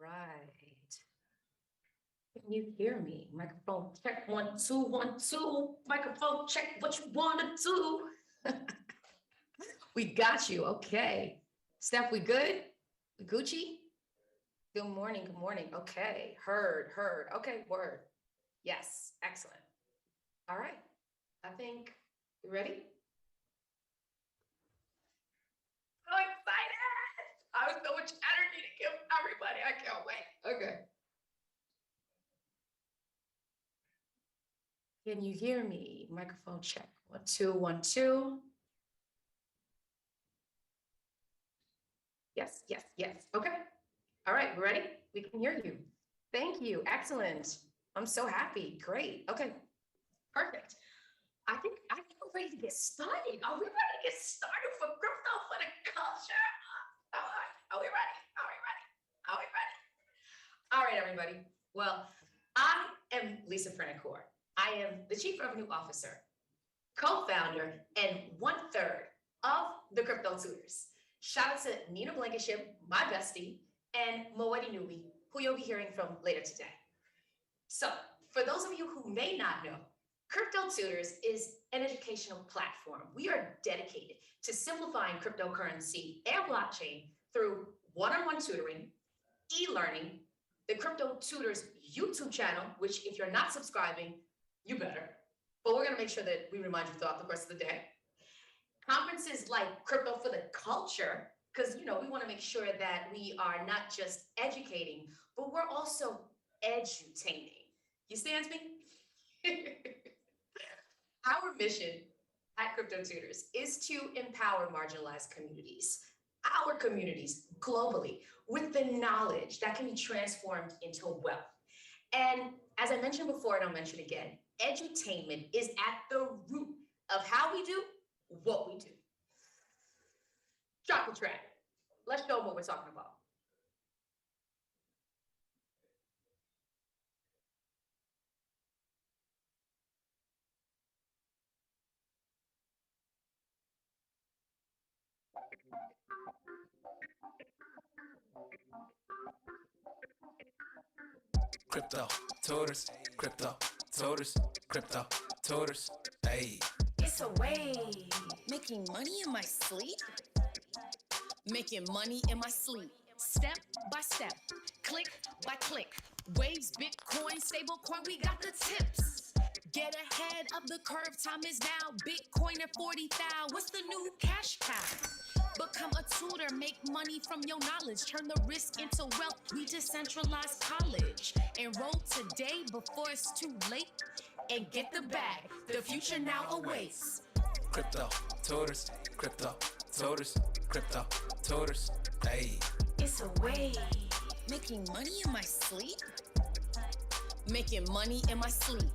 right. Can you hear me? Microphone check, 1, 2, 1, 2. Microphone check, what you want to do? We got you, okay. Steph, we good? We Gucci? Good morning, okay. Heard, okay, word. Yes, excellent. All right, I think, you ready? So excited! I have so much energy to give everybody, I can't wait. Okay. Can you hear me? Microphone check. 1, 2, 1, 2. Yes. Okay. All right, ready? We can hear you. Thank you. Excellent. I'm so happy. Great. Okay. Perfect. I think we're ready to get started. Are we ready to get started for crypto for the culture? All right. Are we ready? All right, everybody. Well, I am Lisa Francoeur. I am the Chief Revenue Officer, co-founder, and 1/3 of the Crypto Tutors. Shout out to Nina Blankenship, my bestie, and Moedi Newby, who you'll be hearing from later today. So, for those of you who may not know, Crypto Tutors is an educational platform. We are dedicated to simplifying cryptocurrency and blockchain through one-on-one tutoring, e-learning, the Crypto Tutors YouTube channel, which if you're not subscribing, you better. But we're gonna make sure that we remind you throughout the rest of the day. Conferences like Crypto for the Culture, because we want to make sure that we are not just educating, but we're also edutaining. You stand me? Our mission at Crypto Tutors is to empower marginalized communities, our communities globally, with the knowledge that can be transformed into wealth. And as I mentioned before, and I'll mention again, edutainment is at the root of how we do what we do. Drop the track. Let's show them what we're talking about. Crypto Tutors, Crypto Tutors, Crypto Tutors, hey. It's a way. Making money in my sleep? Making money in my sleep. Step by step, click by click. Waves, Bitcoin, stablecoin, we got the tips. Get ahead of the curve, time is now. Bitcoin at 40,000, what's the new cash cow? Become a tutor, make money from your knowledge. Turn the risk into wealth, we decentralized college. Enroll today before it's too late. And get the bag, the future now awaits. Crypto Tutors, Crypto Tutors, Crypto Tutors, hey. It's a way. Making money in my sleep? Making money in my sleep.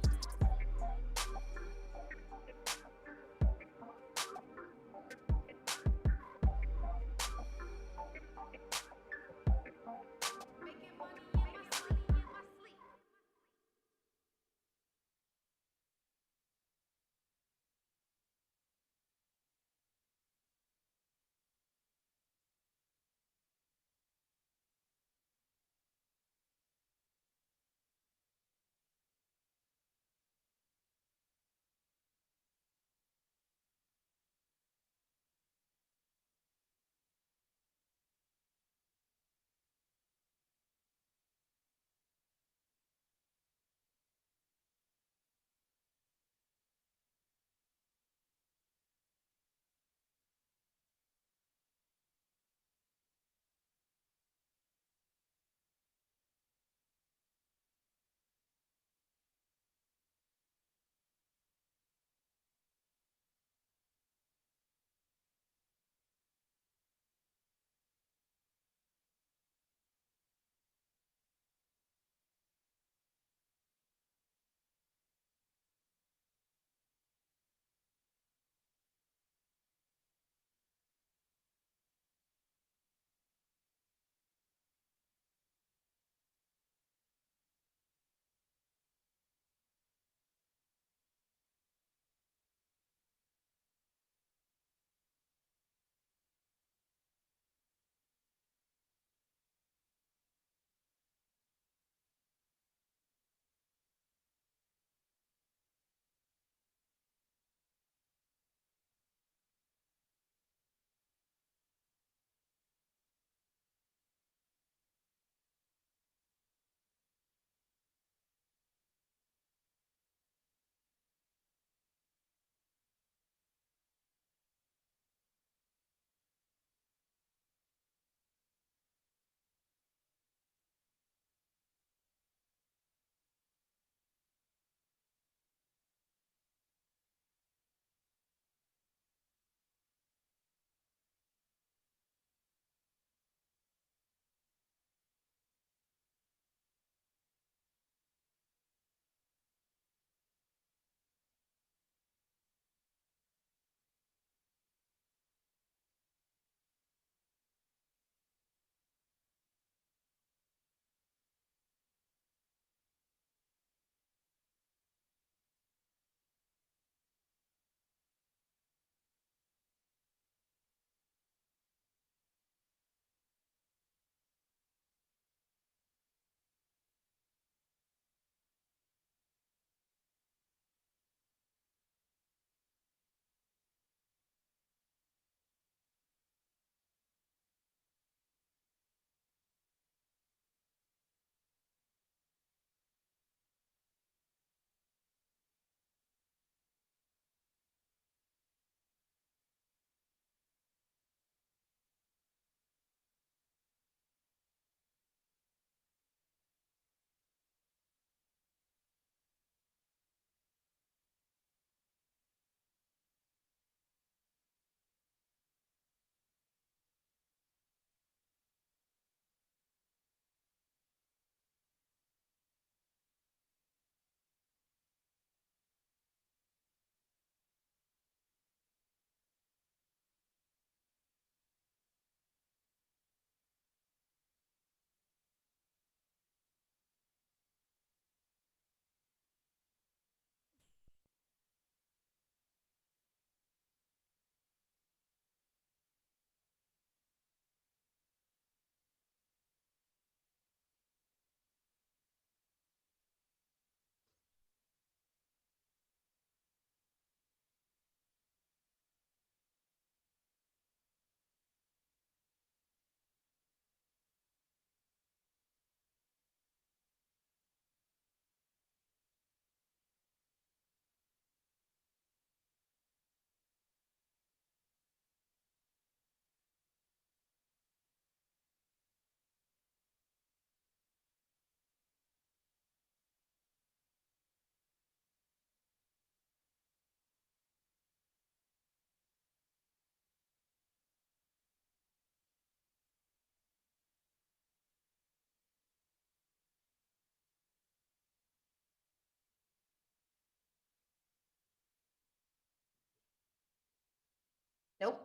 Nope.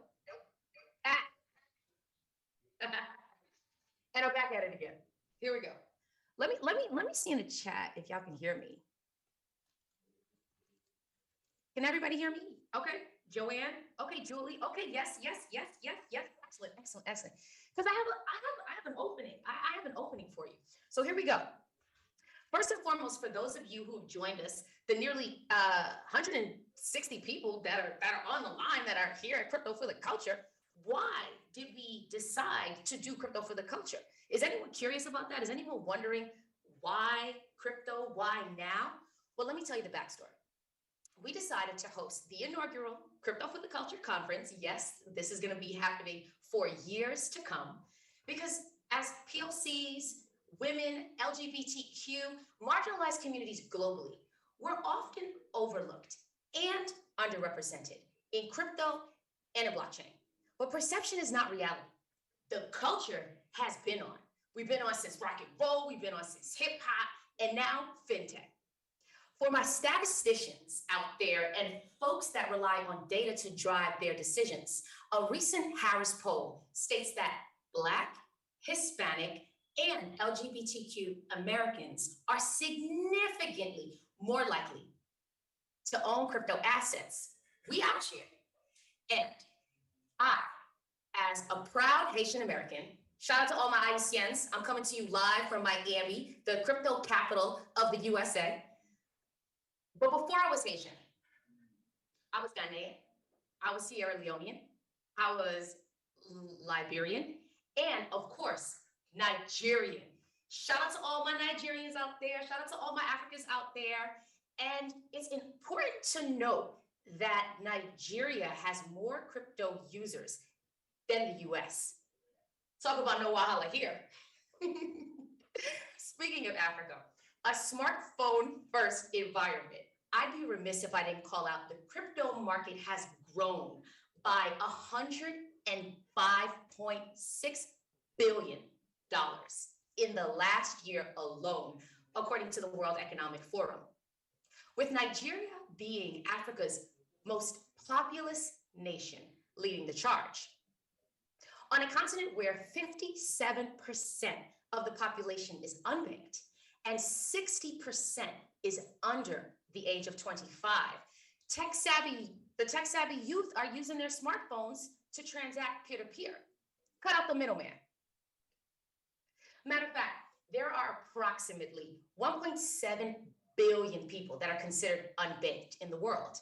Ah. And I'm back at it again. Here we go. Let me see in the chat if y'all can hear me. Can everybody hear me? Okay, Joanne. Okay, Julie. Okay, yes. Excellent. Because I have an opening. I have an opening for you. So here we go. First and foremost, for those of you who have joined us, the nearly 160 people that are on the line that are here at Crypto for the Culture, why did we decide to do Crypto for the Culture? Is anyone curious about that? Is anyone wondering why crypto? Why now? Well, let me tell you the backstory. We decided to host the inaugural Crypto for the Culture conference. Yes, this is going to be happening for years to come, because as POCs, women, LGBTQ, marginalized communities globally, we're often overlooked and underrepresented in crypto and in blockchain. But perception is not reality. The culture has been on. We've been on since rock and roll, we've been on since hip hop, and now fintech. For my statisticians out there and folks that rely on data to drive their decisions, a recent Harris poll states that Black, Hispanic, and LGBTQ Americans are significantly more likely to own crypto assets. We out here. And I, as a proud Haitian American, shout out to all my Haitians. I'm coming to you live from Miami, the crypto capital of the USA. But before I was Haitian, I was Ghanaian, I was Sierra Leonean, I was Liberian, and of course, Nigerian. Shout out to all my Nigerians out there. Shout out to all my Africans out there. And it's important to note that Nigeria has more crypto users than the US. Talk about no wahala here. Speaking of Africa, a smartphone first environment. I'd be remiss if I didn't call out the crypto market has grown by $105.6 billion in the last year alone, according to the World Economic Forum. With Nigeria being Africa's most populous nation leading the charge. On a continent where 57% of the population is unbanked and 60% is under the age of 25, the tech-savvy youth are using their smartphones to transact peer-to-peer. Cut out the middleman. Matter of fact, there are approximately 1.7 billion people that are considered unbanked in the world.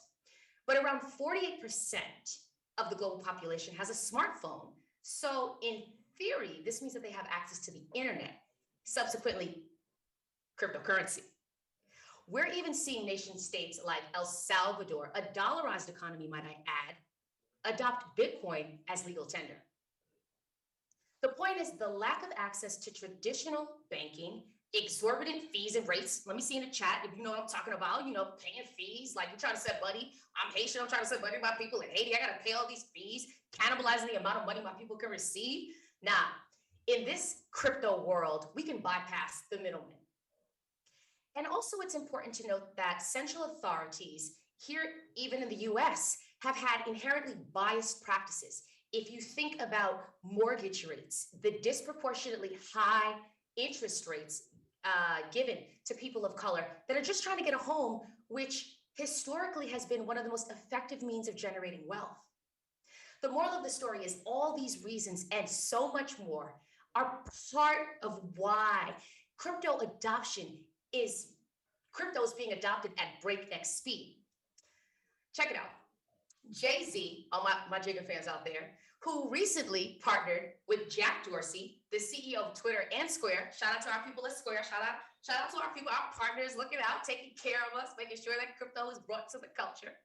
But around 48% of the global population has a smartphone. So in theory, this means that they have access to the internet, subsequently cryptocurrency. We're even seeing nation states like El Salvador, a dollarized economy, might I add, adopt Bitcoin as legal tender. The point is the lack of access to traditional banking, exorbitant fees and rates. Let me see in the chat if you know what I'm talking about, paying fees. Like you're trying to say, buddy, I'm Haitian, I'm trying to say, buddy, my people in Haiti, I gotta pay all these fees, cannibalizing the amount of money my people can receive. Now, in this crypto world, we can bypass the middleman. And also it's important to note that central authorities here, even in the US, have had inherently biased practices. If you think about mortgage rates, the disproportionately high interest rates given to people of color that are just trying to get a home, which historically has been one of the most effective means of generating wealth. The moral of the story is all these reasons and so much more are part of why crypto is being adopted at breakneck speed. Check it out. Jay-Z, all my Jigga fans out there, who recently partnered with Jack Dorsey, the CEO of Twitter and Square. Shout out to our people at Square. Shout out to our people, our partners looking out, taking care of us, making sure that crypto is brought to the culture.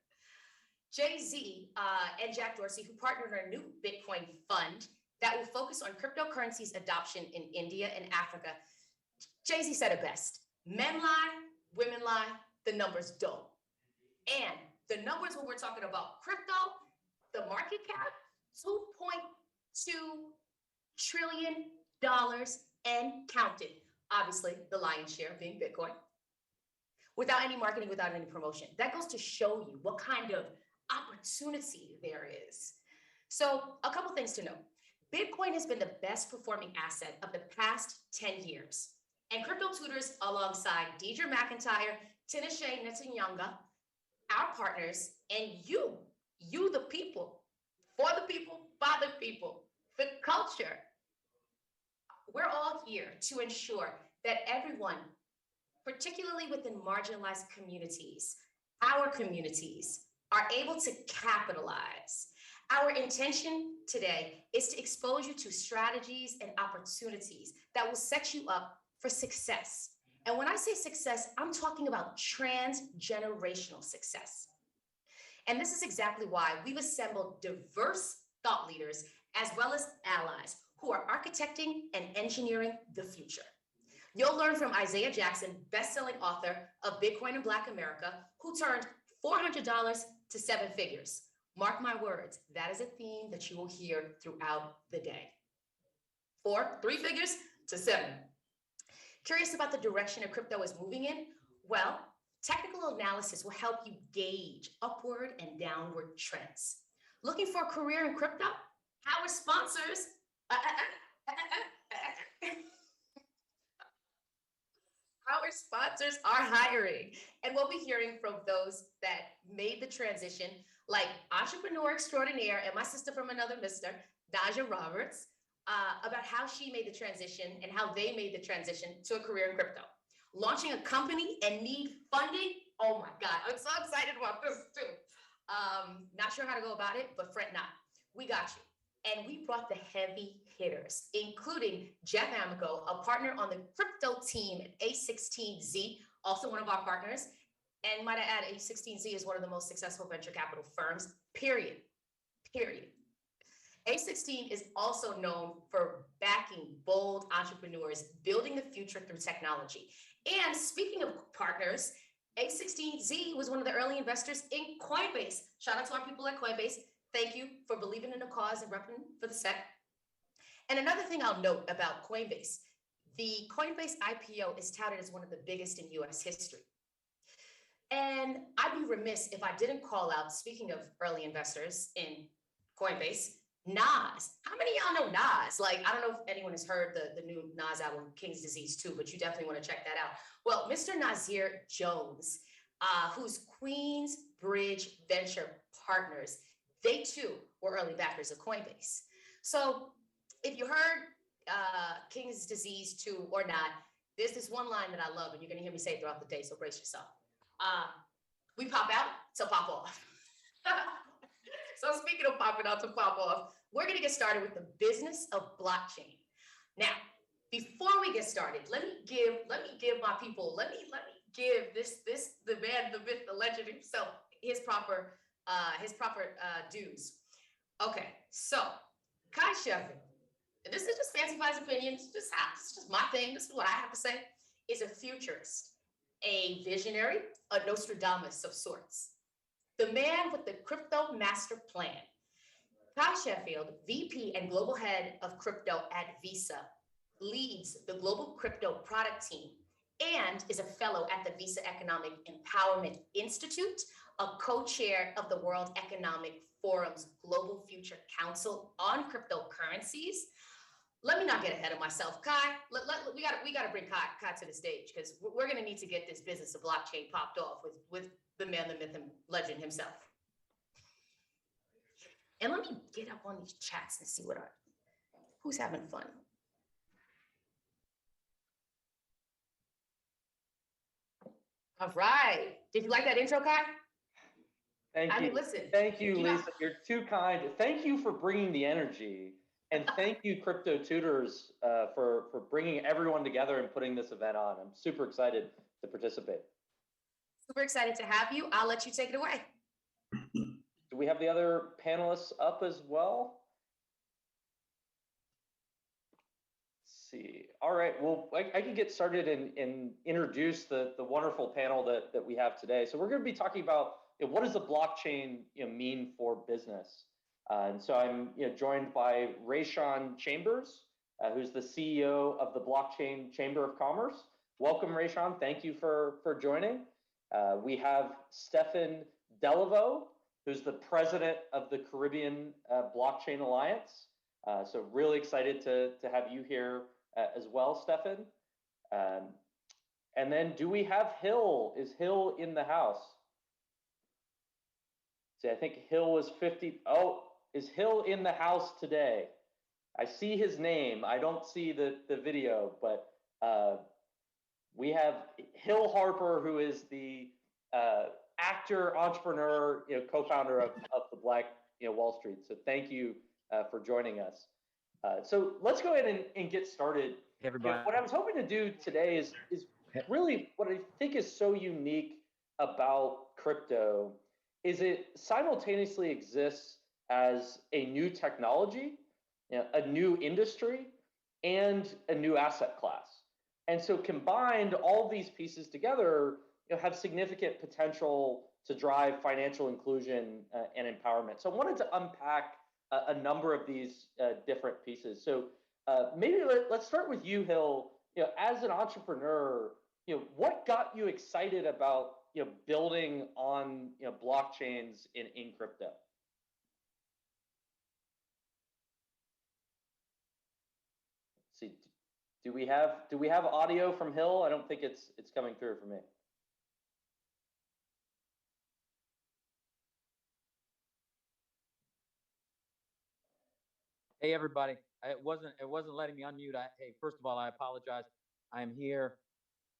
Jay-Z and Jack Dorsey, who partnered on a new Bitcoin fund that will focus on cryptocurrencies adoption in India and Africa. Jay-Z said it best. Men lie, women lie, the numbers don't. And the numbers when we're talking about crypto, the market cap, $2.2 trillion and counting. Obviously, the lion's share being Bitcoin. Without any marketing, without any promotion. That goes to show you what kind of opportunity there is. So a couple things to know. Bitcoin has been the best performing asset of the past 10 years. And Crypto Tutors, alongside Deidre McIntyre, Tinashe Netanyahu, our partners, and you, the people, for the people, by the people, the culture, we're all here to ensure that everyone, particularly within marginalized communities, our communities, are able to capitalize. Our intention today is to expose you to strategies and opportunities that will set you up for success. And when I say success, I'm talking about transgenerational success. And this is exactly why we've assembled diverse thought leaders as well as allies who are architecting and engineering the future. You'll learn from Isaiah Jackson, best-selling author of Bitcoin in Black America, who turned $400 to 7 figures. Mark my words, that is a theme that you will hear throughout the day. 3 figures to 7. Curious about the direction that crypto is moving in? Well, technical analysis will help you gauge upward and downward trends. Looking for a career in crypto? Our sponsors, our sponsors are hiring, and we'll be hearing from those that made the transition, like entrepreneur extraordinaire and my sister from another mister, Daja Roberts, about how she made the transition and how they made the transition to a career in crypto. Launching a company and need funding? Oh my God, I'm so excited about this too. Not sure how to go about it, but fret not. We got you. And we brought the heavy hitters, including Jeff Amico, a partner on the crypto team at A16Z, also one of our partners. And might I add, A16Z is one of the most successful venture capital firms, period. A16 is also known for backing bold entrepreneurs, building the future through technology. And speaking of partners, A16Z was one of the early investors in Coinbase. Shout out to our people at Coinbase. Thank you for believing in the cause and repping for the SEC. And another thing I'll note about Coinbase, the Coinbase IPO is touted as one of the biggest in US history. And I'd be remiss if I didn't call out, speaking of early investors in Coinbase, Nas. How many of y'all know Nas? Like, I don't know if anyone has heard the new Nas album, King's Disease 2, but you definitely want to check that out. Well, Mr. Nasir Jones, who's Queens Bridge Venture Partners, they too were early backers of Coinbase. So if you heard King's Disease 2 or not, there's this one line that I love, and you're gonna hear me say it throughout the day, so brace yourself. We pop out to pop off. So speaking of popping out to pop off, we're gonna get started with the business of blockchain. Now, before we get started, let me give my people, let me give the man, the myth, the legend himself, his proper dues. Okay, so Kai Sheffield, and this is just Fancy Pie's opinion, it's just my thing, this is what I have to say, is a futurist, a visionary, a Nostradamus of sorts. The man with the crypto master plan. Kai Sheffield, VP and global head of crypto at Visa, leads the global crypto product team and is a fellow at the Visa Economic Empowerment Institute, a co-chair of the World Economic Forum's Global Future Council on cryptocurrencies. Let me not get ahead of myself. Kai, we gotta bring Kai to the stage, because we're gonna need to get this business of blockchain popped off with the man, the myth, and legend himself. And let me get up on these chats and see who's having fun. All right. Did you like that intro, Kai? Thank you. I mean, listen. Thank you, Lisa. You're too kind. Thank you for bringing the energy. And thank you, Crypto Tutors, for bringing everyone together and putting this event on. I'm super excited to participate. Super excited to have you. I'll let you take it away. Do we have the other panelists up as well? Let's see. All right. Well, I can get started and introduce the wonderful panel that we have today. So we're going to be talking about what does the blockchain mean for business. And so I'm joined by Rayshawn Chambers, who's the CEO of the Blockchain Chamber of Commerce. Welcome, Rayshawn. Thank you for joining. We have Stefan Delaveau, who's the president of the Caribbean Blockchain Alliance. So really excited to have you here as well, Stefan. And then do we have Hill? Is Hill in the house? See, I think Hill was 50. Oh, is Hill in the house today? I see his name. I don't see the video, but we have Hill Harper, who is the actor, entrepreneur, co-founder of the Black Wall Street. So thank you for joining us. So let's go ahead and get started. Hey, everybody. What I was hoping to do today is really what I think is so unique about crypto is it simultaneously exists as a new technology, a new industry, and a new asset class. And so combined, all these pieces together have significant potential to drive financial inclusion and empowerment. So I wanted to unpack a number of these different pieces. So maybe let's start with you, Hill. As an entrepreneur, what got you excited about building on blockchains in crypto? Let's see, do we have audio from Hill? I don't think it's coming through for me. Hey, everybody. It wasn't letting me unmute. Hey, first of all, I apologize. I am here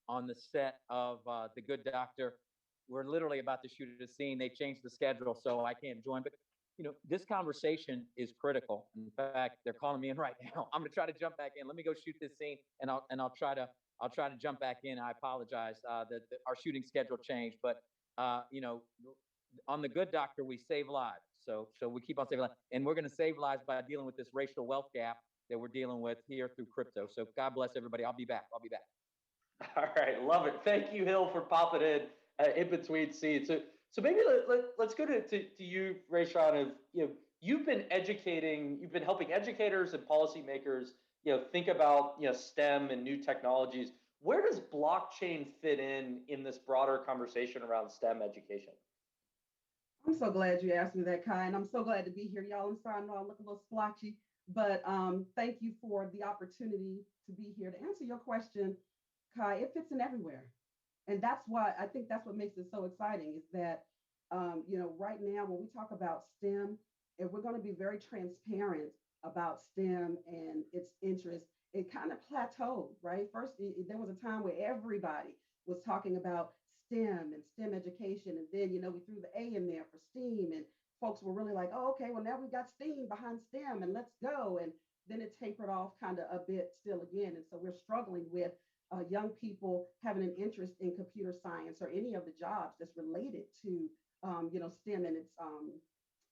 on the set of The Good Doctor. We're literally about to shoot a scene. They changed the schedule, so I can't join. But this conversation is critical. In fact, they're calling me in right now. I'm gonna try to jump back in. Let me go shoot this scene, and I'll try to jump back in. I apologize that our shooting schedule changed, but on The Good Doctor, we save lives. So we keep on saving lives, and we're going to save lives by dealing with this racial wealth gap that we're dealing with here through crypto. So God bless everybody. I'll be back. All right, love it. Thank you, Hill, for popping in between seats. So maybe let's go to you, Rayshawn. You've been helping educators and policymakers, think about STEM and new technologies. Where does blockchain fit in this broader conversation around STEM education? I'm so glad you asked me that, Kai, and I'm so glad to be here, y'all. I'm sorry I know I look a little splotchy, but thank you for the opportunity to be here. To answer your question, Kai, it fits in everywhere. And that's why I think that's what makes it so exciting is that, right now when we talk about STEM, if we're going to be very transparent about STEM and its interest, it kind of plateaued, right? First, there was a time where everybody was talking about STEM and STEM education. And then, we threw the A in there for STEAM, and folks were really like, oh, okay, well, now we've got STEAM behind STEM and let's go. And then it tapered off kind of a bit still again. And so we're struggling with young people having an interest in computer science or any of the jobs that's related to, STEM and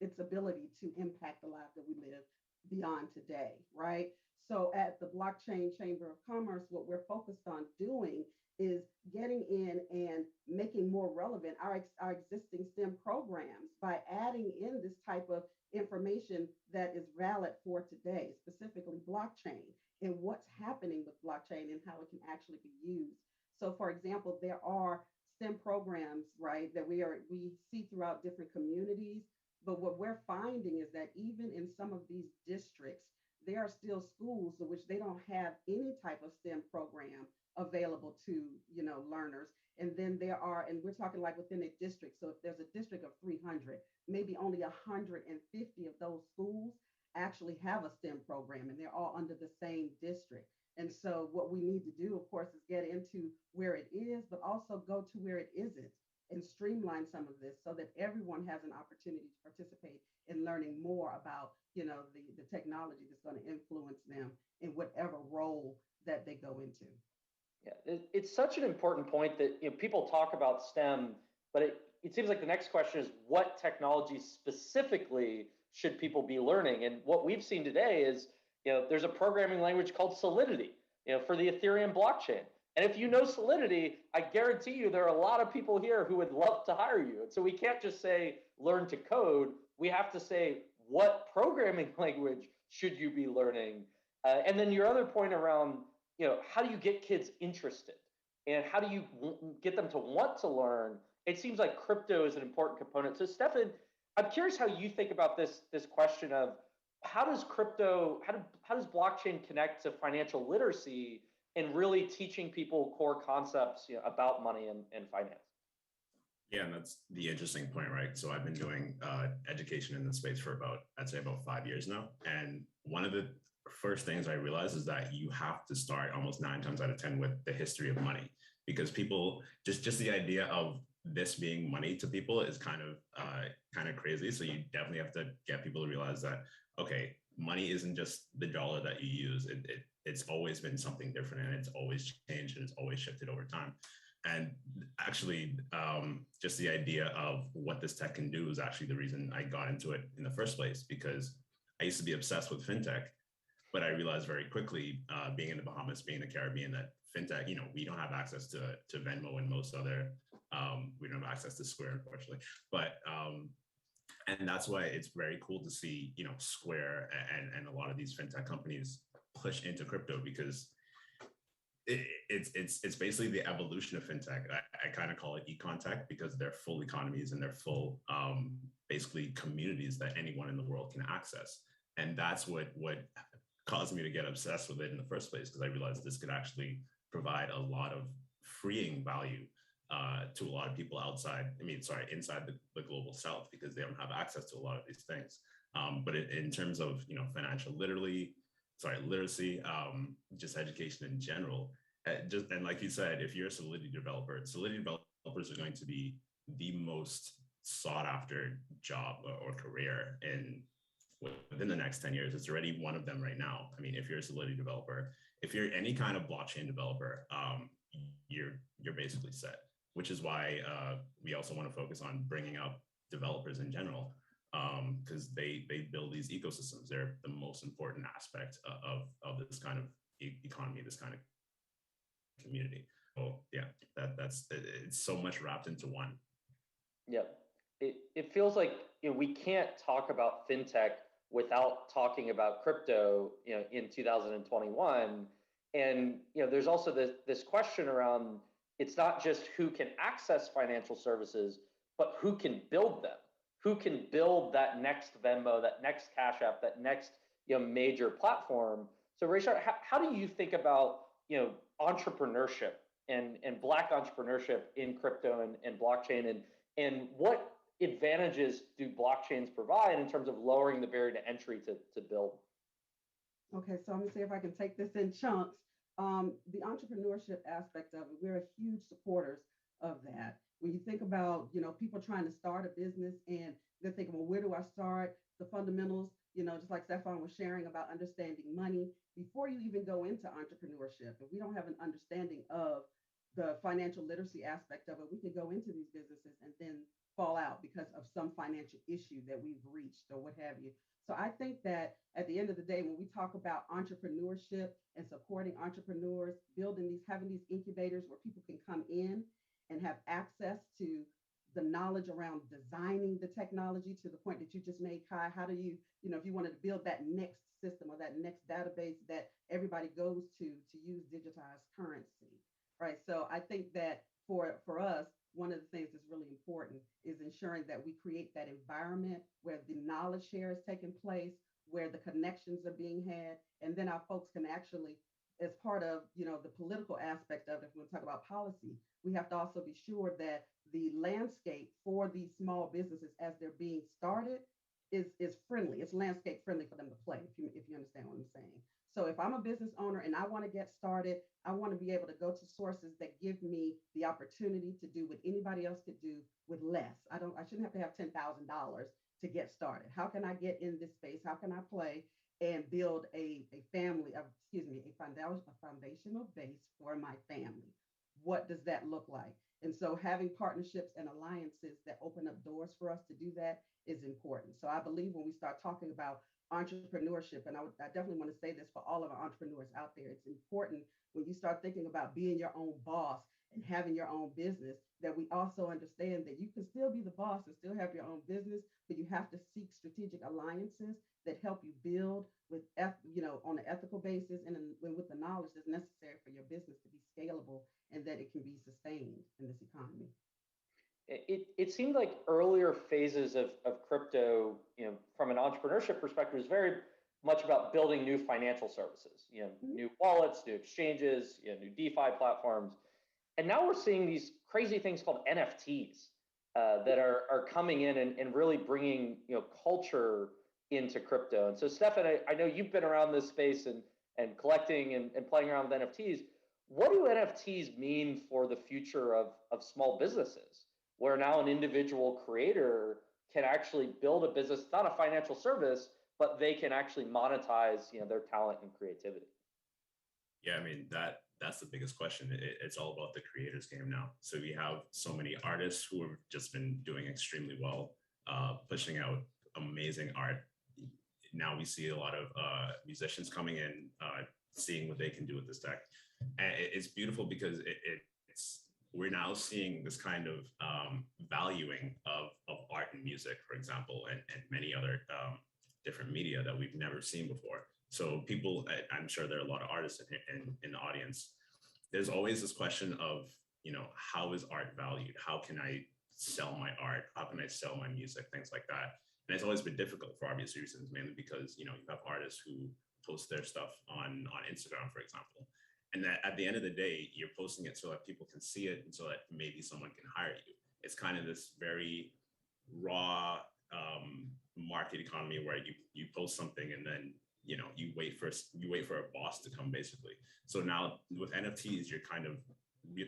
its ability to impact the lives that we live beyond today, right? So at the Blockchain Chamber of Commerce, what we're focused on doing is getting in and making more relevant our existing STEM programs by adding in this type of information that is valid for today, specifically blockchain and what's happening with blockchain and how it can actually be used. So for example, there are STEM programs, right, that we see throughout different communities. But what we're finding is that even in some of these districts, there are still schools in which they don't have any type of STEM program available to learners. And then and we're talking like within a district. So if there's a district of 300, maybe only 150 of those schools actually have a STEM program, and they're all under the same district. And so what we need to do, of course, is get into where it is, but also go to where it isn't and streamline some of this so that everyone has an opportunity to participate in learning more about the technology that's going to influence them in whatever role that they go into. Yeah, it's such an important point that people talk about STEM, but it seems like the next question is what technology specifically should people be learning? And what we've seen today is there's a programming language called Solidity for the Ethereum blockchain. And if you know Solidity, I guarantee you there are a lot of people here who would love to hire you. And so we can't just say learn to code. We have to say what programming language should you be learning? And then your other point around how do you get kids interested and how do you get them to want to learn? It seems like crypto is an important component. So Stefan, I'm curious how you think about this question of how does blockchain connect to financial literacy and really teaching people core concepts, about money and finance? Yeah, and that's the interesting point, right? So I've been doing education in this space for I'd say about 5 years now. And one of the first things I realized is that you have to start almost 9 times out of 10 with the history of money, because people just the idea of this being money to people is kind of crazy. So you definitely have to get people to realize that, okay, money isn't just the dollar that you use. It's always been something different, and it's always changed, and it's always shifted over time. And actually, just the idea of what this tech can do is actually the reason I got into it in the first place, because I used to be obsessed with fintech, but I realized very quickly, being in the Bahamas, being in the Caribbean, that fintech, we don't have access to Venmo and most other, we don't have access to Square, unfortunately. But and that's why it's very cool to see, Square and a lot of these fintech companies push into crypto, because it's basically the evolution of fintech. I kind of call it e-contact, because they're full economies and they're full basically communities that anyone in the world can access. And that's what caused me to get obsessed with it in the first place, because I realized this could actually provide a lot of freeing value to a lot of people inside the global south, because they don't have access to a lot of these things. But in terms of financial literacy, just education in general, and like you said, if you're a Solidity developers are going to be the most sought after job or career within the next 10 years. It's already one of them right now. I mean, if you're a Solidity developer, if you're any kind of blockchain developer, you're basically set. Which is why we also want to focus on bringing up developers in general, because they build these ecosystems. They're the most important aspect of this kind of economy, this kind of community. So yeah, it's so much wrapped into one. Yep. It feels like we can't talk about fintech without talking about crypto, in 2021. And there's also this question around, it's not just who can access financial services, but who can build them, who can build that next Venmo, that next Cash App, that next major platform. So Rayshard, how do you think about entrepreneurship and Black entrepreneurship in crypto and blockchain, and what advantages do blockchains provide in terms of lowering the barrier to entry to build? Okay, so I'm gonna see if I can take this in chunks. The entrepreneurship aspect of it, we're huge supporters of that. When you think about, people trying to start a business and they're thinking, well, where do I start? The fundamentals, just like Stefan was sharing about understanding money, before you even go into entrepreneurship, if we don't have an understanding of the financial literacy aspect of it, we could go into these businesses and then fall out because of some financial issue that we've reached or what have you. So I think that at the end of the day, when we talk about entrepreneurship and supporting entrepreneurs, having these incubators where people can come in and have access to the knowledge around designing the technology, to the point that you just made, Kai, how do you, if you wanted to build that next system or that next database that everybody goes to use digitized currency, right? So I think that for us, one of the things that's really important is ensuring that we create that environment where the knowledge share is taking place, where the connections are being had, and then our folks can actually, as part of the political aspect of it, if we talk about policy, we have to also be sure that the landscape for these small businesses as they're being started is friendly. It's landscape friendly for them to play, if you understand what I'm saying. So if I'm a business owner and I want to get started, I want to be able to go to sources that give me the opportunity to do what anybody else could do with less. I shouldn't have to have $10,000 to get started. How can I get in this space? How can I play and build a foundational base for my family? What does that look like? And so having partnerships and alliances that open up doors for us to do that is important. So I believe when we start talking about entrepreneurship, and I definitely want to say this for all of our entrepreneurs out there, it's important when you start thinking about being your own boss and having your own business, that we also understand that you can still be the boss and still have your own business, but you have to seek strategic alliances that help you build with, on an ethical basis and with the knowledge that's necessary for your business to be scalable and that it can be sustained in this economy. It seemed like earlier phases of crypto, from an entrepreneurship perspective, is very much about building new financial services, new wallets, new exchanges, new DeFi platforms. And now we're seeing these crazy things called NFTs that are coming in and really bringing culture into crypto. And so, Stefan, I know you've been around this space and collecting and playing around with NFTs. What do NFTs mean for the future of small businesses, where now an individual creator can actually build a business, not a financial service, but they can actually monetize their talent and creativity? Yeah, I mean, that's the biggest question. It's all about the creators game now. So we have so many artists who have just been doing extremely well, pushing out amazing art. Now we see a lot of musicians coming in, seeing what they can do with this tech. And it's beautiful because we're now seeing this kind of valuing of art and music, for example, and many other different media that we've never seen before. So people, I'm sure there are a lot of artists in the audience. There's always this question of, how is art valued? How can I sell my art? How can I sell my music? Things like that. And it's always been difficult for obvious reasons, mainly because, you have artists who post their stuff on Instagram, for example. And that at the end of the day, you're posting it so that people can see it and so that maybe someone can hire you. It's kind of this very raw market economy where you post something and then you wait for a boss to come, basically. So now with NFTs, you're kind of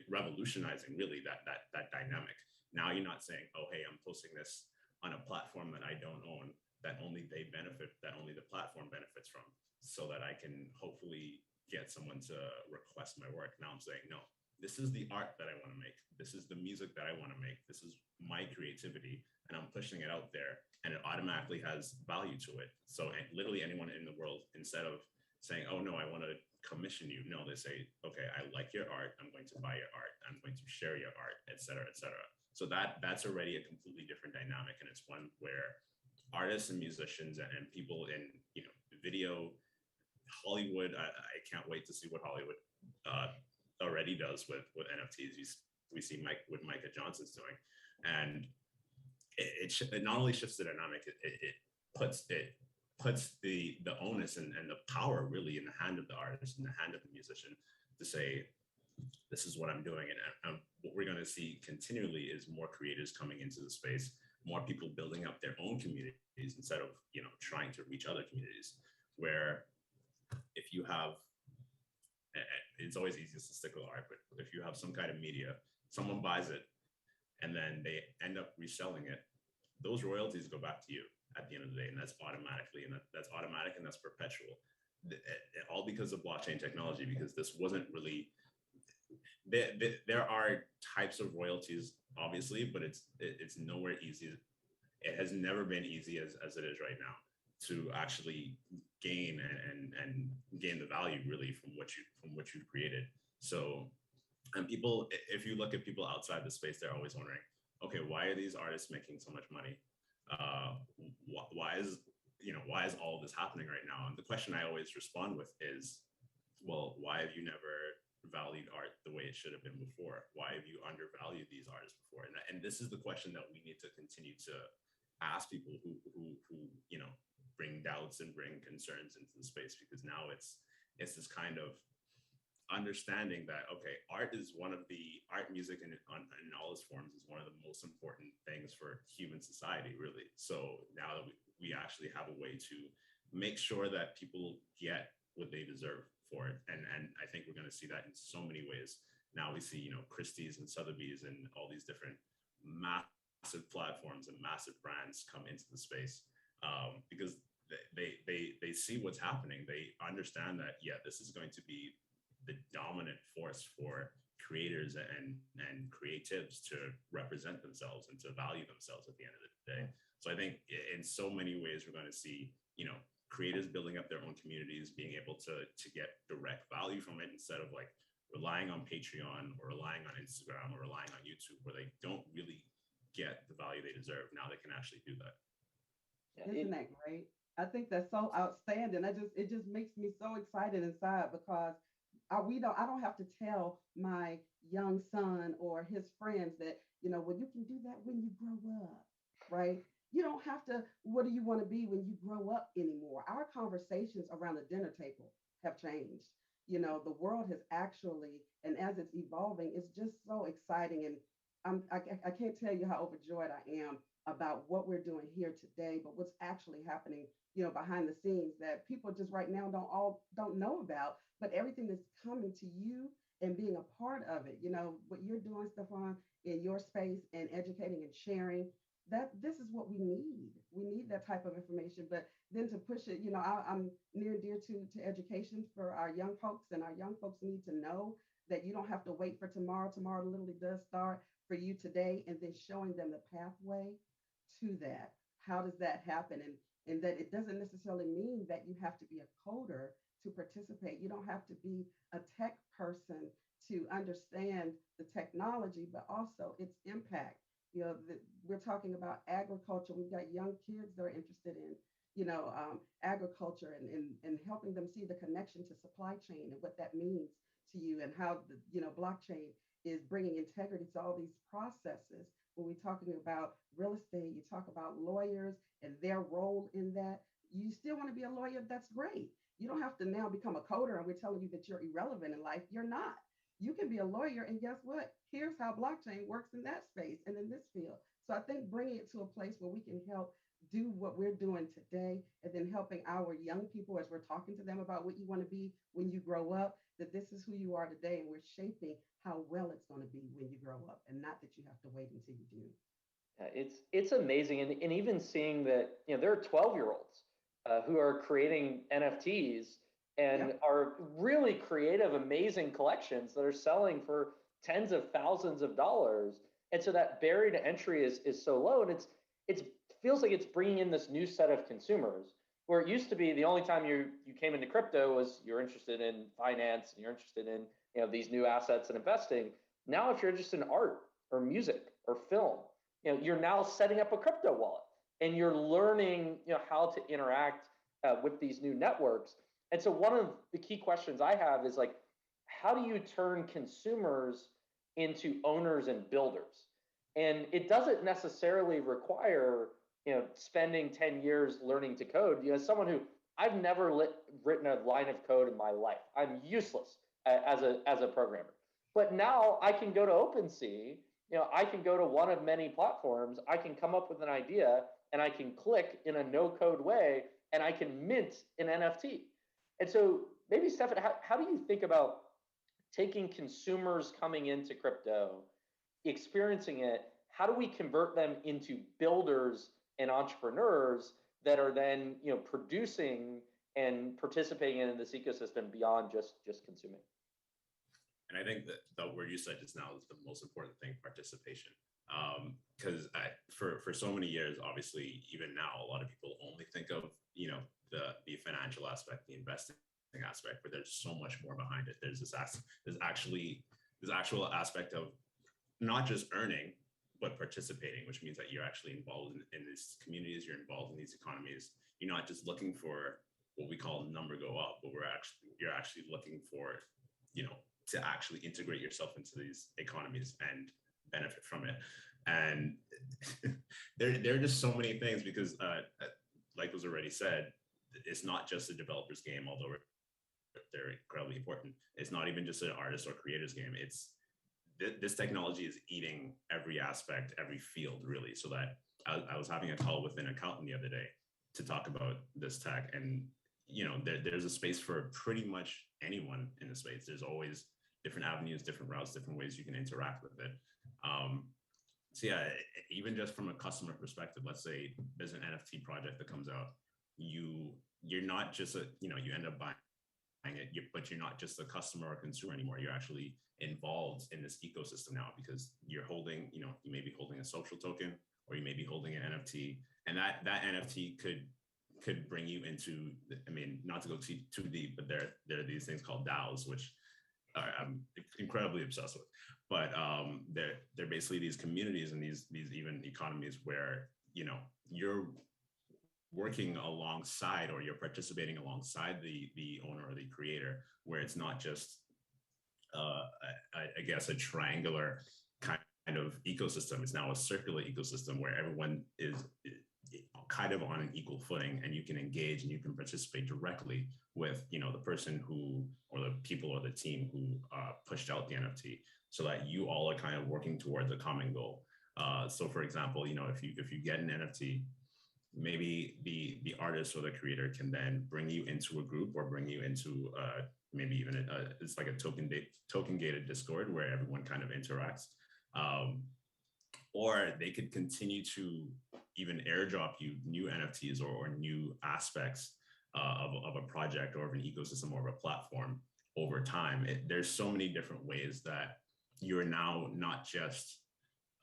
revolutionizing really that dynamic. Now you're not saying, oh, hey, I'm posting this on a platform that I don't own, that only they benefit, that only the platform benefits from, so that I can hopefully get someone to request my work. Now I'm saying, no, this is the art that I want to make. This is the music that I want to make. This is my creativity, and I'm pushing it out there, and it automatically has value to it. So literally anyone in the world, instead of saying, oh no, I want to commission you, no, they say, okay, I like your art, I'm going to buy your art, I'm going to share your art, et cetera, et cetera. So that's already a completely different dynamic, and it's one where artists and musicians and people in video, Hollywood, I can't wait to see what Hollywood already does with NFTs. We see what Micah Johnson's doing, and it not only shifts the dynamic, it puts the onus and the power really in the hand of the artist, in the hand of the musician, to say, this is what I'm doing. And what we're going to see continually is more creators coming into the space, more people building up their own communities instead of trying to reach other communities. Where if you have, it's always easiest to stick with art, but if you have some kind of media, someone buys it and then they end up reselling it, those royalties go back to you at the end of the day, and that's automatically, and that's automatic, and that's perpetual. All because of blockchain technology, because this wasn't really, there are types of royalties, obviously, but it's nowhere easy. It has never been easy as it is right now to actually gain and gain the value really from what you've created. So, and people, if you look at people outside the space, they're always wondering, okay, why are these artists making so much money? Why is all of this happening right now? And the question I always respond with is, well, why have you never valued art the way it should have been before? Why have you undervalued these artists before? And this is the question that we need to continue to ask people who bring doubts and bring concerns into the space, because now it's this kind of understanding that, okay, art, music in all its forms is one of the most important things for human society, really. So now that we actually have a way to make sure that people get what they deserve for it. And I think we're going to see that in so many ways. Now we see, Christie's and Sotheby's and all these different massive platforms and massive brands come into the space because they see what's happening. They understand that, yeah, this is going to be the dominant force for creators and creatives to represent themselves and to value themselves at the end of the day. So I think in so many ways, we're going to see, creators building up their own communities, being able to get direct value from it instead of like relying on Patreon or relying on Instagram or relying on YouTube, where they don't really get the value they deserve. Now they can actually do that. Isn't that great? I think that's so outstanding. It just makes me so excited inside, because I don't have to tell my young son or his friends that, well, you can do that when you grow up, right? You don't have to, what do you want to be when you grow up anymore? Our conversations around the dinner table have changed. The world has actually, and as it's evolving, it's just so exciting. And I can't tell you how overjoyed I am about what we're doing here today, but what's actually happening, behind the scenes that people just right now don't know about, but everything that's coming to you and being a part of it, what you're doing, Stefan, in your space and educating and sharing, that this is what we need. We need that type of information, but then to push it, I'm near and dear to education for our young folks, and our young folks need to know that you don't have to wait for tomorrow. Tomorrow literally does start for you today, and then showing them the pathway to that. How does that happen? And that it doesn't necessarily mean that you have to be a coder to participate. You don't have to be a tech person to understand the technology, but also its impact. We're talking about agriculture. We've got young kids that are interested in, agriculture and helping them see the connection to supply chain and what that means to you, and how the, blockchain is bringing integrity to all these processes. When we're talking about real estate, you talk about lawyers and their role in that. You still want to be a lawyer, that's great. You don't have to now become a coder and we're telling you that you're irrelevant in life. You're not. You can be a lawyer, and guess what? Here's how blockchain works in that space and in this field. So I think bringing it to a place where we can help do what we're doing today, and then helping our young people as we're talking to them about what you want to be when you grow up, that this is who you are today, and we're shaping how well it's going to be when you grow up, and not that you have to wait until you do. It's amazing, and even seeing that there are 12-year-olds who are creating NFTs and are really creative, amazing collections that are selling for tens of thousands of dollars, and so that barrier to entry is so low, and it feels like it's bringing in this new set of consumers, where it used to be the only time you came into crypto was you're interested in finance and you're interested in these new assets and investing. Now, if you're interested in art or music or film, you're now setting up a crypto wallet and you're learning how to interact with these new networks. And so one of the key questions I have is like, how do you turn consumers into owners and builders? And it doesn't necessarily require spending 10 years learning to code. As someone who I've never written a line of code in my life, I'm useless as a programmer. But now I can go to OpenSea, I can go to one of many platforms, I can come up with an idea, and I can click in a no-code way, and I can mint an NFT. And so maybe, Stefan, how do you think about taking consumers coming into crypto, experiencing it, how do we convert them into builders and entrepreneurs that are then producing and participating in this ecosystem beyond just consuming? And I think that the word you said just now is the most important thing: participation. Because for so many years, obviously, even now, a lot of people only think of the financial aspect, the investing aspect, but there's so much more behind it. There's actual aspect of not just earning, but participating, which means that you're actually involved in these communities, you're involved in these economies. You're not just looking for what we call number go up, but you're actually looking for, to actually integrate yourself into these economies and benefit from it. And there are just so many things, because like was already said, it's not just a developer's game, although they're incredibly important. It's not even just an artist or creator's game. This technology is eating every aspect, every field, really. So that I was having a call with an accountant the other day to talk about this tech, and there's a space for pretty much anyone in the space. There's always different avenues, different routes, different ways you can interact with it. So yeah, even just from a customer perspective, let's say there's an NFT project that comes out, you're not just you end up buying it, but you're not just a customer or consumer anymore. You're actually involved in this ecosystem now, because you're holding, you may be holding a social token, or you may be holding an NFT, and that NFT could bring you into, not to go too deep, but there are these things called DAOs, which I'm incredibly obsessed with. But they're basically these communities and these even economies where you're working alongside, or you're participating alongside the owner or the creator, where it's not just I guess, a triangular kind of ecosystem. It's now a circular ecosystem where everyone is kind of on an equal footing, and you can engage and you can participate directly with, you know, the person who, or the people or the team who pushed out the NFT, so that you all are kind of working towards a common goal. So for example, you know, if you get an NFT, maybe the artist or the creator can then bring you into a group, or bring you into maybe even it's like a token gated Discord where everyone kind of interacts. Or they could continue to even airdrop you new NFTs or new aspects of a project or of an ecosystem or of a platform over time. There's so many different ways that you're now not just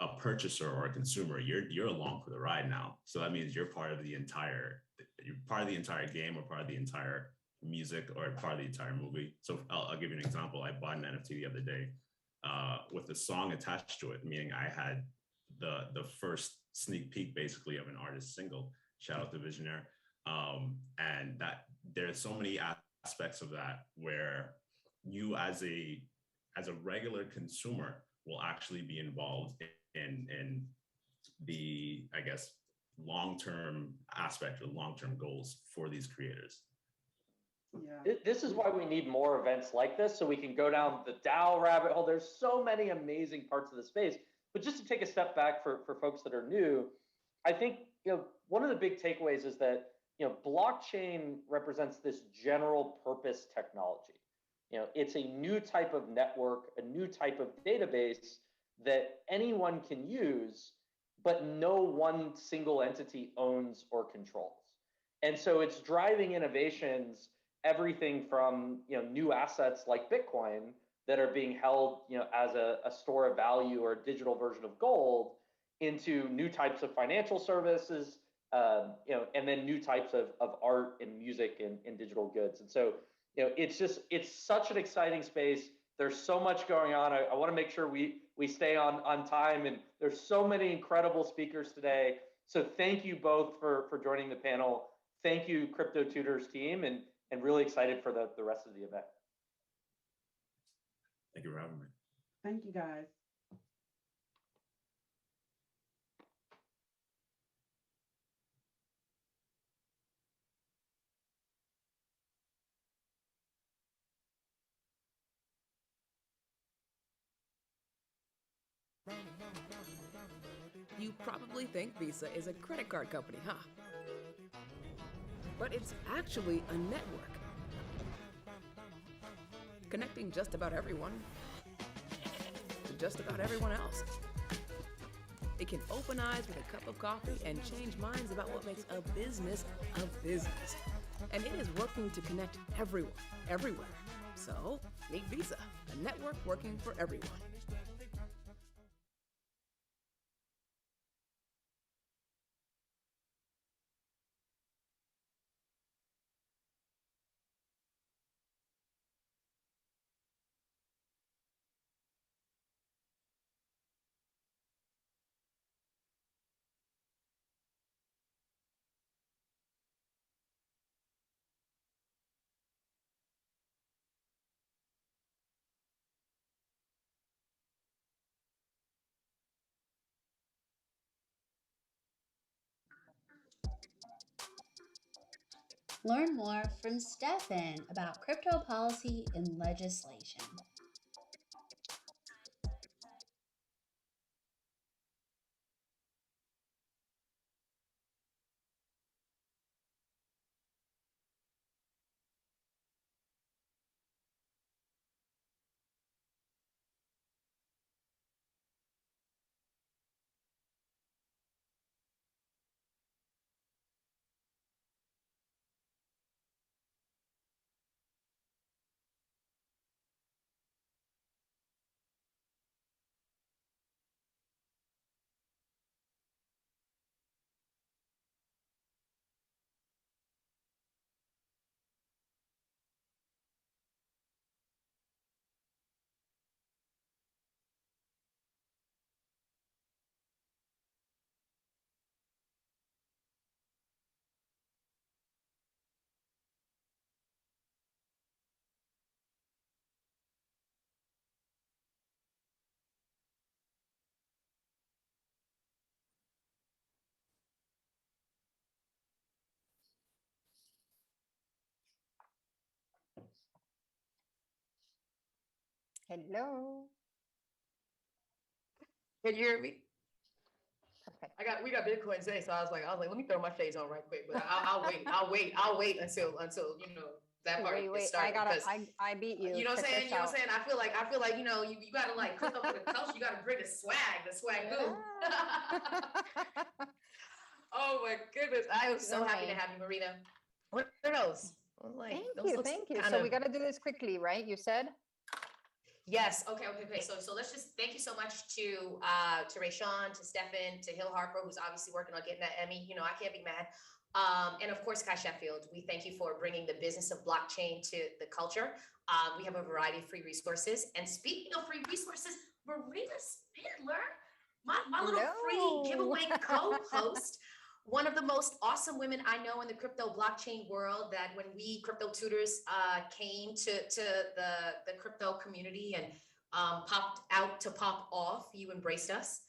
a purchaser or a consumer. You're along for the ride now. So that means you're part of the entire game, or part of the entire music, or part of the entire movie. So I'll give you an example. I bought an NFT the other day with a song attached to it, meaning I had the first sneak peek basically of an artist's single. Shout out to Visionaire. And that there's so many aspects of that where you as a regular consumer will actually be involved in the, I guess, long-term aspect or long-term goals for these creators. Yeah. This is why we need more events like this, so we can go down the DAO rabbit hole. There's so many amazing parts of the space. But just to take a step back for folks that are new, I think, you know, one of the big takeaways is that, you know, blockchain represents this general purpose technology. You know, it's a new type of network, a new type of database that anyone can use, but no one single entity owns or controls. And so it's driving innovations, everything from, you know, new assets like Bitcoin that are being held, you know, as a store of value or a digital version of gold, into new types of financial services, you know, and then new types of art and music and digital goods. And so, you know, it's such an exciting space. There's so much going on. I want to make sure we stay on time, and there's so many incredible speakers today. So thank you both for joining the panel. Thank you, Crypto Tutors team, and really excited for the rest of the event. Thank you for having me. Thank you, guys. You probably think Visa is a credit card company, huh? But it's actually a network, connecting just about everyone to just about everyone else. It can open eyes with a cup of coffee and change minds about what makes a business a business. And it is working to connect everyone, everywhere. So, meet Visa, a network working for everyone. Learn more from Stefan about crypto policy and legislation. Hello. Can you hear me? Perfect. We got Bitcoin today, so I was like, let me throw my shades on right quick, but I'll wait until that part Wait, gets I started. gotta, Because I beat you. you know what I'm Check saying? this You know what I'm out. saying? I feel like you gotta like click up with the culture. You gotta bring the swag goo. Oh my goodness! I am so happy to have you, Marina. What are those? Like, those looks Thank you. kind So of- we gotta do this quickly, right? You said. Yes. Okay. So let's just thank you so much to Rayshawn, to Stefan, to Hill Harper, who's obviously working on getting that Emmy. You know, I can't be mad. And of course, Kai Sheffield. We thank you for bringing the business of blockchain to the culture. We have a variety of free resources. And speaking of free resources, Marina Spindler, my little free giveaway co-host. One of the most awesome women I know in the crypto blockchain world, that when we Crypto Tutors came to the crypto community and popped out to pop off, you embraced us.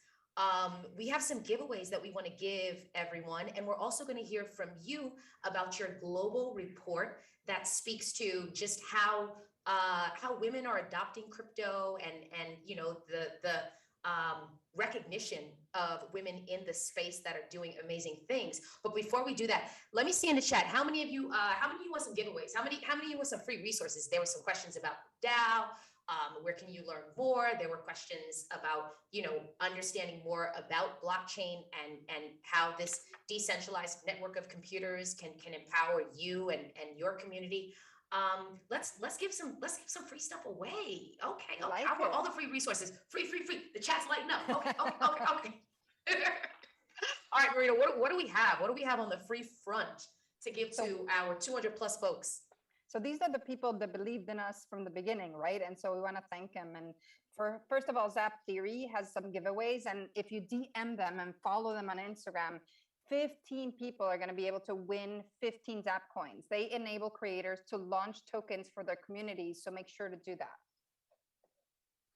We have some giveaways that we want to give everyone. And we're also going to hear from you about your global report that speaks to just how women are adopting crypto and you know, the recognition of women in the space that are doing amazing things. But before we do that, let me see in the chat, how many of you want some giveaways? How many of you want some free resources? There were some questions about DAO. Where can you learn more? There were questions about, you know, understanding more about blockchain and how this decentralized network of computers can empower you and your community. Let's give some free stuff away. Okay. Like How about it. all the free resources? Free. The chat's lighting up. Okay. All right, Marina, what do we have? What do we have on the free front to give to our 200 plus folks? So these are the people that believed in us from the beginning, right? And so we want to thank them. And first of all, Zap Theory has some giveaways. And if you DM them and follow them on Instagram, 15 people are going to be able to win 15 Zap coins. They enable creators to launch tokens for their communities. So make sure to do that.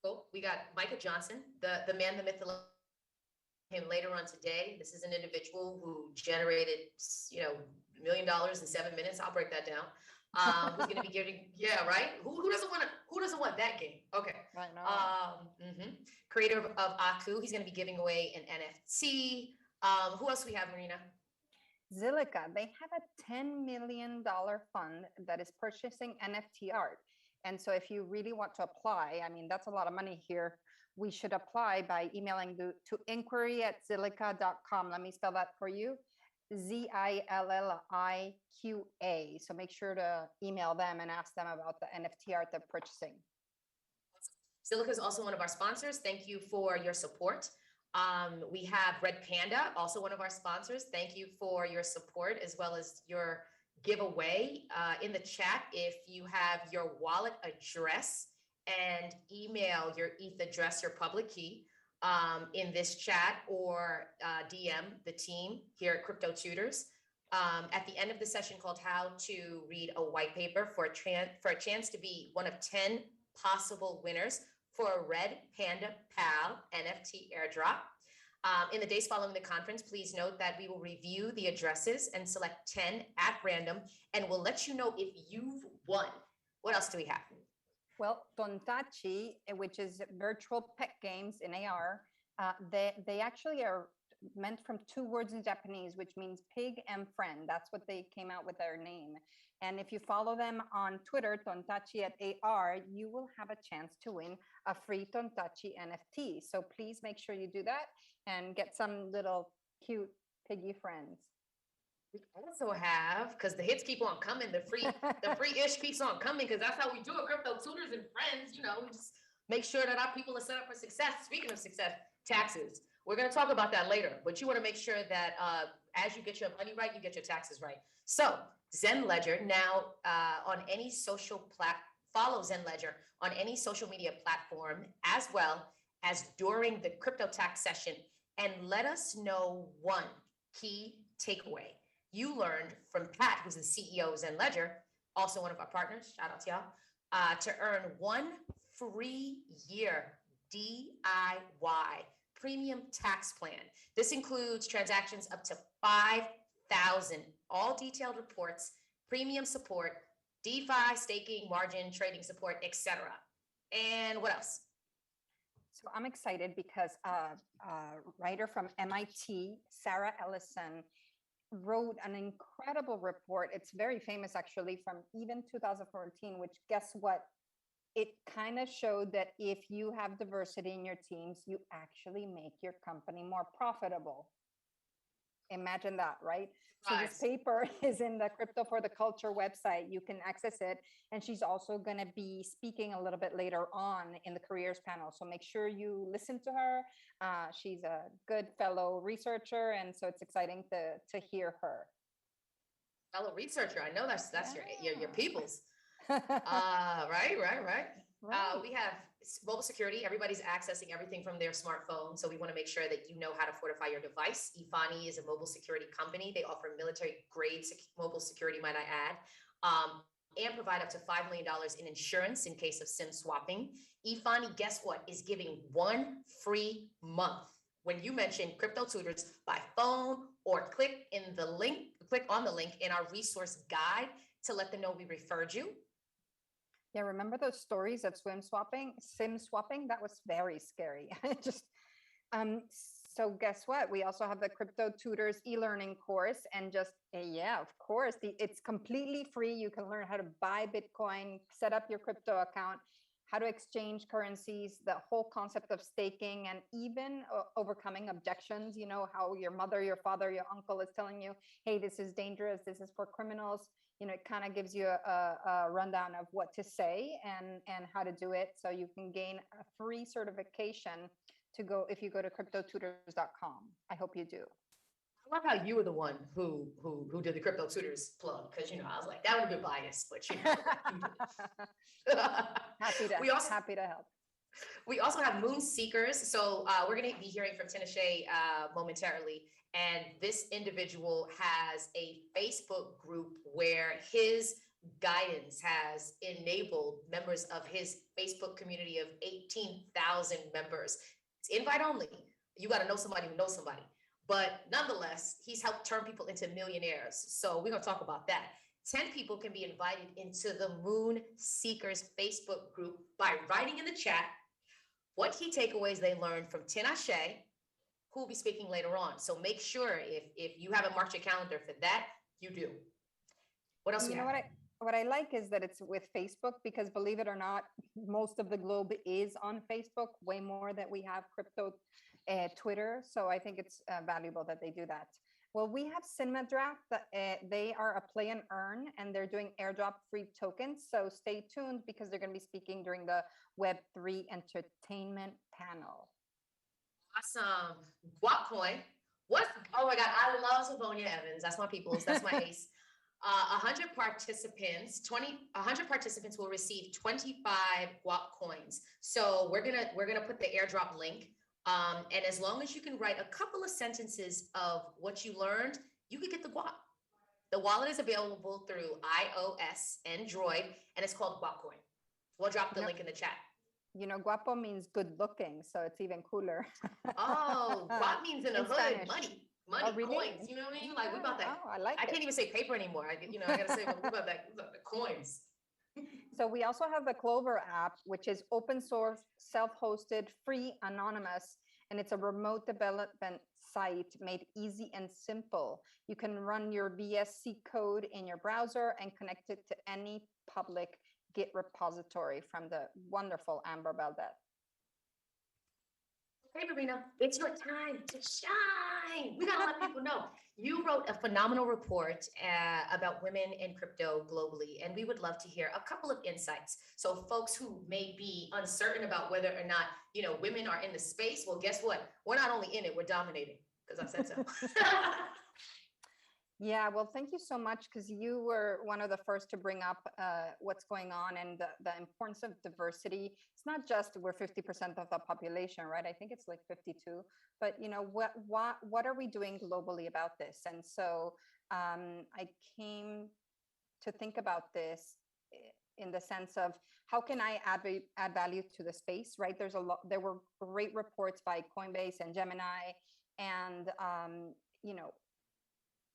Cool. We got Micah Johnson, the man, the myth, the him later on today. This is an individual who generated, you know, $1 million in 7 minutes. I'll break that down. Who's going to be giving? Yeah, right. Who doesn't want that game? Okay. Right now. Creator of Aku. He's going to be giving away an NFT. Who else we have, Marina? Zilliqa, they have a $10 million fund that is purchasing NFT art. And so if you really want to apply, I mean, that's a lot of money here. We should apply by emailing to inquiry@zilliqa.com. Let me spell that for you. ZILLIQA. So make sure to email them and ask them about the NFT art they're purchasing. Zilliqa is also one of our sponsors. Thank you for your support. We have Red Panda, also one of our sponsors. Thank you for your support as well as your giveaway. In the chat, if you have your wallet address and email your ETH address, your public key, in this chat, or DM the team here at Crypto Tutors at the end of the session called How to Read a White Paper for a chance to be one of 10 possible winners for a Red Panda PAL NFT airdrop. In the days following the conference, please note that we will review the addresses and select 10 at random, and we'll let you know if you've won. What else do we have? Well, Tontachi, which is virtual pet games in AR, they actually are meant from two words in Japanese, which means pig and friend. That's what they came out with their name. And if you follow them on Twitter, Tontachi@AR, you will have a chance to win a free Tontachi NFT. So please make sure you do that and get some little cute piggy friends. We also have, because the hits keep on coming, the free-ish keeps on coming, because that's how we do it, Crypto Tutors and friends. You know, we just make sure that our people are set up for success. Speaking of success, taxes. We're going to talk about that later, but you want to make sure that as you get your money right, you get your taxes right. So Zen Ledger now on any social follow Zen Ledger on any social media platform, as well as during the crypto tax session, and let us know one key takeaway you learned from Pat, who's the CEO of Zen Ledger, also one of our partners, shout out to y'all, to earn 1 free year DIY premium tax plan. This includes transactions up to 5,000, all detailed reports, premium support, DeFi, staking, margin, trading support, etc. And what else? So I'm excited because a writer from MIT, Sarah Ellison, wrote an incredible report. It's very famous, actually, from even 2014, which, guess what? It kind of showed that if you have diversity in your teams, you actually make your company more profitable. Imagine that, right? So this paper is in the Crypto for the Culture website. You can access it. And she's also going to be speaking a little bit later on in the careers panel. So make sure you listen to her. She's a good fellow researcher. And so it's exciting to hear her. Fellow researcher. I know that's your people's. Right. Right. We have mobile security. Everybody's accessing everything from their smartphone. So we want to make sure that you know how to fortify your device. Ifani is a mobile security company. They offer military grade mobile security, might I add, and provide up to $5 million in insurance in case of SIM swapping. Ifani, guess what, is giving 1 free month when you mention Crypto Tutors by phone or click on the link in our resource guide to let them know we referred you. Yeah, remember those stories of SIM swapping? That was very scary. So guess what? We also have the Crypto Tutors e-learning course, and yeah, of course, it's completely free. You can learn how to buy Bitcoin, set up your crypto account, how to exchange currencies, the whole concept of staking, and even overcoming objections. You know, how your mother, your father, your uncle is telling you, hey, this is dangerous, this is for criminals. You know, it kind of gives you a rundown of what to say and how to do it. So you can gain a free certification if you go to cryptotutors.com. I hope you do. I love how you were the one who did the Crypto Tutors plug, because I was like, that would be biased, but you did it. Happy to help. We also have Moon Seekers. So we're going to be hearing from Tinashe momentarily. And this individual has a Facebook group where his guidance has enabled members of his Facebook community of 18,000 members. It's invite only. You got to know somebody who knows somebody. But nonetheless, he's helped turn people into millionaires. So we're going to talk about that. 10 people can be invited into the Moon Seekers Facebook group by writing in the chat what key takeaways they learned from Tinashe, who will be speaking later on. So make sure if you haven't marked your calendar for that, you do. What else? What I like is that it's with Facebook, because believe it or not, most of the globe is on Facebook, way more than we have crypto Twitter. So I think it's valuable that they do that. Well, we have Cinema Draft. They are a play and earn, and they're doing airdrop free tokens. So stay tuned, because they're going to be speaking during the Web3 entertainment panel. Awesome. AltCoin. Oh my God, I love Savonia Evans. That's my people's. That's my ace. 100 participants will receive 25 guap coins. So we're gonna put the airdrop link. And as long as you can write a couple of sentences of what you learned, you can get the guap. The wallet is available through iOS, Android, and it's called AltCoin. We'll drop the link in the chat. Guapo means good looking, so it's even cooler. Oh, guap means in the hood, Spanish. Money, really? Coins. You know what I mean? Like, we about that. Oh, I like it. I can't even say paper anymore. I gotta say, we about that. We about the coins. So we also have the Clover app, which is open source, self-hosted, free, anonymous, and it's a remote development site made easy and simple. You can run your VSC code in your browser and connect it to any public Git repository from the wonderful Amber Valdez. Hey, Marina, it's your time to shine. We gotta let people know. You wrote a phenomenal report about women in crypto globally, and we would love to hear a couple of insights. So folks who may be uncertain about whether or not, women are in the space, well, guess what? We're not only in it, we're dominating, because I said so. Yeah, well, thank you so much, because you were one of the first to bring up what's going on and the importance of diversity. It's not just we're 50% of the population, right? I think it's like 52. But what are we doing globally about this? And so I came to think about this in the sense of how can I add value to the space, right? There were great reports by Coinbase and Gemini, and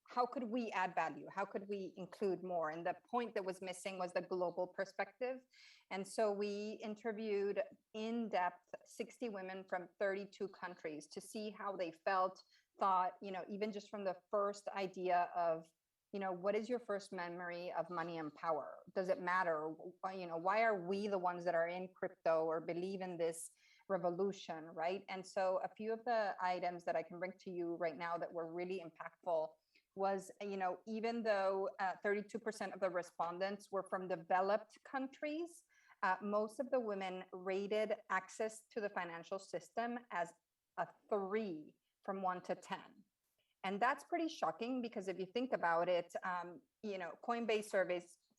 how could we add value? How could we include more? And the point that was missing was the global perspective. And so we interviewed in depth 60 women from 32 countries to see how they felt, thought, even just from the first idea of, what is your first memory of money and power? Does it matter? Why are we the ones that are in crypto or believe in this revolution, right? And so a few of the items that I can bring to you right now that were really impactful was, even though 32% of the respondents were from developed countries, most of the women rated access to the financial system as a 3 from 1 to 10. And that's pretty shocking because if you think about it, Coinbase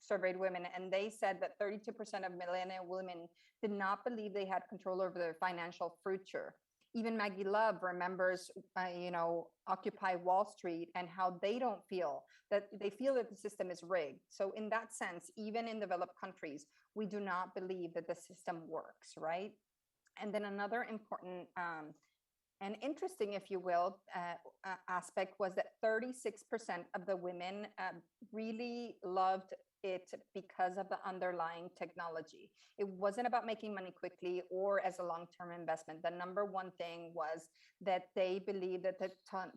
surveyed women, and they said that 32% of millennial women did not believe they had control over their financial future. Even Maggie Love remembers, Occupy Wall Street and how they don't feel that the system is rigged. So in that sense, even in developed countries, we do not believe that the system works, right? And then another important and interesting, if you will, aspect was that 36% of the women really loved it because of the underlying technology. It wasn't about making money quickly or as a long-term investment. The number one thing was that they believed that the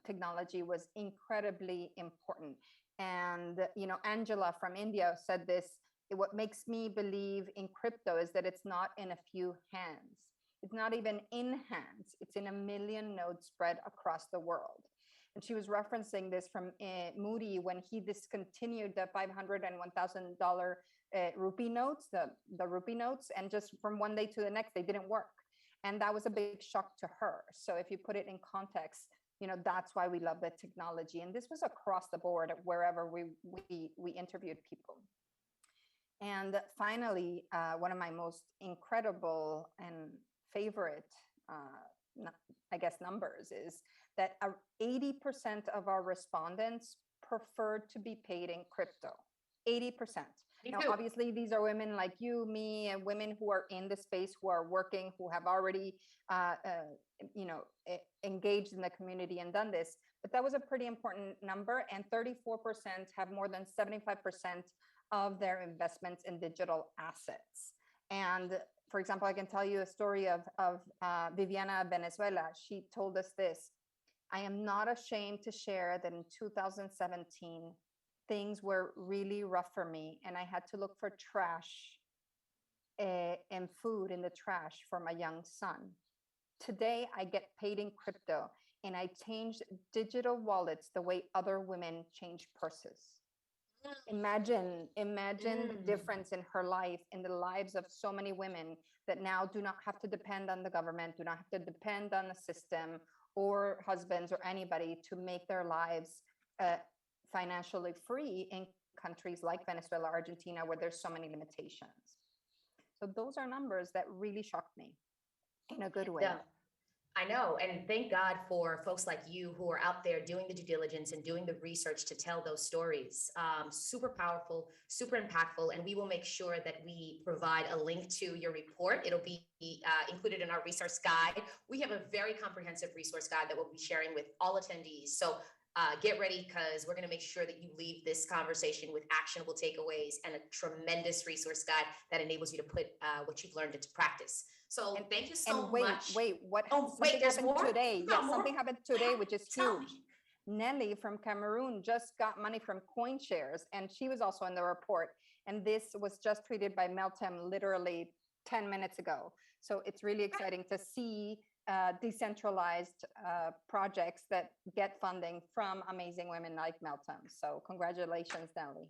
technology was incredibly important. And, Angela from India said this, what makes me believe in crypto is that it's not in a few hands. It's not even in hands. It's in a million nodes spread across the world. And she was referencing this from Moody when he discontinued the $500 and $1,000 rupee notes, the rupee notes, and just from one day to the next, they didn't work. And that was a big shock to her. So if you put it in context, that's why we love the technology. And this was across the board wherever we interviewed people. And finally, one of my most incredible and favorite, numbers is that 80% of our respondents preferred to be paid in crypto. 80%. Now, obviously, these are women like you, me, and women who are in the space, who are working, who have already, engaged in the community and done this. But that was a pretty important number. And 34% have more than 75% of their investments in digital assets. And for example, I can tell you a story of Viviana Venezuela. She told us this: I am not ashamed to share that in 2017, things were really rough for me, and I had to look for trash and food in the trash for my young son. Today, I get paid in crypto, and I changed digital wallets the way other women change purses. Imagine the difference in her life, in the lives of so many women that now do not have to depend on the government, do not have to depend on the system or husbands or anybody to make their lives financially free in countries like Venezuela, Argentina, where there's so many limitations. So those are numbers that really shocked me in a good way. Yeah. I know, and thank God for folks like you who are out there doing the due diligence and doing the research to tell those stories. Super powerful, super impactful, and we will make sure that we provide a link to your report. It'll be included in our resource guide. We have a very comprehensive resource guide that we'll be sharing with all attendees. So get ready, because we're going to make sure that you leave this conversation with actionable takeaways and a tremendous resource guide that enables you to put what you've learned into practice. So thank you so much. What wait, there's happened more? today? No, Yes, something happened today, which is Tell huge. me. Nelly from Cameroon just got money from CoinShares, and she was also in the report. And this was just tweeted by Meltem literally 10 minutes ago. So it's really exciting to see decentralized projects that get funding from amazing women like Meltem. So congratulations, Nelly.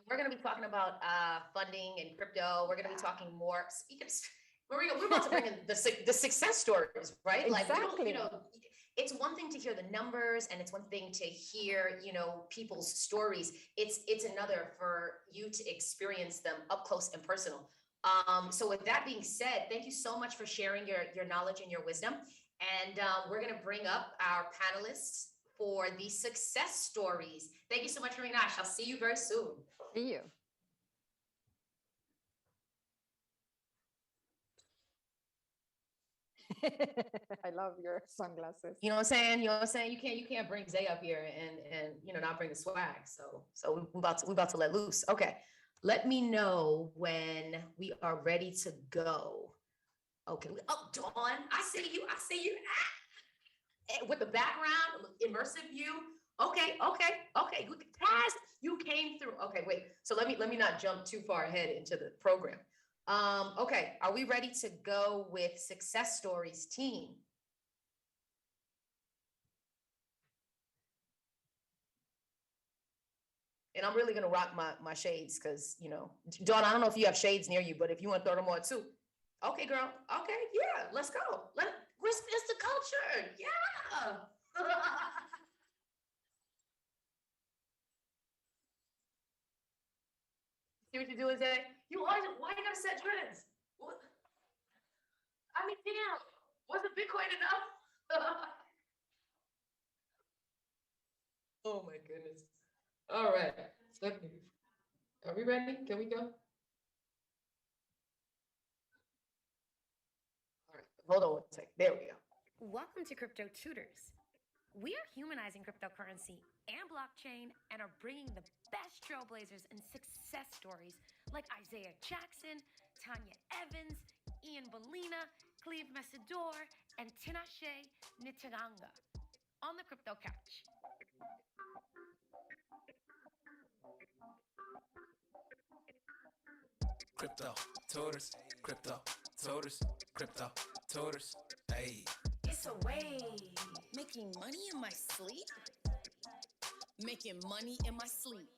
We're going to be talking about funding and crypto. We're going to be talking more. We're about to bring in the success stories, right? Exactly. Like, it's one thing to hear the numbers, and it's one thing to hear, people's stories. It's another for you to experience them up close and personal. So with that being said, thank you so much for sharing your knowledge and your wisdom. And we're going to bring up our panelists for the success stories. Thank you so much, Rinash. I'll see you very soon. See you. I love your sunglasses. You know what I'm saying? You know what I'm saying? You can't bring Zay up here and not bring the swag. So we about to let loose. Okay. Let me know when we are ready to go. Okay. Oh, Dawn, I see you. I see you. With the background, immersive view. Okay. Taz, you came through. Okay, wait. So let me not jump too far ahead into the program. Okay, are we ready to go with success stories team? And I'm really gonna rock my shades because Dawn, I don't know if you have shades near you, but if you want to throw them on too. Okay, girl. Okay, yeah, let's go. It's the culture. Yeah. See what you're doing, Zay? Why you gotta set trends? What? I mean, damn, wasn't Bitcoin enough? Oh my goodness. All right, Stephanie, are we ready? Can we go? All right, hold on one second. There we go. Welcome to Crypto Tutors. We are humanizing cryptocurrency and blockchain and are bringing the best trailblazers and success stories like Isaiah Jackson, Tanya Evans, Ian Bolina, Cleve Messidor, and Tinashe Nitaganga on the Crypto Couch. Crypto Tutors, Crypto Tutors, Crypto Tutors. Hey. It's a way. Making money in my sleep? Making money in my sleep.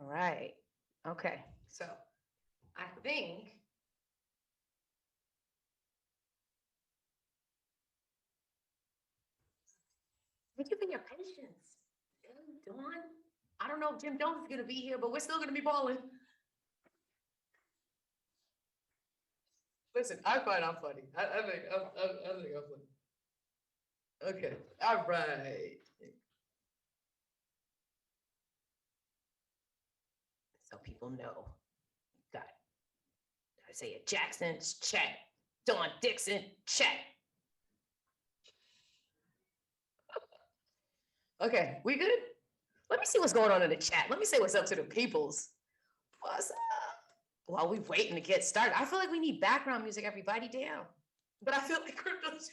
All right. Okay. So I think thank you for your patience. Dawn. I don't know if Jim Jones is gonna be here, but we're still gonna be balling. Listen, I find I'm funny. I think I'm funny. Okay. All right. So people know. Got Isaiah Jackson's check. Dawn Dixon check. Okay, we good? Let me see what's going on in the chat. Let me say what's up to the peoples. What's up? While we waiting to get started, I feel like we need background music, everybody. Damn. But I feel like Crypto Tutors.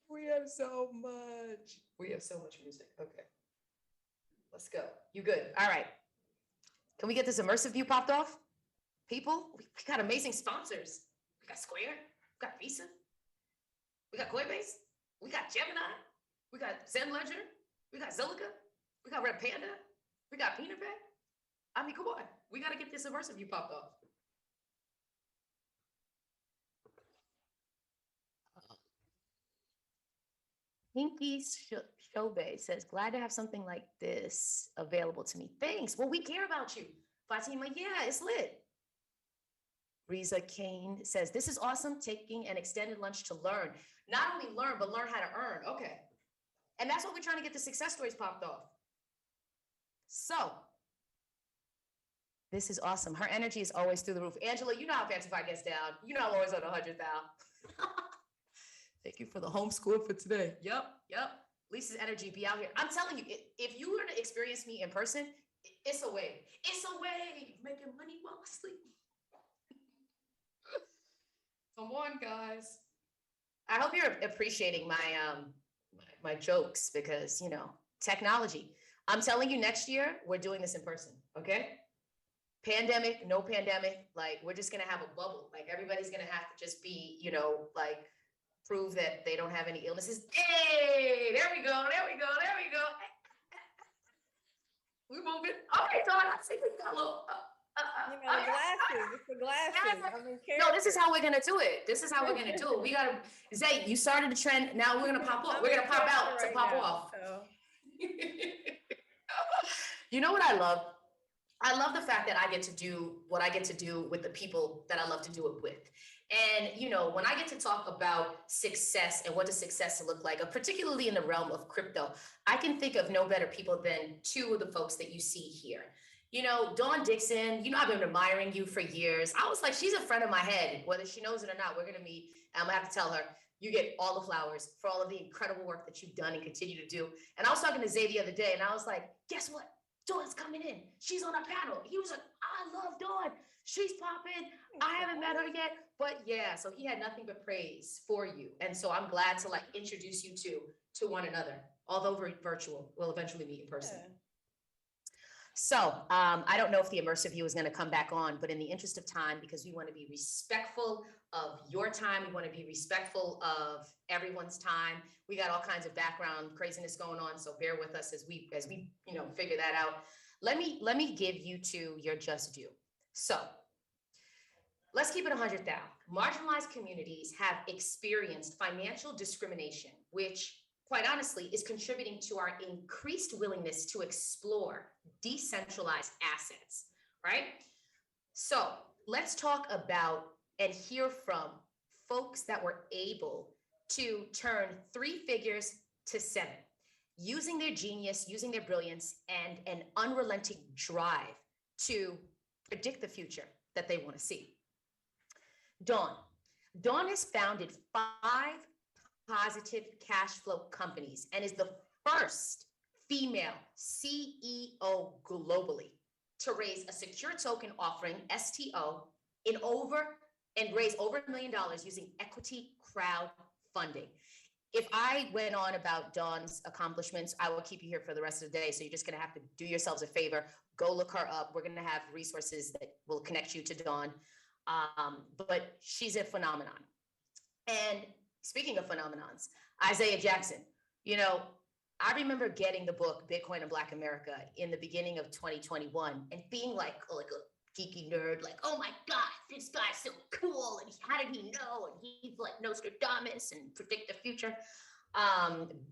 We have so much. We have so much music. Okay. Let's go. You good? All right. Can we get this immersive view popped off? People, we got amazing sponsors. We got Square, we got Visa, we got Coinbase, we got Gemini, we got Zen Ledger, we got Zilliqa, we got Red Panda, we got Peanut Pay. I mean, come on. We got to get this immersive view popped off. Pinky Showbay says, glad to have something like this available to me. Thanks. Well, we care about you. Fatima, yeah, it's lit. Riza Kane says, this is awesome, taking an extended lunch to learn. Not only learn, but learn how to earn. Okay. And that's what we're trying to get the success stories popped off. So, this is awesome. Her energy is always through the roof. Angela, you know how Fantify gets down. You know I'm always on 100,000. Thank you for the homeschool for today. Yep. Lisa's energy be out here. I'm telling you, if you were to experience me in person, it's a wave. It's a wave. Making money while I sleep. Come on, guys. I hope you're appreciating my jokes because technology. I'm telling you, next year we're doing this in person. Okay. Pandemic, no pandemic. Like we're just gonna have a bubble. Like everybody's gonna have to just be, like prove that they don't have any illnesses. Hey, there we go. There we go. There we go. We're moving. Okay, Dawn, I think we got a little. The glasses. It's the glasses. I mean, no, this is how we're gonna do it. This is how we're gonna do it. We gotta, Zay, you started the trend. Now we're gonna pop up. We're gonna pop out to pop off. So. You know what I love? I love the fact that I get to do what I get to do with the people that I love to do it with. And, when I get to talk about success and what does success look like, particularly in the realm of crypto, I can think of no better people than two of the folks that you see here. Dawn Dixon, I've been admiring you for years. I was like, she's a friend of my head, whether she knows it or not. We're going to meet. And I'm going to have to tell her, you get all the flowers for all of the incredible work that you've done and continue to do. And I was talking to Zay the other day, and I was like, guess what? Dawn's coming in. She's on our panel. He was like, I love Dawn. She's popping. I haven't met her yet. But yeah, so he had nothing but praise for you. And so I'm glad to introduce you to one another, although virtual. We'll eventually meet in person. Yeah. So I don't know if the immersive view is going to come back on, but in the interest of time, because we want to be respectful of your time, we want to be respectful of everyone's time. We got all kinds of background craziness going on, so bear with us as we figure that out. Let me give you two your just due. So let's keep it 100 down. Marginalized communities have experienced financial discrimination, which quite honestly is contributing to our increased willingness to explore decentralized assets, right? So let's talk about and hear from folks that were able to turn 3 figures to 7, using their genius, using their brilliance, and an unrelenting drive to predict the future that they want to see. Dawn has founded 5 positive cash flow companies and is the first female CEO globally to raise a secure token offering, STO, and raise over $1 million using equity crowdfunding. If I went on about Dawn's accomplishments, I will keep you here for the rest of the day. So you're just going to have to do yourselves a favor. Go look her up. We're going to have resources that will connect you to Dawn. But she's a phenomenon. And speaking of phenomenons, Isaiah Jackson, I remember getting the book Bitcoin and Black America in the beginning of 2021 and being like a geeky nerd, like, oh my God, this guy's so cool. And how did he know? And he's like Nostradamus and predict the future.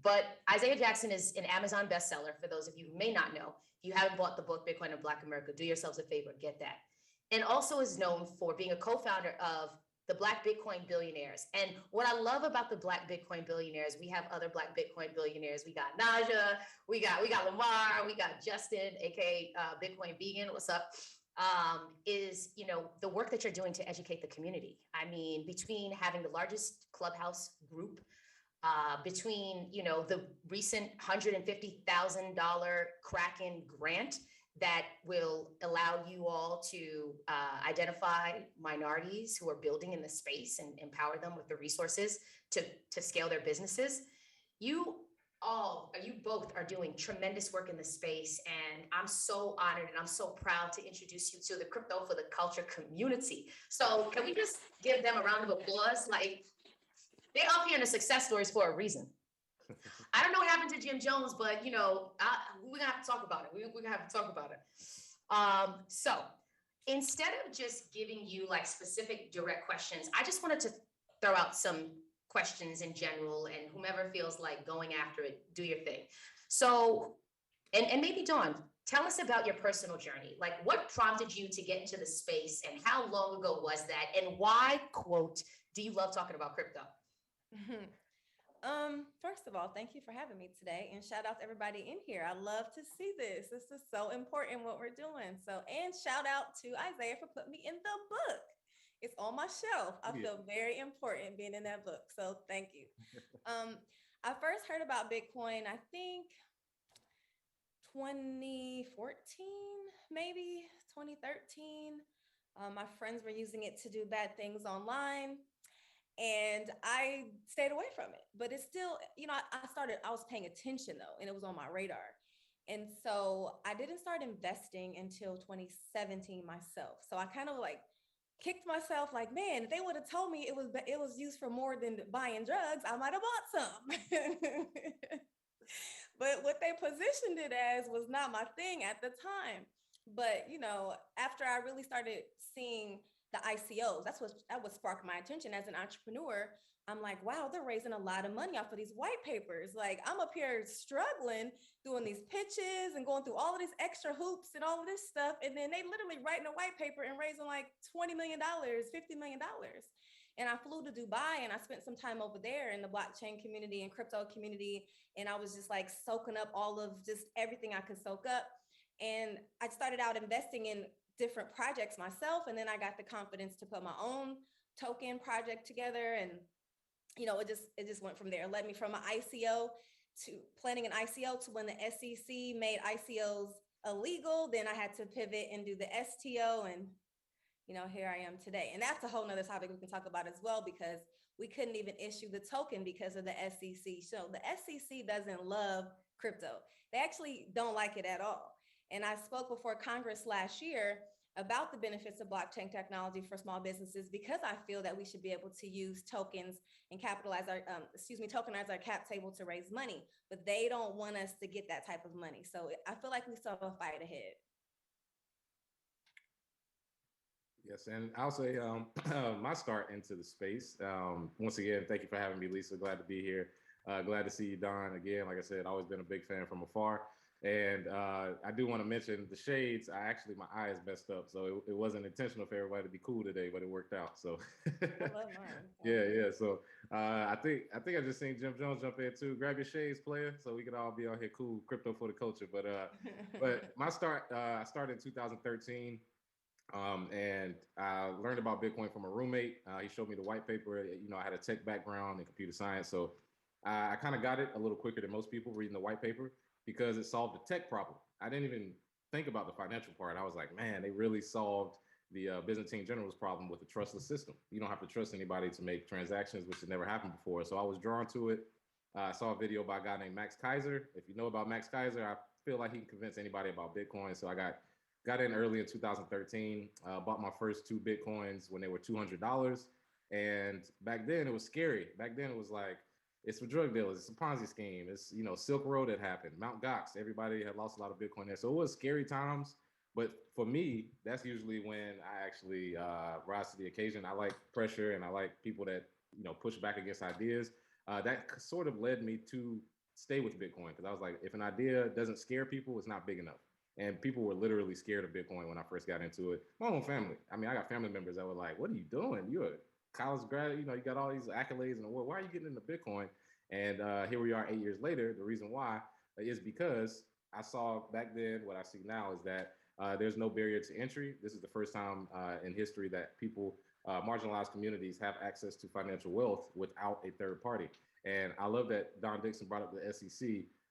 But Isaiah Jackson is an Amazon bestseller. For those of you who may not know, if you haven't bought the book Bitcoin and Black America, do yourselves a favor, get that. And also is known for being a co-founder of the Black Bitcoin Billionaires. And what I love about the Black Bitcoin Billionaires, we have other Black Bitcoin Billionaires. We got Naja, we got Lamar, we got Justin, aka Bitcoin Vegan. What's up? Is the work that you're doing to educate the community. I mean, between having the largest clubhouse group, between the recent $150,000 Kraken grant that will allow you all to identify minorities who are building in the space and empower them with the resources to scale their businesses. You both are doing tremendous work in the space, and I'm so honored and I'm so proud to introduce you to the Crypto for the Culture community. So can we just give them a round of applause? Like, they're up here in the success stories for a reason. I don't know what happened to Jim Jones, but we're gonna have to talk about it. We're gonna have to talk about it. So instead of just giving you specific direct questions, I just wanted to throw out some questions in general, and whomever feels like going after it, do your thing. So, and maybe Dawn, tell us about your personal journey. Like, what prompted you to get into the space, and how long ago was that, and why, quote, do you love talking about crypto? First of all, thank you for having me today, and shout out to everybody in here. I love to see this. This is so important what we're doing. So, and shout out to Isaiah for putting me in the book. It's on my shelf. I feel very important being in that book. So thank you. I first heard about Bitcoin, I think 2014, maybe 2013. My friends were using it to do bad things online. and I stayed away from it. But it's still, you know, I was paying attention though, and it was on my radar. And so I didn't start investing until 2017 myself. So I kind of like kicked myself like, man, if they would have told me it was used for more than buying drugs, I might have bought some. But what they positioned it as was not my thing at the time. But you know, after I really started seeing the ICOs, that what sparked my attention as an entrepreneur. I'm like, wow, they're raising a lot of money off of these white papers. Like I'm up here struggling doing these pitches and going through all of these extra hoops and all of this stuff. And then they literally writing a white paper and raising like $20 million, $50 million. And I flew to Dubai and I spent some time over there in the blockchain community and crypto community. And I was just like soaking up all of just everything I could soak up. And I started out investing in different projects myself. And then I got the confidence to put my own token project together. And, you know, it just went from there. It led me from an ICO to planning an ICO to when the SEC made ICOs illegal. Then I had to pivot and do the STO, and you know, here I am today. And that's a whole nother topic we can talk about as well, because we couldn't even issue the token because of the SEC. So the SEC doesn't love crypto. They actually don't like it at all. And I spoke before Congress last year about the benefits of blockchain technology for small businesses, because I feel that we should be able to use tokens and capitalize our, tokenize our cap table to raise money, but they don't want us to get that type of money. So I feel like we still have a fight ahead. Yes, and I'll say my start into the space. Once again, thank you for having me, Lisa. Glad to be here. Glad to see you, Don. Again, like I said, always been a big fan from afar. And I do want to mention the shades. My eye is messed up, so it wasn't intentional for everybody to be cool today, but it worked out. So I love mine. yeah. So I think I just seen Jim Jones jump in too. Grab your shades, player, so we can all be on here cool. Crypto for the culture. But my start, I started in 2013. And I learned about Bitcoin from a roommate. He showed me the white paper. You know, I had a tech background in computer science, so I kind of got it a little quicker than most people reading the white paper, because it solved the tech problem. I didn't even think about the financial part. I was like, man, they really solved the Byzantine generals problem with a trustless system. You don't have to trust anybody to make transactions, which had never happened before. So I was drawn to it. I saw a video by a guy named Max Kaiser. If you know about Max Kaiser, I feel like he can convince anybody about Bitcoin. So I got in early in 2013, bought my first 2 Bitcoins when they were $200. And back then it was scary. Back then it was like, it's for drug dealers, it's a Ponzi scheme. It's, you know, Silk Road had happened, Mt. Gox, everybody had lost a lot of Bitcoin there. So it was scary times. But for me, that's usually when I actually rise to the occasion. I like pressure and I like people that, you know, push back against ideas. That sort of led me to stay with Bitcoin, because I was like, if an idea doesn't scare people, it's not big enough. And people were literally scared of Bitcoin when I first got into it. My own family. I mean, I got family members that were like, what are you doing? You're a college grad, you know, you got all these accolades in the world. Why are you getting into Bitcoin? And here we are 8 years later. The reason why is because I saw back then, what I see now is that there's no barrier to entry. This is the first time in history that people, marginalized communities, have access to financial wealth without a third party. And I love that Don Dixon brought up the SEC.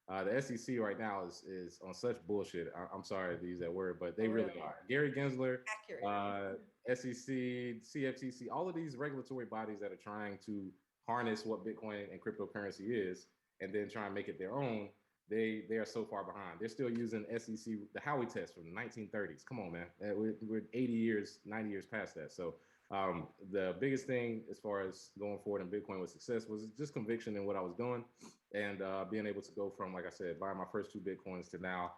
The SEC right now is on such bullshit. I'm sorry to use that word, but they really are. Gary Gensler, SEC, CFTC, all of these regulatory bodies that are trying to harness what Bitcoin and cryptocurrency is, and then try and make it their own. They are so far behind. They're still using SEC, the Howey test from the 1930s. Come on, man. We're 80 years, 90 years past that. So the biggest thing as far as going forward in Bitcoin with success was just conviction in what I was doing, and being able to go from, like I said, buying my first 2 Bitcoins to now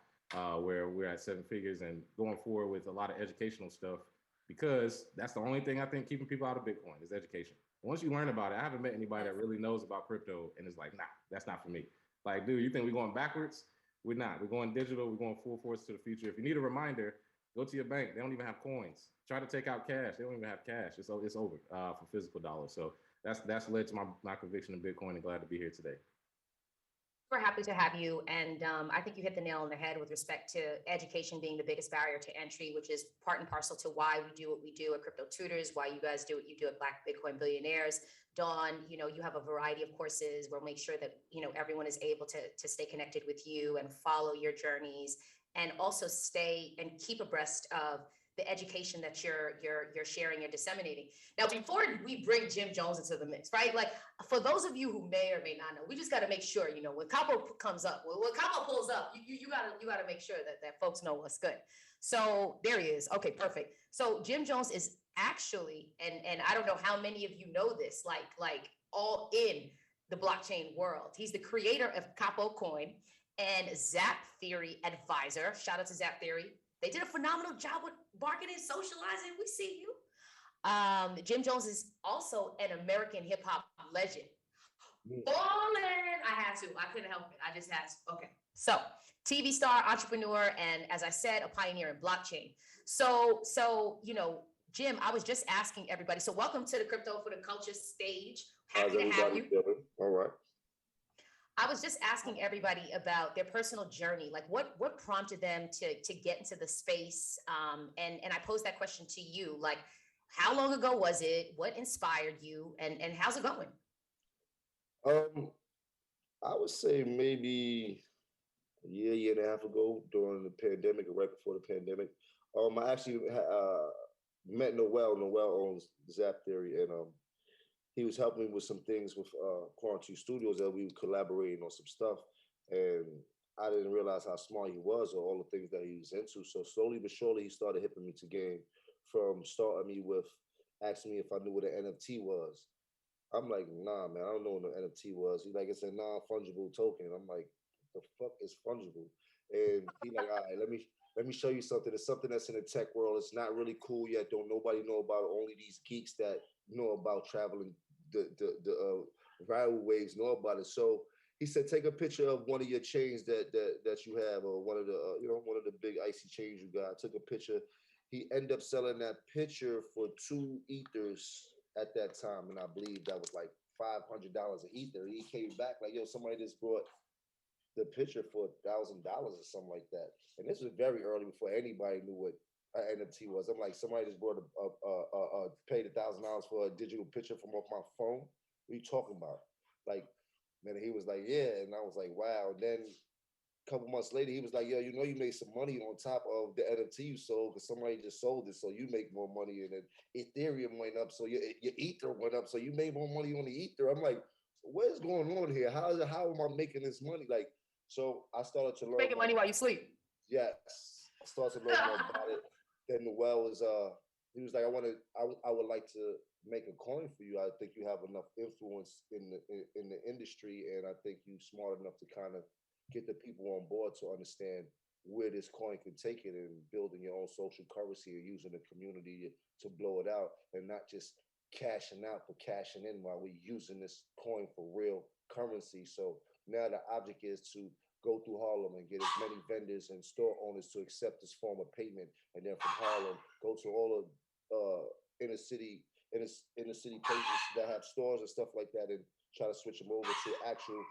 where we're at 7 figures, and going forward with a lot of educational stuff, because that's the only thing I think keeping people out of Bitcoin is education. Once you learn about it, I haven't met anybody that really knows about crypto and is like, nah, that's not for me. Like, dude, you think we're going backwards? We're not. We're going digital. We're going full force to the future. If you need a reminder, go to your bank. They don't even have coins. Try to take out cash. They don't even have cash. It's over for physical dollars. So that's led to my conviction in Bitcoin, and glad to be here today. We're happy to have you. And I think you hit the nail on the head with respect to education being the biggest barrier to entry, which is part and parcel to why we do what we do at Crypto Tutors, why you guys do what you do at Black Bitcoin Billionaires. Dawn, you know, you have a variety of courses. We'll make sure that, you know, everyone is able to stay connected with you and follow your journeys, and also stay and keep abreast of the education that you're sharing and disseminating. Now, before we bring Jim Jones into the mix, right? Like for those of you who may or may not know, we just got to make sure, you know, when Capo comes up, when Capo pulls up, you gotta make sure that folks know what's good. So there he is. Okay, perfect. So Jim Jones is actually, and I don't know how many of you know this, like all in the blockchain world. He's the creator of Capo Coin and Zap Theory advisor. Shout out to Zap Theory. They did a phenomenal job with marketing, socializing. We see you. Jim Jones is also an American hip hop legend. Ballin'. I couldn't help it. I just had to. Okay. So TV star, entrepreneur, and as I said, a pioneer in blockchain. So, you know, Jim, I was just asking everybody. So welcome to the Crypto for the Culture stage. Happy to have you. All right. I was just asking everybody about their personal journey, like what prompted them to get into the space, and I posed that question to you, like how long ago was it? What inspired you, and how's it going? I would say maybe a year and a half ago during the pandemic, or right before the pandemic. I actually met Noel. Noel owns Zap Theory, and he was helping me with some things with Quarantine Studios that we were collaborating on some stuff. And I didn't realize how smart he was or all the things that he was into. So slowly but surely, he started hipping me to game, from starting me with asking me if I knew what an NFT was. I'm like, nah, man, I don't know what an NFT was. He's like, it's a non-fungible token. I'm like, the fuck is fungible? And he like, all right, let me show you something. It's something that's in the tech world. It's not really cool yet. Don't nobody know about it. Only these geeks that know about traveling the viral waves know about it. So he said, take a picture of one of your chains that you have, or one of the one of the big icy chains you got. I took a picture. He ended up selling that picture for 2 ethers at that time, and I believe that was like $500 an ether. He came back like, yo, somebody just brought the picture for $1,000 or something like that. And this was very early, before anybody knew what an NFT was. I'm like, somebody just brought paid $1,000 for a digital picture from off my phone. What are you talking about? Like, man, he was like, yeah. And I was like, wow. And then a couple months later, he was like, yo, you know, you made some money on top of the NFT you sold because somebody just sold it, so you make more money. And then Ethereum went up, so your Ether went up, so you made more money on the Ether. I'm like, what is going on here? How am I making this money? Like, so I started to learn. Making money while you sleep. Yes, I started to learn more about it. Then Noel was he was like, I would like to make a coin for you. I think you have enough influence in the industry, and I think you're smart enough to kind of get the people on board to understand where this coin can take it, and building your own social currency, or using the community to blow it out, and not just cashing out but cashing in while we're using this coin for real currency. So now the object is to go through Harlem and get as many vendors and store owners to accept this form of payment, and then from Harlem go to all of inner city places that have stores and stuff like that, and try to switch them over to actual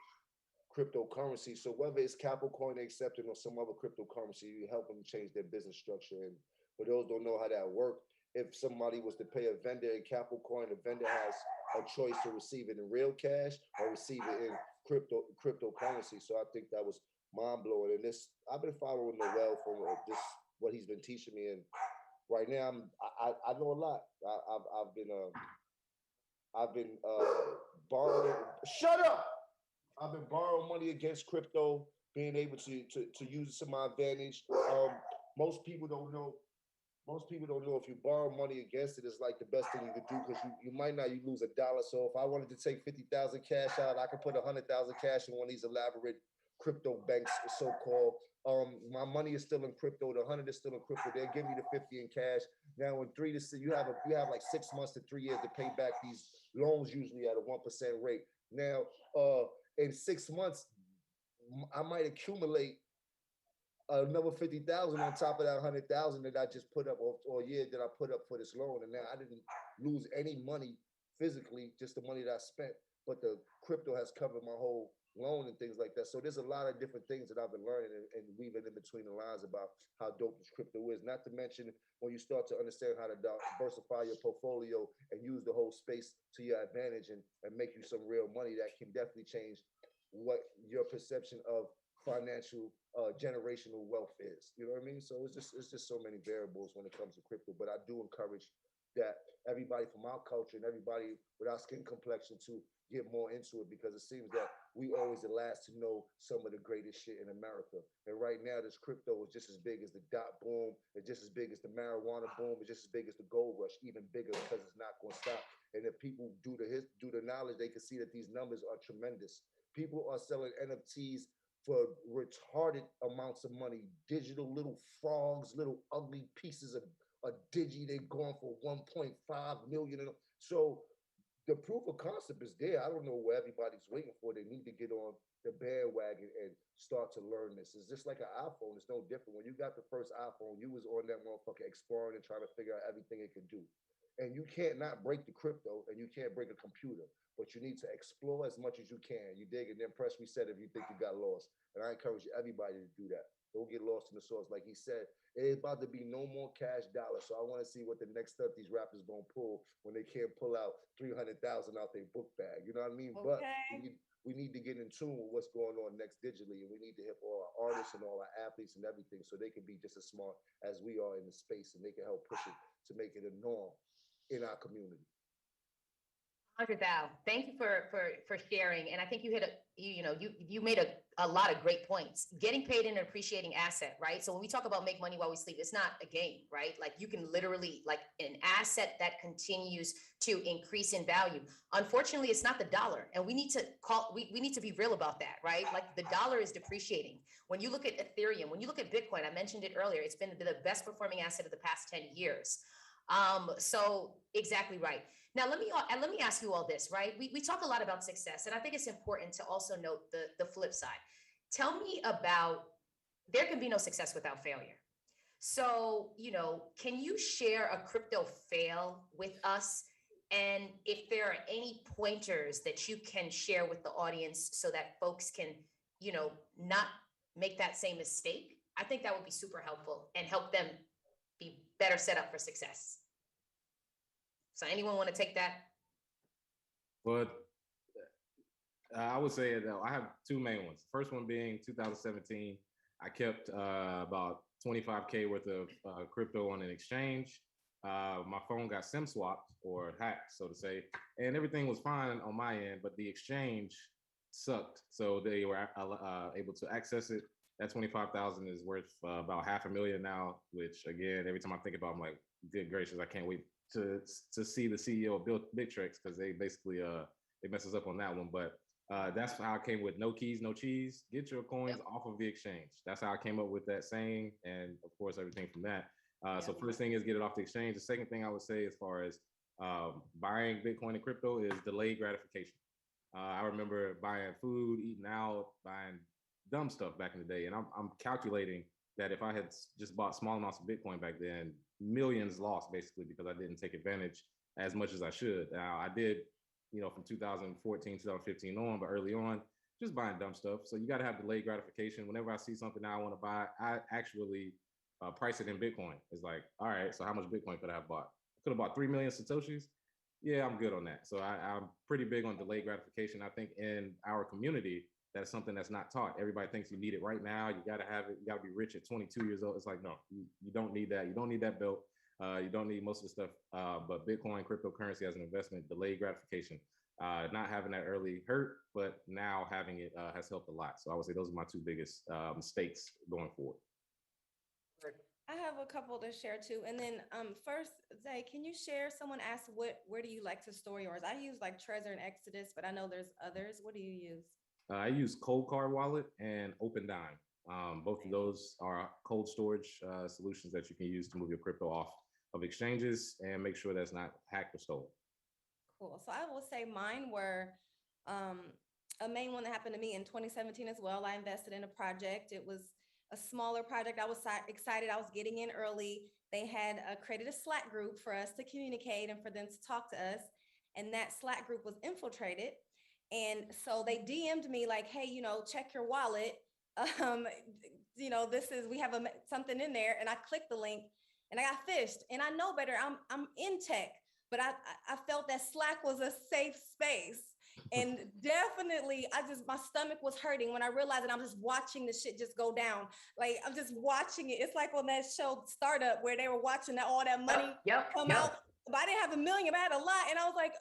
cryptocurrency. So whether it's Capital Coin they accepting or some other cryptocurrency, you help them change their business structure. And for those who don't know how that works, if somebody was to pay a vendor in Capital Coin, the vendor has a choice to receive it in real cash or receive it in cryptocurrency. So I think that was mind blowing. And this, I've been following Noel from this, what he's been teaching me, and right now I know a lot. I've been borrowing. Shut up. I've been borrowing money against crypto, being able to use it to my advantage. Most people don't know. Most people don't know if you borrow money against it, it's like the best thing you could do, because you might not, you lose $1. So if I wanted to take 50,000 cash out, I could put 100,000 cash in one of these elaborate crypto banks, so-called. My money is still in crypto. The 100 is still in crypto. They'll give me the 50 in cash. Now in 3 to 6, you have like 6 months to 3 years to pay back these loans, usually at a 1% rate. Now in 6 months, I might accumulate another 50,000 on top of that 100,000 that I just put up, or a year that I put up for this loan. And now I didn't lose any money physically, just the money that I spent, but the crypto has covered my whole loan and things like that. So there's a lot of different things that I've been learning and weaving in between the lines about how dope this crypto is. Not to mention when you start to understand how to diversify your portfolio and use the whole space to your advantage and make you some real money, that can definitely change what your perception of financial generational wealth is. You know what I mean? So it's just so many variables when it comes to crypto. But I do encourage that everybody from our culture and everybody with our skin complexion to get more into it, because it seems that we always the last to know some of the greatest shit in America. And right now, this crypto is just as big as the dot boom, it's just as big as the marijuana boom, it's just as big as the gold rush, even bigger, because it's not going to stop. And if people do the knowledge, they can see that these numbers are tremendous. People are selling NFTs for retarded amounts of money, digital little frogs, little ugly pieces of a digi, they're going for 1.5 million. So the proof of concept is there. I don't know what everybody's waiting for. They need to get on the bandwagon and start to learn this. It's just like an iPhone. It's no different. When you got the first iPhone, you was on that motherfucker exploring and trying to figure out everything it can do. And you can't not break the crypto, and you can't break a computer, but you need to explore as much as you can. You dig? And then press reset if you think you got lost. And I encourage everybody to do that. Don't get lost in the sauce. Like he said, it's about to be no more cash dollars. So I want to see what the next stuff these rappers gonna pull when they can't pull out 300,000 out their book bag. You know what I mean? Okay. But we need to get in tune with what's going on next digitally, and we need to help all our artists and all our athletes and everything, so they can be just as smart as we are in the space, and they can help push it to make it a norm in our community. 100,000. Thank you for sharing. And I think you hit you made a lot of great points. Getting paid in an appreciating asset, right? So when we talk about make money while we sleep, it's not a game, right? Like you can literally, like an asset that continues to increase in value. Unfortunately, it's not the dollar. And we need to be real about that, right? Like the dollar is depreciating. When you look at Ethereum, when you look at Bitcoin, I mentioned it earlier, it's been the best performing asset of the past 10 years. So exactly right. Now, let me ask you all this, right? We talk a lot about success, and I think it's important to also note the flip side. Tell me about, there can be no success without failure. So, can you share a crypto fail with us? And if there are any pointers that you can share with the audience so that folks can, not make that same mistake, I think that would be super helpful and help them be better set up for success. So anyone want to take that? But I would say that I have two main ones. First one being 2017, I kept about 25K worth of crypto on an exchange. My phone got SIM swapped or hacked, so to say, and everything was fine on my end, but the exchange sucked. So they were able to access it. That 25,000 is worth about $500,000 now, which again, every time I think about it, I'm like, good gracious, I can't wait to see the CEO of Bittrex, because they basically they mess us up on that one. But that's how I came with no keys, no cheese. Get your coins off of the exchange. That's how I came up with that saying, and of course everything from that. So first thing is get it off the exchange. The second thing I would say, as far as buying Bitcoin and crypto, is delayed gratification. I remember buying food, eating out, buying dumb stuff back in the day, and I'm calculating that if I had just bought small amounts of Bitcoin back then, millions lost basically, because I didn't take advantage as much as I should. Now I did, from 2014, 2015 on, but early on, just buying dumb stuff. So you got to have delayed gratification. Whenever I see something that I want to buy, I actually price it in Bitcoin. It's like, all right, so how much Bitcoin could I have bought? I could have bought 3 million Satoshis. Yeah, I'm good on that. So I'm pretty big on delayed gratification. I think in our community, that's something that's not taught. Everybody thinks you need it right now. You got to have it. You got to be rich at 22 years old. It's like, no, you don't need that. You don't need that belt. You don't need most of the stuff. But Bitcoin, cryptocurrency as an investment, delayed gratification, not having that early hurt, but now having it has helped a lot. So I would say those are my two biggest mistakes going forward. I have a couple to share too. And then first, Zay, can you share, someone asked, where do you like to store yours? I use like Trezor and Exodus, but I know there's others. What do you use? I use Cold Card Wallet and OpenDime. Both of those are cold storage solutions that you can use to move your crypto off of exchanges and make sure that's not hacked or stolen. Cool. So I will say mine were a main one that happened to me in 2017 as well. I invested in a project. It was a smaller project. I was excited. I was getting in early. They had created a Slack group for us to communicate and for them to talk to us. And that Slack group was infiltrated. And so they DM'd me like, hey, check your wallet. We have something in there. And I clicked the link and I got phished. And I know better. I'm in tech, but I felt that Slack was a safe space. And definitely, my stomach was hurting when I realized that I'm just watching the shit just go down. Like, I'm just watching it. It's like on that show Startup where they were watching all that money come out. But I didn't have a million, but I had a lot. And I was like,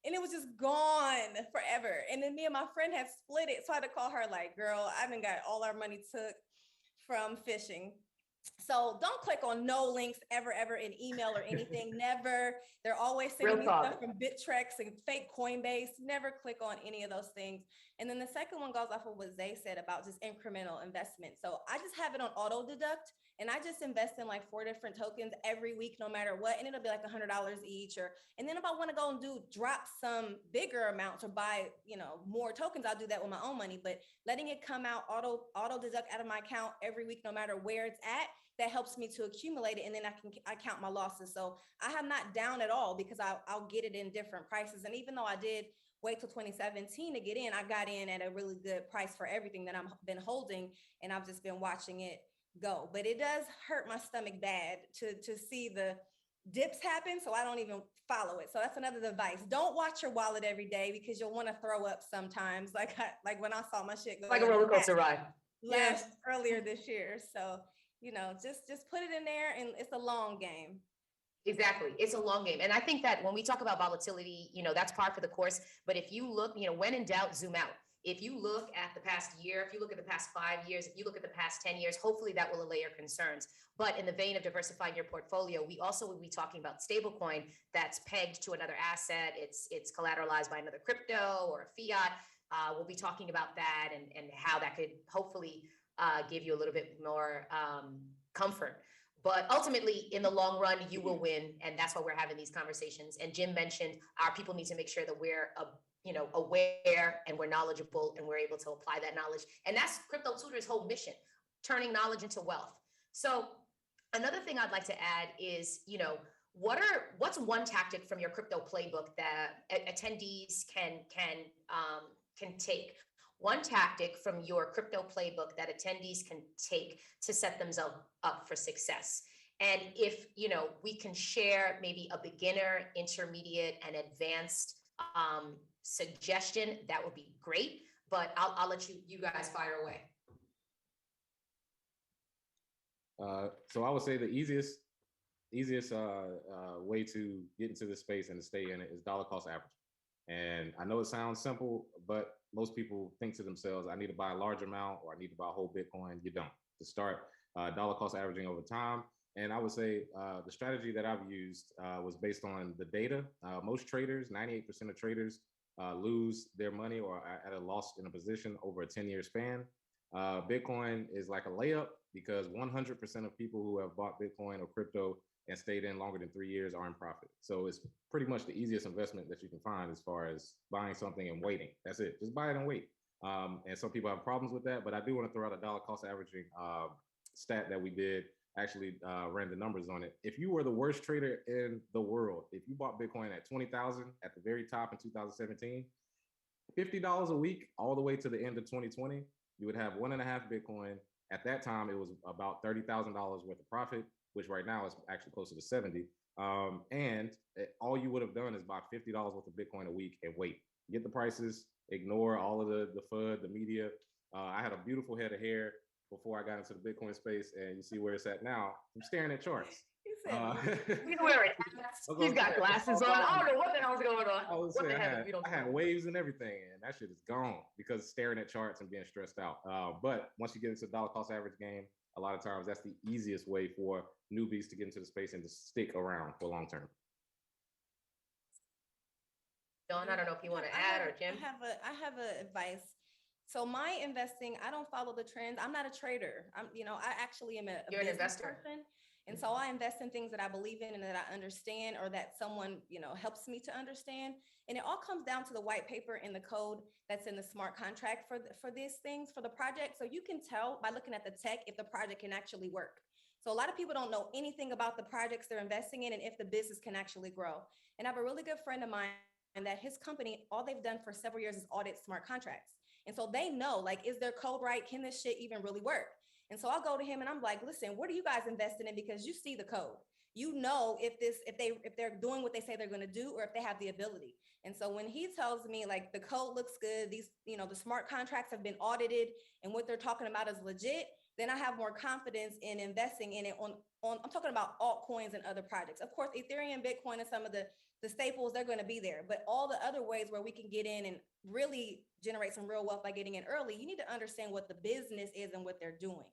and it was just gone forever. And then me and my friend had split it. So I had to call her like, girl, I done got all our money took from fishing. So don't click on no links ever in email or anything. Never. They're always sending me stuff from Bittrex and fake Coinbase. Never click on any of those things. And then the second one goes off of what Zay said about just incremental investment. So I just have it on auto deduct, and I just invest in like 4 different tokens every week, no matter what. And it'll be like $100 each. And then if I want to go and drop some bigger amounts or buy, more tokens, I'll do that with my own money. But letting it come out auto deduct out of my account every week, no matter where it's at, that helps me to accumulate it. And then I count my losses. So I am not down at all because I'll get it in different prices. And even though I did wait till 2017 to get in, I got in at a really good price for everything that I've been holding. And I've just been watching it go. But it does hurt my stomach bad to see the dips happen. So I don't even follow it. So that's another advice. Don't watch your wallet every day because you'll want to throw up sometimes. Like when I saw my shit go like a roller coaster ride earlier this year. So just put it in there, and it's a long game. Exactly. It's a long game. And I think that when we talk about volatility, that's par for the course. But if you look, when in doubt, zoom out. If you look at the past year, if you look at the past 5 years, if you look at the past 10 years, hopefully that will allay your concerns. But in the vein of diversifying your portfolio, we also will be talking about stablecoin that's pegged to another asset. It's collateralized by another crypto or a fiat. We'll be talking about that and how that could hopefully give you a little bit more comfort. But ultimately, in the long run, you will win. And that's why we're having these conversations. And Jim mentioned our people need to make sure that we're aware and we're knowledgeable and we're able to apply that knowledge. And that's Crypto Tutors' whole mission, turning knowledge into wealth. So another thing I'd like to add is, what's one tactic from your crypto playbook that attendees can take? One tactic from your crypto playbook that attendees can take to set themselves up for success. And if, we can share maybe a beginner, intermediate, and advanced suggestion, that would be great. But I'll let you guys fire away. So I would say the easiest way to get into this space and to stay in it is dollar cost averaging. And I know it sounds simple, but most people think to themselves, I need to buy a large amount or I need to buy a whole Bitcoin. You don't. To start dollar cost averaging over time. And I would say the strategy that I've used was based on the data. Most traders, 98% of traders lose their money or at a loss in a position over a 10-year span. Bitcoin is like a layup because 100% of people who have bought Bitcoin or crypto and stayed in longer than 3 years are in profit. So it's pretty much the easiest investment that you can find as far as buying something and waiting. That's it. Just buy it and wait. And some people have problems with that, but I do want to throw out a dollar cost averaging stat that we did. Actually ran the numbers on it. If you were the worst trader in the world, if you bought Bitcoin at 20,000 at the very top in 2017, $50 a week all the way to the end of 2020, you would have 1.5 Bitcoin. At that time, it was about $30,000 worth of profit, which right now is actually closer to 70. And all you would have done is buy $50 worth of Bitcoin a week and wait. Get the prices, ignore all of the FUD, the media. I had a beautiful head of hair before I got into the Bitcoin space, and you see where it's at now. I'm staring at charts. He's wearing hats. He's got glasses on. I don't know what the hell's going on. I had waves and everything, and that shit is gone because staring at charts and being stressed out. But once you get into the dollar cost average game, a lot of times that's the easiest way for newbies to get into the space and to stick around for long term. Dawn, I don't know if you want to add or Jim. I have a advice. So my investing, I don't follow the trends. I'm not a trader. I actually am You're an investor. Person. And so I invest in things that I believe in and that I understand, or that someone, helps me to understand. And it all comes down to the white paper and the code that's in the smart contract for these things, for the project. So you can tell by looking at the tech if the project can actually work. So a lot of people don't know anything about the projects they're investing in and if the business can actually grow. And I have a really good friend of mine that his company, all they've done for several years is audit smart contracts. And so they know, like, is their code right? Can this shit even really work? And so I'll go to him and I'm like, listen, what are you guys investing in? Because you see the code. You know if they're doing what they say they're going to do, or if they have the ability. And so when he tells me like the code looks good, these, the smart contracts have been audited and what they're talking about is legit, then I have more confidence in investing in it on I'm talking about altcoins and other projects. Of course, Ethereum, Bitcoin, and some of the staples, they're going to be there. But all the other ways where we can get in and really generate some real wealth by getting in early, you need to understand what the business is and what they're doing.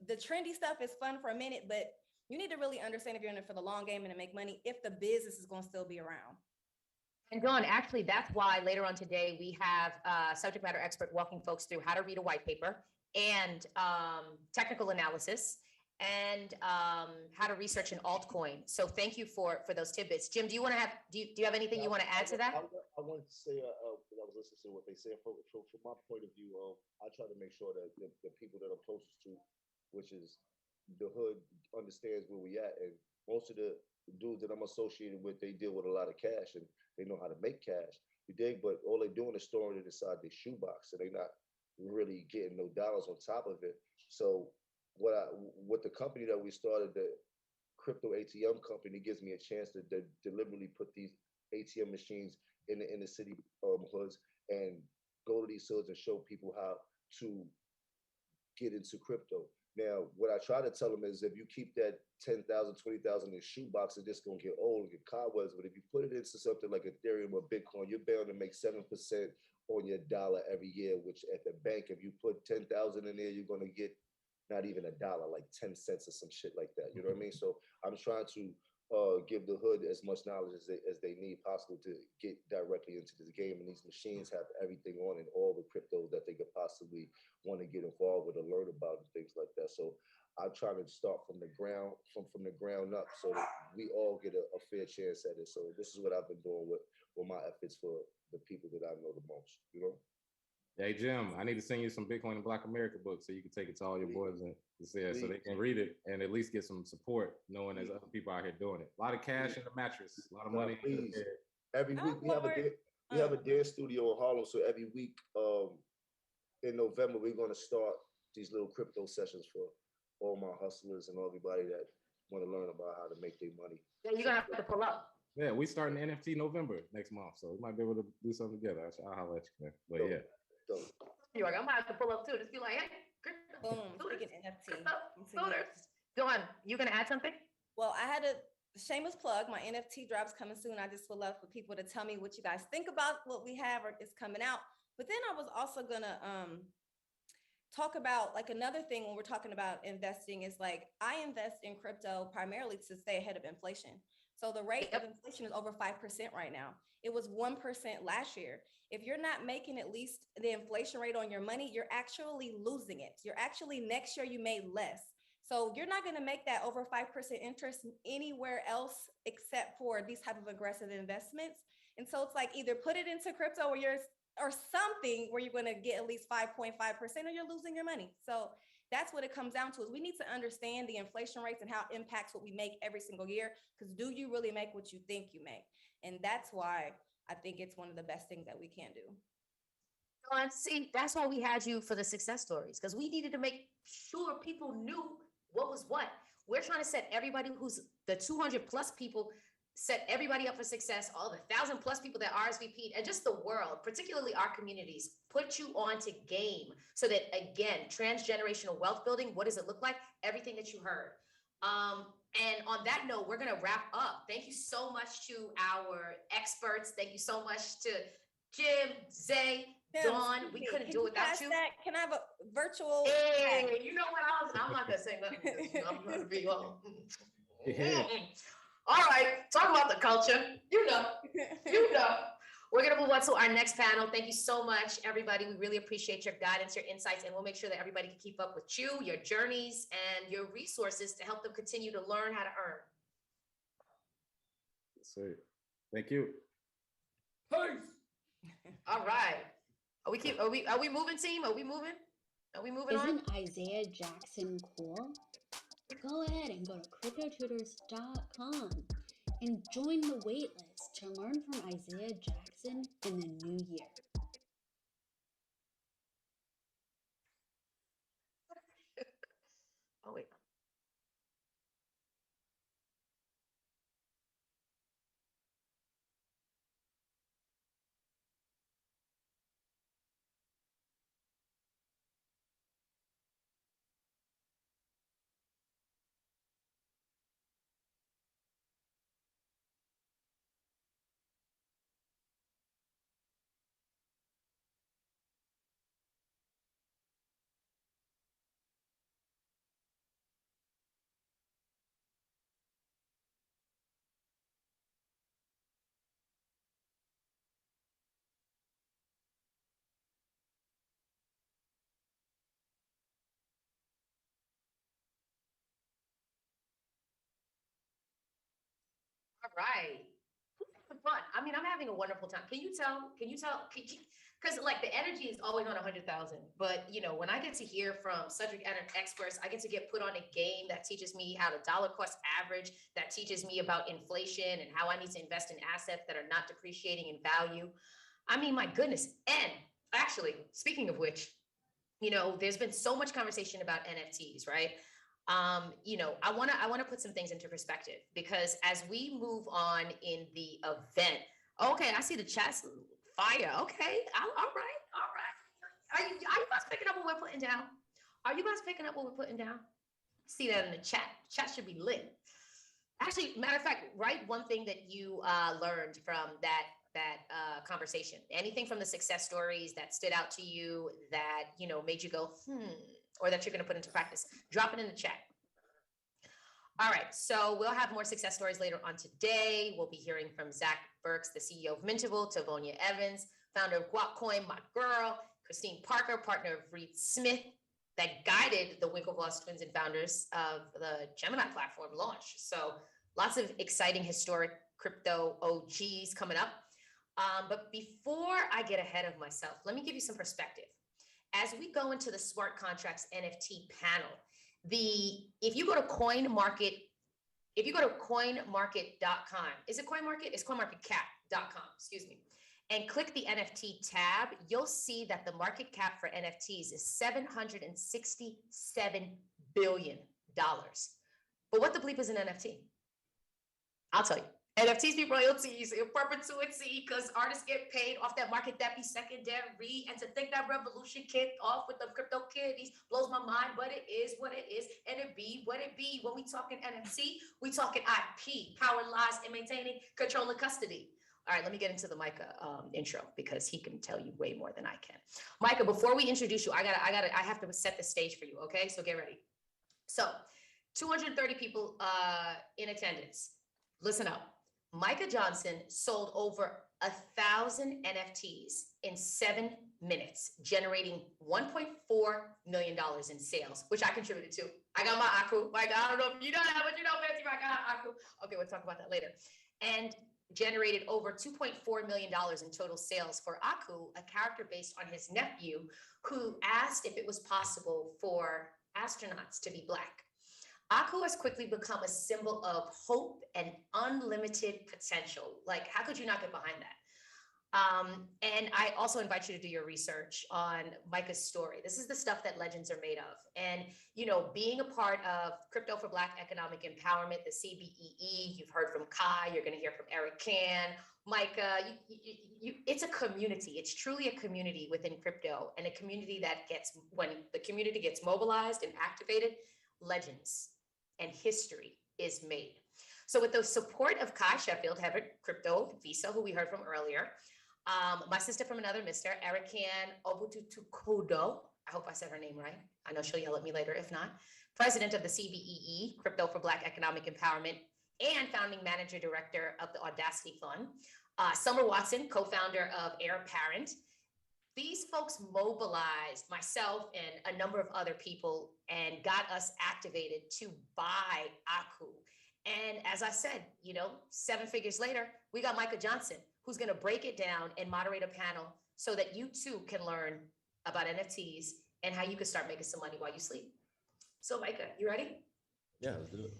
The trendy stuff is fun for a minute, but you need to really understand if you're in it for the long game and to make money, if the business is going to still be around. And Dawn, actually, that's why later on today, we have a subject matter expert walking folks through how to read a white paper and technical analysis and how to research an altcoin. So thank you for those tidbits. Jim, do you have anything you want to add to that? I wanted to say, I was listening to what they said. From my point of view, I try to make sure that the people that I'm closest to, which is the hood, understands where we at. And most of the dudes that I'm associated with, they deal with a lot of cash and they know how to make cash. You dig? But all they're doing is storing it inside their shoebox, so they're not really getting no dollars on top of it. So what the company that we started, the crypto ATM company, gives me a chance to deliberately put these ATM machines in the inner city hoods and go to these hoods and show people how to get into crypto. Now, what I try to tell them is if you keep that 10,000, 20,000 in a shoebox, it's just going to get old and get cobwebs. But if you put it into something like Ethereum or Bitcoin, you're bound to make 7% on your dollar every year, which at the bank, if you put 10,000 in there, you're going to get not even a dollar, like 10 cents or some shit like that. You know what I mean? So I'm trying to give the hood as much knowledge as they need possible to get directly into this game. And these machines have everything on it, all the crypto that they could possibly want to get involved with or learn about and things like that. So I'm trying to start from the ground up so that we all get a fair chance at it. So this is what I've been doing with my efforts for the people that I know the most, Hey, Jim, I need to send you some Bitcoin and Black America books so you can take it to all your boys and so they can read it and at least get some support, knowing there's other people out here doing it. A lot of cash in the mattress, a lot of money. Every week we have a dance studio in Harlem, so every week in November we're going to start these little crypto sessions for all my hustlers and everybody that want to learn about how to make their money. Yeah, you're gonna have to pull up. Yeah, we starting NFT November next month, so we might be able to do something together. I'll holler at you, man. But yeah. You're like, I'm gonna have to pull up too. Just be like, hey, boom, speaking NFT. Dawn, you gonna add something? Well, I had a shameless plug. My NFT drops coming soon. I just would love for people to tell me what you guys think about what we have or is coming out. But then I was also gonna talk about like another thing when we're talking about investing is like I invest in crypto primarily to stay ahead of inflation. So the rate of inflation is over 5% right now. It was 1% last year. If you're not making at least the inflation rate on your money, you're actually losing it. You're actually next year you made less. So you're not going to make that over 5% interest anywhere else except for these type of aggressive investments. And so it's like either put it into crypto or something where you're going to get at least 5.5% or you're losing your money. So that's what it comes down to is we need to understand the inflation rates and how it impacts what we make every single year. Because do you really make what you think you make? And that's why I think it's one of the best things that we can do. See, that's why we had you for the success stories, because we needed to make sure people knew what was what. We're trying to set everybody who's the 200 plus people, set everybody up for success, all the 1,000 plus people that RSVP'd, and just the world, particularly our communities, put you on to game so that, again, transgenerational wealth building, what does it look like? Everything that you heard. And on that note, we're going to wrap up. Thank you so much to our experts. Thank you so much to Jim, Zay, Dawn. We couldn't do it without you. Can I have a virtual? Hey, you know what? I'm not going to say nothing. I'm going to be long. All right, talk about the culture. You know. We're going to move on to our next panel. Thank you so much, everybody. We really appreciate your guidance, your insights, and we'll make sure that everybody can keep up with you, your journeys, and your resources to help them continue to learn how to earn. Sweet. Thank you. Peace. All right. Are we moving, team? Are we moving? Are we moving on? Isn't Isaiah Jackson cool? Go ahead and go to cryptotutors.com and join the waitlist to learn from Isaiah Jackson in the new year. right. Fun. I mean, I'm having a wonderful time. Can you tell? Because like the energy is always on 100,000. But you know, when I get to hear from subject matter experts, I get to get put on a game that teaches me how to dollar cost average, that teaches me about inflation and how I need to invest in assets that are not depreciating in value. I mean, my goodness. And actually, speaking of which, you know, there's been so much conversation about NFTs, right? You know, I wanna put some things into perspective because as we move on in the event, okay, I see the chat's fire. Okay, all right. Are you guys picking up what we're putting down? Are you guys picking up what we're putting down? See that in the chat. Chat should be lit. Actually, matter of fact, write one thing that you learned from that conversation. Anything from the success stories that stood out to you that, you know, made you go, or that you're going to put into practice. Drop it in the chat. All right, so we'll have more success stories later on today. We'll be hearing from Zach Burks, the CEO of Mintable, Tavonia Evans, founder of AltCoin, my girl, Christine Parker, partner of Reed Smith, that guided the Winklevoss twins and founders of the Gemini platform launch. So lots of exciting historic crypto OGs coming up. But before I get ahead of myself, let me give you some perspective. As we go into the smart contracts NFT panel, if you go to coinmarket.com, is it CoinMarket? It's coinmarketcap.com, excuse me. And click the NFT tab, you'll see that the market cap for NFTs is $767 billion. But what the bleep is an NFT? I'll tell you. NFTs be royalties in perpetuity because artists get paid off that market that be secondary. And to think that revolution kicked off with the crypto kitties blows my mind, but it is what it is. And it be what it be. When we talking NFT, we talking IP, power, lies, and maintaining control and custody. All right, let me get into the Micah intro because he can tell you way more than I can. Micah, before we introduce you, I have to set the stage for you, okay? So get ready. So 230 people in attendance. Listen up. Micah Johnson sold over 1,000 NFTs in 7 minutes, generating $1.4 million in sales, which I contributed to. I got my Aku. Like, I don't know if you know that, but you know, Fancy, I got Aku. Okay, we'll talk about that later. And generated over $2.4 million in total sales for Aku, a character based on his nephew, who asked if it was possible for astronauts to be Black. Aku has quickly become a symbol of hope and unlimited potential. Like, how could you not get behind that? And I also invite you to do your research on Micah's story. This is the stuff that legends are made of. And, you know, being a part of Crypto for Black Economic Empowerment, the CBEE, you've heard from Kai, you're going to hear from Eric Can, Micah, it's a community. It's truly a community within crypto, and a community that when the community gets mobilized and activated, legends and history is made. So with the support of Kai Sheffield, head of Crypto Visa, who we heard from earlier, my sister from another mister, Erican Obututukodo, I hope I said her name right. I know she'll yell at me later if not. President of the CBEE, Crypto for Black Economic Empowerment, and founding manager director of the Audacity Fund. Summer Watson, co-founder of Heir Apparent. These folks mobilized myself and a number of other people and got us activated to buy Aku. And as I said, you know, 7 figures later, we got Micah Johnson, who's going to break it down and moderate a panel so that you too can learn about NFTs and how you can start making some money while you sleep. So Micah, you ready? Yeah, let's do it.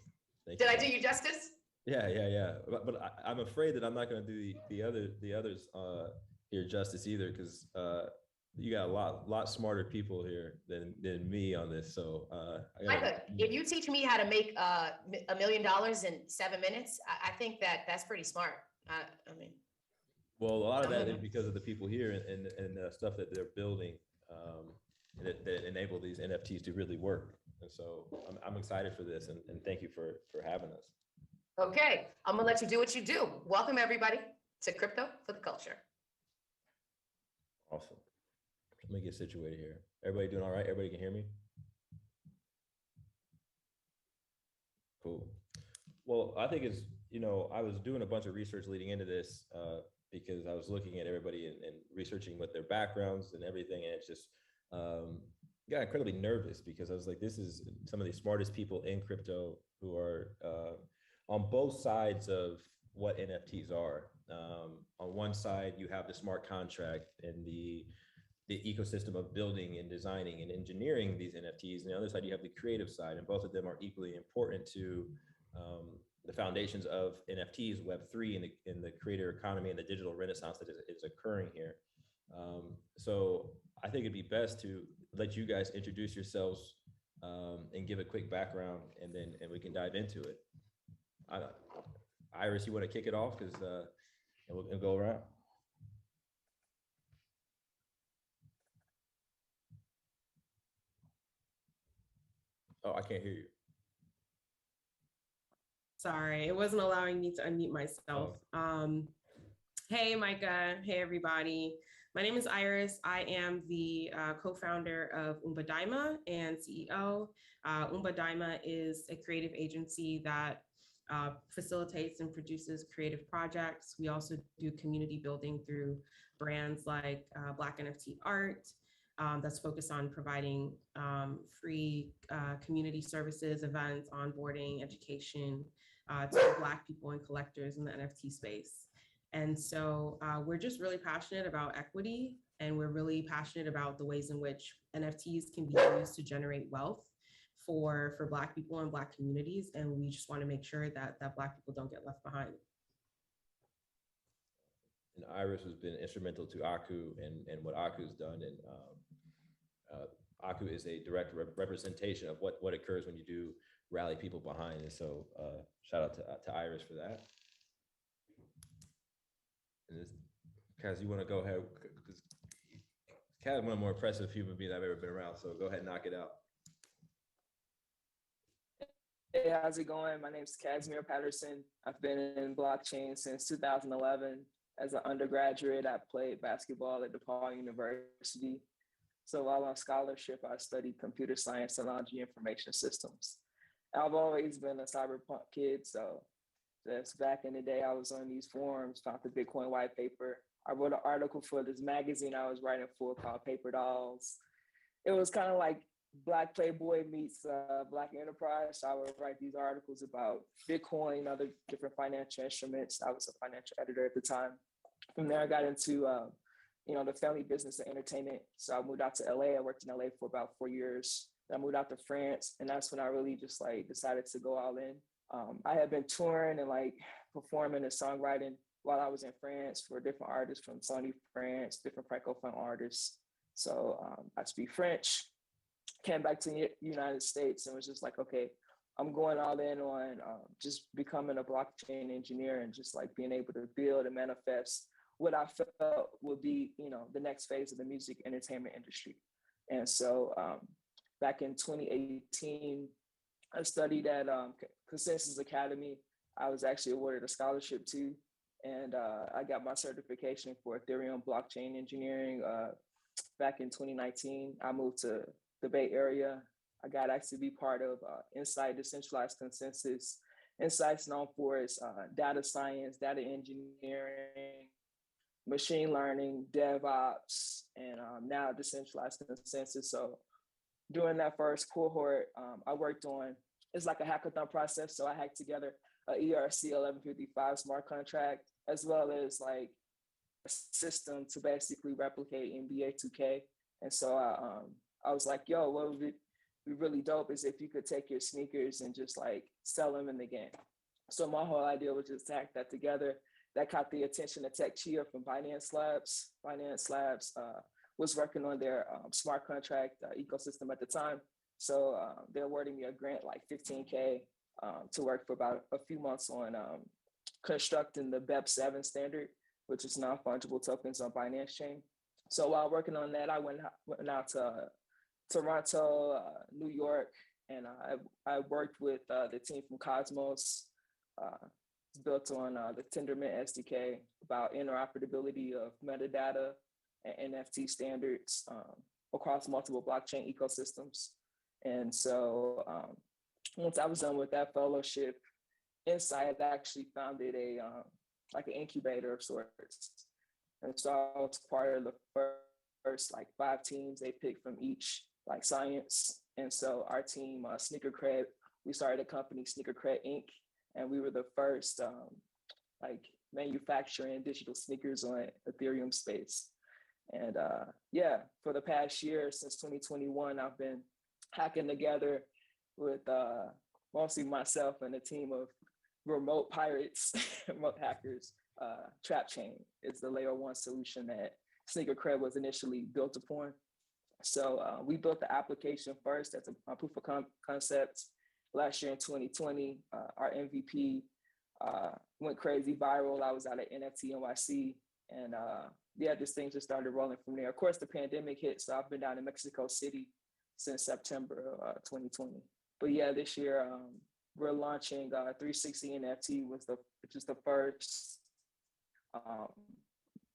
Did I do you justice? Yeah. But I'm afraid that I'm not going to do the others here justice either, because you got a lot smarter people here than me on this. So Micah, if you teach me how to make $1 million in 7 minutes, I think that's pretty smart. I mean, well, a lot of that is because of the people here and the stuff that they're building that enable these NFTs to really work. And so I'm excited for this, and thank you for having us. Okay, I'm gonna let you do what you do. Welcome everybody to Crypto for the Culture. Awesome. Let me get situated here. Everybody doing all right? Everybody can hear me? Cool. Well, I think it's, you know, I was doing a bunch of research leading into this because I was looking at everybody and researching what their backgrounds and everything. And it's just got incredibly nervous because I was like, this is some of the smartest people in crypto who are on both sides of what NFTs are. On one side, you have the smart contract and the ecosystem of building and designing and engineering these NFTs. And the other side, you have the creative side, and both of them are equally important to the foundations of NFTs, Web3, in the creator economy and the digital renaissance that is occurring here. So I think it'd be best to let you guys introduce yourselves and give a quick background, and we can dive into it. Iris, you want to kick it off? Because we'll go around. Oh, I can't hear you. Sorry, it wasn't allowing me to unmute myself. Hey, Micah. Hey, everybody. My name is Iris. I am the co-founder of Umbadaima and CEO. Umbadaima is a creative agency that facilitates and produces creative projects. We also do community building through brands like Black NFT Art, that's focused on providing free community services, events, onboarding, education to Black people and collectors in the NFT space. And so we're just really passionate about equity, and we're really passionate about the ways in which NFTs can be used to generate wealth for Black people and Black communities. And we just want to make sure that Black people don't get left behind. And Iris has been instrumental to Aku and what Aku's done. And Aku is a direct representation of what occurs when you do rally people behind. And so shout out to Iris for that. And Kaz, you want to go ahead? Because Kaz is one of the more impressive human beings I've ever been around. So go ahead and knock it out. Hey, how's it going? My name is Casimir Patterson. I've been in blockchain since 2011. As an undergraduate, I played basketball at DePaul University. So while on scholarship, I studied computer science, technology, information systems. I've always been a cyberpunk kid. So just back in the day, I was on these forums, found the Bitcoin Whitepaper. I wrote an article for this magazine I was writing for called Paper Dolls. It was kind of like Black Playboy meets Black Enterprise. So I would write these articles about Bitcoin, other different financial instruments. I was a financial editor at the time. From there, I got into the family business of entertainment. So I moved out to LA. I worked in LA for about 4 years. Then I moved out to France, and that's when I really just decided to go all in. I had been touring and performing and songwriting while I was in France for different artists from Sony France, different Francophone artists. So I speak French, came back to the United States and was just like, okay, I'm going all in on just becoming a blockchain engineer and just being able to build and manifest what I felt would be, the next phase of the music entertainment industry. And so back in 2018, I studied at Consensus Academy. I was actually awarded a scholarship too. And I got my certification for Ethereum blockchain engineering back in 2019. I moved to the Bay Area. I got actually to be part of Insight Decentralized Consensus. Insight's known for its data science, data engineering, machine learning, DevOps, and now Decentralized Consensus. So during that first cohort, I worked on, it's like a hackathon process. So I hacked together a ERC 1155 smart contract, as well as a system to basically replicate NBA 2K. And so I was like, yo, what would be really dope is if you could take your sneakers and just sell them in the game. So my whole idea was just to hack that together. That caught the attention of Tech Chia from Finance Labs. Finance Labs was working on their smart contract ecosystem at the time. So they're awarding me a grant, $15K, to work for about a few months on constructing the BEP7 standard, which is non-fungible tokens on Binance Chain. So while working on that, I went out to Toronto, New York, and I worked with the team from Cosmos. It's built on the Tendermint SDK about interoperability of metadata and NFT standards across multiple blockchain ecosystems. And so once I was done with that fellowship, Insight actually founded an incubator of sorts. And so I was part of the first 5 teams they picked from each science. And so our team, Sneaker Cred, we started a company, Sneaker Cred Inc., and we were the first like manufacturing digital sneakers on Ethereum space. And yeah, for the past year, since 2021, I've been hacking together with mostly myself and a team of remote pirates, remote hackers. Trap Chain is the layer one solution that Sneaker Cred was initially built upon. So we built the application first. That's a proof of concept last year in 2020. Our MVP went crazy viral. I was out at NFT NYC, and yeah, this thing just started rolling from there. Of course, the pandemic hit, so I've been down in Mexico City since September 2020. But yeah, this year we're launching 360 NFT, which is the first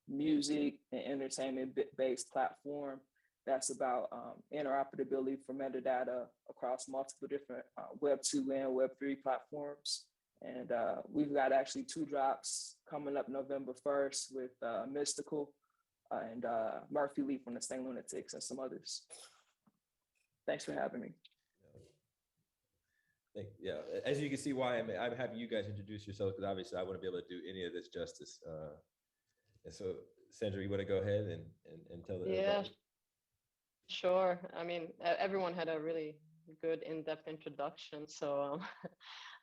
music and entertainment based platform that's about interoperability for metadata across multiple different Web 2 and Web 3 platforms. And we've got actually 2 drops coming up November 1st with Mystical and Murphy Lee from the Stain Lunatics and some others. Thanks for having me. Yeah, as you can see why I'm having you guys introduce yourselves, because obviously I wouldn't be able to do any of this justice. And so, Sandra, you want to go ahead and tell the Yeah, sure. I mean, everyone had a really good in-depth introduction. So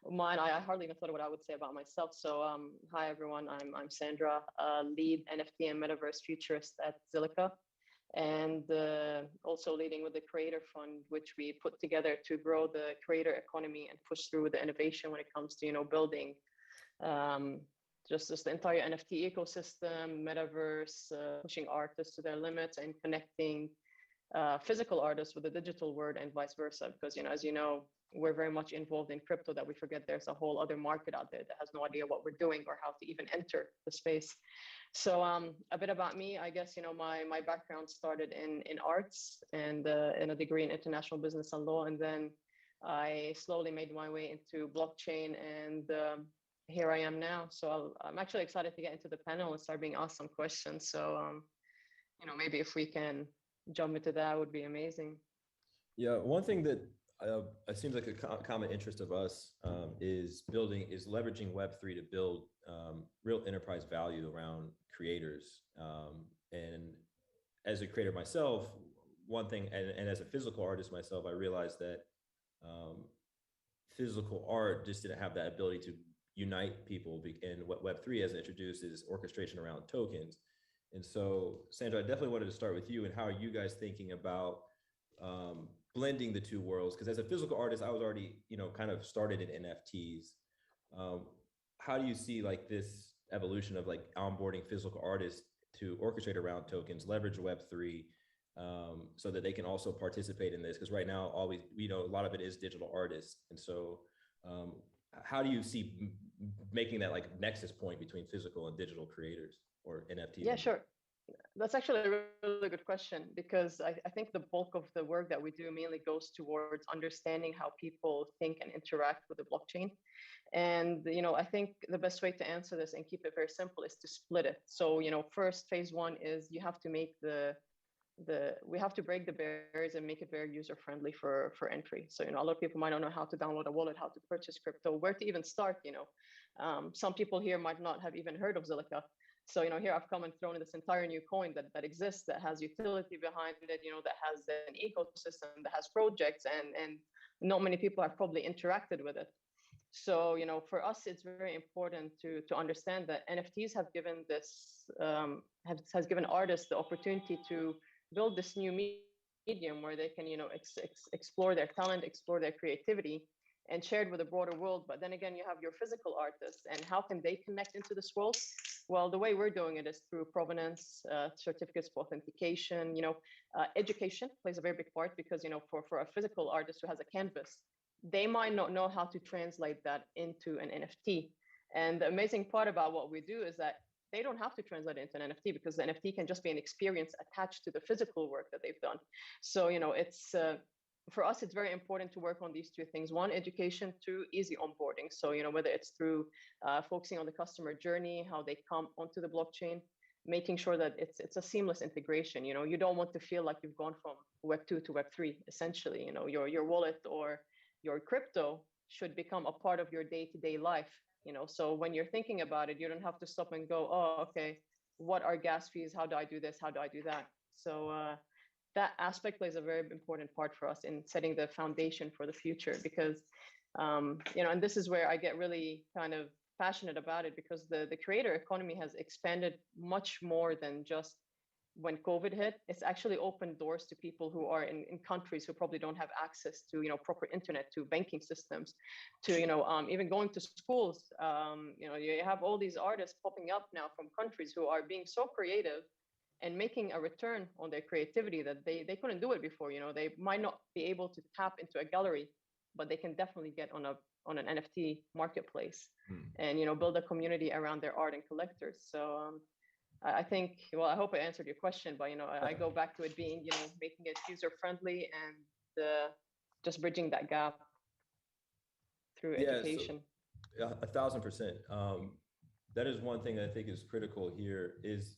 mine, I hardly even thought of what I would say about myself. So hi everyone, I'm Sandra, lead NFT and metaverse futurist at Zilliqa, and also leading with the Creator Fund, which we put together to grow the creator economy and push through the innovation when it comes to building just the entire NFT ecosystem, metaverse, pushing artists to their limits, and connecting physical artists with the digital world and vice versa. Because as you know, we're very much involved in crypto that we forget there's a whole other market out there that has no idea what we're doing or how to even enter the space. So a bit about me, I guess, my background started in arts and in a degree in international business and law. And then I slowly made my way into blockchain, and here I am now. So I'm actually excited to get into the panel and start being asked some questions. So, maybe if we can jump into that would be amazing. Yeah, one thing that it seems like a common interest of us is leveraging Web3 to build real enterprise value around creators. And as a creator myself, one thing, and as a physical artist myself, I realized that physical art just didn't have that ability to unite people. And what Web3 has introduced is orchestration around tokens. And so, Sandra, I definitely wanted to start with you. And how are you guys thinking about blending the two worlds? Because as a physical artist, I was already, kind of started in NFTs. How do you see like this evolution of like onboarding physical artists to orchestrate around tokens, leverage Web3, so that they can also participate in this? Because right now, a lot of it is digital artists. And so how do you see making that like nexus point between physical and digital creators or NFTs? Yeah, sure. That's actually a really good question, because I think the bulk of the work that we do mainly goes towards understanding how people think and interact with the blockchain. And, I think the best way to answer this and keep it very simple is to split it. So, first phase one is you have to make we have to break the barriers and make it very user friendly for entry. So, a lot of people might not know how to download a wallet, how to purchase crypto, where to even start. Some people here might not have even heard of Zilliqa. So, here I've come and thrown in this entire new coin that exists, that has utility behind it, that has an ecosystem, that has projects, and not many people have probably interacted with it. So, for us, it's very important to understand that NFTs have given has given artists the opportunity to build this new medium where they can, explore their talent, explore their creativity, and shared with the broader world. But then again, you have your physical artists, and how can they connect into this world? Well, the way we're doing it is through provenance, certificates of authentication. Education plays a very big part, because for a physical artist who has a canvas, they might not know how to translate that into an NFT. And the amazing part about what we do is that they don't have to translate it into an NFT, because the NFT can just be an experience attached to the physical work that they've done. So, it's for us, it's very important to work on these two things. One, education; two, easy onboarding. So, whether it's through focusing on the customer journey, how they come onto the blockchain, making sure that it's a seamless integration. You don't want to feel like you've gone from Web 2 to Web 3, essentially. Your wallet or your crypto should become a part of your day-to-day life. So when you're thinking about it, you don't have to stop and go, oh, okay, what are gas fees? How do I do this? How do I do that? So that aspect plays a very important part for us in setting the foundation for the future, because and this is where I get really kind of passionate about it, because the creator economy has expanded much more than just when COVID hit. It's actually opened doors to people who are in countries who probably don't have access to proper internet, to banking systems, to even going to schools. You have all these artists popping up now from countries who are being so creative and making a return on their creativity that they couldn't do it before. They might not be able to tap into a gallery, but they can definitely get on an NFT marketplace and build a community around their art and collectors. So I think, well, I hope I answered your question, but I go back to it being making it user friendly and just bridging that gap through education. So, 1,000%. That is one thing that I think is critical here is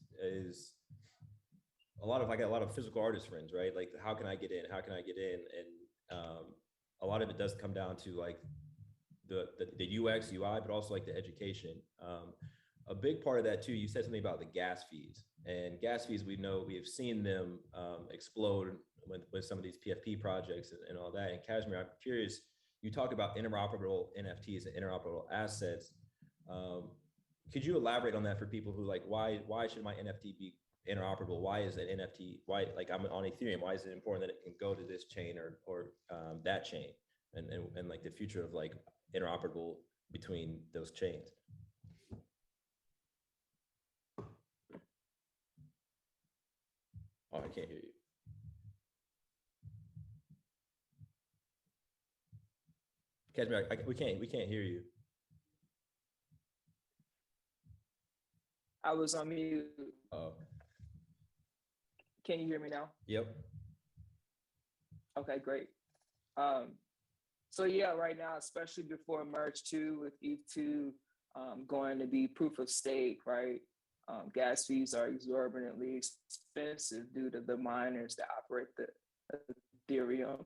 I got a lot of physical artist friends, right? Like, how can I get in? How can I get in? And a lot of it does come down to like the UX, UI, but also like the education. A big part of that too, you said something about the gas fees, and gas fees, we have seen them explode with some of these PFP projects and all that. And Kashmir, I'm curious, you talk about interoperable NFTs and interoperable assets. Could you elaborate on that for people who like, why should my NFT be interoperable? Why is an NFT, why, like I'm on Ethereum, why is it important that it can go to this chain or that chain, and like the future of like interoperable between those chains? Oh, I can't hear you. Kashmir, we can't hear you. I was on mute. Oh. Can you hear me now? Yep. Okay, great. So yeah, right now, especially before Merge 2 with ETH2 going to be proof of stake, right? Gas fees are exorbitantly expensive due to the miners that operate the Ethereum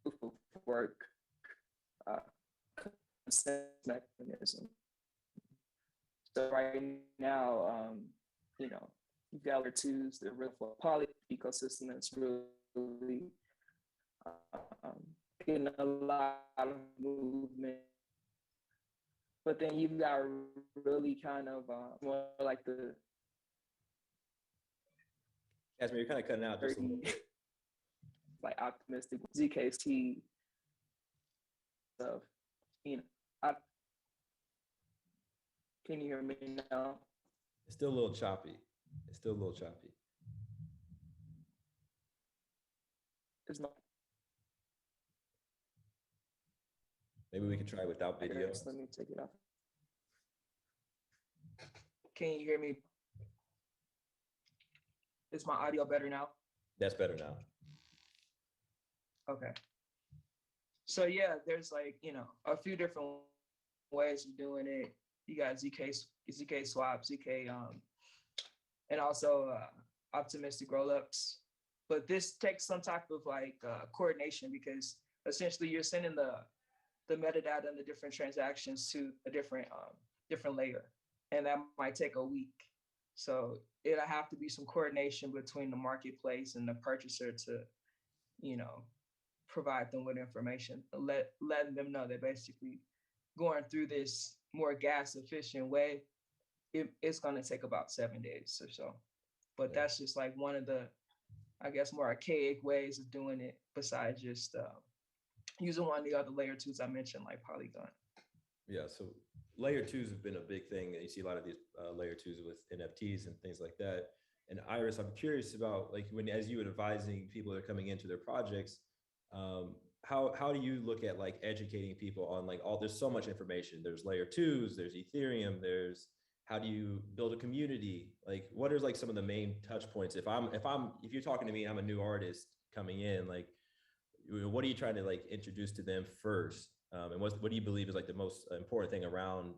proof of work mechanism. So right now, you've got layer twos, the real poly ecosystem that's really getting a lot of movement. But then you've got really kind of more like the Kashmir, you're kind of cutting out just a little bit. Like optimistic ZKT stuff. Can you hear me now? It's still a little choppy. It's not. Maybe we can try without video. Let me take it off. Can you hear me? Is my audio better now? That's better now. Okay. So yeah, there's like, a few different ways of doing it. You got ZK swap, ZK, and also optimistic rollups. But this takes some type of like coordination, because essentially you're sending the metadata and the different transactions to a different layer, and that might take a week. So it'll have to be some coordination between the marketplace and the purchaser to, provide them with information, letting them know that basically going through this more gas efficient way, it's going to take about 7 days or so. But that's just like one of the, I guess, more archaic ways of doing it, besides just using one of the other layer twos I mentioned, like Polygon. Yeah, so layer twos have been a big thing. You see a lot of these layer twos with NFTs and things like that. And Iris, I'm curious about, like, as you were advising people that are coming into their projects, how do you look at like educating people on like there's so much information. There's layer twos, there's Ethereum, how do you build a community? Like, what are like some of the main touch points? If you're talking to me, I'm a new artist coming in, like, what are you trying to like introduce to them first? And what do you believe is like the most important thing around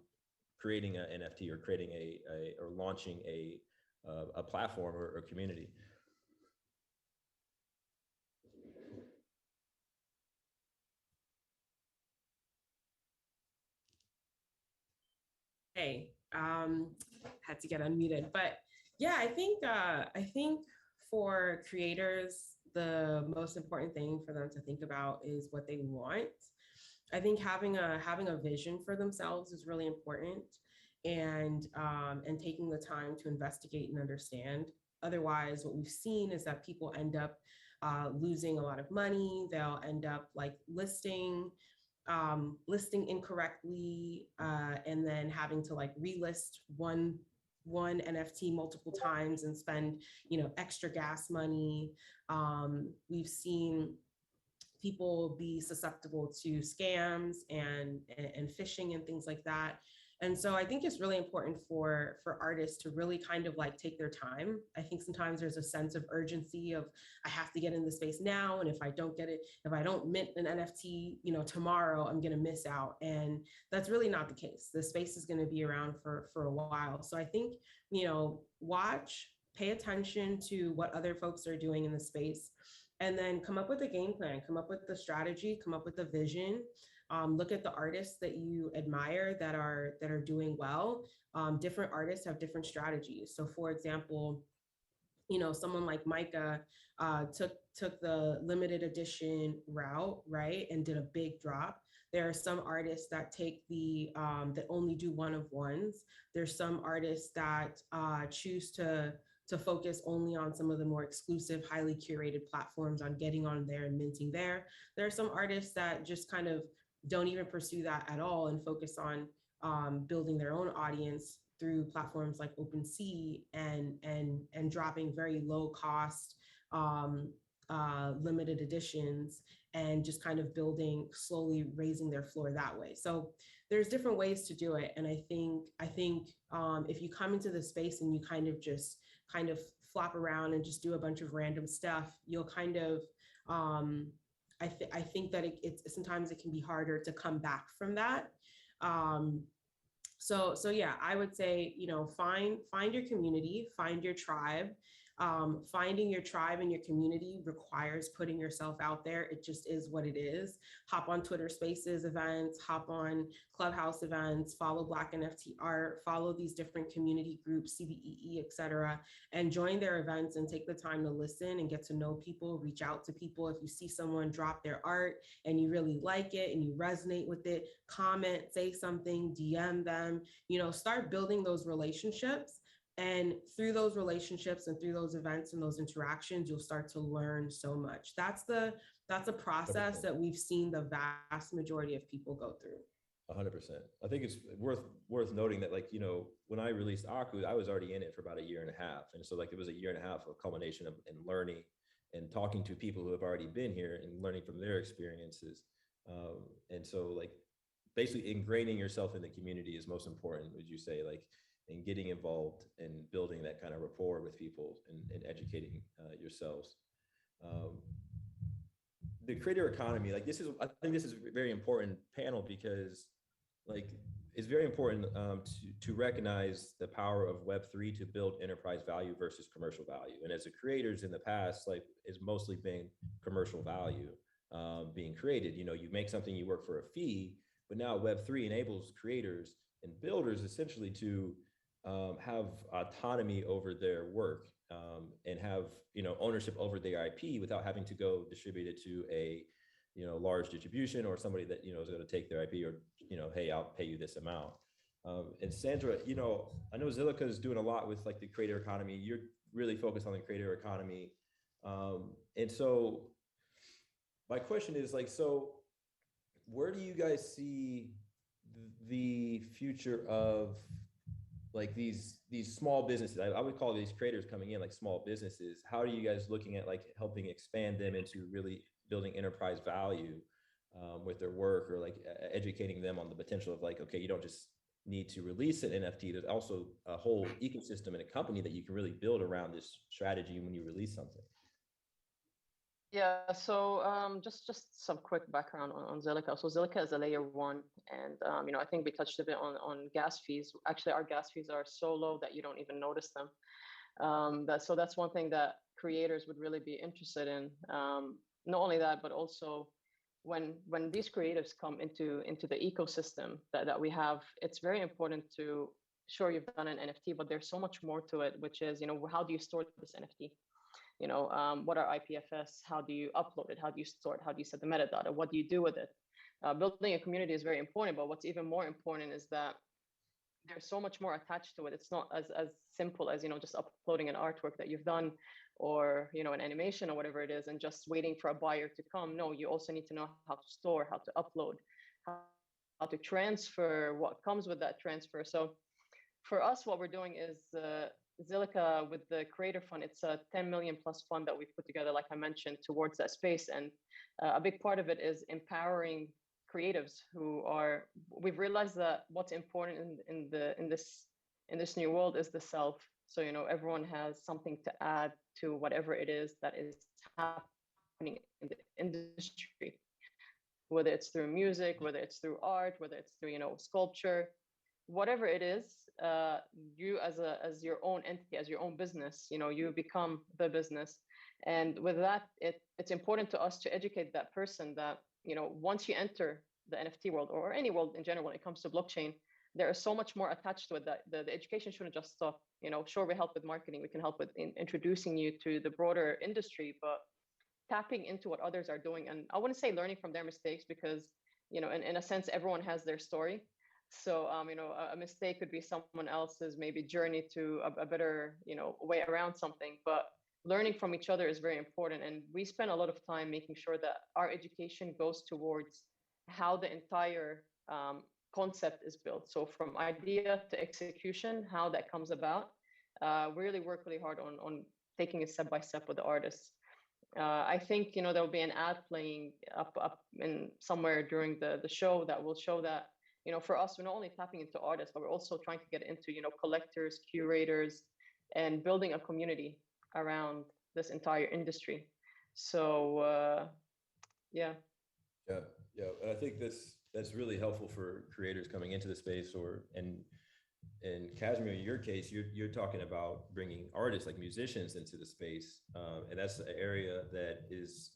creating an NFT or creating or launching a platform or community? Hey, had to get unmuted, but yeah, I think for creators, the most important thing for them to think about is what they want. I think having a vision for themselves is really important, and taking the time to investigate and understand. Otherwise, what we've seen is that people end up losing a lot of money. They'll end up like listing incorrectly, and then having to like relist one NFT multiple times and spend, extra gas money. We've seen people be susceptible to scams and phishing and things like that. And so I think it's really important for artists to really kind of like take their time. I think sometimes there's a sense of urgency of I have to get in the space now, and if I don't get it, if I don't mint an NFT, tomorrow, I'm going to miss out. And that's really not the case. The space is going to be around for a while. So I think, watch, pay attention to what other folks are doing in the space, and then come up with a game plan, come up with the strategy, come up with a vision. Look at the artists that you admire that are doing well. Different artists have different strategies. So for example, someone like Micah took the limited edition route, right, and did a big drop. There are some artists that take that only do one of ones. There's some artists that choose to focus only on some of the more exclusive, highly curated platforms, on getting on there and minting there. There are some artists that just kind of don't even pursue that at all and focus on building their own audience through platforms like OpenSea and dropping very low cost limited editions, and just kind of building, slowly raising their floor that way. So there's different ways to do it. And I think if you come into the space and you kind of flop around and just do a bunch of random stuff, you'll kind of, I think that it's sometimes it can be harder to come back from that. So yeah, I would say, find your community, find your tribe. Finding your tribe and your community requires putting yourself out there. It just is what it is. Hop on Twitter Spaces events, hop on Clubhouse events, follow Black NFT Art, follow these different community groups, CBEE, etc., and join their events and take the time to listen and get to know people, reach out to people. If you see someone drop their art and you really like it and you resonate with it, comment, say something, DM them, start building those relationships. And through those relationships and through those events and those interactions, you'll start to learn so much. That's a process that we've seen the vast majority of people go through. 100%. I think it's worth noting that, like, when I released Aku, I was already in it for about a year and a half. And so like it was a year and a half of culmination of and learning and talking to people who have already been here and learning from their experiences. And so like basically ingraining yourself in the community is most important, would you say, like, and getting involved and building that kind of rapport with people and educating yourselves. The creator economy, like I think this is a very important panel because like it's very important to recognize the power of Web3 to build enterprise value versus commercial value. And as the creators in the past, like it's mostly been commercial value being created. You make something, you work for a fee, but now Web3 enables creators and builders essentially to have autonomy over their work and have ownership over their IP without having to go distribute it to a large distribution or somebody that is going to take their IP or hey, I'll pay you this amount. And Sandra, I know Zilliqa is doing a lot with like the creator economy. You're really focused on the creator economy, and so my question is like, so where do you guys see the future of like these small businesses? I would call these creators coming in like small businesses. How are you guys looking at like helping expand them into really building enterprise value with their work, or like educating them on the potential of like, okay, you don't just need to release an NFT. There's also a whole ecosystem and a company that you can really build around this strategy when you release something. Yeah, so just some quick background on Zilliqa. So Zilliqa is a layer one, and I think we touched a bit on gas fees. Actually, our gas fees are so low that you don't even notice them. So that's one thing that creators would really be interested in. Not only that, but also when these creatives come into the ecosystem that we have, it's very important to, sure, you've done an NFT, but there's so much more to it, which is, how do you store this NFT? What are IPFS? How do you upload it? How do you store it? How do you set the metadata? What do you do with it? Building a community is very important, but what's even more important is that there's so much more attached to it. It's not as simple as, just uploading an artwork that you've done, or, an animation or whatever it is, and just waiting for a buyer to come. No, you also need to know how to store, how to upload, how to transfer, what comes with that transfer. So for us, what we're doing is Zilliqa with the Creator Fund. It's a 10 million plus fund that we've put together, like I mentioned, towards that space. And a big part of it is empowering creatives we've realized that what's important in this new world is the self. So, everyone has something to add to whatever it is that is happening in the industry, whether it's through music, whether it's through art, whether it's through, sculpture, whatever it is. You as your own entity, as your own business, you become the business. And with that, it's important to us to educate that person that, once you enter the NFT world, or any world in general, when it comes to blockchain, there is so much more attached to it that the education shouldn't just stop. Sure, we help with marketing, we can help with introducing you to the broader industry, but tapping into what others are doing. And I wouldn't say learning from their mistakes, because, in a sense, everyone has their story. So, a mistake could be someone else's maybe journey to a better, way around something. But learning from each other is very important. And we spend a lot of time making sure that our education goes towards how the entire concept is built. So from idea to execution, how that comes about. We really work really hard on taking it step by step with the artists. I think, there'll be an ad playing up in somewhere during the show that will show that, for us, we're not only tapping into artists, but we're also trying to get into, collectors, curators, and building a community around this entire industry. So, yeah. Yeah. And I think that's really helpful for creators coming into the space, and Casimir, in your case, you're talking about bringing artists like musicians into the space. And that's an area that is,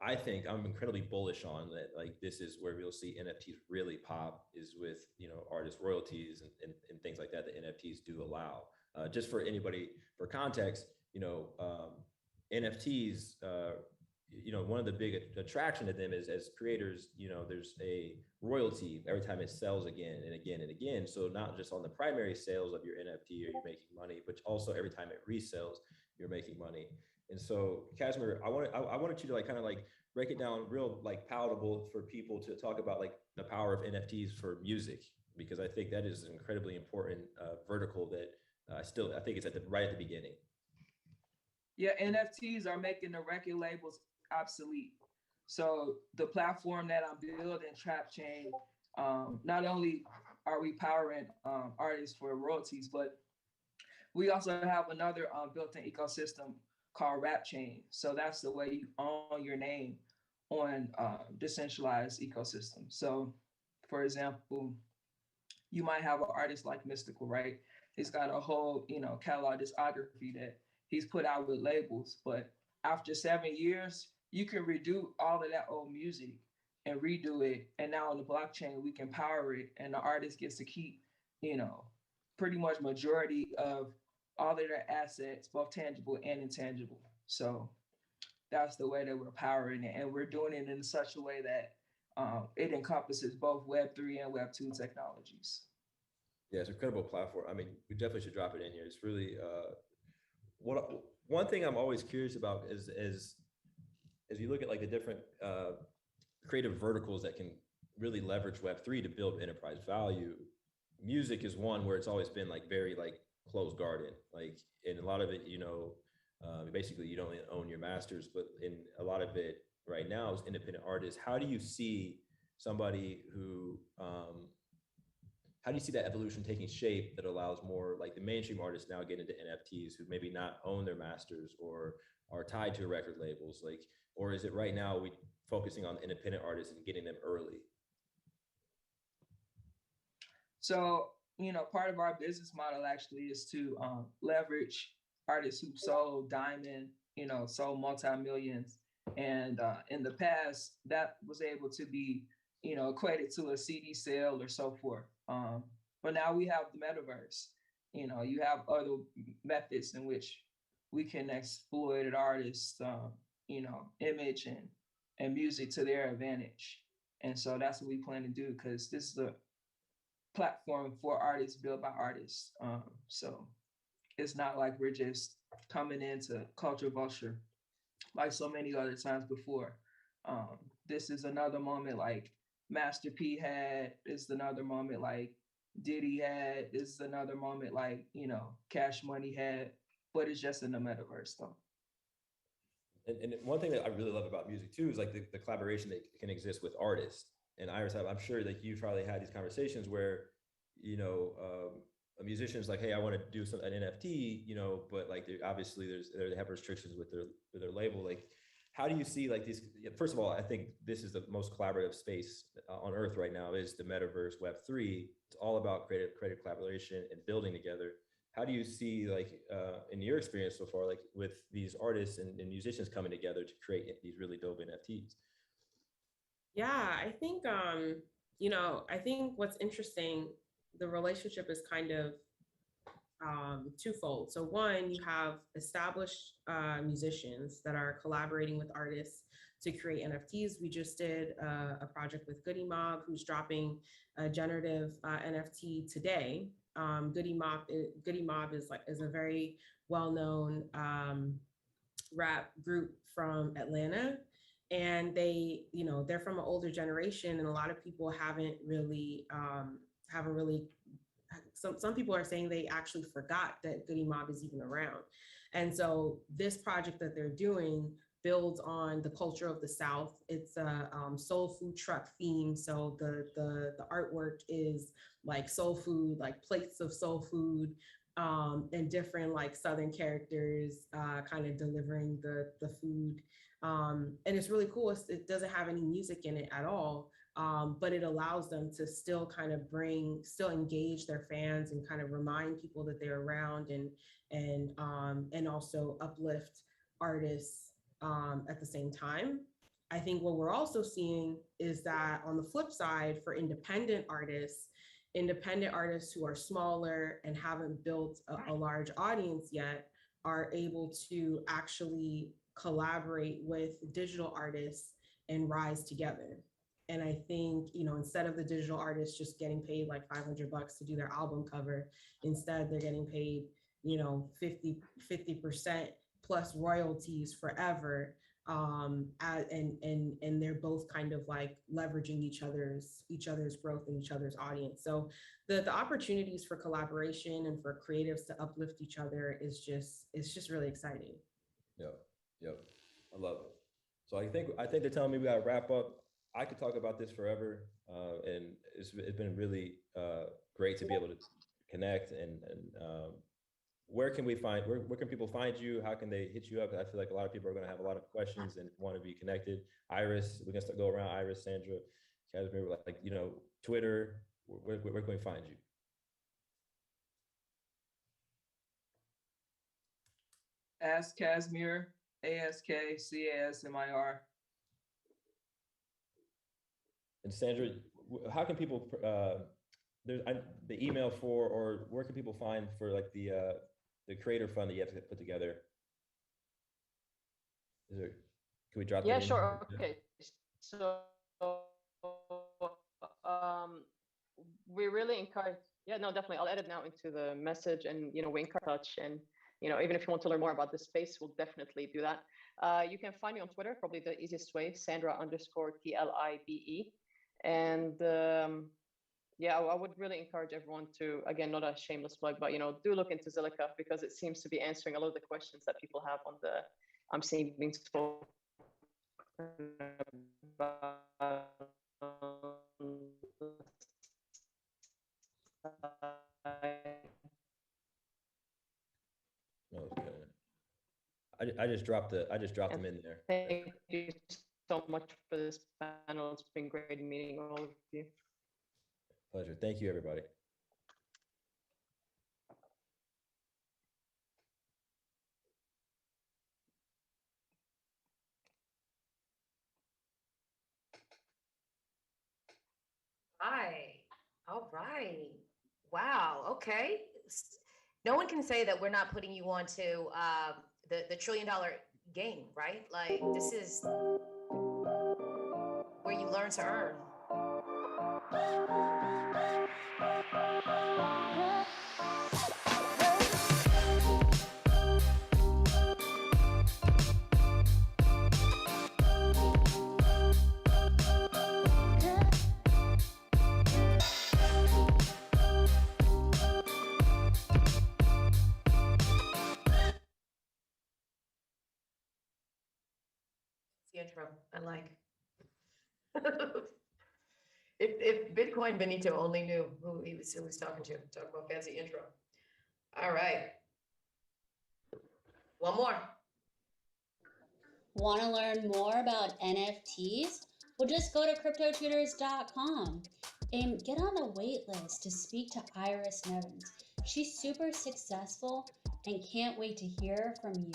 I think I'm incredibly bullish on that. Like, this is where we'll see NFTs really pop, is with, artist royalties and things like that NFTs do allow. Just for anybody, for context, NFTs, one of the big attraction to them is, as creators, there's a royalty every time it sells again and again and again. So not just on the primary sales of your NFT are you making money, but also every time it resells, you're making money. And so, Casimir, I wanted you to kind of break it down real palatable for people to talk about the power of NFTs for music, because I think that is an incredibly important vertical that I think it's right at the beginning. Yeah, NFTs are making the record labels obsolete. So the platform that I'm building, TrapChain, not only are we powering artists for royalties, but we also have another built-in ecosystem called RapChain. So that's the way you own your name on decentralized ecosystem. So, for example, you might have an artist like Mystical, right? He's got a whole, catalog discography that he's put out with labels, but after 7 years, you can redo all of that old music and redo it. And now on the blockchain, we can power it, and the artist gets to keep, pretty much majority of all of their assets, both tangible and intangible. So that's the way that we're powering it. And we're doing it in such a way that it encompasses both Web3 and Web2 technologies. Yeah, it's an incredible platform. I mean, we definitely should drop it in here. It's really, one thing I'm always curious about is as you look at the different creative verticals that can really leverage Web3 to build enterprise value, music is one where it's always been very closed garden. In a lot of it, basically you don't own your masters, but in a lot of it right now is independent artists. How do you see how do you see that evolution taking shape that allows more the mainstream artists now get into NFTs who maybe not own their masters or are tied to record labels? Or is it right now we focusing on independent artists and getting them early? So, part of our business model actually is to leverage artists who sold diamond, sold multi-millions, And in the past, that was able to be, equated to a CD sale or so forth. But now we have the metaverse. You have other methods in which we can exploit an artist's, image and music to their advantage. And so that's what we plan to do, because this is a platform for artists built by artists. So it's not like we're just coming into culture vulture like so many other times before. This is another moment like Master P had. This is another moment like Diddy had. This is another moment like, Cash Money had, but it's just in the metaverse though. And one thing that I really love about music too is like the collaboration that can exist with artists. And Iris, I'm sure that you've probably had these conversations where, a musician's like, hey, I want to do an NFT, but like obviously they have restrictions with their label. Like, how do you see like these? First of all, I think this is the most collaborative space on earth right now is the metaverse Web3. It's all about creative collaboration and building together. How do you see like in your experience so far, like with these artists and musicians coming together to create these really dope NFTs? Yeah, I think I think what's interesting, the relationship is kind of twofold. So one, you have established musicians that are collaborating with artists to create NFTs. We just did a project with Goody Mob, who's dropping a generative NFT today. Goody Mob is a very well-known rap group from Atlanta. And they're from an older generation, and a lot of people haven't really some people are saying they actually forgot that Goody Mob is even around. And so this project that they're doing builds on the culture of the South. It's a soul food truck theme. So the artwork is like soul food, like plates of soul food, and different like Southern characters kind of delivering the food. And it's really cool. It doesn't have any music in it at all. But it allows them to still kind of still engage their fans and kind of remind people that they're around and also uplift artists at the same time. I think what we're also seeing is that on the flip side, for independent artists who are smaller and haven't built a large audience yet are able to actually collaborate with digital artists and rise together. And I think, instead of the digital artists just getting paid like $500 to do their album cover, instead they're getting paid, 50% plus royalties forever. And they're both kind of like leveraging each other's growth and each other's audience. So the opportunities for collaboration and for creatives to uplift each other it's just really exciting. Yep. I love it. So I think they're telling me we gotta wrap up. I could talk about this forever, and it's been really great to be able to connect. And where can people find you? How can they hit you up? I feel like a lot of people are going to have a lot of questions and want to be connected. Iris, we're going to go around. Iris, Sandra, Casimir, like Twitter. Where can we find you? Ask Casimir, AskCasmir. And Sandra, how can people there's the email for, or where can people find for like the creator fund that you have to put together? Can we drop that? Yeah, sure. Okay. So we really encourage, yeah, no, definitely. I'll edit now into the message, and we encourage touch, and even if you want to learn more about this space, we'll definitely do that. You can find me on Twitter, probably the easiest way, Sandra_TLIBE. And yeah, I would really encourage everyone to, again, not a shameless plug, but do look into Zilliqa, because it seems to be answering a lot of the questions that people have on the I'm seeing being spoken about. Okay. I just dropped them in there. Thank you so much for this panel. It's been great meeting all of you. Pleasure. Thank you, everybody. Right. All right. Wow. Okay. No one can say that we're not putting you onto the $1 trillion game, right? Like this is where you learn to earn. The intro I like. If Bitcoin Benito only knew who he was talking to, talk about fancy intro. All right. One more. Want to learn more about NFTs? Well, just go to cryptotutors.com and get on the wait list to speak to Iris Nevins. She's super successful and can't wait to hear from you.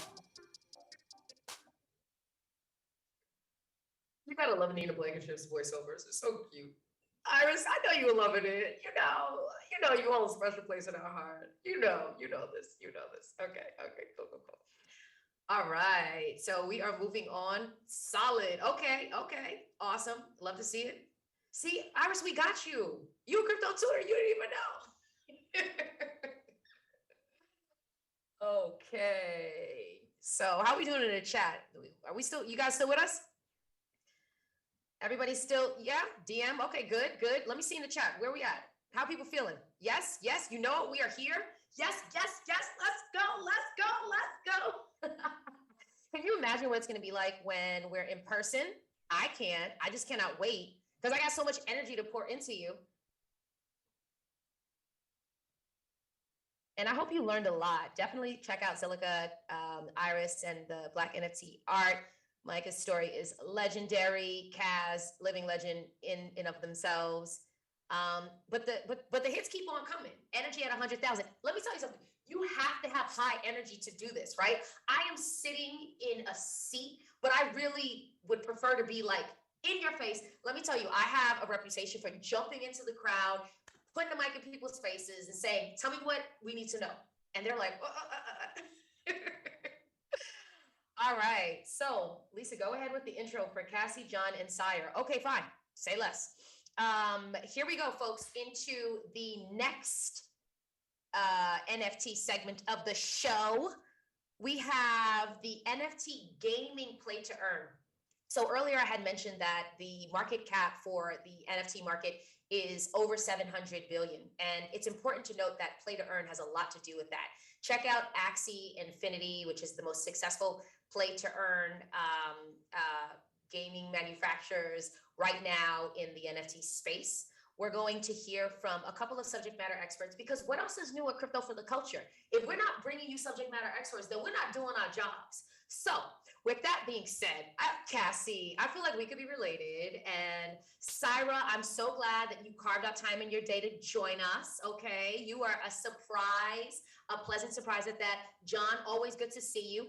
You gotta love Nina Blankenship's voiceovers. It's so cute. Iris, I know you were loving it. You know, you hold a special place in our heart. You know this. Okay, cool. All right, so we are moving on. Solid. Okay, awesome. Love to see it. See, Iris, we got you. You a crypto tutor, you didn't even know. Okay, so how are we doing in the chat? Are we still, you guys still with us? Everybody's still, yeah, DM, okay, good. Let me see in the chat, where we at? How people feeling? Yes, you know it, we are here. Yes, let's go. Can you imagine what it's gonna be like when we're in person? I just cannot wait, because I got so much energy to pour into you. And I hope you learned a lot. Definitely check out Zilliqa, Iris, and the Black NFT art. Micah's story is legendary. Kaz, living legend in of themselves. But the hits keep on coming. Energy at 100,000. Let me tell you something. You have to have high energy to do this, right? I am sitting in a seat, but I really would prefer to be like in your face. Let me tell you, I have a reputation for jumping into the crowd, putting the mic in people's faces and saying, tell me what we need to know. And they're like, All right, so Lisa, go ahead with the intro for Cassie, John, and Sire. Okay, fine, say less. Here we go, folks, into the next NFT segment of the show. We have the NFT gaming play to earn. So earlier I had mentioned that the market cap for the NFT market is over 700 billion. And it's important to note that play to earn has a lot to do with that. Check out Axie Infinity, which is the most successful play to earn gaming manufacturers right now in the NFT space. We're going to hear from a couple of subject matter experts, because what else is new at Crypto for the Culture? If we're not bringing you subject matter experts, then we're not doing our jobs. So with that being said, Cassie, I feel like we could be related. And Syra, I'm so glad that you carved out time in your day to join us. Okay, you are a surprise, a pleasant surprise at that. John, always good to see you.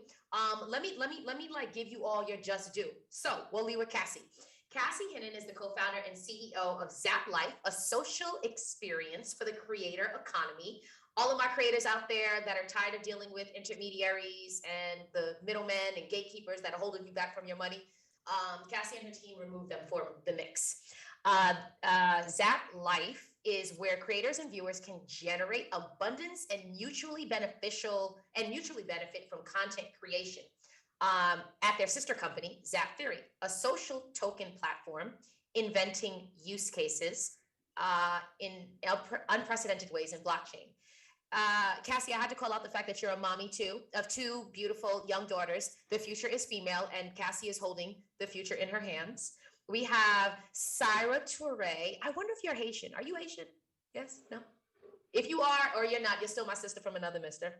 Let me like give you all your just due. So we'll leave with Cassie. Cassie Hinnon is the co-founder and CEO of Zap Life, a social experience for the creator economy. All of my creators out there that are tired of dealing with intermediaries and the middlemen and gatekeepers that are holding you back from your money, Cassie and her team remove them from the mix. Zap Life is where creators and viewers can generate abundance and mutually benefit from content creation. At their sister company, Zap Theory, a social token platform inventing use cases in unprecedented ways in blockchain. Cassie, I had to call out the fact that you're a mommy too, of two beautiful young daughters. The future is female, and Cassie is holding the future in her hands. We have Syra Toure. I wonder if you're Haitian. Are you Haitian? Yes? No? If you are or you're not, you're still my sister from another mister.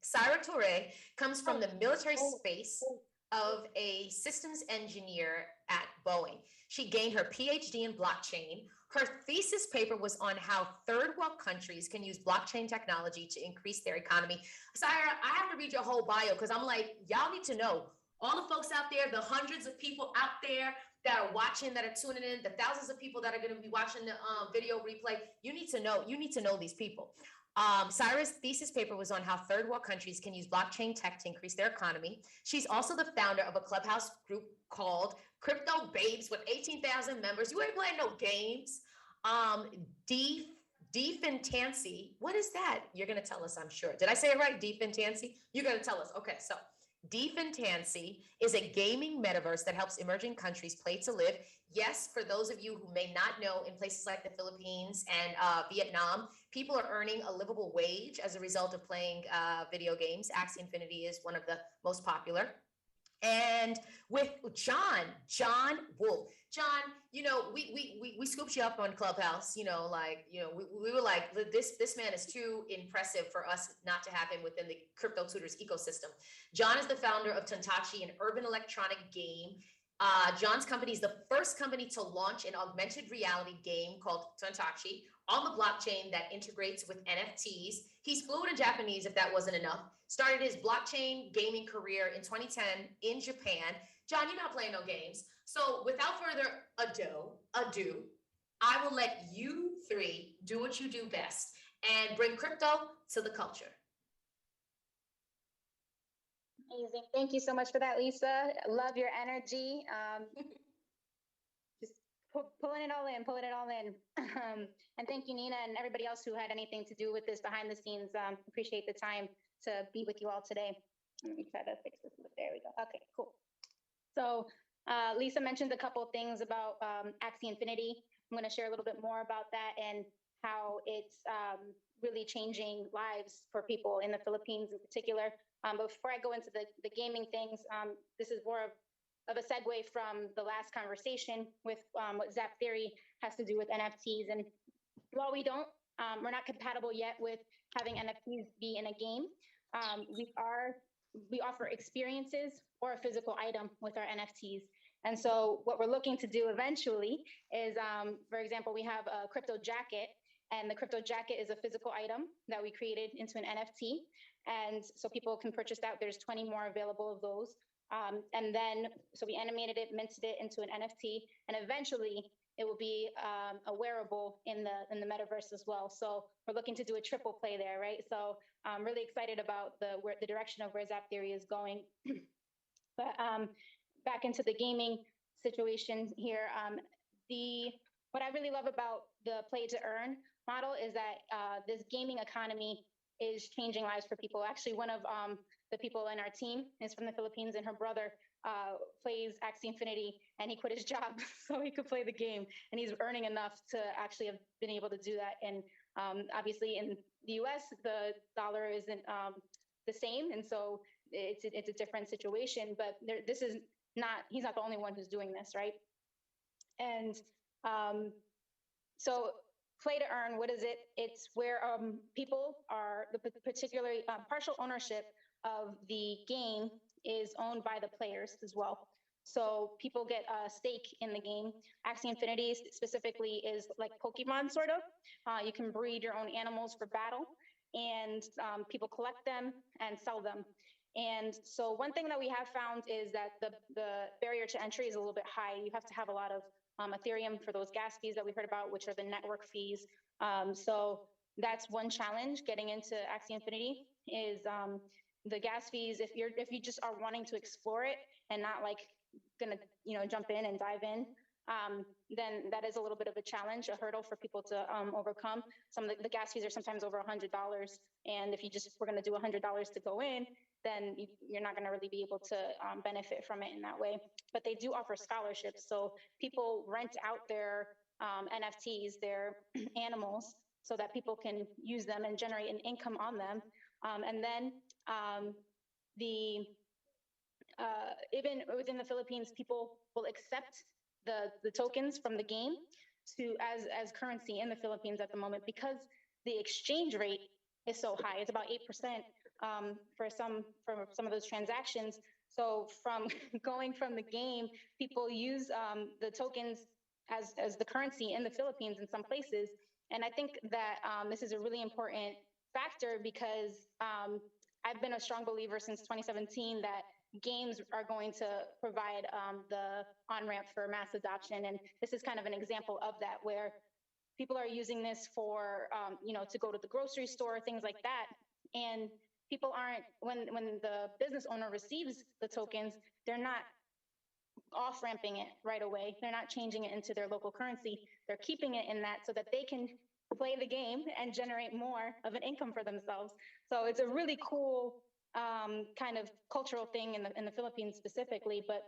Syra Toure comes from the military space of a systems engineer at Boeing. She gained her PhD in blockchain. Her thesis paper was on how third world countries can use blockchain technology to increase their economy. Syra, I have to read your whole bio because I'm like, y'all need to know. All the folks out there, the hundreds of people out there that are watching, that are tuning in, the thousands of people that are going to be watching the video replay. You need to know these people. Cyrus' thesis paper was on how third world countries can use blockchain tech to increase their economy. She's also the founder of a clubhouse group called Crypto Babes with 18,000 members. You ain't playing no games. Defintancy. What is that? You're going to tell us, I'm sure. Did I say it right? Defintancy? You're going to tell us. Okay, so Defintancy is a gaming metaverse that helps emerging countries play to live. Yes, for those of you who may not know, in places like the Philippines and Vietnam, people are earning a livable wage as a result of playing video games. Axie Infinity is one of the most popular. And with John Wolf. John, you know, we scooped you up on Clubhouse, you know, like, you know, we were like, this man is too impressive for us not to have him within the Crypto Tutors ecosystem. John is the founder of Tontachi, an urban electronic game. John's company is the first company to launch an augmented reality game called Tontachi on the blockchain that integrates with NFTs. He's fluent in Japanese, if that wasn't enough. Started his blockchain gaming career in 2010 in Japan. John, you're not playing no games. So without further ado, I will let you three do what you do best and bring crypto to the culture. Amazing. Thank you so much for that, Lisa. Love your energy. Just pulling it all in. And thank you, Nina, and everybody else who had anything to do with this behind the scenes. Appreciate the time to be with you all today. Let me try to fix this. There we go. Okay, cool. So Lisa mentioned a couple of things about Axie Infinity. I'm going to share a little bit more about that and how it's really changing lives for people in the Philippines in particular. But before I go into the gaming things, this is more of a segue from the last conversation with what Zap Theory has to do with NFTs. And while we're not compatible yet with having NFTs be in a game, we offer experiences or a physical item with our NFTs. And so what we're looking to do eventually is, for example, we have a crypto jacket, and the crypto jacket is a physical item that we created into an NFT. And so people can purchase that. There's 20 more available of those. And then, so we animated it, minted it into an NFT, and eventually it will be a wearable in the metaverse as well. So we're looking to do a triple play there, right? So I'm really excited about the direction of where Zap Theory is going. But back into the gaming situation here, what I really love about the play to earn model is that this gaming economy is changing lives for people. Actually, one of the people in our team is from the Philippines, and her brother plays Axie Infinity, and he quit his job so he could play the game, and he's earning enough to actually have been able to do that. And obviously in the US, the dollar isn't the same, and so it's a different situation, but he's not the only one who's doing this, right? And so play to earn, what is it? It's where people are, particularly partial ownership of the game is owned by the players as well. So people get a stake in the game. Axie Infinity specifically is like Pokemon, sort of. You can breed your own animals for battle, and people collect them and sell them. And so one thing that we have found is that the barrier to entry is a little bit high. You have to have a lot of Ethereum for those gas fees that we heard about, which are the network fees. So that's one challenge getting into Axie Infinity is the gas fees. If you just are wanting to explore it and not like gonna jump in and dive in, then that is a little bit of a challenge, a hurdle for people to overcome. Some of the gas fees are sometimes over $100, and if you just were going to do $100 to go in, then you're not going to really be able to benefit from it in that way. But they do offer scholarships, so people rent out their NFTs, their animals, so that people can use them and generate an income on them. And then even within the Philippines, people will accept the tokens from the game as currency in the Philippines at the moment, because the exchange rate is so high. It's about 8% for some of those transactions. So from going from the game, people use the tokens as the currency in the Philippines in some places. And I think that this is a really important factor, because I've been a strong believer since 2017 that games are going to provide the on-ramp for mass adoption. And this is kind of an example of that, where people are using this for, to go to the grocery store, things like that. And people aren't, when the business owner receives the tokens, they're not off-ramping it right away. They're not changing it into their local currency. They're keeping it in that so that they can play the game and generate more of an income for themselves. So it's a really cool kind of cultural thing in the Philippines specifically, but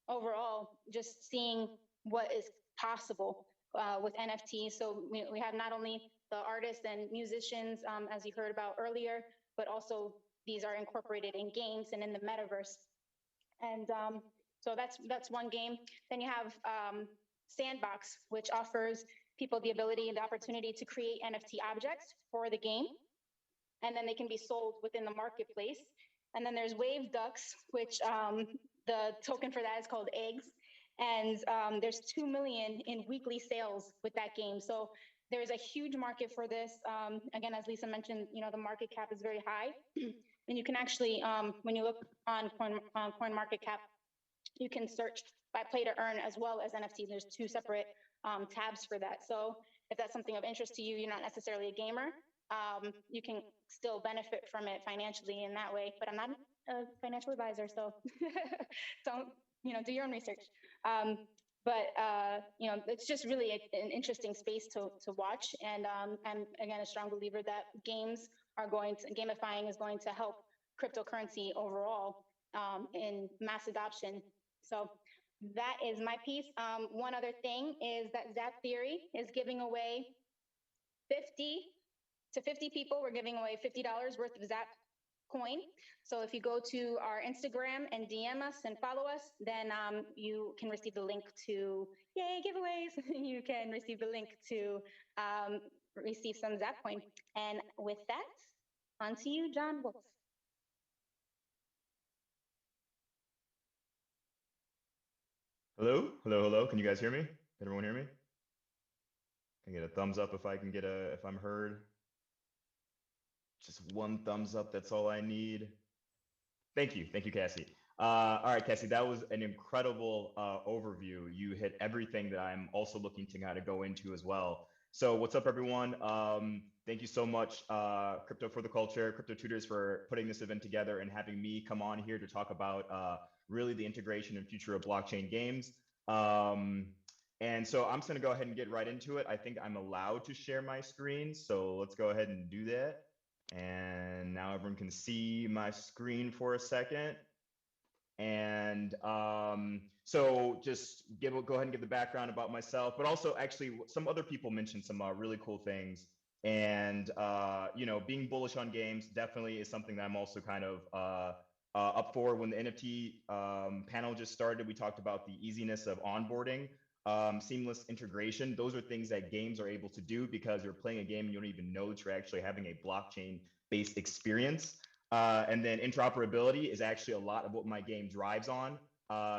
overall, just seeing what is possible with NFTs. So we have not only the artists and musicians, as you heard about earlier, but also these are incorporated in games and in the metaverse. And so that's one game. Then you have Sandbox, which offers people the ability and the opportunity to create NFT objects for the game, and then they can be sold within the marketplace. And then there's Wave Ducks, which the token for that is called Eggs. And there's 2 million in weekly sales with that game. So there's a huge market for this. Again, as Lisa mentioned, the market cap is very high. And you can actually, when you look on CoinMarketCap, you can search by play to earn as well as NFT. There's 2 separate tabs for that. So if that's something of interest to you, you're not necessarily a gamer, you can still benefit from it financially in that way. But I'm not a financial advisor, so don't, do your own research. But it's just really an interesting space to watch. And I'm, again, a strong believer that gamifying is going to help cryptocurrency overall in mass adoption. So that is my piece. One other thing is that Zap Theory is giving away 50 people. We're giving away $50 worth of Zap coin. So if you go to our Instagram and DM us and follow us, then you can receive the link to, yay, giveaways. You can receive the link to receive some Zap coin. And with that, on to you, John Wolf. Hello, hello, hello. Can you guys hear me? Can everyone hear me? Can I get a thumbs up if if I'm heard? Just one thumbs up, that's all I need. Thank you, Cassie. All right, Cassie, that was an incredible overview. You hit everything that I'm also looking to kind of go into as well. So what's up, everyone? Thank you so much, Crypto for the Culture, Crypto Tutors, for putting this event together and having me come on here to talk about really the integration and future of blockchain games. And so I'm just gonna go ahead and get right into it. I think I'm allowed to share my screen, so let's go ahead and do that. And now everyone can see my screen for a second. And so just go ahead and give the background about myself, but also actually some other people mentioned some really cool things. And being bullish on games definitely is something that I'm also kind of up for. When the NFT panel just started, we talked about the easiness of onboarding, seamless integration. Those are things that games are able to do because you're playing a game and you don't even know that you're actually having a blockchain-based experience. And then interoperability is actually a lot of what my game drives on.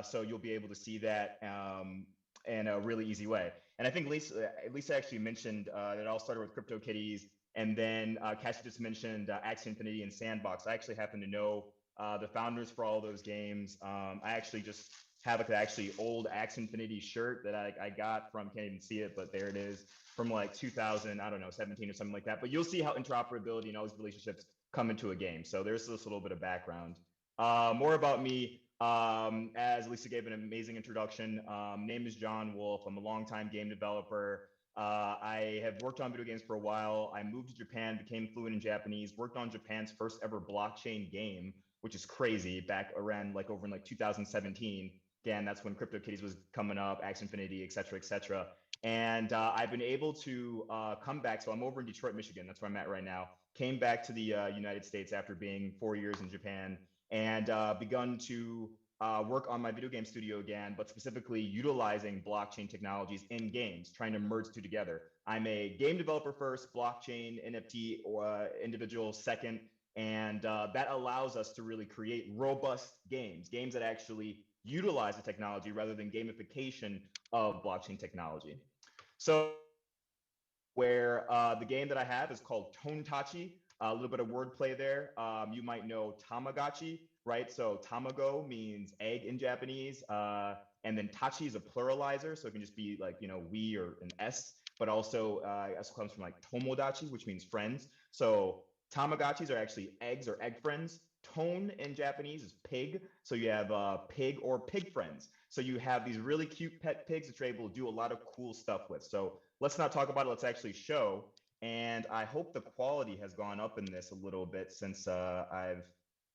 So you'll be able to see that in a really easy way. And I think Lisa actually mentioned that it all started with CryptoKitties, and then Cassie just mentioned Axie Infinity and Sandbox. I actually happen to know the founders for all those games. I actually just have an old Axie Infinity shirt that I got from, can't even see it, but there it is, from like 2000, I don't know, 17 or something like that. But you'll see how interoperability and all these relationships come into a game. So there's this little bit of background. More about me, as Lisa gave an amazing introduction. Name is John Wolf. I'm a longtime game developer. I have worked on video games for a while. I moved to Japan, became fluent in Japanese, worked on Japan's first ever blockchain game, which is crazy, back around over in 2017. Again, that's when CryptoKitties was coming up, Axie Infinity, et cetera, et cetera. And I've been able to come back. So I'm over in Detroit, Michigan. That's where I'm at right now. Came back to the United States after being 4 years in Japan, and begun to work on my video game studio again, but specifically utilizing blockchain technologies in games, trying to merge two together. I'm a game developer first, blockchain, NFT, or individual second, and that allows us to really create robust games that actually utilize the technology rather than gamification of blockchain technology. So where the game that I have is called Tontachi. A little bit of wordplay there. You might know Tamagotchi, right? So tamago means egg in Japanese. And then tachi is a pluralizer. So it can just be like, we or an S, but also it also comes from like tomodachi, which means friends. So Tamagotchis are actually eggs or egg friends. Tone in Japanese is pig. So you have pig or pig friends. So you have these really cute pet pigs that you're able to do a lot of cool stuff with. So let's not talk about it. Let's actually show. And I hope the quality has gone up in this a little bit since I've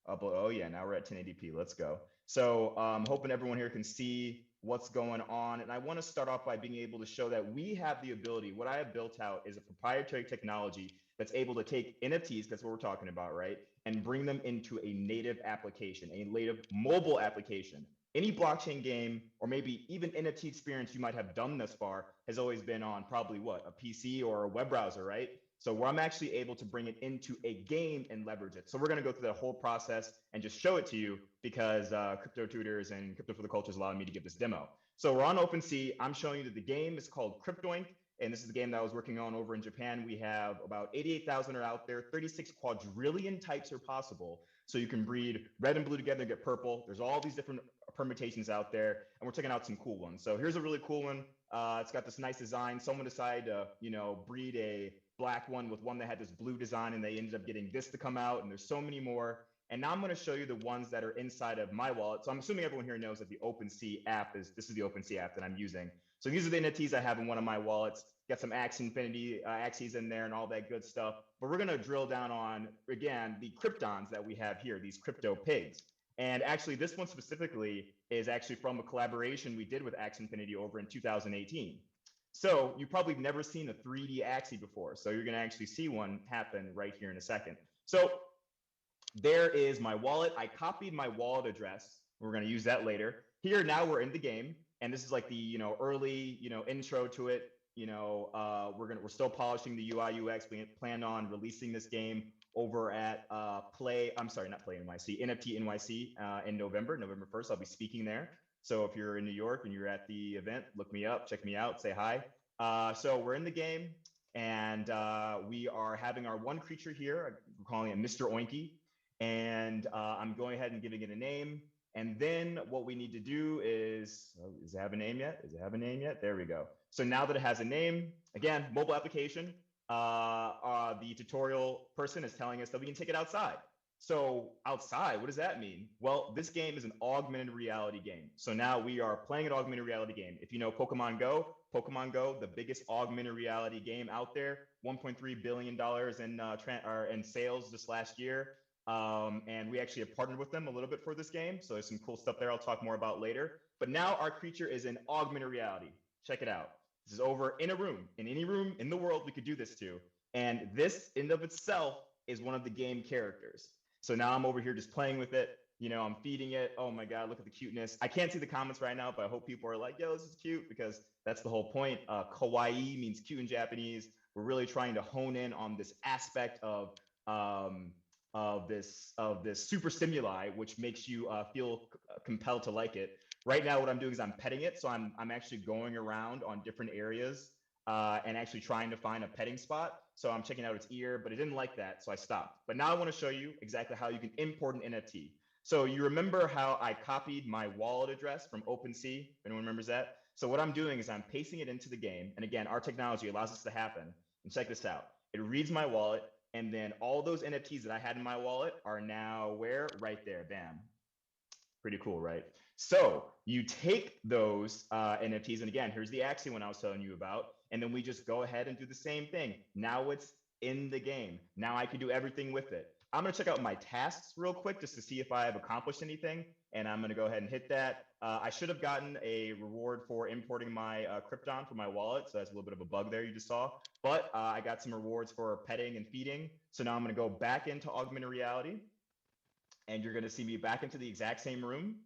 uploaded. Oh yeah, now we're at 1080p. Let's go. So I'm hoping everyone here can see what's going on. And I want to start off by being able to show that we have the ability. What I have built out is a proprietary technology that's able to take NFTs, that's what we're talking about, right? And bring them into a native application, a native mobile application. Any blockchain game, or maybe even NFT experience you might have done thus far, has always been on probably what, a PC or a web browser, right? So where I'm actually able to bring it into a game and leverage it. So we're going to go through that whole process and just show it to you because Crypto Tutors and Crypto for the Culture is allowing me to give this demo. So we're on OpenSea. I'm showing you that the game is called Cryptoink. And this is the game that I was working on over in Japan. We have about 88,000 are out there. 36 quadrillion types are possible. So you can breed red and blue together and get purple. There's all these different permutations out there, and we're checking out some cool ones. So here's a really cool one. It's got this nice design. Someone decided to, breed a black one with one that had this blue design, and they ended up getting this to come out. And there's so many more. And now I'm going to show you the ones that are inside of my wallet. So I'm assuming everyone here knows that the OpenSea app this is the OpenSea app that I'm using. So these are the NFTs I have in one of my wallets. Got some Axie Infinity Axies in there and all that good stuff. But we're going to drill down on, again, the Kryptons that we have here, these crypto pigs. And actually, this one specifically is actually from a collaboration we did with Axie Infinity over in 2018. So you probably have never seen a 3D Axie before. So you're going to actually see one happen right here in a second. So there is my wallet. I copied my wallet address. We're going to use that later. Here, now we're in the game. And this is like the, early, intro to it. We're still polishing the UI UX. We plan on releasing this game over at NFT NYC in November 1st. I'll be speaking there. So if you're in New York and you're at the event, look me up, check me out, say hi. So we're in the game, and we are having our one creature here. We're calling it Mr. Oinky, and I'm going ahead and giving it a name. And then what we need to do is, does it have a name yet? Does it have a name yet? There we go. So now that it has a name, again, mobile application, the tutorial person is telling us that we can take it outside. So outside, what does that mean? Well, this game is an augmented reality game. So now we are playing an augmented reality game. If you know Pokemon Go, the biggest augmented reality game out there, $1.3 billion in sales this last year. And we actually have partnered with them a little bit for this game. So there's some cool stuff there I'll talk more about later. But now our creature is in augmented reality. Check it out. This is over in a room. In any room in the world we could do this to. And this in of itself is one of the game characters. So now I'm over here just playing with it. I'm feeding it. Oh my God, look at the cuteness. I can't see the comments right now, but I hope people are like, yo, this is cute, because that's the whole point. Kawaii means cute in Japanese. We're really trying to hone in on this aspect of this super stimuli, which makes you feel compelled to like it. Right now, what I'm doing is I'm petting it. So I'm actually going around on different areas and actually trying to find a petting spot. So I'm checking out its ear, but it didn't like that, so I stopped. But now I want to show you exactly how you can import an NFT. So you remember how I copied my wallet address from OpenSea? If anyone remembers that? So what I'm doing is I'm pasting it into the game. And again, our technology allows this to happen. And check this out. It reads my wallet, and then all those NFTs that I had in my wallet are now where? Right there, bam. Pretty cool, right? So you take those NFTs, and again, here's the Axie one I was telling you about, and then we just go ahead and do the same thing. Now it's in the game. Now I can do everything with it. I'm gonna check out my tasks real quick just to see if I have accomplished anything, and I'm gonna go ahead and hit that. I should have gotten a reward for importing my Krypton from my wallet, so that's a little bit of a bug there you just saw, but I got some rewards for petting and feeding. So now I'm gonna go back into augmented reality, and you're gonna see me back into the exact same room,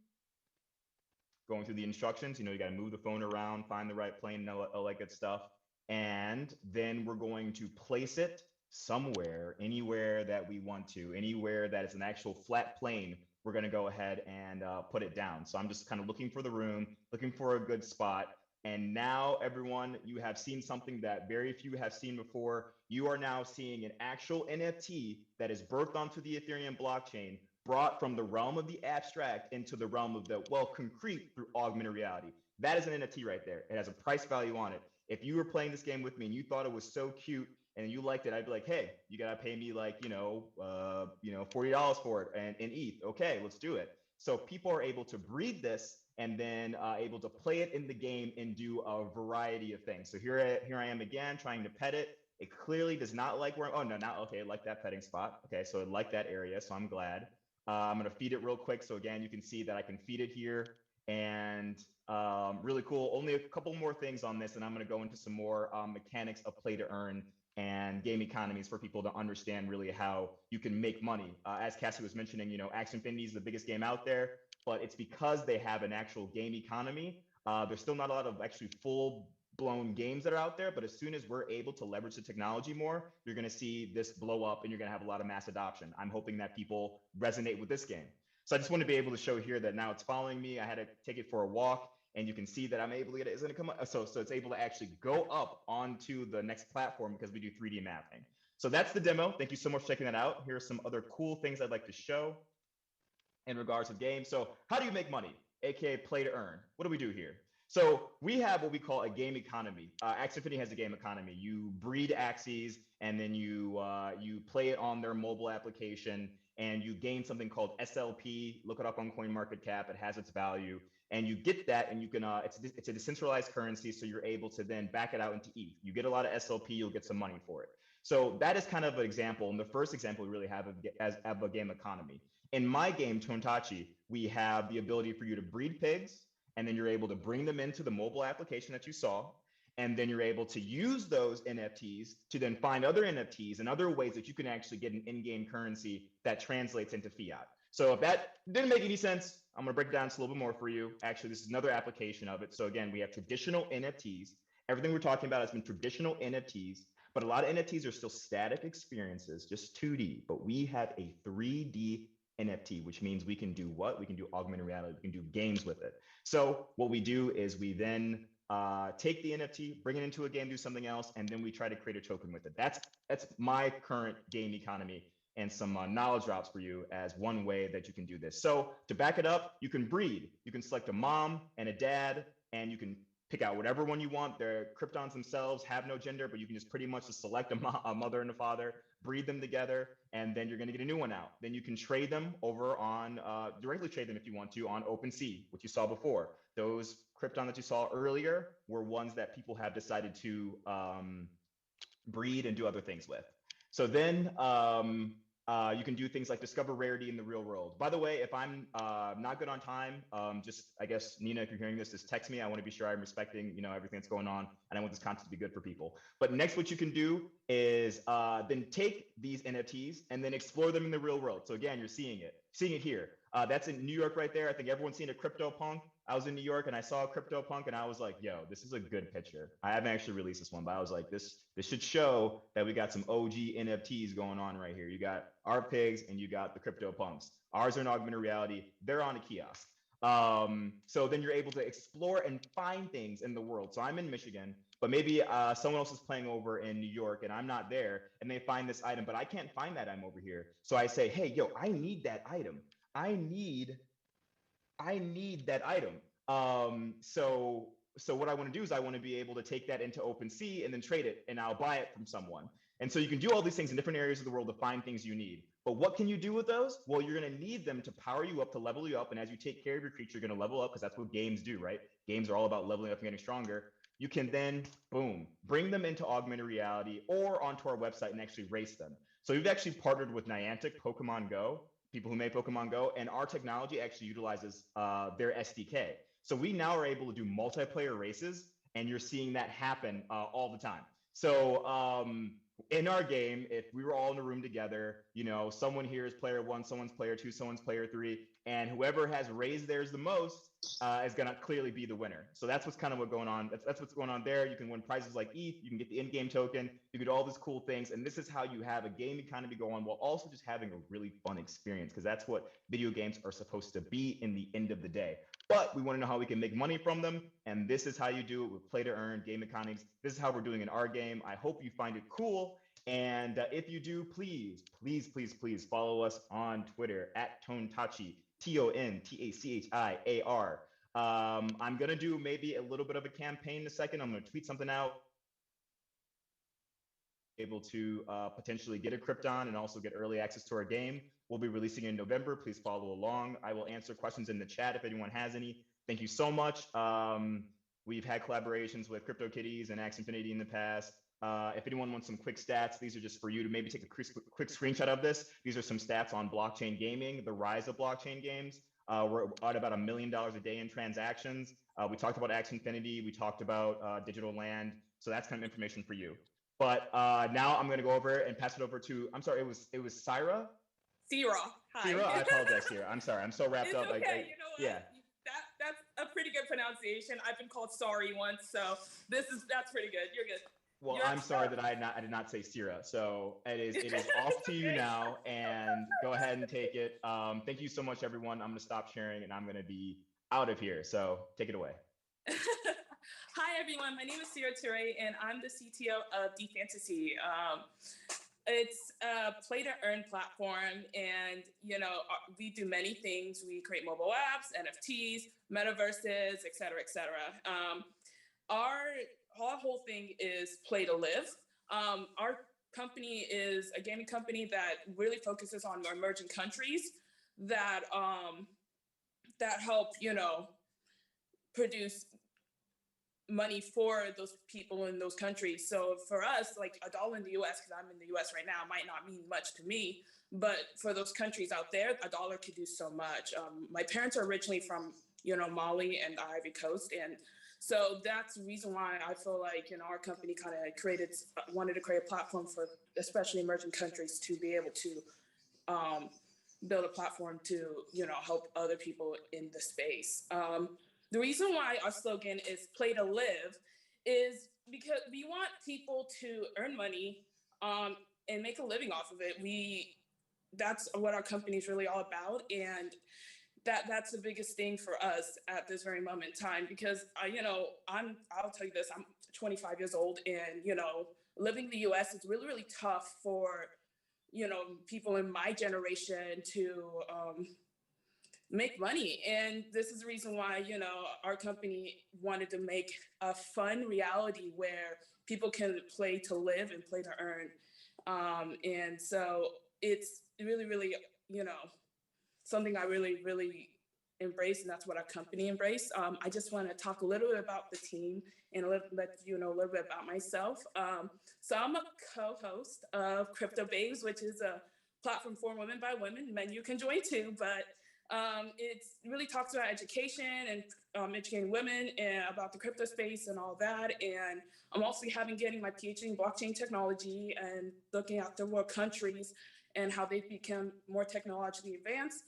going through the instructions. You gotta move the phone around, find the right plane, and all that good stuff. And then we're going to place it somewhere, anywhere that we want to, anywhere that is an actual flat plane, we're gonna go ahead and put it down. So I'm just kind of looking for the room, looking for a good spot. And now, everyone, you have seen something that very few have seen before. You are now seeing an actual NFT that is birthed onto the Ethereum blockchain, brought from the realm of the abstract into the realm of the, well, concrete through augmented reality. That is an NFT right there. It has a price value on it. If you were playing this game with me and you thought it was so cute and you liked it, I'd be like, hey, you gotta pay me like, $40 for it and in ETH. Okay, let's do it. So people are able to breed this and then able to play it in the game and do a variety of things. So here I am again, trying to pet it. It clearly does not like where, oh no, now, okay, like that petting spot. Okay, so it liked that area, so I'm glad. I'm gonna feed it real quick. So again, you can see that I can feed it here and really cool. Only a couple more things on this and I'm gonna go into some more mechanics of play to earn and game economies for people to understand really how you can make money. As Cassie was mentioning, Axie Infinity is the biggest game out there, but it's because they have an actual game economy. There's still not a lot of actually full-blown games that are out there, but as soon as we're able to leverage the technology more, you're gonna see this blow up and you're gonna have a lot of mass adoption. I'm hoping that people resonate with this game. So I just want to be able to show here that now it's following me. I had to take it for a walk. And you can see that I'm able to get it. It's going to come up. So it's able to actually go up onto the next platform because we do 3D mapping. So that's the demo. Thank you so much for checking that out. Here are some other cool things I'd like to show in regards to games. So how do you make money, aka play to earn? What do we do here? So we have what we call a game economy. Axie Infinity has a game economy. You breed Axies and then you play it on their mobile application and you gain something called SLP. Look it up on CoinMarketCap. It has its value. And you get that, and you can. It's a decentralized currency, so you're able to then back it out into ETH. You get a lot of SLP, you'll get some money for it. So that is kind of an example, and the first example we really have of a game economy. In my game, Tontachi, we have the ability for you to breed pigs, and then you're able to bring them into the mobile application that you saw, and then you're able to use those NFTs to then find other NFTs and other ways that you can actually get an in-game currency that translates into fiat. So if that didn't make any sense, I'm going to break it down just a little bit more for you. Actually, this is another application of it. So again, we have traditional NFTs. Everything we're talking about has been traditional NFTs, but a lot of NFTs are still static experiences, just 2D. But we have a 3D NFT, which means we can do what? We can do augmented reality. We can do games with it. So what we do is we then take the NFT, bring it into a game, do something else, and then we try to create a token with it. That's my current game economy. And some knowledge drops for you as one way that you can do this. So to back it up, you can breed. You can select a mom and a dad, and you can pick out whatever one you want. Their Kryptons themselves have no gender, but you can just pretty much just select a mother and a father, breed them together, and then you're going to get a new one out. Then you can trade them over on, directly trade them if you want to, on OpenSea, which you saw before. Those Krypton that you saw earlier were ones that people have decided to breed and do other things with. So then you can do things like discover rarity in the real world. By the way, if I'm not good on time, just, I guess, Nina, if you're hearing this, just text me. I want to be sure I'm respecting, everything that's going on, and I want this content to be good for people. But next, what you can do is then take these NFTs and then explore them in the real world. So again, you're seeing it here. That's in New York right there. I think everyone's seen a CryptoPunk. I was in New York and I saw a CryptoPunk and I was like, yo, this is a good picture. I haven't actually released this one, but I was like, this should show that we got some OG NFTs going on right here. You got our pigs and you got the CryptoPunks. Ours are in augmented reality. They're on a kiosk. So then you're able to explore and find things in the world. So I'm in Michigan, but maybe someone else is playing over in New York and I'm not there and they find this item, but I can't find that item over here. So I say, hey, yo, I need that item. I need that item. So what I want to do is I want to be able to take that into OpenSea and then trade it, and I'll buy it from someone. And so you can do all these things in different areas of the world to find things you need. But what can you do with those? Well, you're going to need them to power you up, to level you up. And as you take care of your creature, you're going to level up because that's what games do, right? Games are all about leveling up and getting stronger. You can then, boom, bring them into augmented reality or onto our website and actually race them. So we've actually partnered with Niantic, Pokemon Go, people who made Pokemon Go, and our technology actually utilizes their SDK. So we now are able to do multiplayer races, and you're seeing that happen all the time. So in our game, if we were all in a room together, someone here is player 1, someone's player 2, someone's player 3, and whoever has raised theirs the most is going to clearly be the winner. So that's what's kind of what's going on. That's what's going on there. You can win prizes like ETH. You can get the in-game token. You get all these cool things. And this is how you have a game economy go on while also just having a really fun experience, because that's what video games are supposed to be in the end of the day. but we want to know how we can make money from them. And this is how you do it with play to earn game economics. This is how we're doing in our game. I hope you find it cool. And if you do, please follow us on Twitter at Tontachiar, TONTACHIAR. I'm going to do maybe a little bit of a campaign in a second. I'm going to tweet something out. Able to potentially get a Krypton and also get early access to our game. We'll be releasing in November. Please follow along. I will answer questions in the chat if anyone has any. Thank you so much. We've had collaborations with CryptoKitties and Axe Infinity in the past. If anyone wants some quick stats, these are just for you to maybe take a quick screenshot of this. These are some stats on blockchain gaming, the rise of blockchain games. We're at about $1 million a day in transactions. We talked about Axe Infinity. We talked about Digital Land. So that's kind of information for you. But now I'm going to go over and pass it over to, I'm sorry, it was Syra? Sierra. Hi. Sierra, I apologize, Sierra. I'm sorry. I'm so wrapped up. Okay. You know what? Yeah. That's a pretty good pronunciation. I've been called sorry once, so that's pretty good. You're good. Well, I'm sorry that I did not say Sierra. So it is off to you now, and go ahead and take it. Thank you so much, everyone. I'm going to stop sharing, and I'm going to be out of here. So take it away. Hi, everyone. My name is Sierra Toure, and I'm the CTO of D-Fantasy. It's a play-to-earn platform, and, we do many things. We create mobile apps, NFTs, metaverses, et cetera, et cetera. Our whole thing is play to live. Our company is a gaming company that really focuses on emerging countries that help, produce money for those people in those countries. So for us, like $1 in the US, because I'm in the US right now, might not mean much to me, but for those countries out there, $1 could do so much. My parents are originally from, Mali and the Ivory Coast. And so that's the reason why I feel like, our company kind of wanted to create a platform for especially emerging countries to be able to build a platform to, help other people in the space. The reason why our slogan is play to live is because we want people to earn money and make a living off of it. That's what our company is really all about. And that's the biggest thing for us at this very moment in time, because I'll tell you this, I'm 25 years old, and, living in the US is really, really tough for, people in my generation to make money. And this is the reason why, our company wanted to make a fun reality where people can play to live and play to earn. And so it's really, really, something I really, really embrace, and that's what our company embrace. I just want to talk a little bit about the team and let you know a little bit about myself. So I'm a co-host of Crypto Babes, which is a platform for women by women. Men, you can join too, but it really talks about education and educating women and about the crypto space and all that. And I'm also getting my PhD in blockchain technology and looking at third world countries and how they've become more technologically advanced.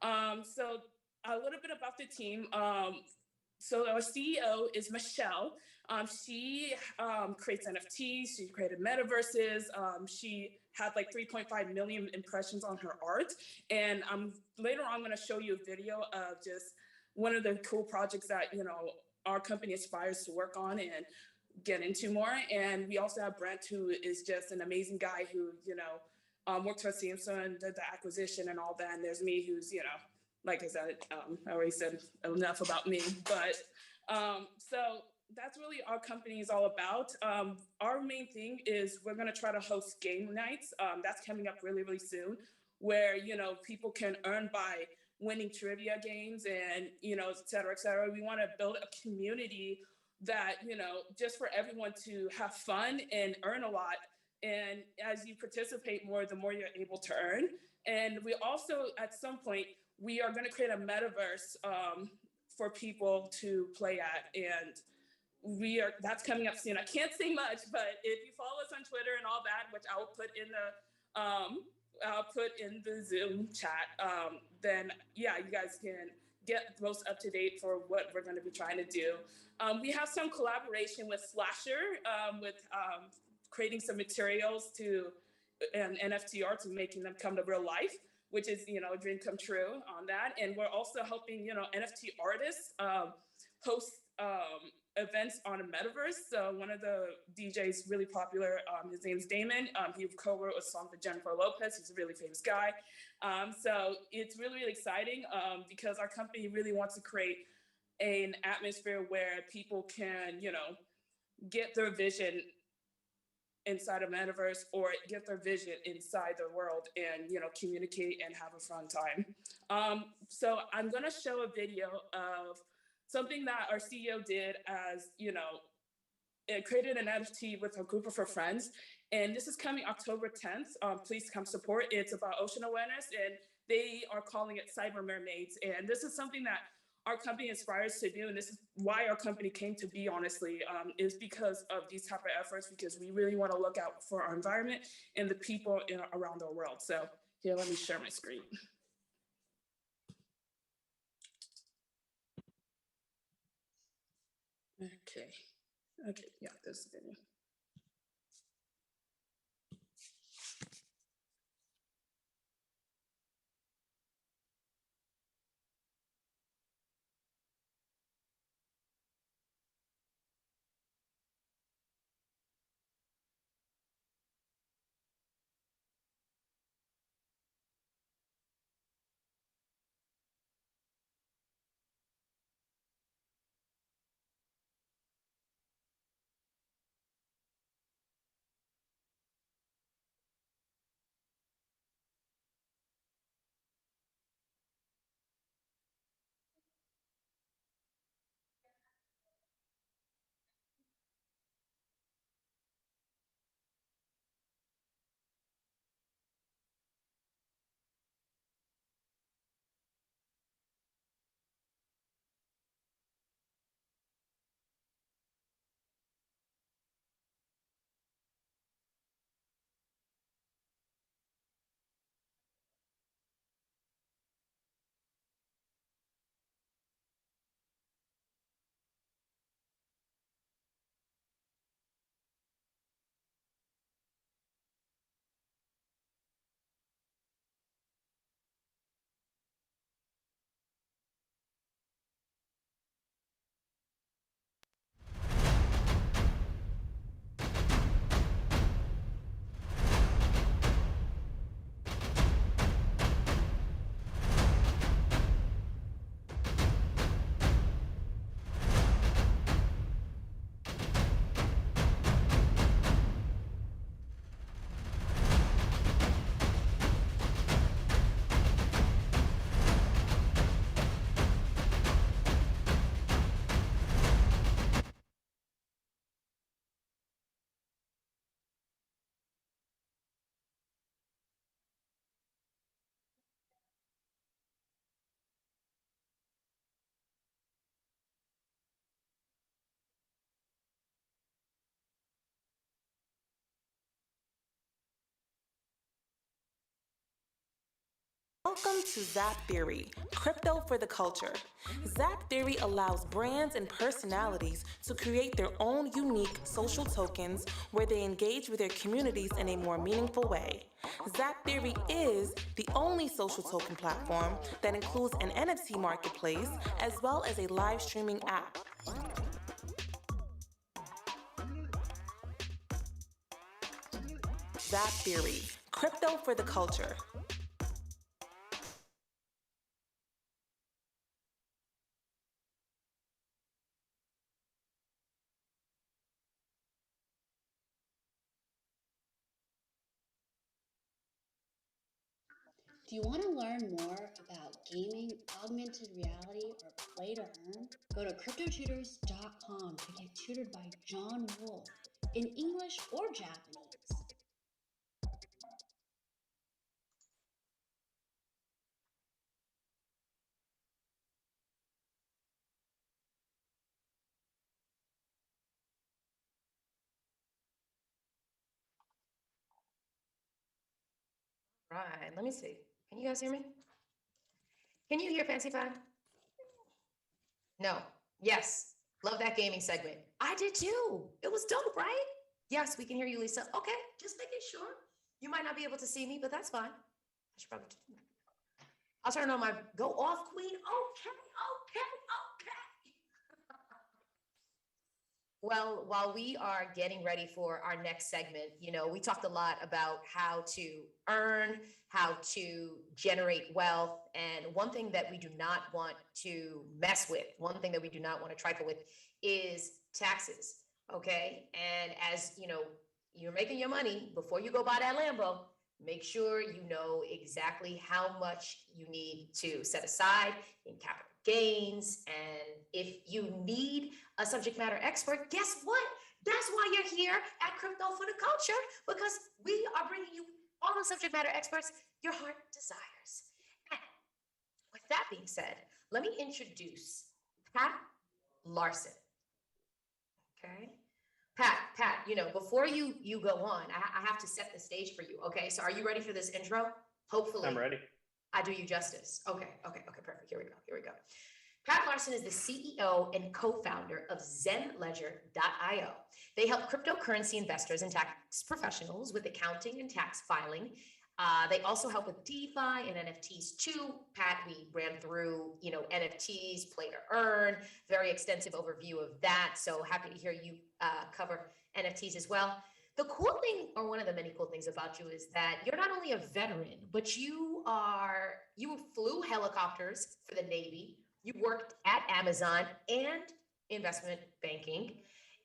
So a little bit about the team. So our CEO is Michelle. She creates NFTs. She created metaverses. She had like 3.5 million impressions on her art. And later on, I'm going to show you a video of just one of the cool projects that, our company aspires to work on and get into more. And we also have Brent, who is just an amazing guy who, worked for Samsung, did the acquisition and all that. And there's me, who's, like I said, I already said enough about me. But so that's really our company is all about. Our main thing is we're going to try to host game nights. That's coming up really, really soon, where, people can earn by winning trivia games and, et cetera, et cetera. We want to build a community that, just for everyone to have fun and earn a lot. And as you participate more, the more you're able to earn. And we also, at some point, we are going to create a metaverse for people to play at. And that's coming up soon. I can't say much, but if you follow us on Twitter and all that, which I will put in the Zoom chat, then yeah, you guys can get most up to date for what we're going to be trying to do. We have some collaboration with Slasher, with creating some materials and NFT art and making them come to real life, which is, you know, a dream come true on that. And we're also helping, you know, NFT artists host events on a metaverse. So one of the DJs really popular, his name's Damon. He co-wrote a song for Jennifer Lopez. He's a really famous guy. So it's really, really exciting because our company really wants to create an atmosphere where people can, you know, get their vision inside a metaverse or get their vision inside the world and, you know, communicate and have a fun time. So I'm going to show a video of something that our CEO did as, you know, it created an NFT with a group of her friends. And this is coming October 10th. Please come support. It's about ocean awareness and they are calling it Cyber Mermaids. And this is something that our company aspires to do. And this is why our company came to be, honestly, is because of these type of efforts, because we really want to look out for our environment and the people around our world. So here, let me share my screen. Okay, yeah, this is the video. Welcome to Zap Theory, crypto for the culture. Zap Theory allows brands and personalities to create their own unique social tokens where they engage with their communities in a more meaningful way. Zap Theory is the only social token platform that includes an NFT marketplace as well as a live streaming app. Zap Theory, crypto for the culture. Do you want to learn more about gaming, augmented reality, or play to earn? Go to cryptotutors.com to get tutored by John Wolf in English or Japanese. Right, let me see. Can you guys hear me? Can you hear Fancy Five? No. Yes. Love that gaming segment. I did too. It was dope, right? Yes, we can hear you, Lisa. Okay, just making sure. You might not be able to see me, but that's fine. I should probably do that. I'll turn on my go off queen. Okay. Well, while we are getting ready for our next segment, we talked a lot about how to earn, how to generate wealth. And one thing that we do not want to mess with, one thing that we do not want to trifle with is taxes. Okay. And as you're making your money before you go buy that Lambo, make sure you know exactly how much you need to set aside in capital gains. And if you need a subject matter expert, guess what? That's why you're here at Crypto for the Culture, because we are bringing you all the subject matter experts your heart desires. And with that being said, let me introduce Pat Larson. Okay. Pat, before you go on, I have to set the stage for you. Okay. So are you ready for this intro? Hopefully. I'm ready. I do you justice. Okay, perfect. Here we go. Pat Larson is the CEO and co-founder of ZenLedger.io. They help cryptocurrency investors and tax professionals with accounting and tax filing. They also help with DeFi and NFTs too. Pat, we ran through, NFTs, play to earn, very extensive overview of that. So happy to hear you cover NFTs as well. The cool thing, or one of the many cool things about you, is that you're not only a veteran, but you flew helicopters for the Navy. You worked at Amazon and investment banking.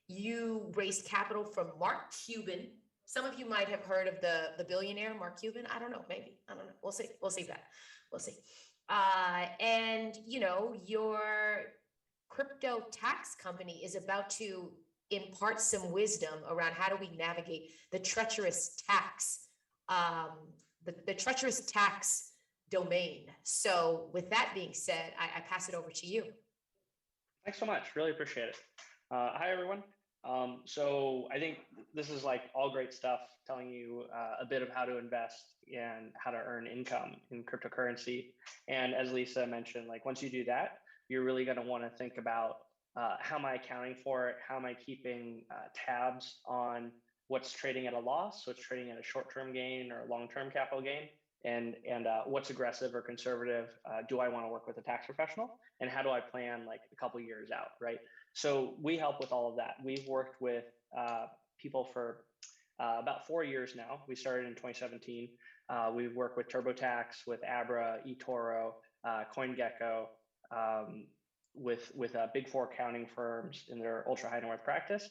You raised capital from Mark Cuban. Some of you might have heard of the billionaire Mark Cuban. I don't know, maybe. I don't know. We'll see. We'll see. And your crypto tax company is about to impart some wisdom around how do we navigate the treacherous tax, the treacherous tax domain. So with that being said, I pass it over to you. Thanks so much. Really appreciate it. Hi, everyone. So I think this is like all great stuff, telling you a bit of how to invest and how to earn income in cryptocurrency. And as Lisa mentioned, like once you do that, you're really going to want to think about how am I accounting for it? How am I keeping tabs on what's trading at a loss, what's trading at a short-term gain or long-term capital gain, and what's aggressive or conservative? Do I want to work with a tax professional? And how do I plan like a couple years out, right? So we help with all of that. We've worked with people for about 4 years now. We started in 2017. We've worked with TurboTax, with Abra, eToro, CoinGecko, with big four accounting firms in their ultra high net worth practice,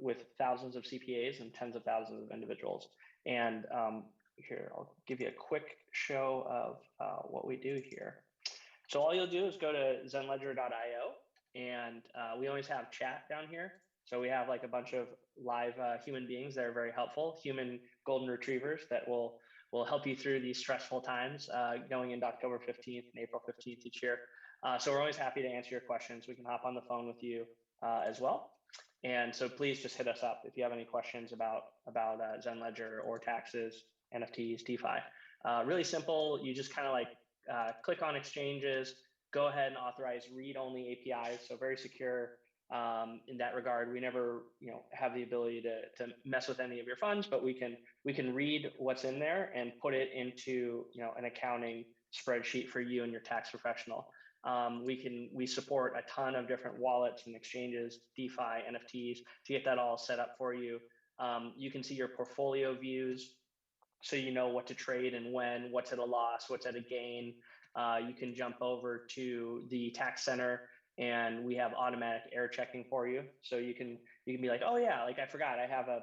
with thousands of CPAs and tens of thousands of individuals. And here, I'll give you a quick show of what we do here. So all you'll do is go to ZenLedger.io, and we always have chat down here. So we have like a bunch of live human beings that are very helpful, human golden retrievers that will help you through these stressful times going into October 15th and April 15th each year. So we're always happy to answer your questions. We can hop on the phone with you as well. And so please just hit us up if you have any questions about ZenLedger or taxes, NFTs, DeFi. Really simple. You just kind of like click on exchanges, go ahead and authorize read-only APIs. So very secure in that regard. We never have the ability to mess with any of your funds, but we can read what's in there and put it into an accounting spreadsheet for you and your tax professional. We support a ton of different wallets and exchanges, DeFi, NFTs, to get that all set up for you. You can see your portfolio views, so you know what to trade and when, what's at a loss, what's at a gain. You can jump over to the tax center, and we have automatic error checking for you. So you can be like, oh yeah, like I forgot I have a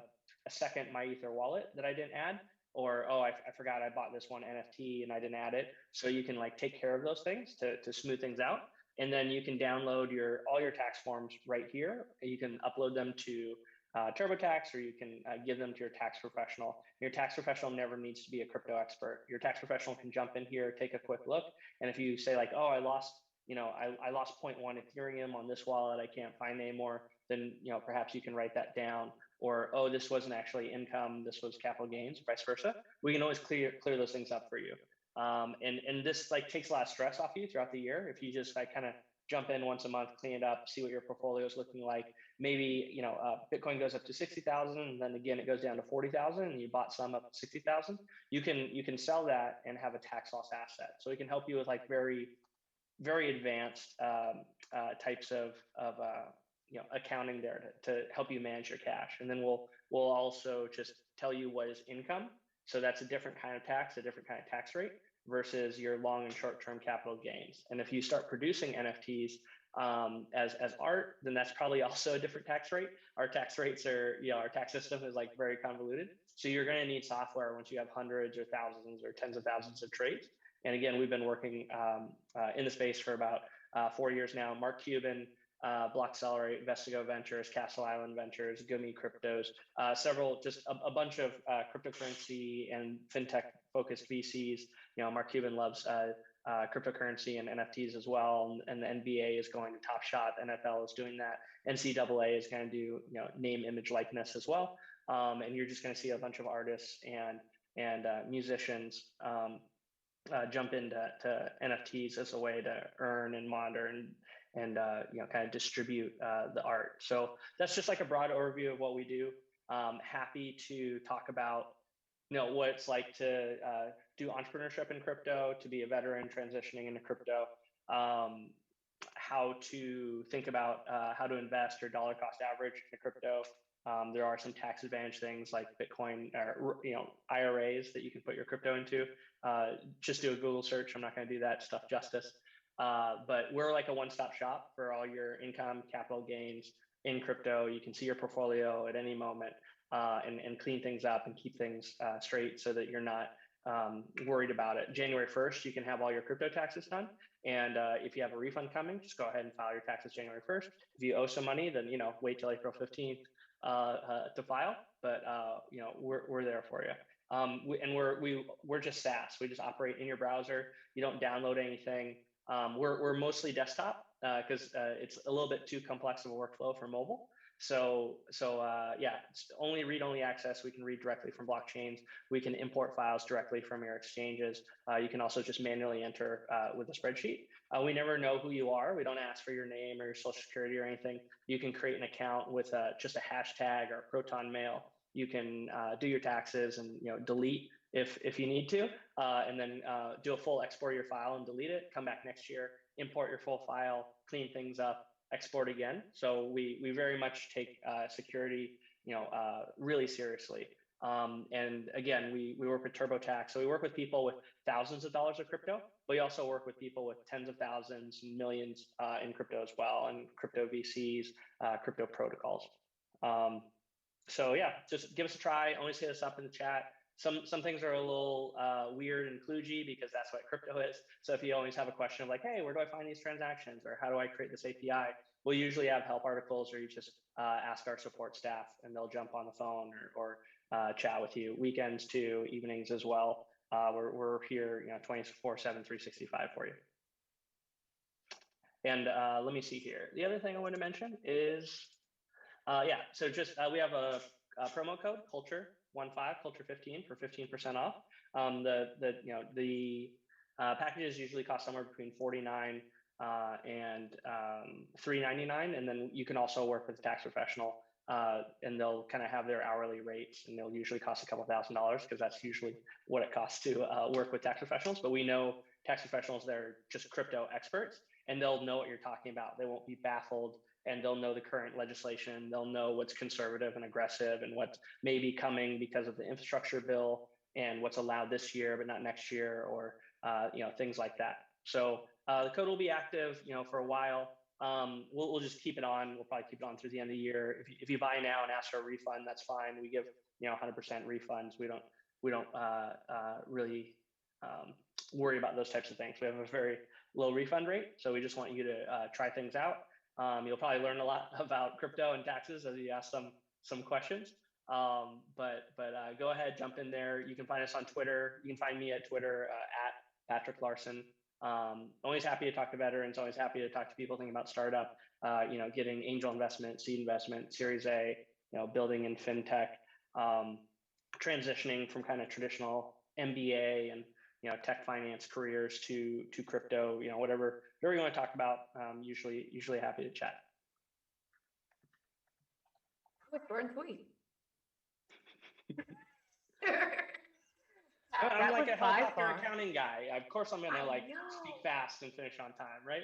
second MyEther wallet that I didn't add. Or, oh, I forgot I bought this one NFT and I didn't add it. So you can like take care of those things to smooth things out. And then you can download all your tax forms right here. You can upload them to TurboTax, or you can give them to your tax professional. Your tax professional never needs to be a crypto expert. Your tax professional can jump in here, take a quick look. And if you say like, oh, I lost 0.1 Ethereum on this wallet, I can't find anymore, then perhaps you can write that down. Or, oh, this wasn't actually income, this was capital gains, vice versa. We can always clear those things up for you. And this like takes a lot of stress off you throughout the year. If you just like kind of jump in once a month, clean it up, see what your portfolio is looking like, maybe, Bitcoin goes up to 60,000, and then again, it goes down to 40,000, and you bought some up to 60,000, you can sell that and have a tax loss asset. So it can help you with like very, very advanced types of accounting there to help you manage your cash. And then we'll also just tell you what is income. So that's a different kind of tax, a different kind of tax rate versus your long and short-term capital gains. And if you start producing NFTs as art, then that's probably also a different tax rate. Our tax rates are, our tax system is like very convoluted. So you're going to need software once you have hundreds or thousands or tens of thousands of trades. And again, we've been working in the space for about 4 years now. Mark Cuban, Blockcelerate, Vestigo Ventures, Castle Island Ventures, Gummy Cryptos, several, just a bunch of cryptocurrency and fintech focused VCs. Mark Cuban loves cryptocurrency and NFTs as well. And the NBA is going to Top Shot. The NFL is doing that. NCAA is going to do, name, image, likeness as well. And you're just going to see a bunch of artists and musicians jump into NFTs as a way to earn and monitor and kind of distribute the art. So that's just like a broad overview of what we do. Happy to talk about what it's like to do entrepreneurship in crypto, to be a veteran transitioning into crypto, how to think about how to invest or dollar cost average in crypto. There are some tax advantage things like Bitcoin or IRAs that you can put your crypto into. Just do a Google search. I'm not going to do that stuff justice. But we're like a one-stop shop for all your income, capital gains in crypto. You can see your portfolio at any moment and clean things up and keep things straight so that you're not worried about it. January 1st, you can have all your crypto taxes done. And if you have a refund coming, just go ahead and file your taxes January 1st. If you owe some money, then, wait till April 15th to file. But, we're there for you. We're just SaaS. We just operate in your browser. You don't download anything. We're mostly desktop because it's a little bit too complex of a workflow for mobile. So yeah, it's only read-only access. We can read directly from blockchains. We can import files directly from your exchanges. You can also just manually enter with a spreadsheet. We never know who you are. We don't ask for your name or your social security or anything. You can create an account with just a hashtag or a Proton mail. You can do your taxes and delete if you need to, and then do a full export of your file and delete it. Come back next year, import your full file, clean things up, export again. So we very much take security, really seriously. And again, we work with TurboTax. So we work with people with thousands of dollars of crypto, but we also work with people with tens of thousands, millions in crypto as well, and crypto VCs, crypto protocols. So yeah, just give us a try. Always hit us up in the chat. Some things are a little weird and kludgy because that's what crypto is. So if you always have a question of like, hey, where do I find these transactions? Or how do I create this API? We'll usually have help articles, or you just ask our support staff and they'll jump on the phone or chat with you. Weekends too, evenings as well. We're here 24/7, 365 for you. And let me see here. The other thing I want to mention is, so just we have a promo code, culture15 for 15% off. The packages usually cost somewhere between $49 and $3.99, and then you can also work with a tax professional, and they'll kind of have their hourly rates, and they'll usually cost a couple $1,000s because that's usually what it costs to work with tax professionals. But we know tax professionals that are just crypto experts, and they'll know what you're talking about. They won't be baffled. And they'll know the current legislation. They'll know what's conservative and aggressive and what's maybe coming because of the infrastructure bill and what's allowed this year, but not next year, or, things like that. So the code will be active, for a while. We'll just keep it on. We'll probably keep it on through the end of the year. If you buy now and ask for a refund, that's fine. We give, 100% refunds. We don't really worry about those types of things. We have a very low refund rate. So we just want you to try things out. You'll probably learn a lot about crypto and taxes as you ask some questions. But go ahead, jump in there. You can find us on Twitter. You can find me at Twitter at Patrick Larson. Always happy to talk to veterans. Always happy to talk to people thinking about startup. Getting angel investment, seed investment, Series A. Building in fintech, transitioning from kind of traditional MBA and tech finance careers to crypto. Whatever you want to talk about. Usually happy to chat. With short and sweet. I'm like a by helicopter far. accounting guy. Of course, I'm gonna I like know. speak fast and finish on time, right?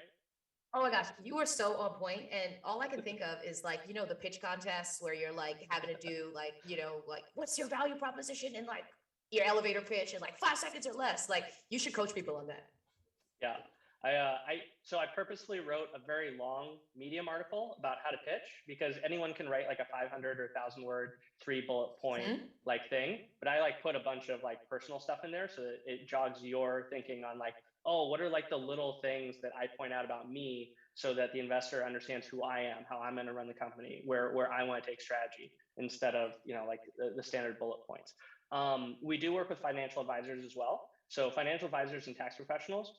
Oh my gosh, you are so on point. And all I can think of is like, you know, the pitch contests where you're like having to do like, you know, like what's your value proposition in like your elevator pitch in like 5 seconds or less. Like you should coach people on that. Yeah. So I purposely wrote a very long Medium article about how to pitch because anyone can write like a 500 or 1,000 word 3 bullet point like thing, but I like put a bunch of like personal stuff in there so that it jogs your thinking on like, oh, what are like the little things that I point out about me so that the investor understands who I am, how I'm going to run the company, where I want to take strategy instead of, you know, like the standard bullet points. We do work with financial advisors as well. So financial advisors and tax professionals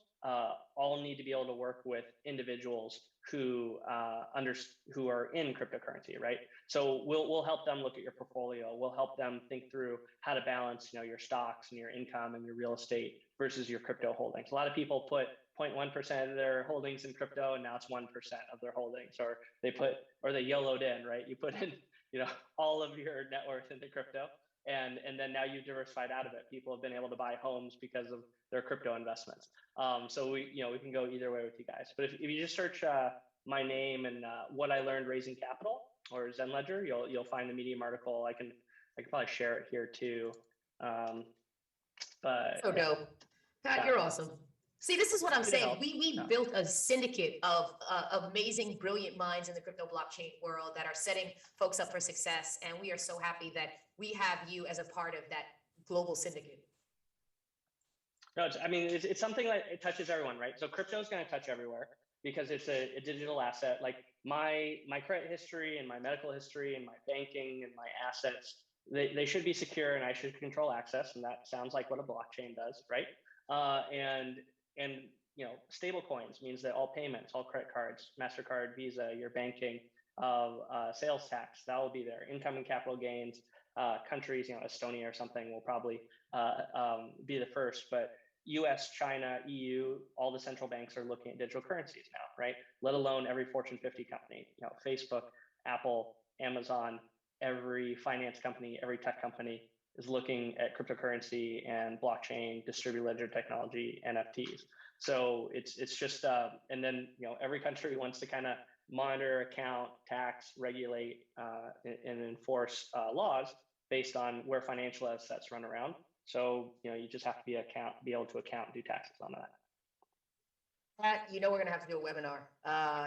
all need to be able to work with individuals who are in cryptocurrency, right? So we'll help them look at your portfolio. We'll help them think through how to balance, you know, your stocks and your income and your real estate versus your crypto holdings. A lot of people put 0.1% of their holdings in crypto, and now it's 1% of their holdings, or they YOLO'd in, right? You put in, you know, all of your net worth into crypto. And then now you've diversified out of it. People have been able to buy homes because of their crypto investments. So we can go either way with you guys. But if you just search my name and what I learned raising capital or Zen Ledger, you'll find the Medium article. I can probably share it here too. But So dope. God, you're awesome. See, this is what I'm saying. We built a syndicate of amazing, brilliant minds in the crypto blockchain world that are setting folks up for success. And we are so happy that we have you as a part of that global syndicate. No, it's something that it touches everyone, right? So crypto is going to touch everywhere because it's a digital asset. Like my credit history and my medical history and my banking and my assets, they should be secure and I should control access. And that sounds like what a blockchain does, right? And you know, stable coins means that all payments, all credit cards, MasterCard, Visa, your banking, sales tax, that will be there. Income and capital gains, countries, you know, Estonia or something will probably be the first, but US, China, EU, all the central banks are looking at digital currencies now, right? Let alone every Fortune 50 company, you know, Facebook, Apple, Amazon, every finance company, every tech company is looking at cryptocurrency and blockchain, distributed ledger technology, NFTs. So it's just, and then, you know, every country wants to kind of monitor, account, tax, regulate, and enforce laws based on where financial assets run around. So, you know, you just have to be able to account and do taxes on that. Pat, you know we're going to have to do a webinar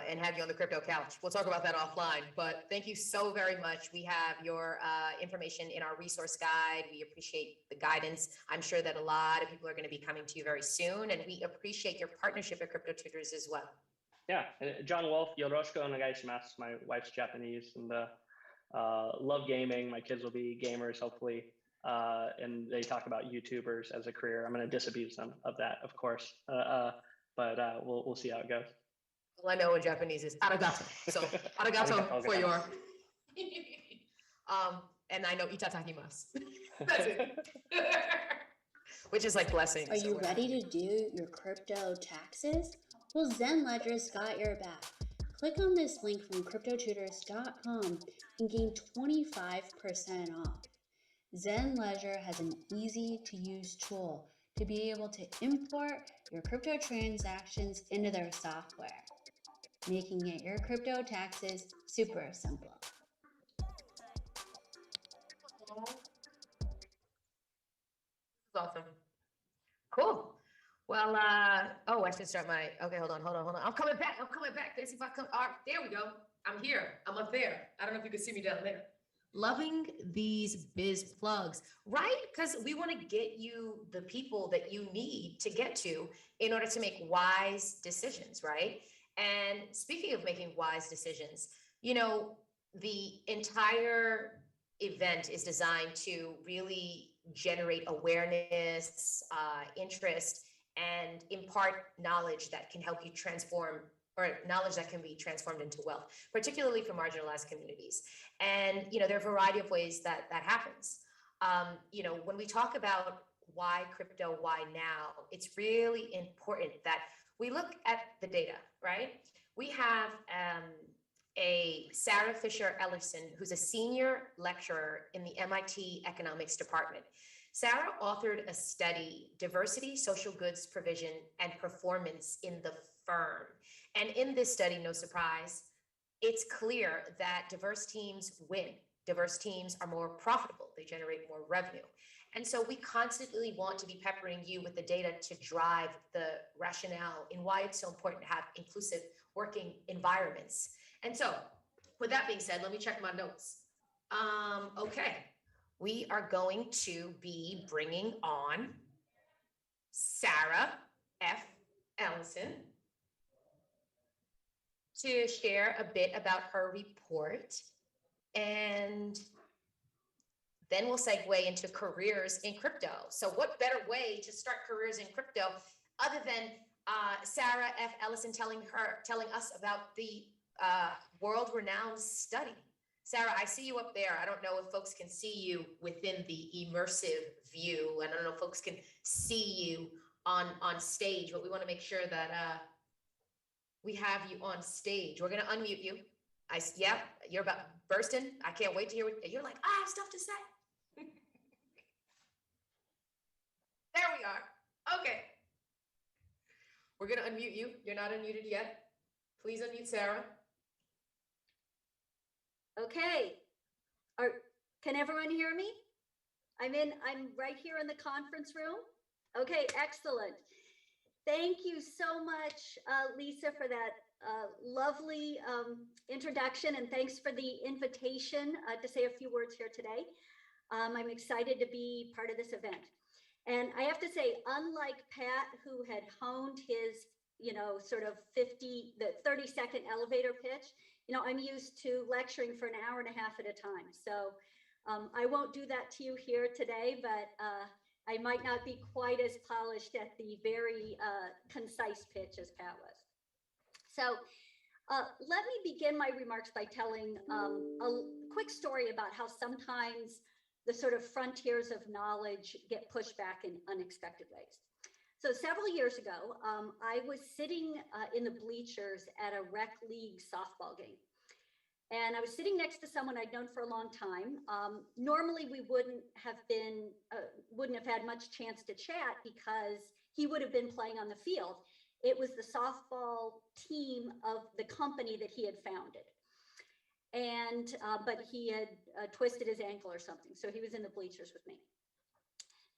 and have you on the crypto couch. We'll talk about that offline, but thank you so very much. We have your information in our resource guide. We appreciate the guidance. I'm sure that a lot of people are going to be coming to you very soon, and we appreciate your partnership at Crypto Tutors as well. Yeah, John Wolf, yoroshiku onegaishimasu. My wife's Japanese and love gaming. My kids will be gamers, hopefully. And they talk about YouTubers as a career. I'm going to disabuse them of that, of course. But we'll see how it goes. All I know in Japanese is arigato. So arigato for your. And I know itadakimasu. That's it. Which is like blessing. Are you ready to do your crypto taxes? Well, Zen Ledger's got your back. Click on this link from cryptotutors.com and gain 25% off. Zen Ledger has an easy-to-use tool to be able to import your crypto transactions into their software, making it your crypto taxes super simple. Awesome. Cool. Well, oh, I should start okay, hold on. I'm coming back. Let's see if I come. All right, there we go. I'm here. I'm up there. I don't know if you can see me down there. Loving these biz plugs, right? Because we want to get you the people that you need to get to in order to make wise decisions, right? And speaking of making wise decisions, you know, the entire event is designed to really generate awareness, interest, and impart knowledge that can help you transform, or knowledge that can be transformed into wealth, particularly for marginalized communities. And, you know, there are a variety of ways that happens. You know, when we talk about why crypto, why now, it's really important that we look at the data, right? We have Sarah Fisher Ellison, who's a senior lecturer in the MIT Economics Department. Sarah authored a study, Diversity, Social Goods Provision, and Performance in the Firm. And in this study, no surprise, it's clear that diverse teams win. Diverse teams are more profitable. They generate more revenue. And so we constantly want to be peppering you with the data to drive the rationale in why it's so important to have inclusive working environments. And so with that being said, let me check my notes. Okay, we are going to be bringing on Sarah F. Ellison to share a bit about her report, and then we'll segue into careers in crypto. So what better way to start careers in crypto other than Sarah F. Ellison telling us about the world-renowned study. Sarah, I see you up there. I don't know if folks can see you within the immersive view. I don't know if folks can see you on stage, but we want to make sure that we have you on stage. We're going to unmute you. Yeah, you're about bursting. I can't wait to hear what you're like. I have stuff to say. There we are. Okay. We're going to unmute you. You're not unmuted yet. Please unmute Sarah. Okay. Can everyone hear me? I'm right here in the conference room. Okay, excellent. Thank you so much, Lisa, for that lovely introduction, and thanks for the invitation to say a few words here today. I'm excited to be part of this event. And I have to say, unlike Pat, who had honed his, sort of the 30-second elevator pitch, I'm used to lecturing for an hour and a half at a time. So I won't do that to you here today, but I might not be quite as polished at the very concise pitch as Pat was. So let me begin my remarks by telling a quick story about how sometimes the sort of frontiers of knowledge get pushed back in unexpected ways. So several years ago, I was sitting in the bleachers at a rec league softball game. And I was sitting next to someone I'd known for a long time. Normally we wouldn't have had much chance to chat because he would have been playing on the field. It was the softball team of the company that he had founded. And, but he had twisted his ankle or something. So he was in the bleachers with me.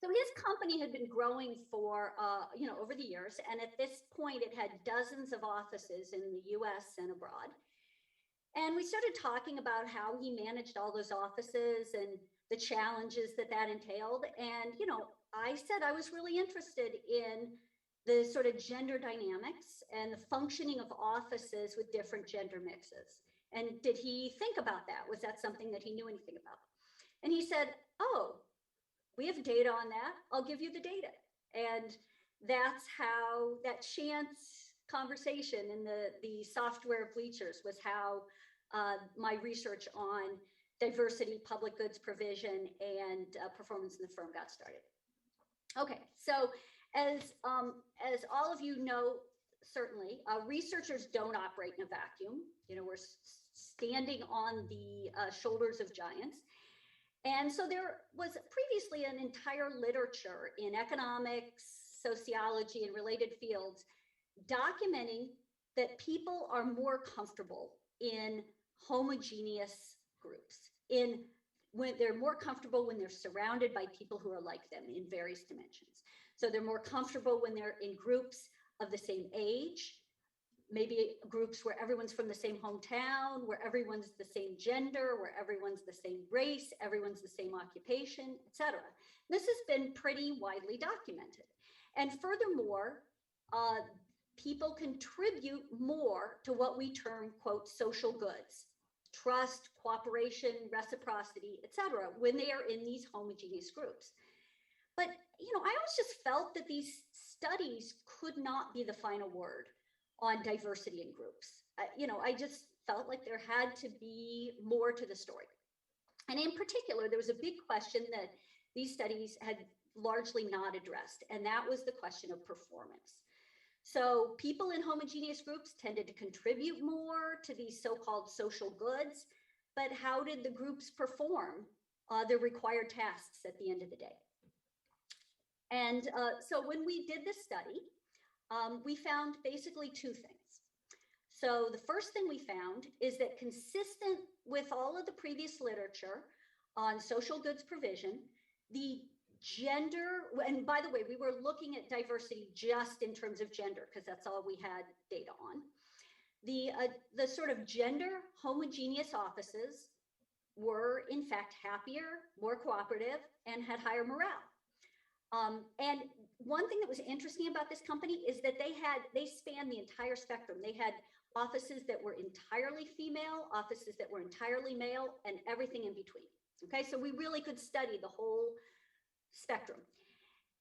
So his company had been growing for, over the years. And at this point, it had dozens of offices in the US and abroad. And we started talking about how he managed all those offices and the challenges that entailed. And, I said I was really interested in the sort of gender dynamics and the functioning of offices with different gender mixes. And did he think about that? Was that something that he knew anything about? And he said, oh, we have data on that. I'll give you the data. And that's how that chance conversation in the software bleachers was how my research on diversity, public goods provision, and performance in the firm got started. Okay, so as all of you know, certainly, researchers don't operate in a vacuum. We're standing on the shoulders of giants. And so there was previously an entire literature in economics, sociology, and related fields documenting that people are more comfortable in homogeneous groups, when they're more comfortable when they're surrounded by people who are like them in various dimensions. So they're more comfortable when they're in groups of the same age, maybe groups where everyone's from the same hometown, where everyone's the same gender, where everyone's the same race, everyone's the same occupation, etc. This has been pretty widely documented. And furthermore, people contribute more to what we term, quote, social goods, trust, cooperation, reciprocity, etc., when they are in these homogeneous groups. But, I always just felt that these studies could not be the final word on diversity in groups. I just felt like there had to be more to the story. And in particular, there was a big question that these studies had largely not addressed, and that was the question of performance. So people in homogeneous groups tended to contribute more to these so-called social goods, but how did the groups perform the required tasks at the end of the day? And so when we did this study, we found basically two things. So the first thing we found is that consistent with all of the previous literature on social goods provision, the gender, and by the way, we were looking at diversity just in terms of gender, because that's all we had data on. The sort of gender homogeneous offices were in fact happier, more cooperative, and had higher morale. And one thing that was interesting about this company is that they spanned the entire spectrum. They had offices that were entirely female, offices that were entirely male, and everything in between. Okay, so we really could study the whole spectrum.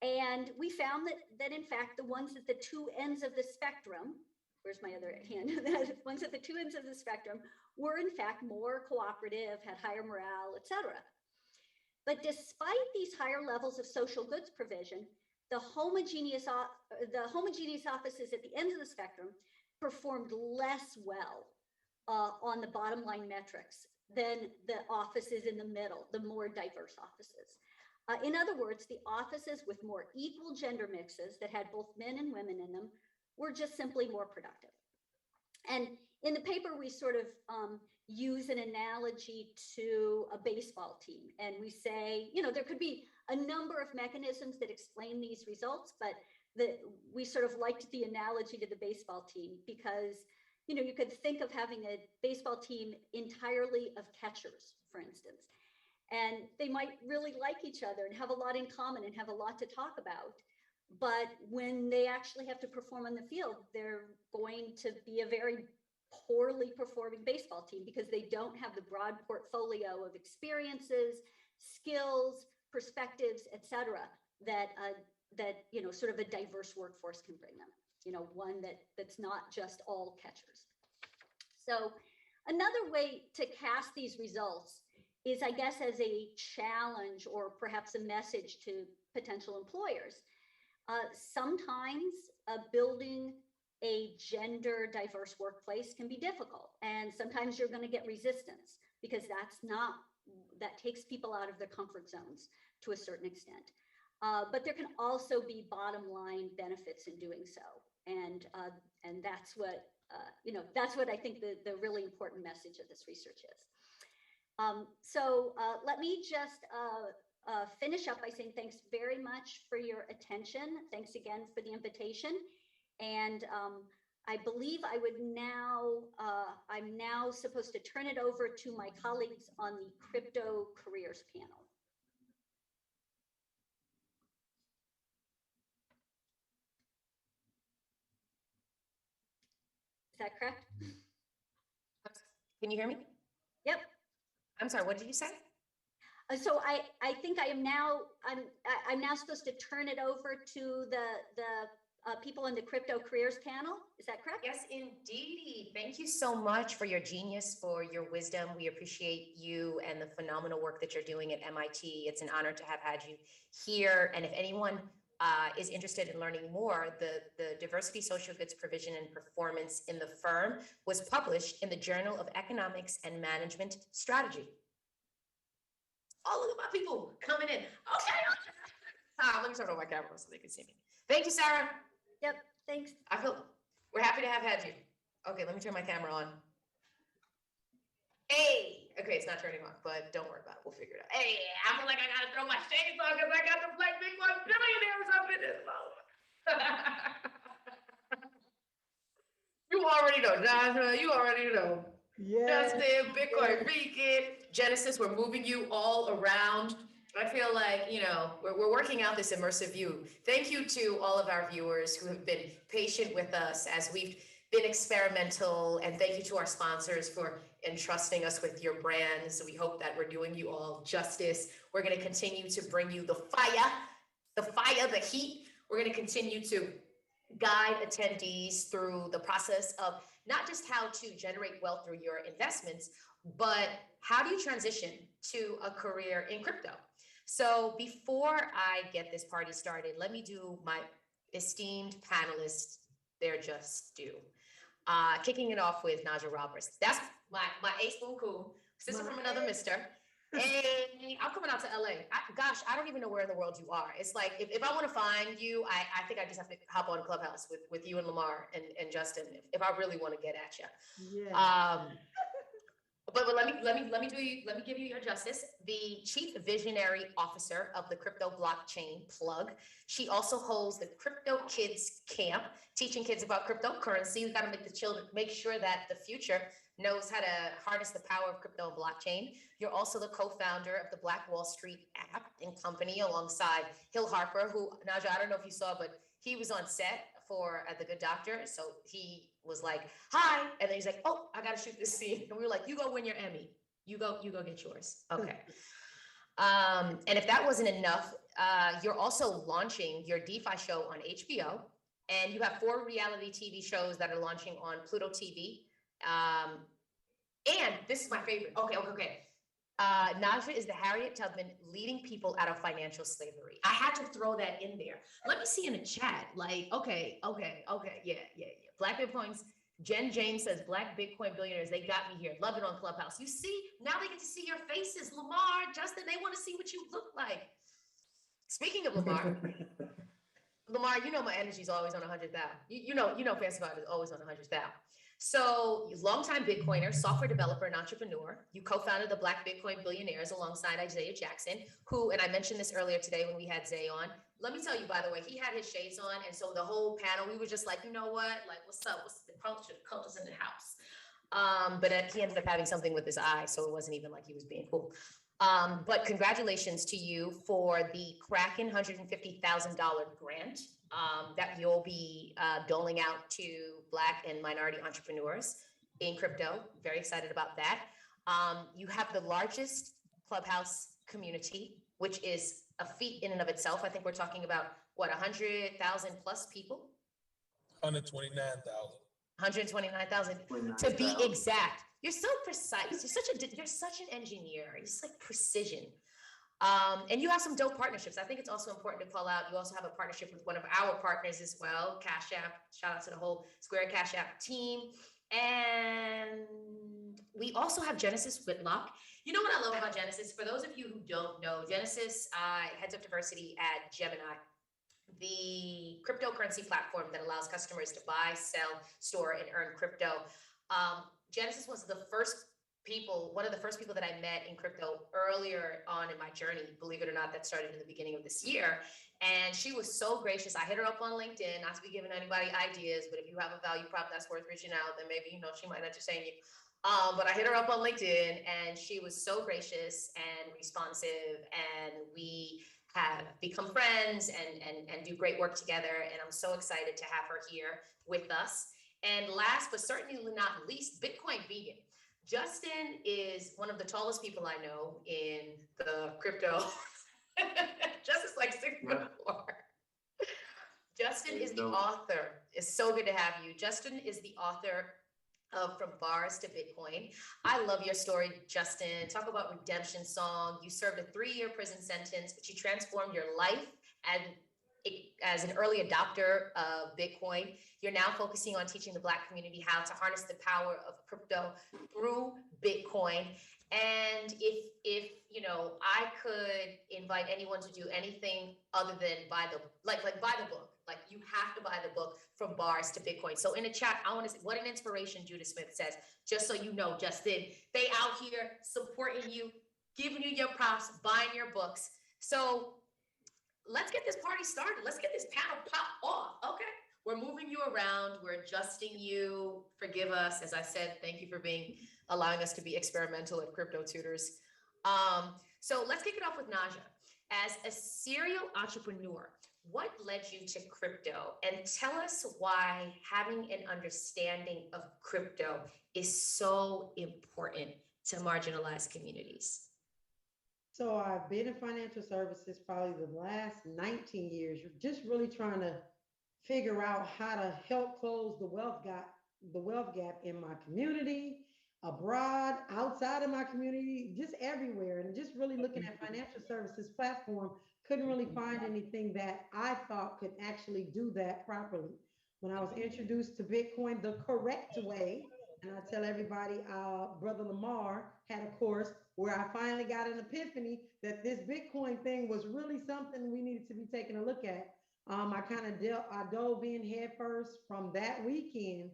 And we found that in fact, the ones at the two ends of the spectrum, where's my other hand? The ones at the two ends of the spectrum were in fact more cooperative, had higher morale, etc. But despite these higher levels of social goods provision, the homogeneous offices at the ends of the spectrum performed less well on the bottom line metrics than the offices in the middle, the more diverse offices. In other words, the offices with more equal gender mixes that had both men and women in them were just simply more productive. And in the paper, we sort of use an analogy to a baseball team. And we say, there could be a number of mechanisms that explain these results, but we sort of liked the analogy to the baseball team because, you could think of having a baseball team entirely of catchers, for instance, and they might really like each other and have a lot in common and have a lot to talk about. But when they actually have to perform on the field, they're going to be a very poorly performing baseball team because they don't have the broad portfolio of experiences, skills, perspectives, etc. that sort of a diverse workforce can bring them. One that's not just all catchers. So another way to cast these results is, I guess, as a challenge or perhaps a message to potential employers. Sometimes building a gender diverse workplace can be difficult, and sometimes you're going to get resistance because that takes people out of their comfort zones to a certain extent. But there can also be bottom line benefits in doing so, and that's what that's what I think the really important message of this research is. So let me just finish up by saying thanks very much for your attention. Thanks again for the invitation. And I believe I'm now supposed to turn it over to my colleagues on the Crypto Careers panel. Is that correct? Can you hear me? Yep. I'm sorry, what did you say? So I think I'm now supposed to turn it over to the people on the Crypto Careers panel. Is that correct? Yes, indeed. Thank you so much for your genius, for your wisdom. We appreciate you and the phenomenal work that you're doing at MIT. It's an honor to have had you here. And if anyone is interested in learning more, the Diversity, Social Goods Provision and Performance in the Firm was published in the Journal of Economics and Management Strategy. Oh, look at my people coming in. Okay. Let me turn on my camera so they can see me. Thank you, Sarah. Yep, thanks. We're happy to have had you. Okay, let me turn my camera on. Hey, okay, it's not turning on, but don't worry about it. We'll figure it out. Hey, I feel like I gotta throw my shades on because I got the Black Bitcoin billionaires up in this moment. You already know, Joshua. You already know. Yeah. Justin, Bitcoin Beacon, Genesis, we're moving you all around. I feel like, we're working out this immersive view. Thank you to all of our viewers who have been patient with us as we've been experimental, and thank you to our sponsors for entrusting us with your brands. We hope that we're doing you all justice. We're going to continue to bring you the heat. We're going to continue to guide attendees through the process of not just how to generate wealth through your investments, but how do you transition to a career in crypto? So before I get this party started, let me do my esteemed panelists their just due. Kicking it off with Naja Roberts. That's my ace boon cool, sister from another mister. Hey, I'm coming out to LA. I don't even know where in the world you are. It's like, if I want to find you, I think I just have to hop on Clubhouse with you and Lamar and Justin, if I really want to get at you. Yeah. But let me give you your justice. The chief visionary officer of the crypto blockchain plug. She also holds the Crypto Kids Camp, teaching kids about cryptocurrency. We got to make sure that the future knows how to harness the power of crypto and blockchain. You're also the co-founder of the Black Wall Street app and company alongside Hill Harper, who, Naja, I don't know if you saw, but he was on set for The Good Doctor. So he was like, hi. And then he's like, oh, I got to shoot this scene. And we were like, you go win your Emmy. You go get yours. Okay. And if that wasn't enough, you're also launching your DeFi show on HBO. And you have 4 reality TV shows that are launching on Pluto TV. And this is my favorite. Okay. Naja is the Harriet Tubman leading people out of financial slavery. I had to throw that in there. Let me see in the chat. Like, okay. Yeah. Black Bitcoins. Jen James says, Black Bitcoin billionaires, they got me here. Love it on Clubhouse. You see, now they get to see your faces. Lamar, Justin, they want to see what you look like. Speaking of Lamar, Lamar, you know my energy is always on 100,000. You know, Fancy Vibe is always on 100,000. So, longtime Bitcoiner, software developer, and entrepreneur. You co-founded the Black Bitcoin Billionaires alongside Isaiah Jackson, who, and I mentioned this earlier today when we had Zay on. Let me tell you, by the way, he had his shades on, and so the whole panel, we were just like, you know what? Like, what's up? What's the culture? The culture's in the house. But he ended up having something with his eye, so it wasn't even like he was being cool. But congratulations to you for the Kraken $150,000 grant that you'll be doling out to Black and minority entrepreneurs in crypto. Very excited about that. You have the largest Clubhouse community, which is a feat in and of itself. I think we're talking about, what, 100,000 plus people? 129,000. 129,000 to be exact. You're so precise. You're such an engineer. It's like precision. And you have some dope partnerships. I think it's also important to call out. You also have a partnership with one of our partners as well, Cash App. Shout out to the whole Square Cash App team. And we also have Genesis Whitlock. You know what I love about Genesis? For those of you who don't know, Genesis heads up diversity at Gemini, the cryptocurrency platform that allows customers to buy, sell, store, and earn crypto. Genesis was one of the first people that I met in crypto earlier on in my journey, believe it or not, that started in the beginning of this year. And she was so gracious. I hit her up on LinkedIn, not to be giving anybody ideas, but if you have a value prop that's worth reaching out, then maybe, she might entertain you. But I hit her up on LinkedIn and she was so gracious and responsive, and we have become friends and do great work together. And I'm so excited to have her here with us. And last but certainly not least, Bitcoin Vegan. Justin is one of the tallest people I know in the crypto. Justin's like 6'4". Justin is the author. It's so good to have you. Justin is the author of From Bars to Bitcoin. I love your story, Justin. Talk about redemption song. You served a 3-year prison sentence, but you transformed your life as an early adopter of Bitcoin. You're now focusing on teaching the Black community how to harness the power of crypto through Bitcoin. And if I could invite anyone to do anything other than buy the book. Like, you have to buy the book From Bars to Bitcoin. So in the chat, I want to say what an inspiration Judith Smith says. Just so you know, Justin, they out here supporting you, giving you your props, buying your books. So let's get this party started. Let's get this panel pop off. Okay. We're moving you around. We're adjusting you. Forgive us. As I said, thank you for allowing us to be experimental at Crypto Tutors. So let's kick it off with Naja. As a serial entrepreneur, what led you to crypto? And tell us why having an understanding of crypto is so important to marginalized communities. So I've been in financial services probably the last 19 years. You're just really trying to figure out how to help close the wealth gap in my community, abroad, outside of my community, just everywhere. And just really looking at financial services platform, couldn't really find anything that I thought could actually do that properly. when I was introduced to Bitcoin the correct way. And I tell everybody, Brother Lamar had a course where I finally got an epiphany that this Bitcoin thing was really something we needed to be taking a look at. I dove in head first from that weekend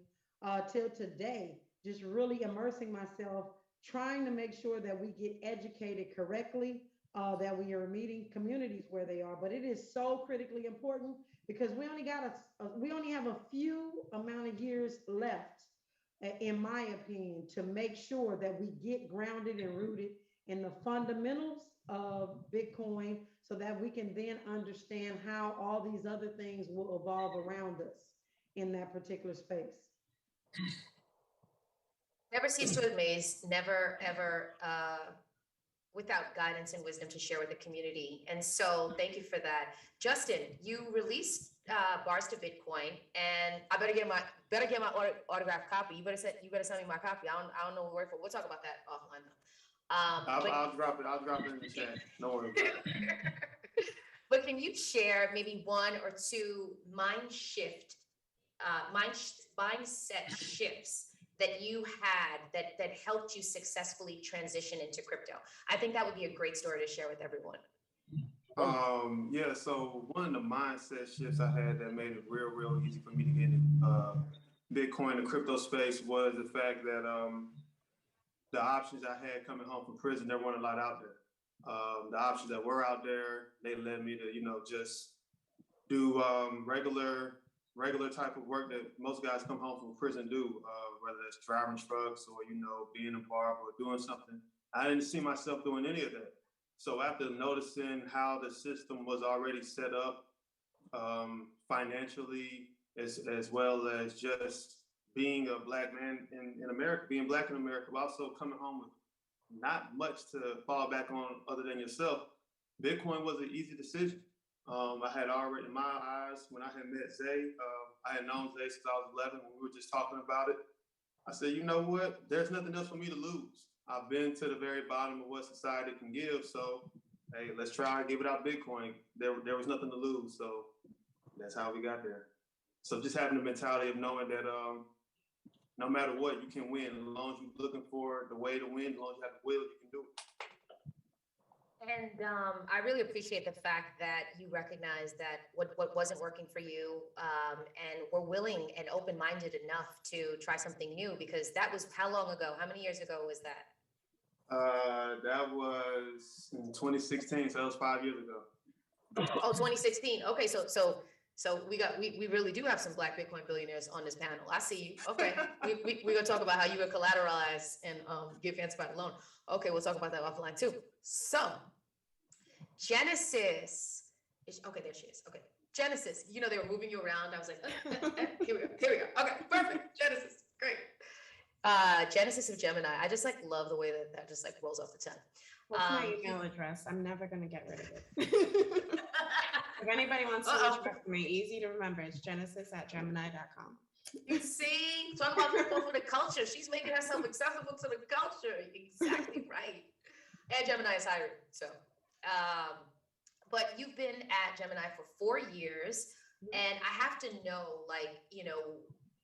till today, just really immersing myself, trying to make sure that we get educated correctly, that we are meeting communities where they are. But it is so critically important because we only have a few amount of years left, in my opinion, to make sure that we get grounded and rooted in the fundamentals of Bitcoin so that we can then understand how all these other things will evolve around us in that particular space. Never cease to amaze, never ever without guidance and wisdom to share with the community. And so thank you for that. Justin, you released Bars to Bitcoin, and I better get my autographed copy. You better send me my copy. I don't know where for. We'll talk about that offline though. I'll drop it in the chat. No worries. But can you share maybe one or two mindset shifts that you had that helped you successfully transition into crypto? I think that would be a great story to share with everyone. Yeah, so one of the mindset shifts I had that made it real easy for me to get into Bitcoin and crypto space was the fact that the options I had coming home from prison, there weren't a lot out there. The options that were out there, they led me to, just do regular type of work that most guys come home from prison do, whether that's driving trucks or, being a barber or doing something. I didn't see myself doing any of that. So after noticing how the system was already set up financially, as well as just being a Black man in America, being Black in America, but also coming home with not much to fall back on other than yourself, Bitcoin was an easy decision. I had already, in my eyes, when I had met Zay, I had known Zay since I was 11 when we were just talking about it. I said, you know what? There's nothing else for me to lose. I've been to the very bottom of what society can give. So, hey, let's try and give it out Bitcoin. There was nothing to lose. So that's how we got there. So just having the mentality of knowing that no matter what, you can win. As long as you're looking for the way to win, as long as you have the will, you can do it. And I really appreciate the fact that you recognize that what wasn't working for you, and were willing and open-minded enough to try something new, because that was how long ago? How many years ago was that? That was in 2016, so that was 5 years ago. Oh, 2016. Okay, so we really do have some Black Bitcoin billionaires on this panel. I see you. Okay, we're gonna talk about how you would collateralize and give fancy by the loan. Okay, we'll talk about that offline too. So, Genesis. Okay, there she is. Okay, Genesis. They were moving you around. I was like, here we go. Okay, perfect. Genesis, great. Genesis of Gemini. I just love the way that just rolls off the tongue. What's my email address? I'm never gonna get rid of it. If anybody wants to reach out to me, easy to remember. It's genesis@gemini.com. You see, talk about people for the culture. She's making herself accessible to the culture. Exactly right. And Gemini is hired. So, but you've been at Gemini for 4 years, and I have to know,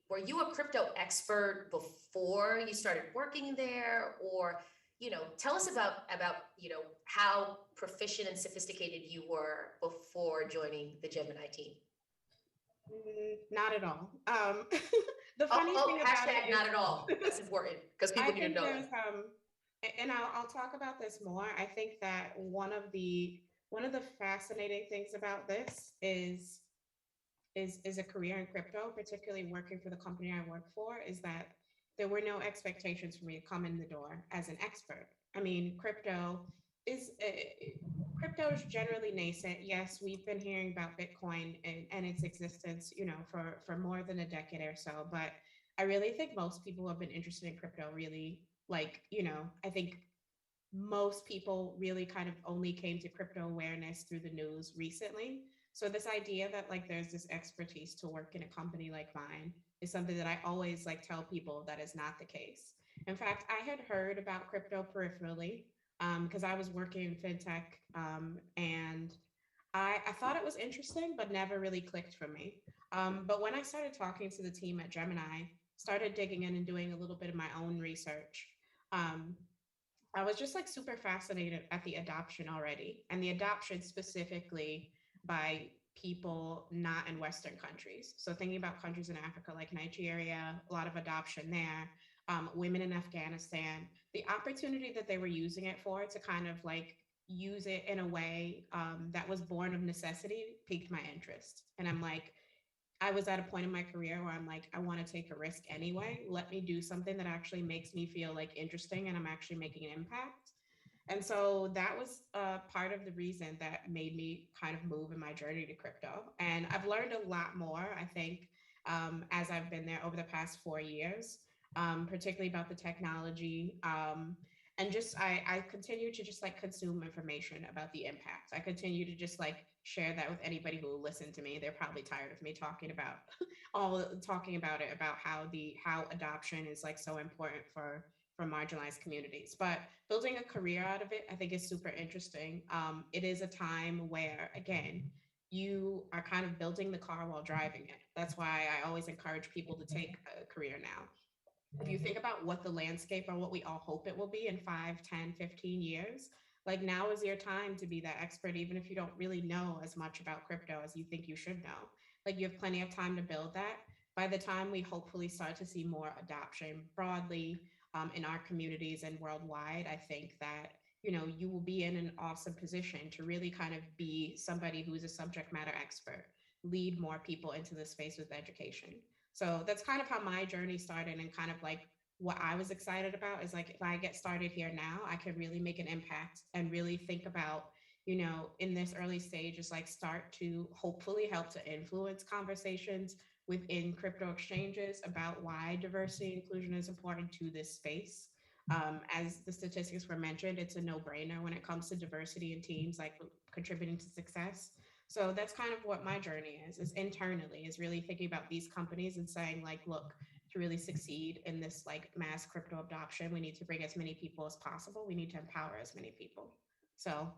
were you a crypto expert before you started working there, or tell us about how proficient and sophisticated you were before joining the Gemini team. Not at all. The funny thing about it not at all. That's important because people need to know. And I'll talk about this more. I think that one of the fascinating things about this is a career in crypto, particularly working for the company I work for, is that there were no expectations for me to come in the door as an expert. I mean, crypto is generally nascent. Yes, we've been hearing about Bitcoin and its existence, for more than a decade or so. But I really think most people who have been interested in crypto really, I think most people really kind of only came to crypto awareness through the news recently. So this idea that there's this expertise to work in a company like mine is something that I always tell people that is not the case. In fact, I had heard about crypto peripherally because I was working in fintech, and I thought it was interesting, but never really clicked for me. But when I started talking to the team at Gemini, started digging in and doing a little bit of my own research, um, I was just like super fascinated at the adoption already, and the adoption specifically by people not in Western countries. So thinking about countries in Africa like Nigeria, a lot of adoption there, women in Afghanistan, the opportunity that they were using it for to kind of like use it in a way that was born of necessity piqued my interest. And I'm like, I was at a point in my career where I'm like, I want to take a risk anyway. Let me do something that actually makes me feel like interesting and I'm actually making an impact. And so that was part of the reason that made me kind of move in my journey to crypto. And I've learned a lot more, I think, as I've been there over the past 4 years, particularly about the technology. And just I continue to just like consume information about the impact. I continue to just like share that with anybody who will listen to me. They're probably tired of me talking about talking about it, about how adoption is like so important for marginalized communities. But building a career out of it, I think is super interesting. It is a time where, again, you are kind of building the car while driving it. That's why I always encourage people to take a career now. If you think about what the landscape or what we all hope it will be in 5, 10, 15 years, like now is your time to be that expert, even if you don't really know as much about crypto as you think you should know. Like you have plenty of time to build that. By the time we hopefully start to see more adoption broadly in our communities and worldwide, I think that you will be in an awesome position to really kind of be somebody who is a subject matter expert, lead more people into the space with education. So that's kind of how my journey started, and kind of like what I was excited about is like, if I get started here now, I can really make an impact and really think about, in this early stage is like start to hopefully help to influence conversations within crypto exchanges about why diversity and inclusion is important to this space. As the statistics were mentioned, it's a no-brainer when it comes to diversity in teams, like contributing to success. So that's kind of what my journey is internally, is really thinking about these companies and saying like, look, to really succeed in this like mass crypto adoption, we need to bring as many people as possible. We need to empower as many people. So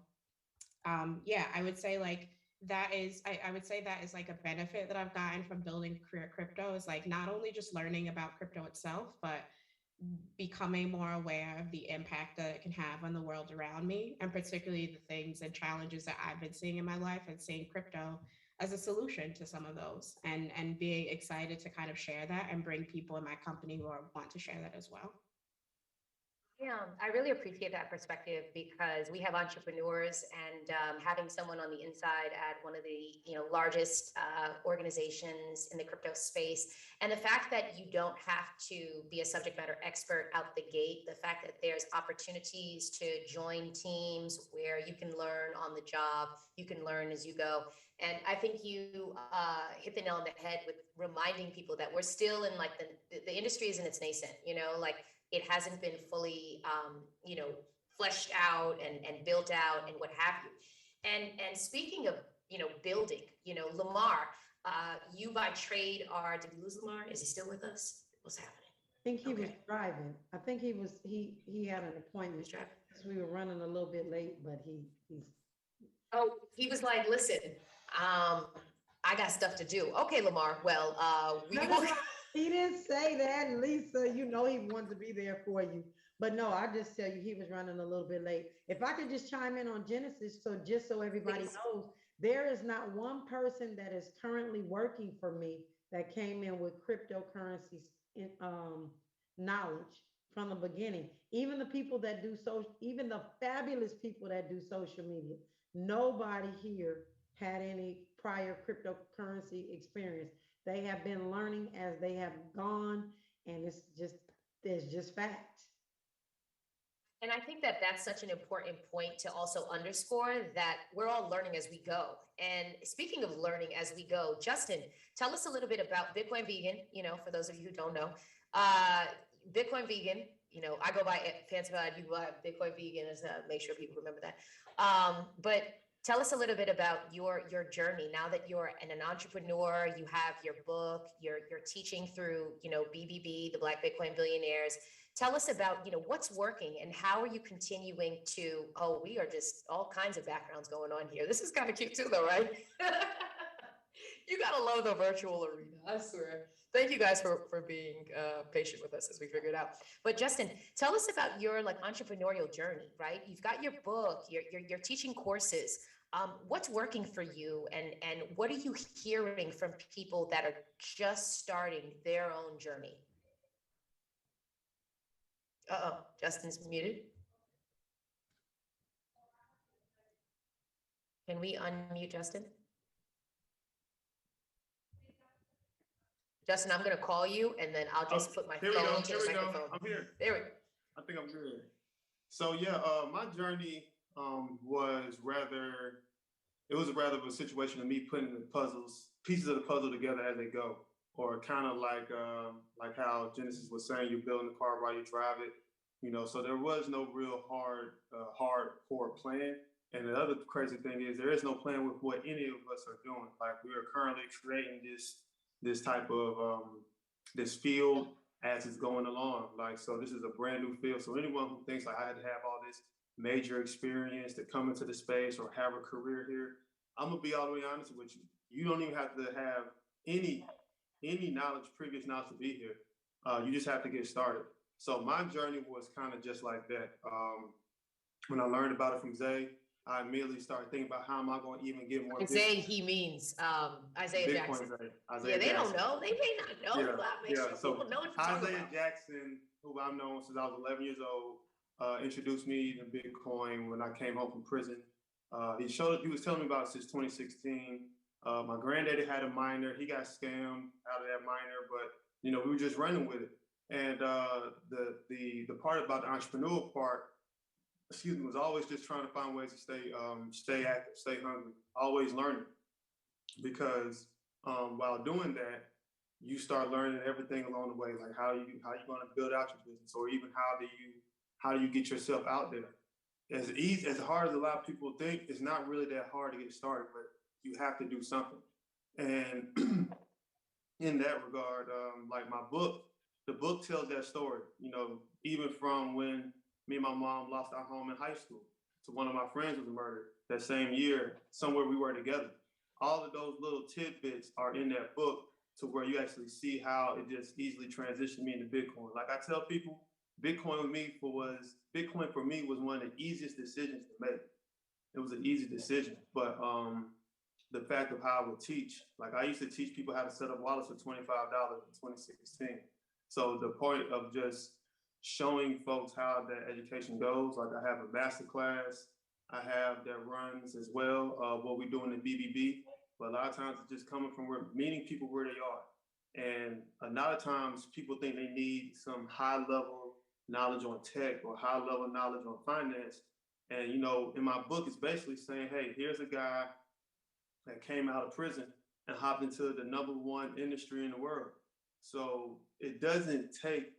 yeah, I would say like I would say that is like a benefit that I've gotten from building career crypto, is like not only just learning about crypto itself, but becoming more aware of the impact that it can have on the world around me, and particularly the things and challenges that I've been seeing in my life, and seeing crypto as a solution to some of those, and being excited to kind of share that and bring people in my company who want to share that as well. Yeah, I really appreciate that perspective, because we have entrepreneurs, and having someone on the inside at one of the largest organizations in the crypto space, and the fact that you don't have to be a subject matter expert out the gate, the fact that there's opportunities to join teams where you can learn on the job, you can learn as you go. And I think you hit the nail on the head with reminding people that we're still in like the industry is in its nascent, like it hasn't been fully, fleshed out and built out and what have you. And speaking of, building, Lamar, you by trade are, did we lose Lamar? Is he still with us? What's happening? I think he was driving. I think he had an appointment. We were running a little bit late, but he's. Oh, he was like, listen, I got stuff to do. Okay, Lamar. Well, he didn't say that, Lisa. He wanted to be there for you. But no, I just tell you, he was running a little bit late. If I could just chime in on Genesis, so everybody knows, there is not one person that is currently working for me that came in with cryptocurrencies knowledge from the beginning. Even the people that do even the fabulous people that do social media, nobody here had any prior cryptocurrency experience. They have been learning as they have gone, and it's just fact. And I think that that's such an important point to also underscore, that we're all learning as we go. And speaking of learning as we go, Justin, tell us a little bit about Bitcoin Vegan, for those of you who don't know. Bitcoin Vegan, I go by Fancify, you go by Bitcoin Vegan, make sure people remember that. But tell us a little bit about your journey now that you're an entrepreneur. You have your book, you're teaching through, BBB, the Black Bitcoin Billionaires. tell us about, what's working and how are you continuing to, oh, we are just all kinds of backgrounds going on here. This is kind of cute too though, right? You gotta love the virtual arena, I swear. Thank you guys for being patient with us as we figure it out. But Justin, tell us about your entrepreneurial journey, right? You've got your book, you're teaching courses. What's working for you, and what are you hearing from people that are just starting their own journey? Uh-oh, Justin's muted. Can we unmute Justin? Justin, I'm gonna call you and then I'll just put my phone to the microphone. I'm here. There we go. I think I'm good. So yeah, my journey was rather of a situation of me putting the pieces of the puzzle together as they go, or kind of like how Genesis was saying, you're building the car while you drive it. So there was no real hardcore plan. And the other crazy thing is there is no plan with what any of us are doing. Like, we are currently creating this type of this field as it's going along. Like, so this is a brand new field. So anyone who thinks like I had to have all this major experience to come into the space or have a career here, I'm gonna be all the way honest with you. You don't even have to have any previous knowledge to be here. You just have to get started. So my journey was kind of just like that. When I learned about it from Zay, I immediately started thinking about how am I going to even get more. And Zay, he means Isaiah Jackson. Isaiah they Jackson. don't know. They may not know. So people know what you're talking Isaiah about. Jackson, who I've known since I was 11 years old, introduced me to Bitcoin when I came home from prison. He was telling me about it since 2016. My granddaddy had a miner. He got scammed out of that miner, but we were just running with it. And the part about the entrepreneurial part, was always just trying to find ways to stay active, stay hungry, always learning. Because while doing that, you start learning everything along the way, like how you going to build out your business, or even how do you get yourself out there. As hard as a lot of people think, it's not really that hard to get started, but you have to do something. And in that regard, like my book, the book tells that story. Even from when me and my mom lost our home in high school to one of my friends was murdered that same year, somewhere we were together. All of those little tidbits are in that book, to where you actually see how it just easily transitioned me into Bitcoin. Like I tell people, Bitcoin for me was one of the easiest decisions to make. It was an easy decision, but the fact of how I would teach, like I used to teach people how to set up wallets for $25 in 2016. So the point of just showing folks how that education goes, like I have a master class I have that runs as well, what we do in the BBB, but a lot of times it's just coming from meeting people where they are. And a lot of times people think they need some high level knowledge on tech or high level knowledge on finance. And, in my book, it's basically saying, hey, here's a guy that came out of prison and hopped into the #1 industry in the world. So it doesn't take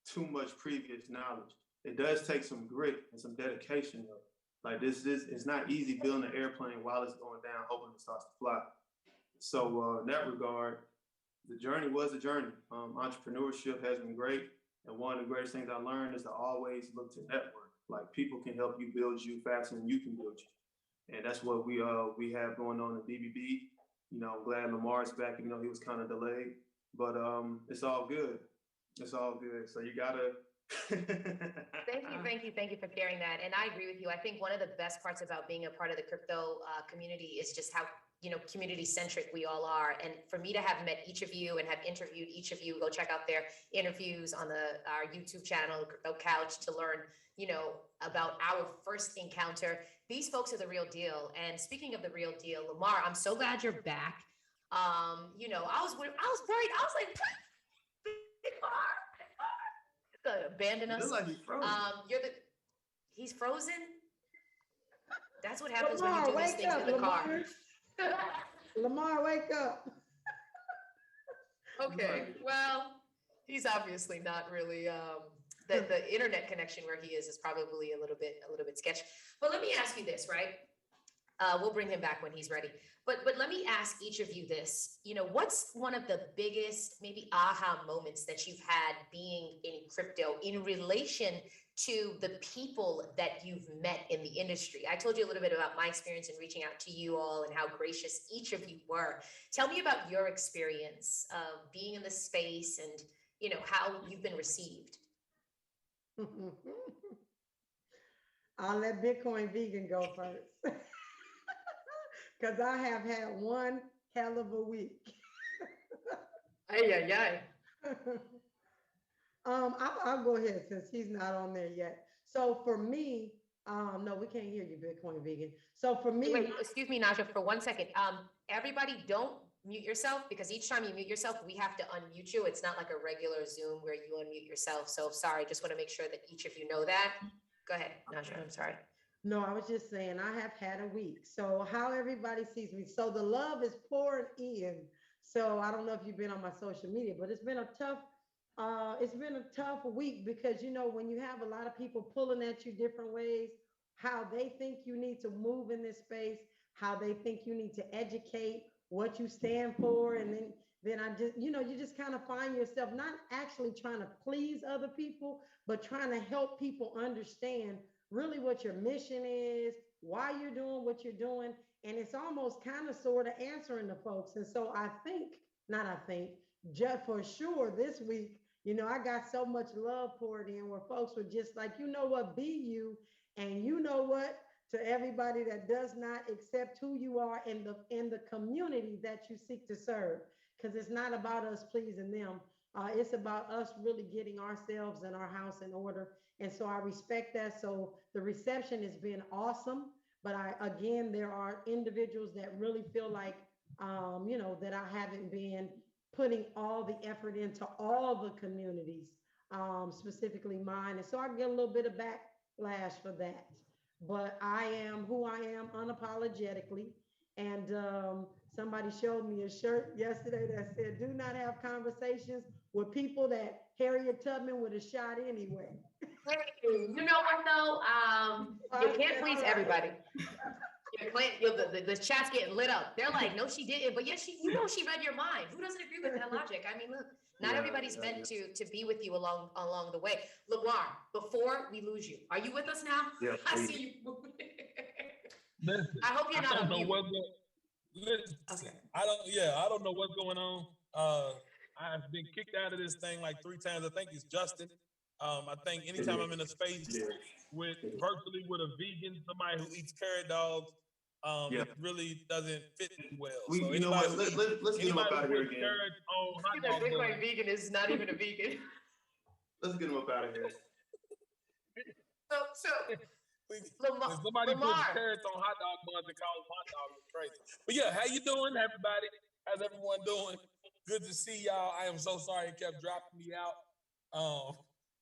too much previous knowledge. It does take some grit and some dedication though. Like it's not easy building an airplane while it's going down, hoping it starts to fly. So in that regard, the journey was a journey. Entrepreneurship has been great. And one of the greatest things I learned is to always look to network. Like people can help you build you faster than you can build you. And that's what we have going on in BBB. I'm glad Lamar's back, even though he was kind of delayed. But it's all good. It's all good. So you gotta. Thank you for sharing that. And I agree with you. I think one of the best parts about being a part of the crypto community is just how community centric we all are. And for me to have met each of you and have interviewed each of you, go check out their interviews on our YouTube channel, Crypto Couch, to learn about our first encounter. These folks are the real deal. And speaking of the real deal, Lamar, I'm so glad you're back. I was worried. I was like, abandon us. Like he's frozen. He's frozen. That's what happens Lamar, when you do these things in the car. Lamar, wake up. Okay, well, he's obviously not really. The internet connection where he is probably a little bit sketchy. But let me ask you this, right? We'll bring him back when he's ready. But let me ask each of you this. What's one of the biggest maybe aha moments that you've had being in crypto in relation to the people that you've met in the industry? I told you a little bit about my experience in reaching out to you all and how gracious each of you were. Tell me about your experience of being in the space and how you've been received. I'll let Bitcoin Vegan go first. Because I have had one hell of a week. Ay. I'll go ahead since he's not on there yet. So for me, no, we can't hear you, Bitcoin Vegan. So for me, wait, excuse me, Naja, for 1 second. Everybody, don't mute yourself, because each time you mute yourself, we have to unmute you. It's not like a regular Zoom where you unmute yourself. So sorry, just want to make sure that each of you know that. Go ahead, Naja, I'm sorry. No, I was just saying I have had a week. So how everybody sees me. So the love is pouring in. So I don't know if you've been on my social media, but it's been a tough week because when you have a lot of people pulling at you different ways, how they think you need to move in this space, how they think you need to educate what you stand for, and then I just you just kind of find yourself not actually trying to please other people, but trying to help people understand really what your mission is, why you're doing what you're doing. And it's almost kind of sort of answering the folks. And so just for sure this week, I got so much love poured in where folks were just like, be you. And to everybody that does not accept who you are in the community that you seek to serve. Because it's not about us pleasing them. It's about us really getting ourselves and our house in order. And so I respect that. So the reception has been awesome. But there are individuals that really feel like, that I haven't been putting all the effort into all the communities, specifically mine. And so I get a little bit of backlash for that. But I am who I am unapologetically. And somebody showed me a shirt yesterday that said, "Do not have conversations with people that Harriet Tubman would have shot anyway." You know what though? You can't please everybody. The chat's getting lit up. They're like, "No, she didn't," but yes, she read your mind. Who doesn't agree with that logic? I mean, look, not everybody's meant to be with you along the way. Lamar, before we lose you, are you with us now? Yeah, I see you. Listen, I hope you're not on mute. I don't know what's going on. I've been kicked out of this thing like 3 times. I think it's Justin. I think anytime I'm in a space virtually with a vegan, somebody who eats carrot dogs, it really doesn't fit well. You know what? Let's get him up out of here again. Bitcoin vegan is not even a vegan. Let's get him up out of here. So When somebody puts carrots on hot dog buns and calls them hot dogs, it's crazy. But yeah, how you doing, everybody? How's everyone doing? Good to see y'all. I am so sorry it kept dropping me out.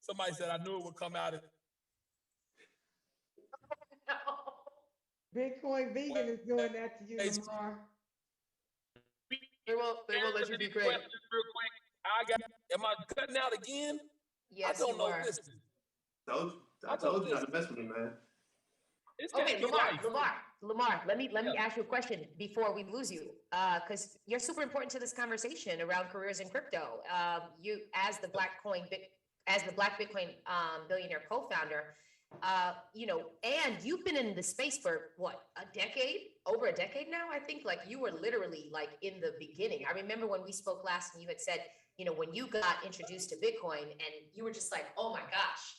Somebody said I knew it would come out. Bitcoin Vegan is doing that to you, Lamar. They won't let you be great. Real quick, am I cutting out again? Yes, I don't know. Listen. I told you not to mess with me, man. Okay, Lamar, let me ask you a question before we lose you, because you're super important to this conversation around careers in crypto. You, as the Black Bitcoin billionaire co-founder, and you've been in the space for what, over a decade now? I think like you were literally like in the beginning. I remember when we spoke last and you had said, when you got introduced to Bitcoin and you were just like, oh my gosh.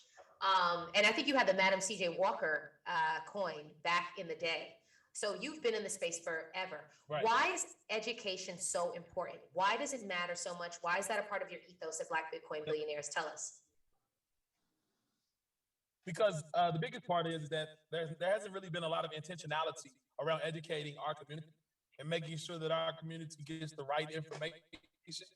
And I think you had the Madam CJ Walker coin back in the day. So you've been in the space forever. Right. Why is education so important? Why does it matter so much? Why is that a part of your ethos of Black Bitcoin billionaires? Tell us. Because the biggest part is that there hasn't really been a lot of intentionality around educating our community and making sure that our community gets the right information.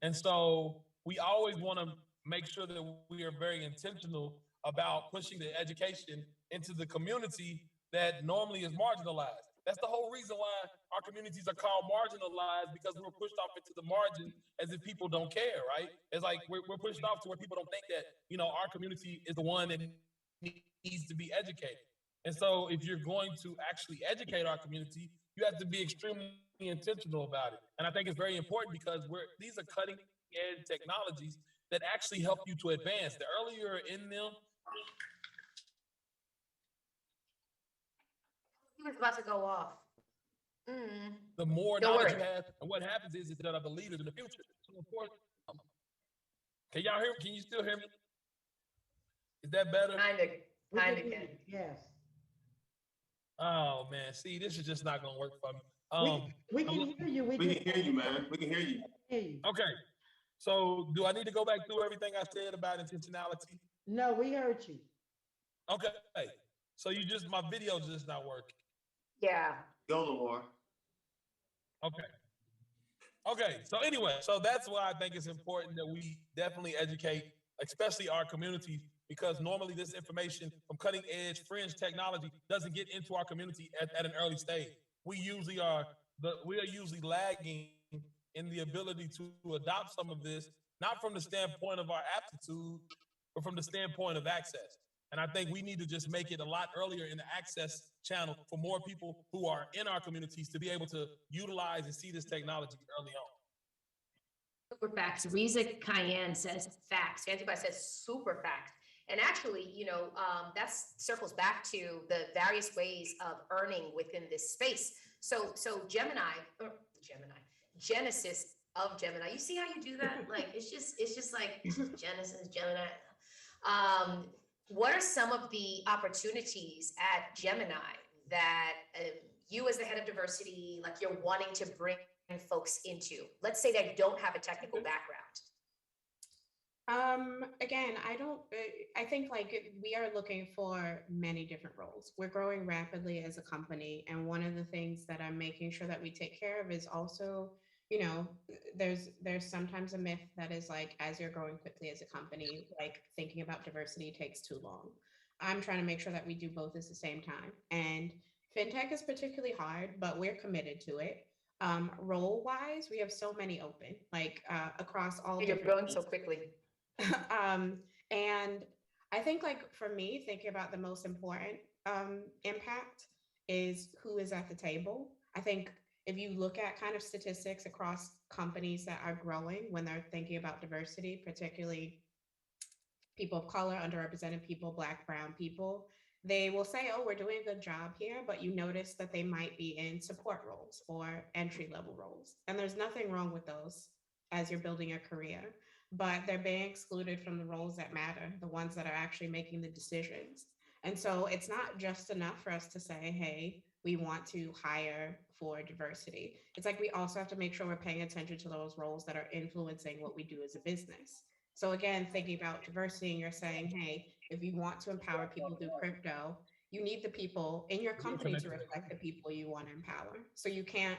And so we always want to make sure that we are very intentional about pushing the education into the community that normally is marginalized. That's the whole reason why our communities are called marginalized, because we're pushed off into the margin as if people don't care, right? It's like we're pushed off to where people don't think that, our community is the one that needs to be educated. And so if you're going to actually educate our community, you have to be extremely intentional about it. And I think it's very important because these are cutting edge technologies that actually help you to advance. The earlier you're in them, He was about to go off. the more Don't knowledge worry. you have. And what happens is that are the leaders in the future. So important. Can y'all hear me? Can you still hear me? Is that better? Kinda can. Yes. Oh man, see, this is just not gonna work for me. We can hear you. We can hear you, man. We can hear you. Okay. So do I need to go back through everything I said about intentionality? No, we heard you. Okay. So my video's just not working. Yeah. Go, Lamar. Okay. So anyway, so that's why I think it's important that we definitely educate, especially our community, because normally this information from cutting edge fringe technology doesn't get into our community at an early stage. We are usually lagging in the ability to adopt some of this, not from the standpoint of our aptitude, but from the standpoint of access. And I think we need to just make it a lot earlier in the access channel for more people who are in our communities to be able to utilize and see this technology early on. Super facts. Riza Cayenne says facts. Antibai says super facts. And actually, that circles back to the various ways of earning within this space. So Genesis of Gemini. You see how you do that? Like it's just like Genesis, Gemini. What are some of the opportunities at Gemini that you as the head of diversity, like you're wanting to bring folks into? Let's say they don't have a technical background. Again, I think like we are looking for many different roles. We're growing rapidly as a company. And one of the things that I'm making sure that we take care of is also, there's sometimes a myth that is like, as you're growing quickly as a company, like thinking about diversity takes too long. I'm trying to make sure that we do both at the same time. And fintech is particularly hard, but we're committed to it. Role-wise, we have so many open, like across all. You're growing so quickly. And I think like for me, thinking about the most important impact is who is at the table. I think if you look at kind of statistics across companies that are growing when they're thinking about diversity, particularly people of color, underrepresented people, Black, brown people, they will say, oh, we're doing a good job here, but you notice that they might be in support roles or entry-level roles. And there's nothing wrong with those as you're building a career, but they're being excluded from the roles that matter, the ones that are actually making the decisions. And so it's not just enough for us to say, hey, we want to hire for diversity. It's like we also have to make sure we're paying attention to those roles that are influencing what we do as a business. So again, thinking about diversity, and you're saying, hey, if you want to empower people through crypto, you need the people in your company to reflect the people you want to empower. So you can't,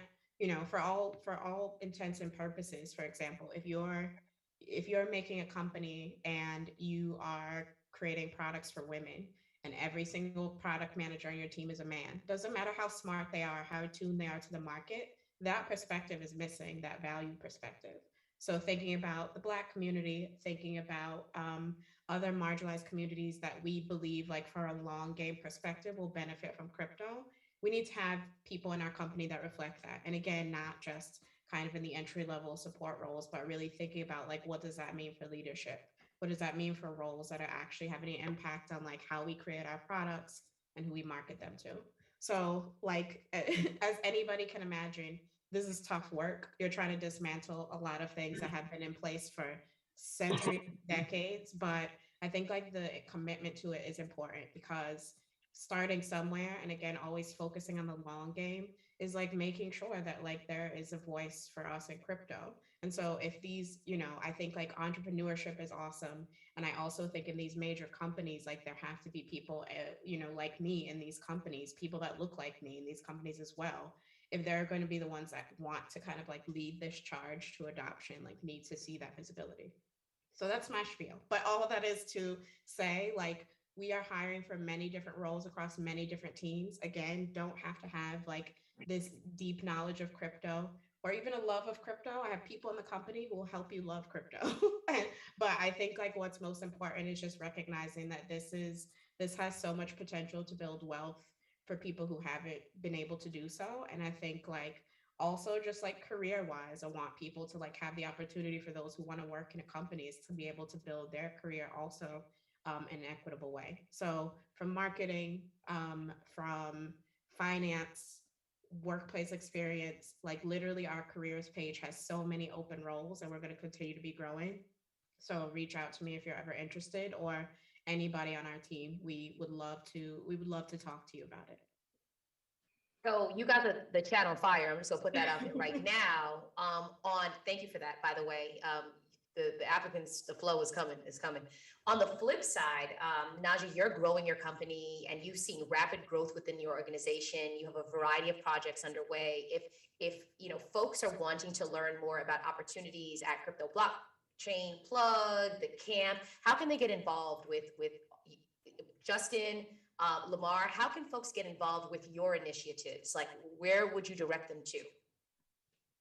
for all intents and purposes, for example, if you're making a company and you are creating products for women and every single product manager on your team is a man, doesn't matter how smart they are, how attuned they are to the market, that perspective is missing, that value perspective. So thinking about the Black community, thinking about other marginalized communities that we believe like for a long game perspective will benefit from crypto, we need to have people in our company that reflect that. And again, not just kind of in the entry level support roles, but really thinking about like, what does that mean for leadership? What does that mean for roles that are actually having an impact on like how we create our products and who we market them to? So like, as anybody can imagine, this is tough work. You're trying to dismantle a lot of things that have been in place for centuries, decades, but I think like the commitment to it is important because starting somewhere, and again, always focusing on the long game, is like making sure that like there is a voice for us in crypto. And so if these, I think like entrepreneurship is awesome. And I also think in these major companies, like there have to be people, like me in these companies, people that look like me in these companies as well. If they're going to be the ones that want to kind of like lead this charge to adoption, like need to see that visibility. So that's my spiel. But all of that is to say like, we are hiring for many different roles across many different teams. Again, don't have to have like this deep knowledge of crypto or even a love of crypto. I have people in the company who will help you love crypto. But I think like what's most important is just recognizing that this is this has so much potential to build wealth for people who haven't been able to do so. And I think like also just like career wise, I want people to like have the opportunity for those who want to work in companies to be able to build their career also in an equitable way. So from marketing, from finance, workplace experience, like literally our careers page has so many open roles and we're going to continue to be growing. So reach out to me if you're ever interested, or anybody on our team. We would love to talk to you about it. So you got the chat on fire. I'm just gonna put that out there right now. Thank you for that, by the way. The applicants, the flow is coming. On the flip side, Naja, you're growing your company and you've seen rapid growth within your organization. You have a variety of projects underway. If you know folks are wanting to learn more about opportunities at Crypto Blockchain Plug, the camp, how can they get involved with Justin, Lamar? How can folks get involved with your initiatives? Like, where would you direct them to?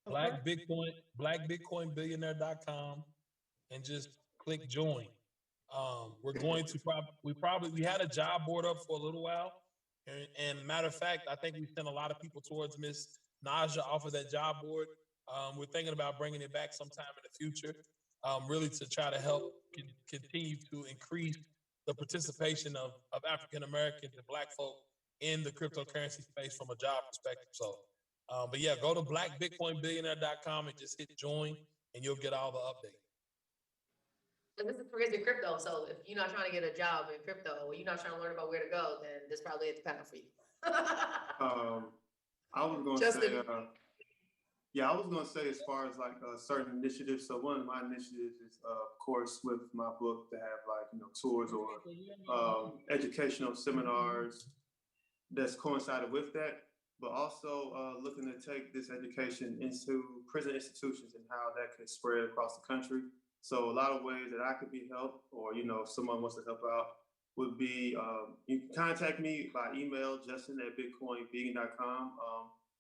blackbitcoinbillionaire.com and just click join. We're going to we had a job board up for a little while, and matter of fact, I think we sent a lot of people towards Miss Naja off of that job board. We're thinking about bringing it back sometime in the future, really to try to help continue to increase the participation of African Americans and Black folk in the cryptocurrency space from a job perspective. So, but yeah, go to blackbitcoinbillionaire.com and just hit join, and you'll get all the updates. This is Frizzy Crypto, so if you're not trying to get a job in crypto or you're not trying to learn about where to go, then this probably is the panel for you. I was going to say, I was going to say as far as like certain initiatives. So one of my initiatives is, of course, with my book to have like, tours or educational seminars that's coincided with that, but also looking to take this education into prison institutions and how that could spread across the country. So a lot of ways that I could be helped, or if someone wants to help out, would be you can contact me by email, justin@bitcoinvegan.com.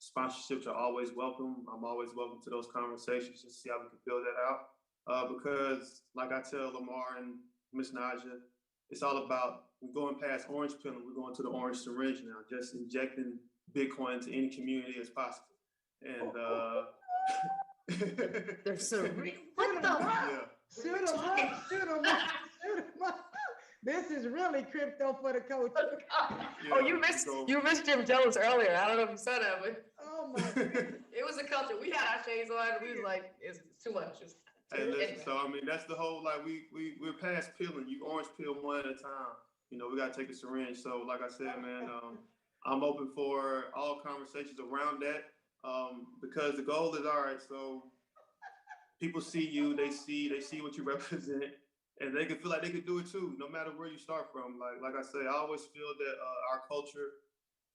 Sponsorships are always welcome. I'm always welcome to those conversations just to see how we can build that out. Because like I tell Lamar and Miss Naja, it's all about we're going past orange pilling, we're going to the orange syringe now, just injecting Bitcoin to any community as possible. And the syringe. What the? Yeah. Shoot 'em up. This is really crypto for the culture. Oh, you missed Jim Jones earlier. I don't know if you saw that, but oh my goodness. It was a culture. We had our shades on. And we was like, it's too much. Hey, listen. So I mean, that's the whole like we're past peeling. You orange peel one at a time. We got to take a syringe. So like I said, man, I'm open for all conversations around that because the goal is all right. So people see you, they see what you represent. And they can feel like they can do it too, no matter where you start from. Like I say, I always feel that our culture,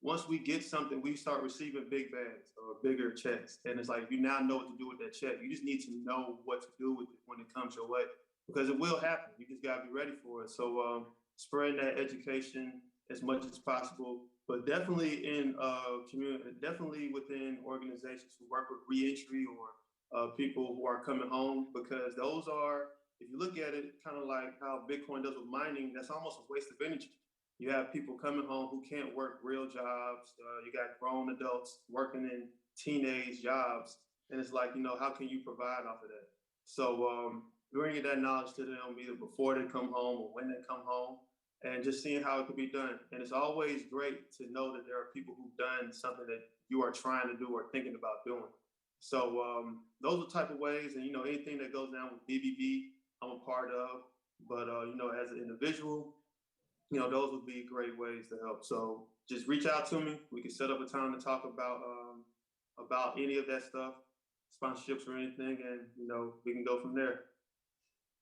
once we get something, we start receiving big bags or bigger checks. And it's like, you now know what to do with that check. You just need to know what to do with it when it comes your way, because it will happen. You just gotta be ready for it. So spreading that education as much as possible, but definitely in community, definitely within organizations who work with reentry or people who are coming home, because those are, if you look at it kind of like how Bitcoin does with mining, that's almost a waste of energy. You have people coming home who can't work real jobs. You got grown adults working in teenage jobs. And it's like, how can you provide off of that? So bringing that knowledge to them either before they come home or when they come home, and just seeing how it could be done. And it's always great to know that there are people who've done something that you are trying to do or thinking about doing. So those are the type of ways, and anything that goes down with BBB, I'm a part of. But as an individual, those would be great ways to help. So just reach out to me. We can set up a time to talk about any of that stuff, sponsorships or anything, and we can go from there.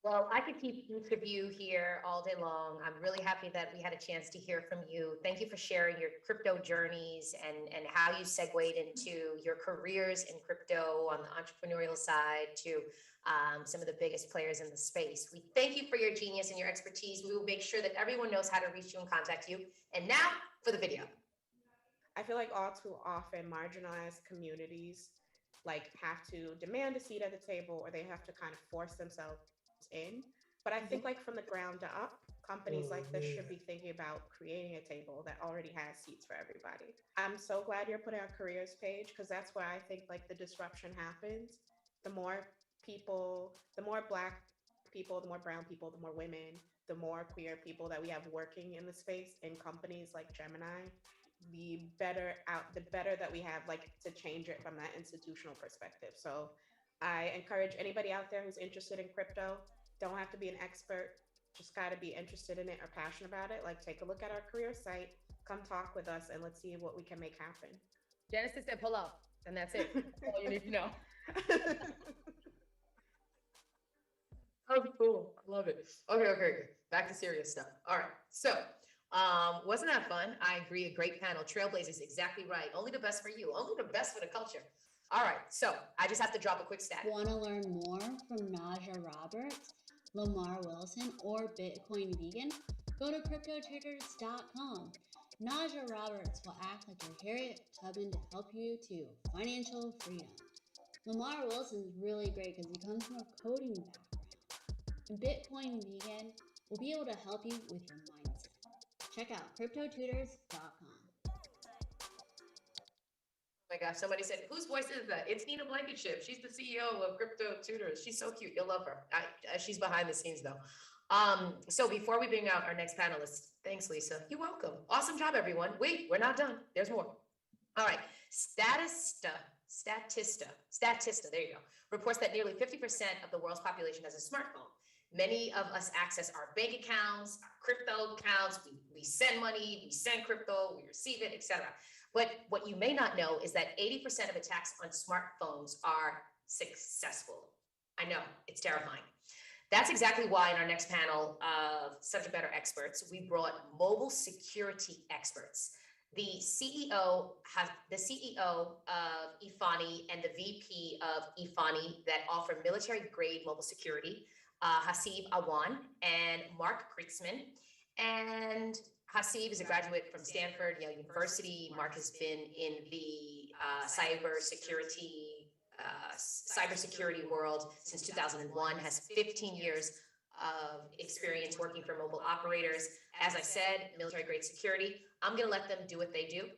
Well, I could keep each of you here all day long. I'm really happy that we had a chance to hear from you. Thank you for sharing your crypto journeys and how you segued into your careers in crypto on the entrepreneurial side to some of the biggest players in the space. We thank you for your genius and your expertise. We will make sure that everyone knows how to reach you and contact you. And now for the video. I feel like all too often marginalized communities have to demand a seat at the table, or they have to kind of force themselves in. But I think from the ground up, companies like this should be thinking about creating a table that already has seats for everybody. I'm so glad you're putting a careers page because that's where I think like the disruption happens. The more people, the more Black people, the more brown people, the more women, the more queer people that we have working in the space in companies like Gemini, the better that we have like to change it from that institutional perspective. So I encourage anybody out there who's interested in crypto, don't have to be an expert, just got to be interested in it or passionate about it. Like take a look at our career site, come talk with us, and let's see what we can make happen. Genesis said pull up, and that's it. That's all you need to know. Oh, cool. I love it. Okay. Back to serious stuff. All right. So, wasn't that fun? I agree. A great panel. Trailblazers, exactly right. Only the best for you. Only the best for the culture. All right. So, I just have to drop a quick stat. Want to learn more from Naja Roberts, Lamar Wilson, or Bitcoin Vegan? Go to cryptotutors.com. Naja Roberts will act like your Harriet Tubman to help you to financial freedom. Lamar Wilson is really great because he comes from a coding background. And Bitcoin Vegan will be able to help you with your mindset. Check out cryptotutors.com. Oh my gosh, somebody said, whose voice is that? It's Nina Blankenship. She's the CEO of Crypto Tutors. She's so cute. You'll love her. She's behind the scenes though. So before we bring out our next panelist, thanks, Lisa. You're welcome. Awesome job, everyone. Wait, we're not done. There's more. All right. Statista, there you go, reports that nearly 50% of the world's population has a smartphone. Many of us access our bank accounts, our crypto accounts. We send money, we send crypto, we receive it, etc. But what you may not know is that 80% of attacks on smartphones are successful. I know, it's terrifying. That's exactly why in our next panel of subject matter experts, we brought mobile security experts. The CEO of Ifani and the VP of Ifani that offer military-grade mobile security, Hasib Awan and Mark Kriegsman. And Hasib is a graduate from Stanford University. Mark has been in the cybersecurity world since 2001, has 15 years of experience working for mobile operators. As I said, military grade security. I'm gonna let them do what they do.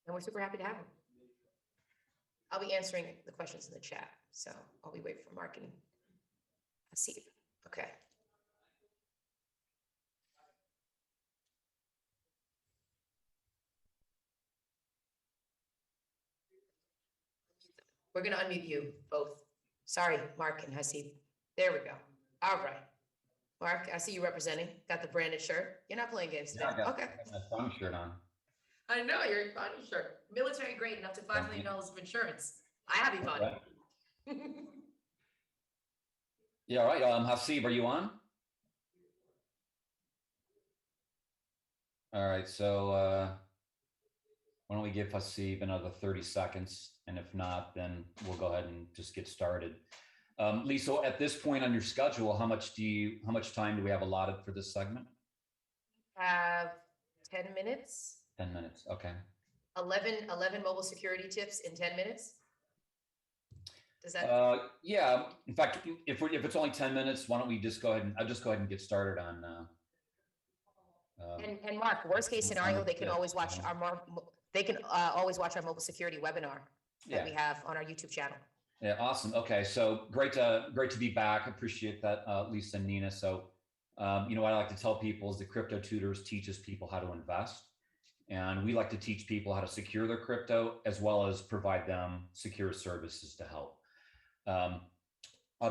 And we're super happy to have them. I'll be answering the questions in the chat. So while we wait for Mark and Hasib. Okay. We're going to unmute you both. Sorry, Mark and Hasib. There we go. All right. Mark, I see you representing. Got the branded shirt. You're not playing games today. Yeah, okay. I got my thumb shirt on. I know, you're in funny shirt. Military grade, enough to $5 million of insurance. I have you funny. Right. Yeah, all right. Hasib, are you on? All right, so why don't we give Hasib another 30 seconds? And if not, then we'll go ahead and just get started. Lisa, at this point on your schedule, how much time do we have allotted for this segment? Have 10 minutes. 10 minutes, okay. 11 mobile security tips in 10 minutes. Does that? Yeah, in fact, if it's only 10 minutes, why don't we just go ahead and I'll just go ahead and get started on. And Mark, worst case scenario, they can always watch always watch our mobile security webinar that we have on our YouTube channel. Yeah, awesome. Okay, so great to be back. Appreciate that, Lisa and Nina. So, what I like to tell people is that Crypto Tutors teaches people how to invest, and we like to teach people how to secure their crypto as well as provide them secure services to help.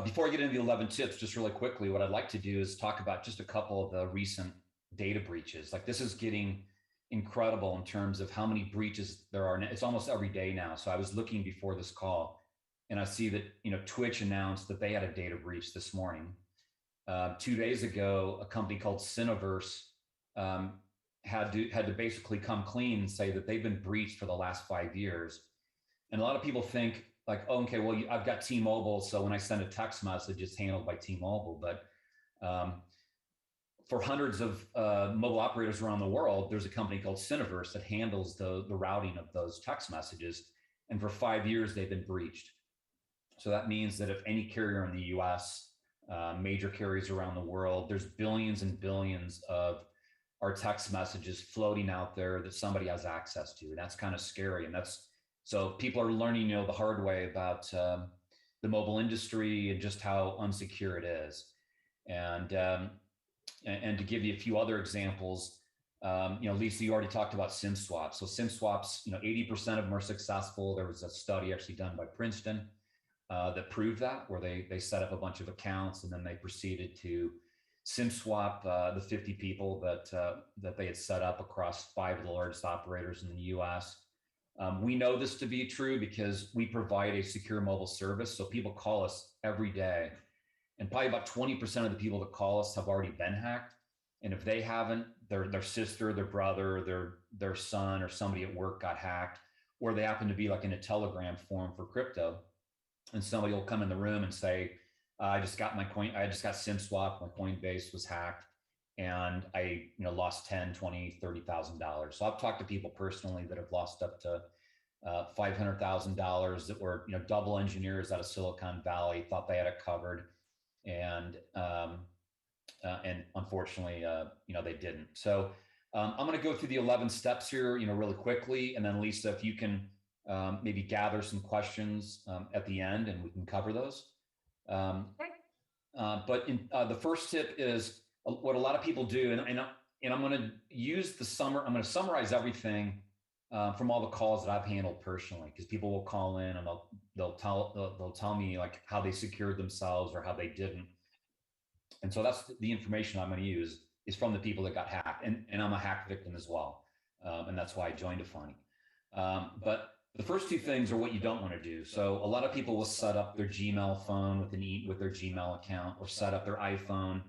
Before I get into the 11 tips, just really quickly, what I'd like to do is talk about just a couple of the recent data breaches. Like this is getting incredible in terms of how many breaches there are. It's almost every day now. So I was looking before this call and I see that, Twitch announced that they had a data breach this morning. 2 days ago, a company called Cineverse had to basically come clean and say that they've been breached for the last 5 years. And a lot of people think like, oh, okay, well, I've got T-Mobile, so when I send a text message, it's handled by T-Mobile. But for hundreds of mobile operators around the world, there's a company called Cineverse that handles the routing of those text messages. And for 5 years, they've been breached. So that means that if any carrier in the US, major carriers around the world, there's billions and billions of our text messages floating out there that somebody has access to. And that's kind of scary. And so people are learning, the hard way about the mobile industry and just how unsecure it is. And to give you a few other examples, Lisa, you already talked about SIM swaps. So SIM swaps, 80% of them are successful. There was a study actually done by Princeton that proved that, where they set up a bunch of accounts and then they proceeded to SIM swap the 50 people that they had set up across 5 of the largest operators in the US. We know this to be true because we provide a secure mobile service. So people call us every day, and probably about 20% of the people that call us have already been hacked. And if they haven't, their sister, their brother, their son, or somebody at work got hacked, or they happen to be like in a Telegram forum for crypto, and somebody will come in the room and say, I just got SIM swapped, my Coinbase was hacked, and I lost $10, $20, $30,000. So I've talked to people personally that have lost up to $500,000 that were double engineers out of Silicon Valley, thought they had it covered, and unfortunately they didn't. So I'm going to go through the 11 steps here really quickly, and then Lisa, if you can maybe gather some questions at the end and we can cover those. But the first tip is what a lot of people do, and I'm going to use I'm going to summarize everything from all the calls that I've handled personally, because people will call in and they'll tell me like how they secured themselves or how they didn't. And so that's the information I'm going to use is from the people that got hacked, and I'm a hack victim as well, and that's why I joined Defi. But the first two things are what you don't want to do. So a lot of people will set up their Gmail phone with their Gmail account, or set up their iPhone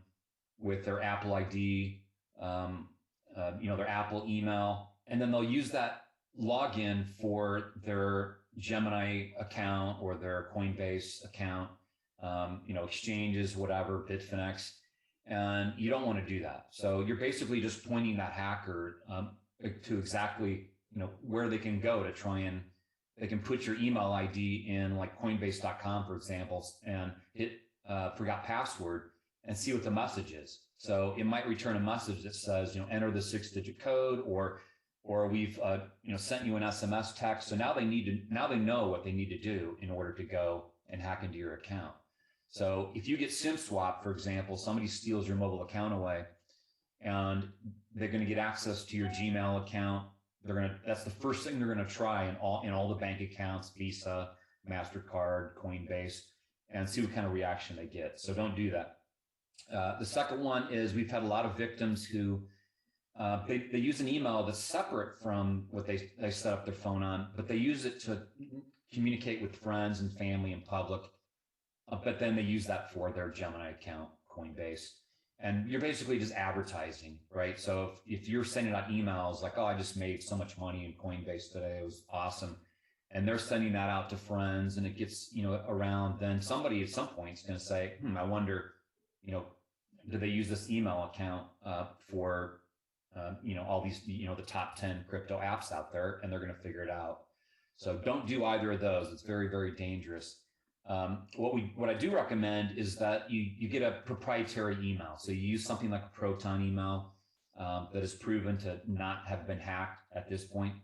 with their Apple ID, their Apple email, and then they'll use that login for their Gemini account or their Coinbase account, exchanges, whatever, Bitfinex, and you don't want to do that. So you're basically just pointing that hacker to exactly where they can go to try and they can put your email ID in, like Coinbase.com, for example, and hit forgot password and see what the message is. So it might return a message that says, enter the 6-digit code, or we've sent you an SMS text. So now they know what they need to do in order to go and hack into your account. So if you get SIM swapped, for example, somebody steals your mobile account away, and they're going to get access to your Gmail account. That's the first thing they're going to try in all the bank accounts, Visa, MasterCard, Coinbase, and see what kind of reaction they get. So don't do that. The second one is we've had a lot of victims who they use an email that's separate from what they set up their phone on, but they use it to communicate with friends and family in public. But then they use that for their Gemini account, Coinbase. And you're basically just advertising, right? So if you're sending out emails like, oh, I just made so much money in Coinbase today, it was awesome, and they're sending that out to friends and it gets, around, then somebody at some point is going to say, I wonder, do they use this email account for, all these, the top 10 crypto apps out there, and they're going to figure it out. So don't do either of those. It's very, very dangerous. What I do recommend is that you get a proprietary email. So you use something like a Proton email that is proven to not have been hacked at this point.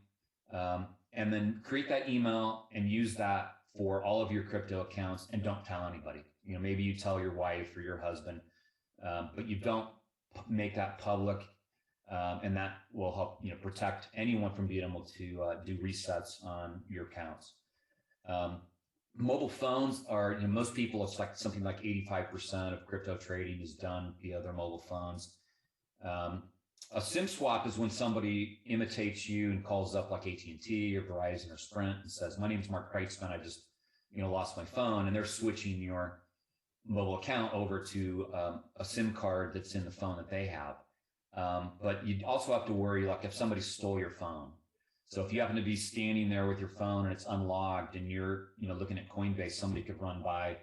And then create that email and use that for all of your crypto accounts, and don't tell anybody. Maybe you tell your wife or your husband, but you don't make that public, and that will help protect anyone from being able to do resets on your accounts. Mobile phones are, most people, it's like something like 85% of crypto trading is done via their mobile phones. A SIM swap is when somebody imitates you and calls up like AT&T or Verizon or Sprint and says, my name is Mark Kreitzman, I just lost my phone, and they're switching your mobile account over to a SIM card that's in the phone that they have. But you also have to worry, like if somebody stole your phone. So if you happen to be standing there with your phone and it's unlogged and you're, looking at Coinbase, somebody could run by,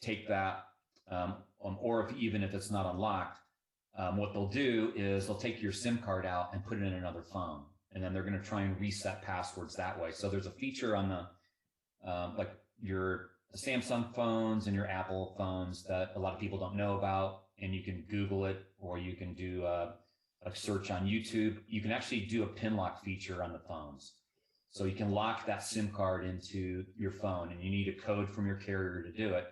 take that, or even if it's not unlocked, what they'll do is they'll take your SIM card out and put it in another phone. and then they're going to try and reset passwords that way. So there's a feature on the like your Samsung phones and your Apple phones that a lot of people don't know about, and you can Google it, or you can do a search on YouTube. You can actually do a pin lock feature on the phones. So you can lock that SIM card into your phone, and you need a code from your carrier to do it.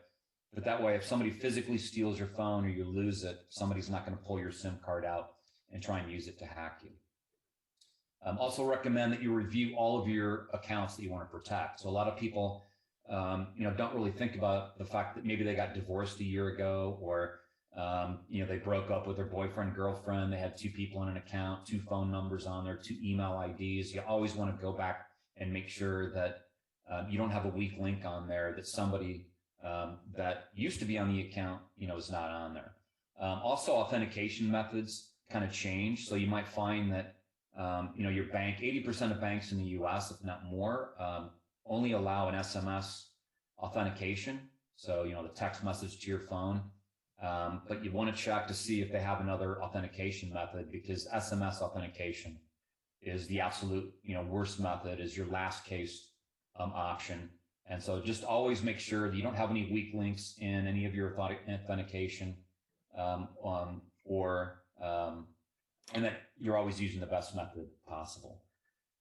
But that way, if somebody physically steals your phone or you lose it, somebody's not going to pull your SIM card out and try and use it to hack you. Also recommend that you review all of your accounts that you want to protect. So a lot of people, don't really think about the fact that maybe they got divorced a year ago, or they broke up with their boyfriend, girlfriend. They had 2 people in an account, 2 phone numbers on there, 2 email IDs. You always want to go back and make sure that you don't have a weak link on there, that somebody that used to be on the account, is not on there. Also, authentication methods kind of change. So you might find that, your bank, 80% of banks in the US, if not more, only allow an SMS authentication. So, the text message to your phone. But you want to check to see if they have another authentication method, because SMS authentication is the absolute, worst method, is your last case option. And so just always make sure that you don't have any weak links in any of your authentication, and that you're always using the best method possible.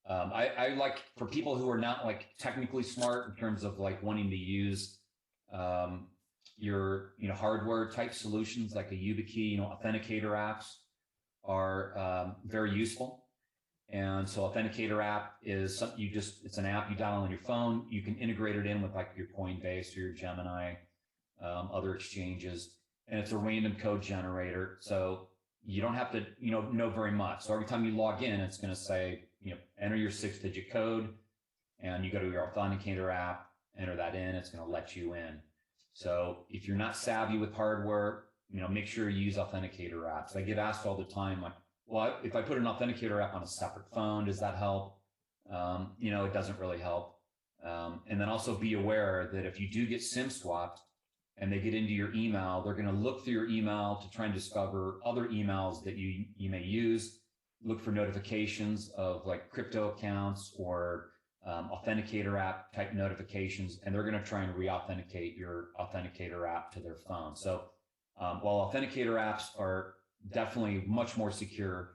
I like, for people who are not like technically smart in terms of like wanting to use your hardware type solutions like a YubiKey, authenticator apps are very useful. And so authenticator app is something it's an app you download on your phone. You can integrate it in with like your Coinbase or your Gemini, other exchanges, and it's a random code generator. So you don't have to, know very much. So every time you log in, it's going to say, enter your 6-digit code, and you go to your authenticator app, enter that in, it's going to let you in. So if you're not savvy with hardware, make sure you use authenticator apps. I get asked all the time, like, well, if I put an authenticator app on a separate phone, does that help? It doesn't really help. And then also be aware that if you do get SIM swapped and they get into your email, they're going to look through your email to try and discover other emails that you may use. Look for notifications of like crypto accounts or authenticator app type notifications, and they're going to try and re-authenticate your authenticator app to their phone. So while authenticator apps are definitely much more secure,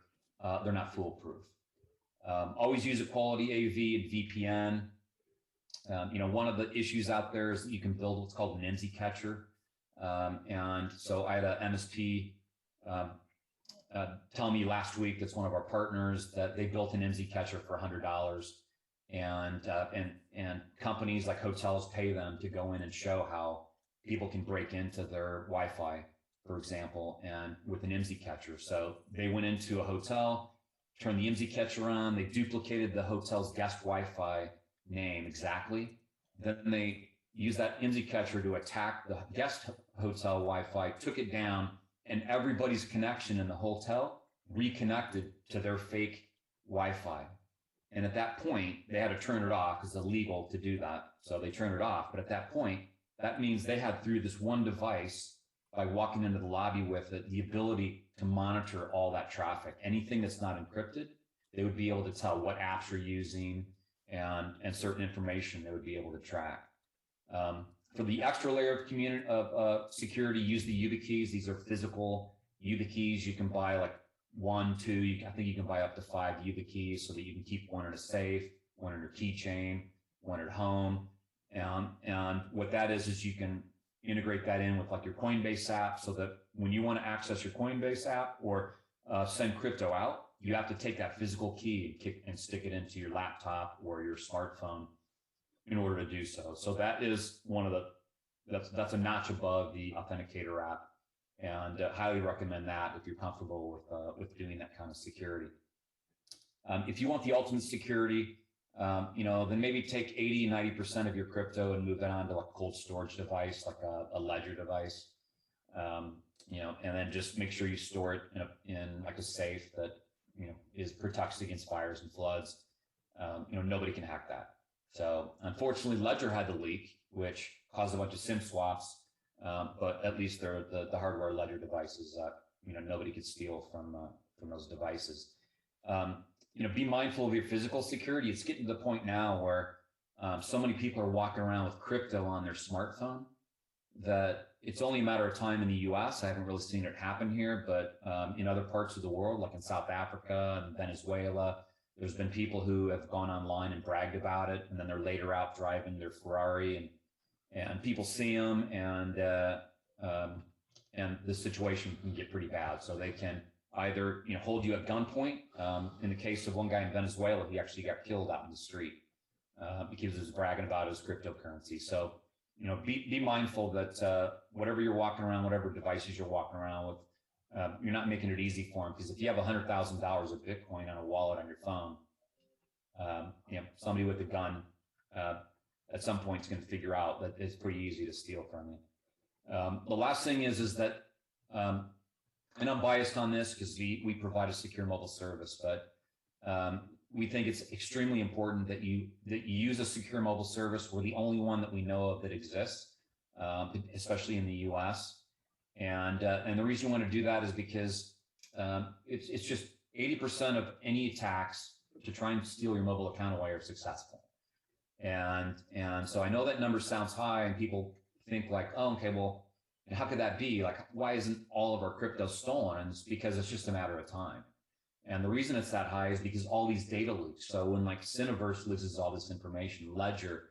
they're not foolproof. Always use a quality AV and VPN. One of the issues out there is that you can build what's called an IMSI catcher. And so I had an MSP tell me last week, that's one of our partners, that they built an IMSI catcher for $100. And companies like hotels pay them to go in and show how people can break into their Wi-Fi, for example, and with an IMSI catcher. So they went into a hotel, turned the IMSI catcher on, they duplicated the hotel's guest Wi-Fi name exactly. Then they used that IMSI catcher to attack the guest hotel Wi-Fi, took it down, and everybody's connection in the hotel reconnected to their fake Wi-Fi. And at that point, they had to turn it off because it's illegal to do that. So they turned it off. But at that point, that means they had, through this one device, by walking into the lobby with it, the ability to monitor all that traffic. Anything that's not encrypted, they would be able to tell what apps you're using and certain information they would be able to track. For the extra layer of security, use the YubiKeys. These are physical YubiKeys. You can buy like 1, 2, I think you can buy up to 5 YubiKeys so that you can keep one in a safe, one in your keychain, one at home. And what that is you can integrate that in with like your Coinbase app, so that when you want to access your Coinbase app or send crypto out, you have to take that physical key and stick it into your laptop or your smartphone in order to do so. So that is one of that's a notch above the authenticator app, and highly recommend that if you're comfortable with doing that kind of security. If you want the ultimate security, then maybe take 80-90% of your crypto and move it onto like a cold storage device, like a ledger device, and then just make sure you store it in like a safe that protects against fires and floods. Nobody can hack that. So unfortunately, Ledger had the leak, which caused a bunch of SIM swaps, but at least they're the hardware Ledger devices that nobody could steal from those devices. be mindful of your physical security. It's getting to the point now where so many people are walking around with crypto on their smartphone that it's only a matter of time in the US. I haven't really seen it happen here, but in other parts of the world, like in South Africa and Venezuela, there's been people who have gone online and bragged about it, and then they're later out driving their Ferrari, and people see them, and the situation can get pretty bad. So they can either hold you at gunpoint. In the case of one guy in Venezuela, he actually got killed out in the street because he was bragging about his cryptocurrency. So be mindful that whatever you're walking around, whatever devices you're walking around with, you're not making it easy for them, because if you have $100,000 of Bitcoin on a wallet on your phone, somebody with a gun at some point is going to figure out that it's pretty easy to steal from you. The last thing is that, and I'm biased on this because we provide a secure mobile service, but we think it's extremely important that you use a secure mobile service. We're the only one that we know of that exists, especially in the US. And the reason we want to do that is because it's just 80% of any attacks to try and steal your mobile account away are successful. And so I know that number sounds high, and people think like, oh, okay, well, how could that be? Like, why isn't all of our crypto stolen? And it's because it's just a matter of time. And the reason it's that high is because all these data leaks. So when like Cineverse loses all this information, Ledger,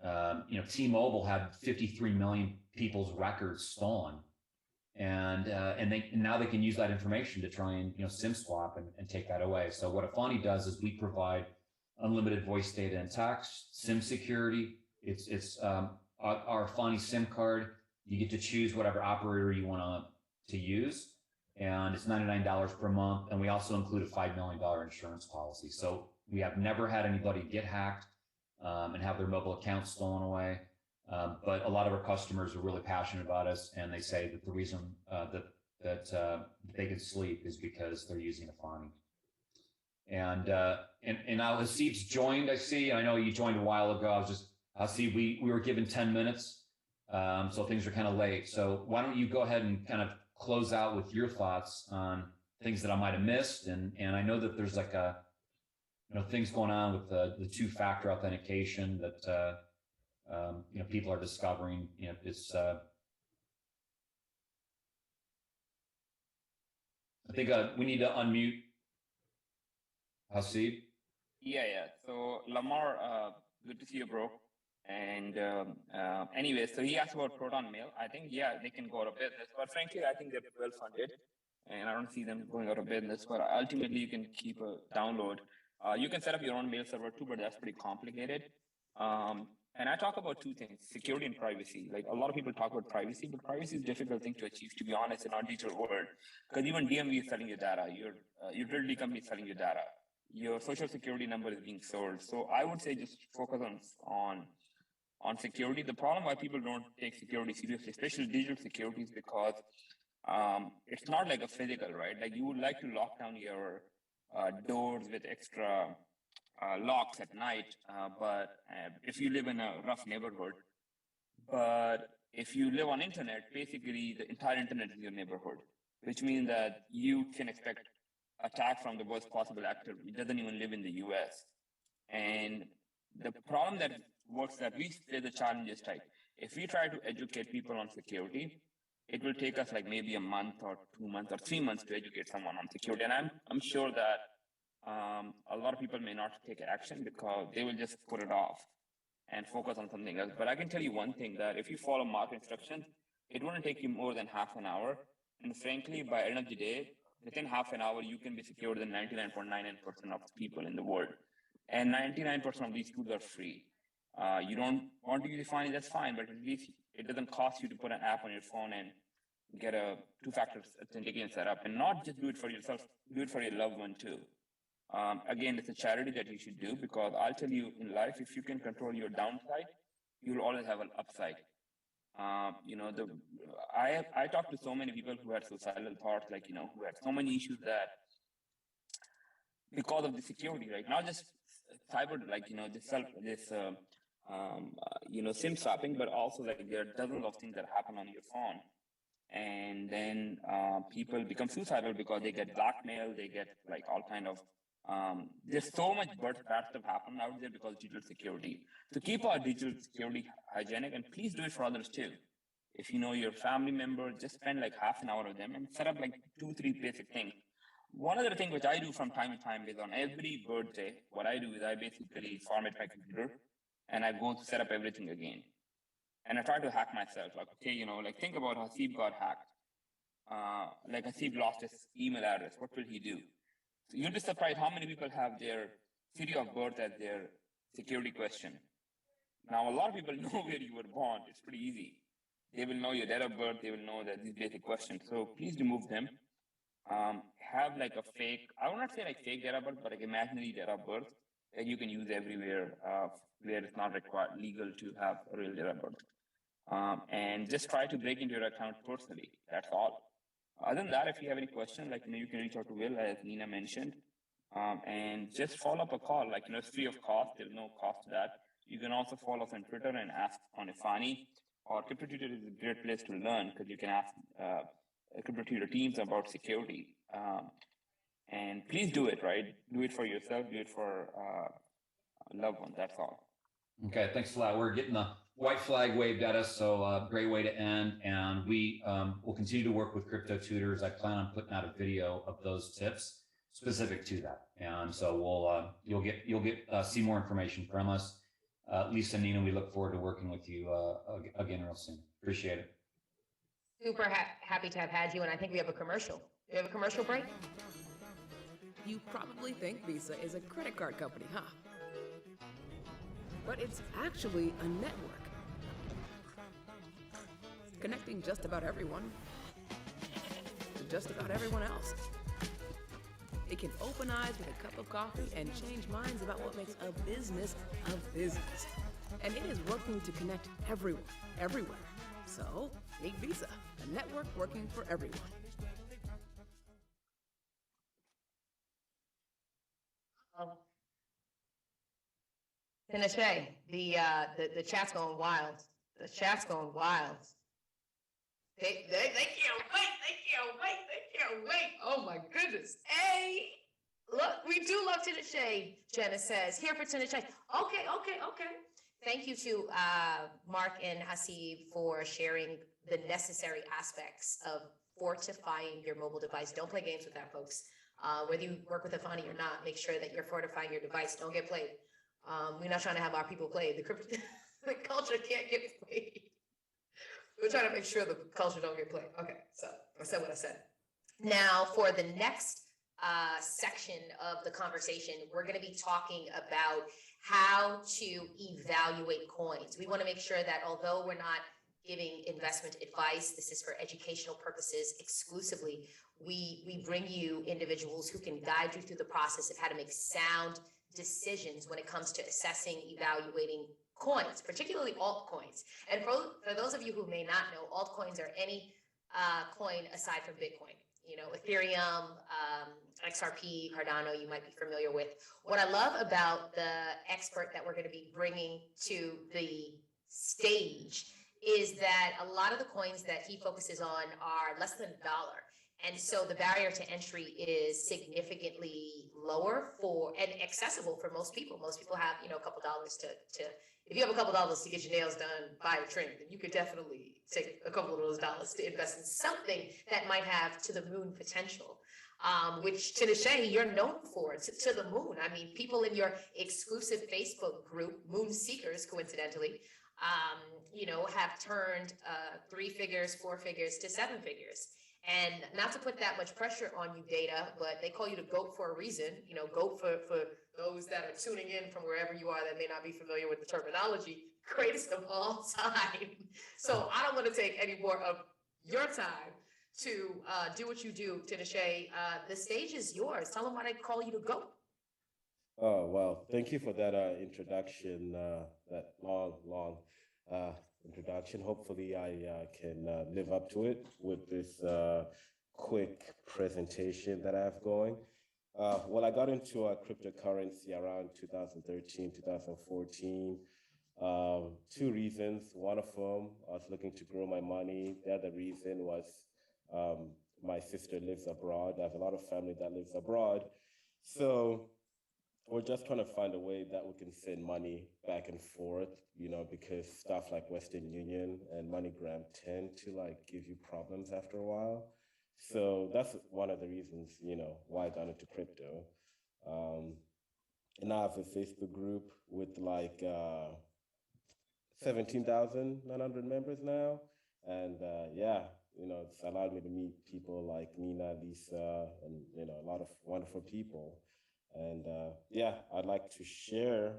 T-Mobile had 53 million people's records stolen, and now they can use that information to try and SIM swap and take that away. So what Afani does is we provide unlimited voice data and text, SIM security. It's our Afani SIM card. You get to choose whatever operator you want to use, and it's $99 per month. And we also include a $5 million insurance policy. So we have never had anybody get hacked and have their mobile accounts stolen away. But a lot of our customers are really passionate about us, and they say that the reason that they can sleep is because they're using Afani. And now Hasib's joined. I know you joined a while ago. Hasib, we were given 10 minutes, so things are kind of late. So why don't you go ahead and kind of close out with your thoughts on things that I might have missed? And I know that there's like things going on with the two-factor authentication that people are discovering. It's I think we need to unmute Hasib. Yeah. So Lamar, good to see you, bro. And anyway, so he asked about Proton Mail. I think, yeah, they can go out of business, but frankly, I think they're well funded, and I don't see them going out of business. But ultimately, you can keep a download. You can set up your own mail server too, but that's pretty complicated. And I talk about two things: security and privacy. Like, a lot of people talk about privacy, but privacy is a difficult thing to achieve, to be honest, in our digital world. Because even DMV is selling your data, your utility company is selling your data, your social security number is being sold. So I would say just focus on security. The problem why people don't take security seriously, especially digital security, is because it's not like a physical, right? Like, you would like to lock down your doors with extra locks at night, but if you live in a rough neighborhood. But if you live on internet, basically the entire internet is your neighborhood, which means that you can expect attack from the worst possible actor. It doesn't even live in the US. And the problem that we face the challenge is like, if we try to educate people on security, it will take us like maybe a month or 2 months or 3 months to educate someone on security. And I'm sure that a lot of people may not take action because they will just put it off and focus on something else. But I can tell you one thing, that if you follow market instructions, it wouldn't take you more than half an hour. And frankly, by the end of the day, within half an hour, you can be secure than 99.99% of people in the world. And 99% of these tools are free. You don't want to use Afani, that's fine, but at least it doesn't cost you to put an app on your phone and get a two-factor authentication set up. And not just do it for yourself, do it for your loved one too. Again, it's a charity that you should do, because I'll tell you, in life, if you can control your downside, you'll always have an upside. I talked to so many people who had suicidal thoughts, who had so many issues that because of the security, right? Not just cyber, SIM swapping, but also there are dozens of things that happen on your phone and then people become suicidal because they get blackmailed, they get like all kind of there's so much bad stuff happen out there because of digital security. So keep our digital security hygienic, and please do it for others too. If you know your family member, just spend like half an hour with them and set up like 2-3 basic things. One other thing which I do from time to time is on every birthday, what I do is I basically format my computer and I go to set up everything again. And I try to hack myself. Like, okay, you know, like think about how Hasib got hacked. Like Hasib lost his email address. What will he do? So you'll be surprised how many people have their city of birth as their security question. Now, a lot of people know where you were born. It's pretty easy. They will know your date of birth. They will know that these basic questions. So please remove them. Have like a fake, I will not say like fake date of birth, but like imaginary date of birth that you can use everywhere where it's not required legal to have a real date of birth. And just try to break into your account personally. That's all. Other than that, if you have any questions, like, you know, you can reach out to Will, as Nina mentioned, and just follow up a call. Like, you know, it's free of cost. There's no cost to that. You can also follow us on Twitter and ask on Ifani, or Crypto Tutor is a great place to learn because you can ask Crypto Tutor teams about security. And please do it, right? Do it for yourself, do it for loved ones, that's all. Okay, thanks a lot. We're getting the white flag waved at us, so great way to end. And we will continue to work with Crypto Tutors. I plan on putting out a video of those tips specific to that, and so we'll you'll get see more information from us. Lisa and Nina, we look forward to working with you again real soon. Appreciate it. Super happy to have had you, and I think we have a commercial. We have a commercial break. You probably think Visa is a credit card company, huh? But it's actually a network, connecting just about everyone to just about everyone else. It can open eyes with a cup of coffee and change minds about what makes a business a business. And it is working to connect everyone, everywhere. So, meet Visa, a network working for everyone. Tinashe, the chat's going wild. The chat's going wild. They can't wait. They can't wait. They can't wait. Oh my goodness. Hey, look, we do love Tinashe. Jenna says here for Tinashe. Okay. Thank you to Mark and Hasib for sharing the necessary aspects of fortifying your mobile device. Don't play games with that, folks. Whether you work with Ifani or not, make sure that you're fortifying your device. Don't get played. We're not trying to have our people played. The culture can't get played. We're trying to make sure the culture don't get played. Okay, so I said what I said. Now, for the next section of the conversation, we're going to be talking about how to evaluate coins. We want to make sure that although we're not giving investment advice, this is for educational purposes exclusively, we bring you individuals who can guide you through the process of how to make sound decisions when it comes to assessing, evaluating coins, particularly altcoins. And for those of you who may not know, altcoins are any coin aside from Bitcoin. You know, Ethereum, XRP, Cardano, you might be familiar with. What I love about the expert that we're going to be bringing to the stage is that a lot of the coins that he focuses on are less than $1. And so the barrier to entry is significantly lower and accessible for most people. Most people have, you know, a couple dollars to if you have a couple dollars to get your nails done, buy a trim, then you could definitely take a couple of those dollars to invest in something that might have to the moon potential, which Tinashe, you're known for, to the moon. I mean, people in your exclusive Facebook group, Moon Seekers, coincidentally, you know, have turned 3 figures, 4 figures to 7 figures. And not to put that much pressure on you, Data, but they call you the GOAT for a reason. You know, GOAT for those that are tuning in from wherever you are that may not be familiar with the terminology, greatest of all time. So I don't want to take any more of your time to do what you do, Tinashe. The stage is yours. Tell them why they call you the GOAT. Oh, well, thank you for that introduction, that long introduction. Hopefully I can live up to it with this quick presentation that I have going. Well, I got into cryptocurrency around 2013, 2014. Two reasons. One of them, I was looking to grow my money. The other reason was my sister lives abroad. I have a lot of family that lives abroad. So we're just trying to find a way that we can send money back and forth, because stuff like Western Union and MoneyGram tend to like give you problems after a while. So that's one of the reasons, why I got into crypto. And I have a Facebook group with like 17,900 members now. And yeah, it's allowed me to meet people like Nina, Lisa, and, a lot of wonderful people. And yeah, I'd like to share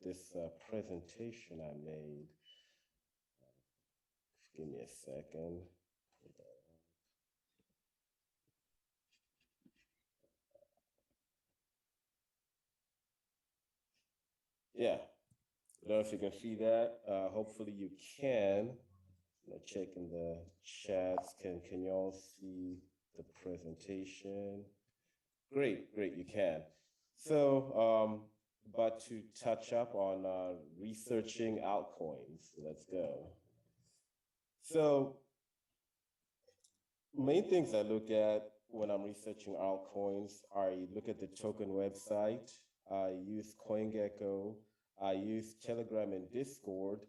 this presentation I made. Give me a second. Yeah, I don't know if you can see that. Hopefully you can. Check in the chats. Can you all see the presentation? Great, you can. So, but to touch up on researching altcoins, let's go. So, main things I look at when I'm researching altcoins, I look at the token website, I use CoinGecko, I use Telegram and Discord.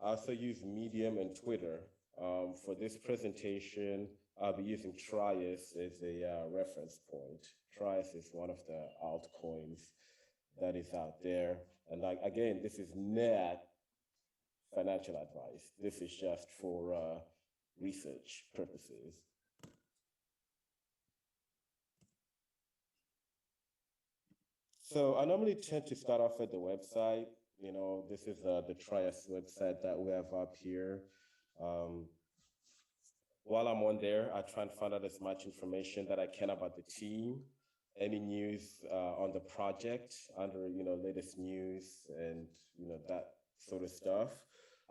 I also use Medium and Twitter. For this presentation, I'll be using Trias as a reference point. Trias is one of the altcoins that is out there. And like, again, this is not financial advice. This is just for research purposes. So I normally tend to start off at the website. This is the Trias website that we have up here. While I'm on there, I try and find out as much information that I can about the team, any news on the project under, latest news and, that sort of stuff.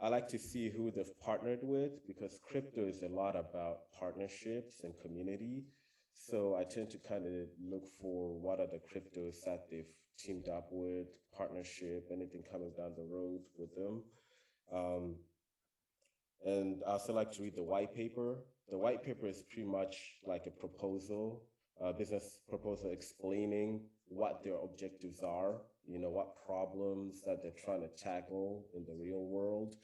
I like to see who they've partnered with because crypto is a lot about partnerships and community. So I tend to kind of look for what are the cryptos that they've teamed up with, partnership, anything coming down the road with them. And I also like to read the white paper. The white paper is pretty much like a proposal, business proposal explaining what their objectives are, what problems that they're trying to tackle in the real world.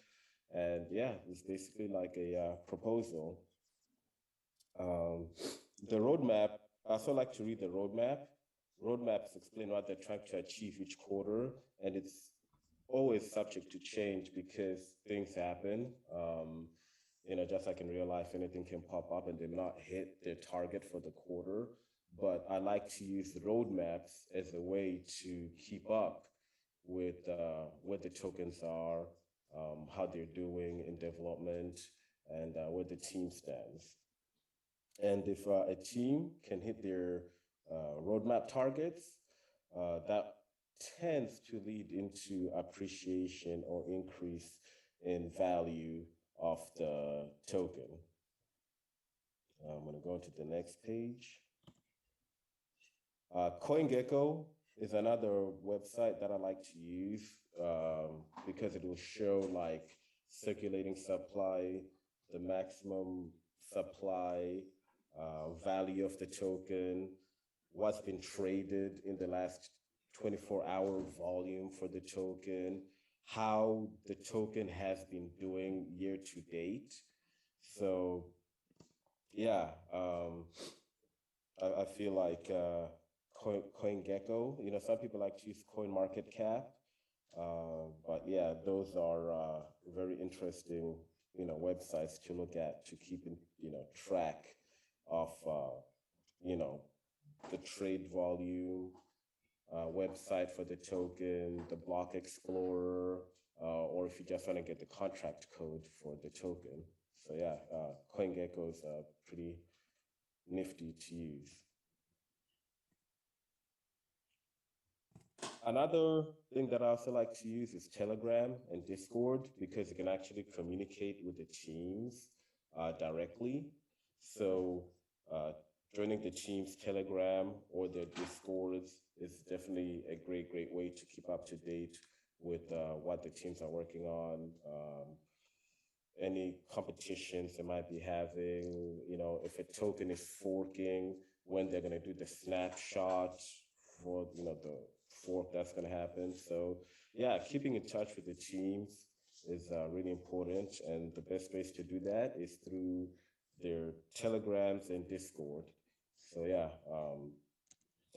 And yeah, it's basically like a proposal. The roadmap, I also like to read the roadmap. Roadmaps explain what they're trying to achieve each quarter, and it's always subject to change because things happen. Just like in real life, anything can pop up and they may not hit their target for the quarter. But I like to use the roadmaps as a way to keep up with what the tokens are, how they're doing in development, and where the team stands. And if a team can hit their roadmap targets, that tends to lead into appreciation or increase in value of the token. I'm going to go to the next page. CoinGecko is another website that I like to use because it will show like circulating supply, the maximum supply, value of the token, what's been traded in the last 24-hour volume for the token, how the token has been doing year to date. So yeah, I feel like CoinGecko, some people like to use CoinMarketCap, but yeah, those are very interesting, websites to look at to keep, track of, the trade volume, website for the token, the block explorer, or if you just want to get the contract code for the token. So yeah, CoinGecko is pretty nifty to use. Another thing that I also like to use is Telegram and Discord because you can actually communicate with the teams directly. So joining the team's Telegram or their Discords is definitely a great way to keep up to date with what the teams are working on, any competitions they might be having, if a token is forking, when they're going to do the snapshot for, the fork that's going to happen. So yeah, keeping in touch with the teams is really important. And the best ways to do that is through their Telegrams and Discord. So yeah,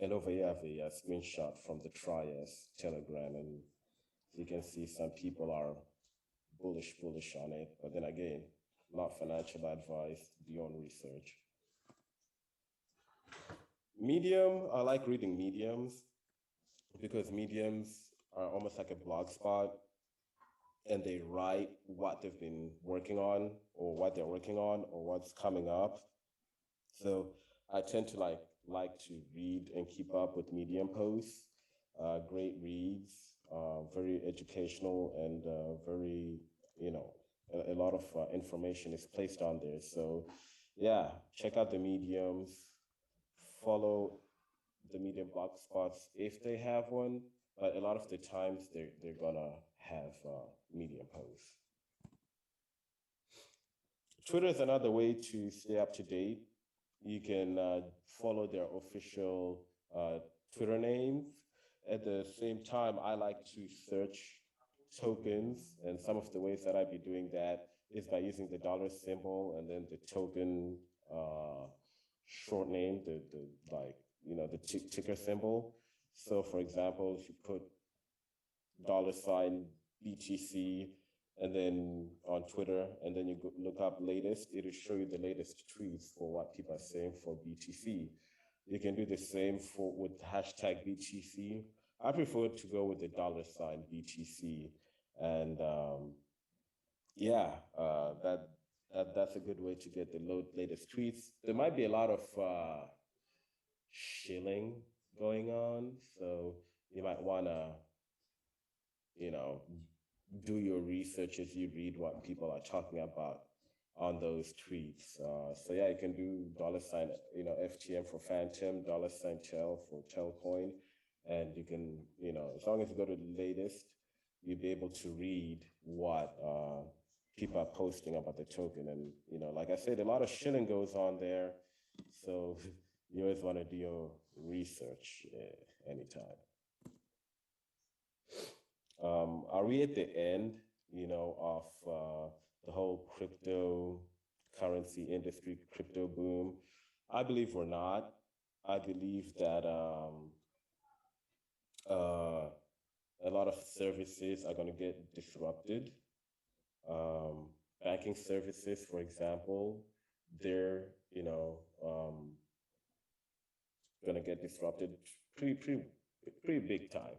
and over here I have a screenshot from the Trias Telegram, and you can see some people are bullish on it. But then again, not financial advice, do your own research. Medium, I like reading Mediums because Mediums are almost like a blog spot, and they write what they've been working on or what they're working on or what's coming up. So I tend to like to read and keep up with Medium posts, great reads, very educational, and very, a lot of information is placed on there. So yeah, check out the Mediums, follow the Medium blog spots if they have one, but a lot of the times they're gonna have Medium posts. Twitter is another way to stay up to date. You can follow their official Twitter names. At the same time, I like to search tokens, and some of the ways that I'd be doing that is by using the dollar symbol and then the token short name, the ticker symbol. So for example, if you put $BTC and then on Twitter, and then you look up latest, it'll show you the latest tweets for what people are saying for BTC. You can do the same with hashtag BTC. I prefer to go with the $BTC, and that's a good way to get the latest tweets. There might be a lot of shilling going on, so you might want to, do your research as you read what people are talking about on those tweets. So yeah, you can do $FTM for Phantom, $TEL for TELcoin, and you can, as long as you go to the latest, you'll be able to read what people are posting about the token. And like I said, a lot of shilling goes on there, so you always want to do your research anytime. Are we at the end, of the whole cryptocurrency industry, crypto boom? I believe we're not. I believe that a lot of services are going to get disrupted. Banking services, for example, they're, going to get disrupted pretty big time.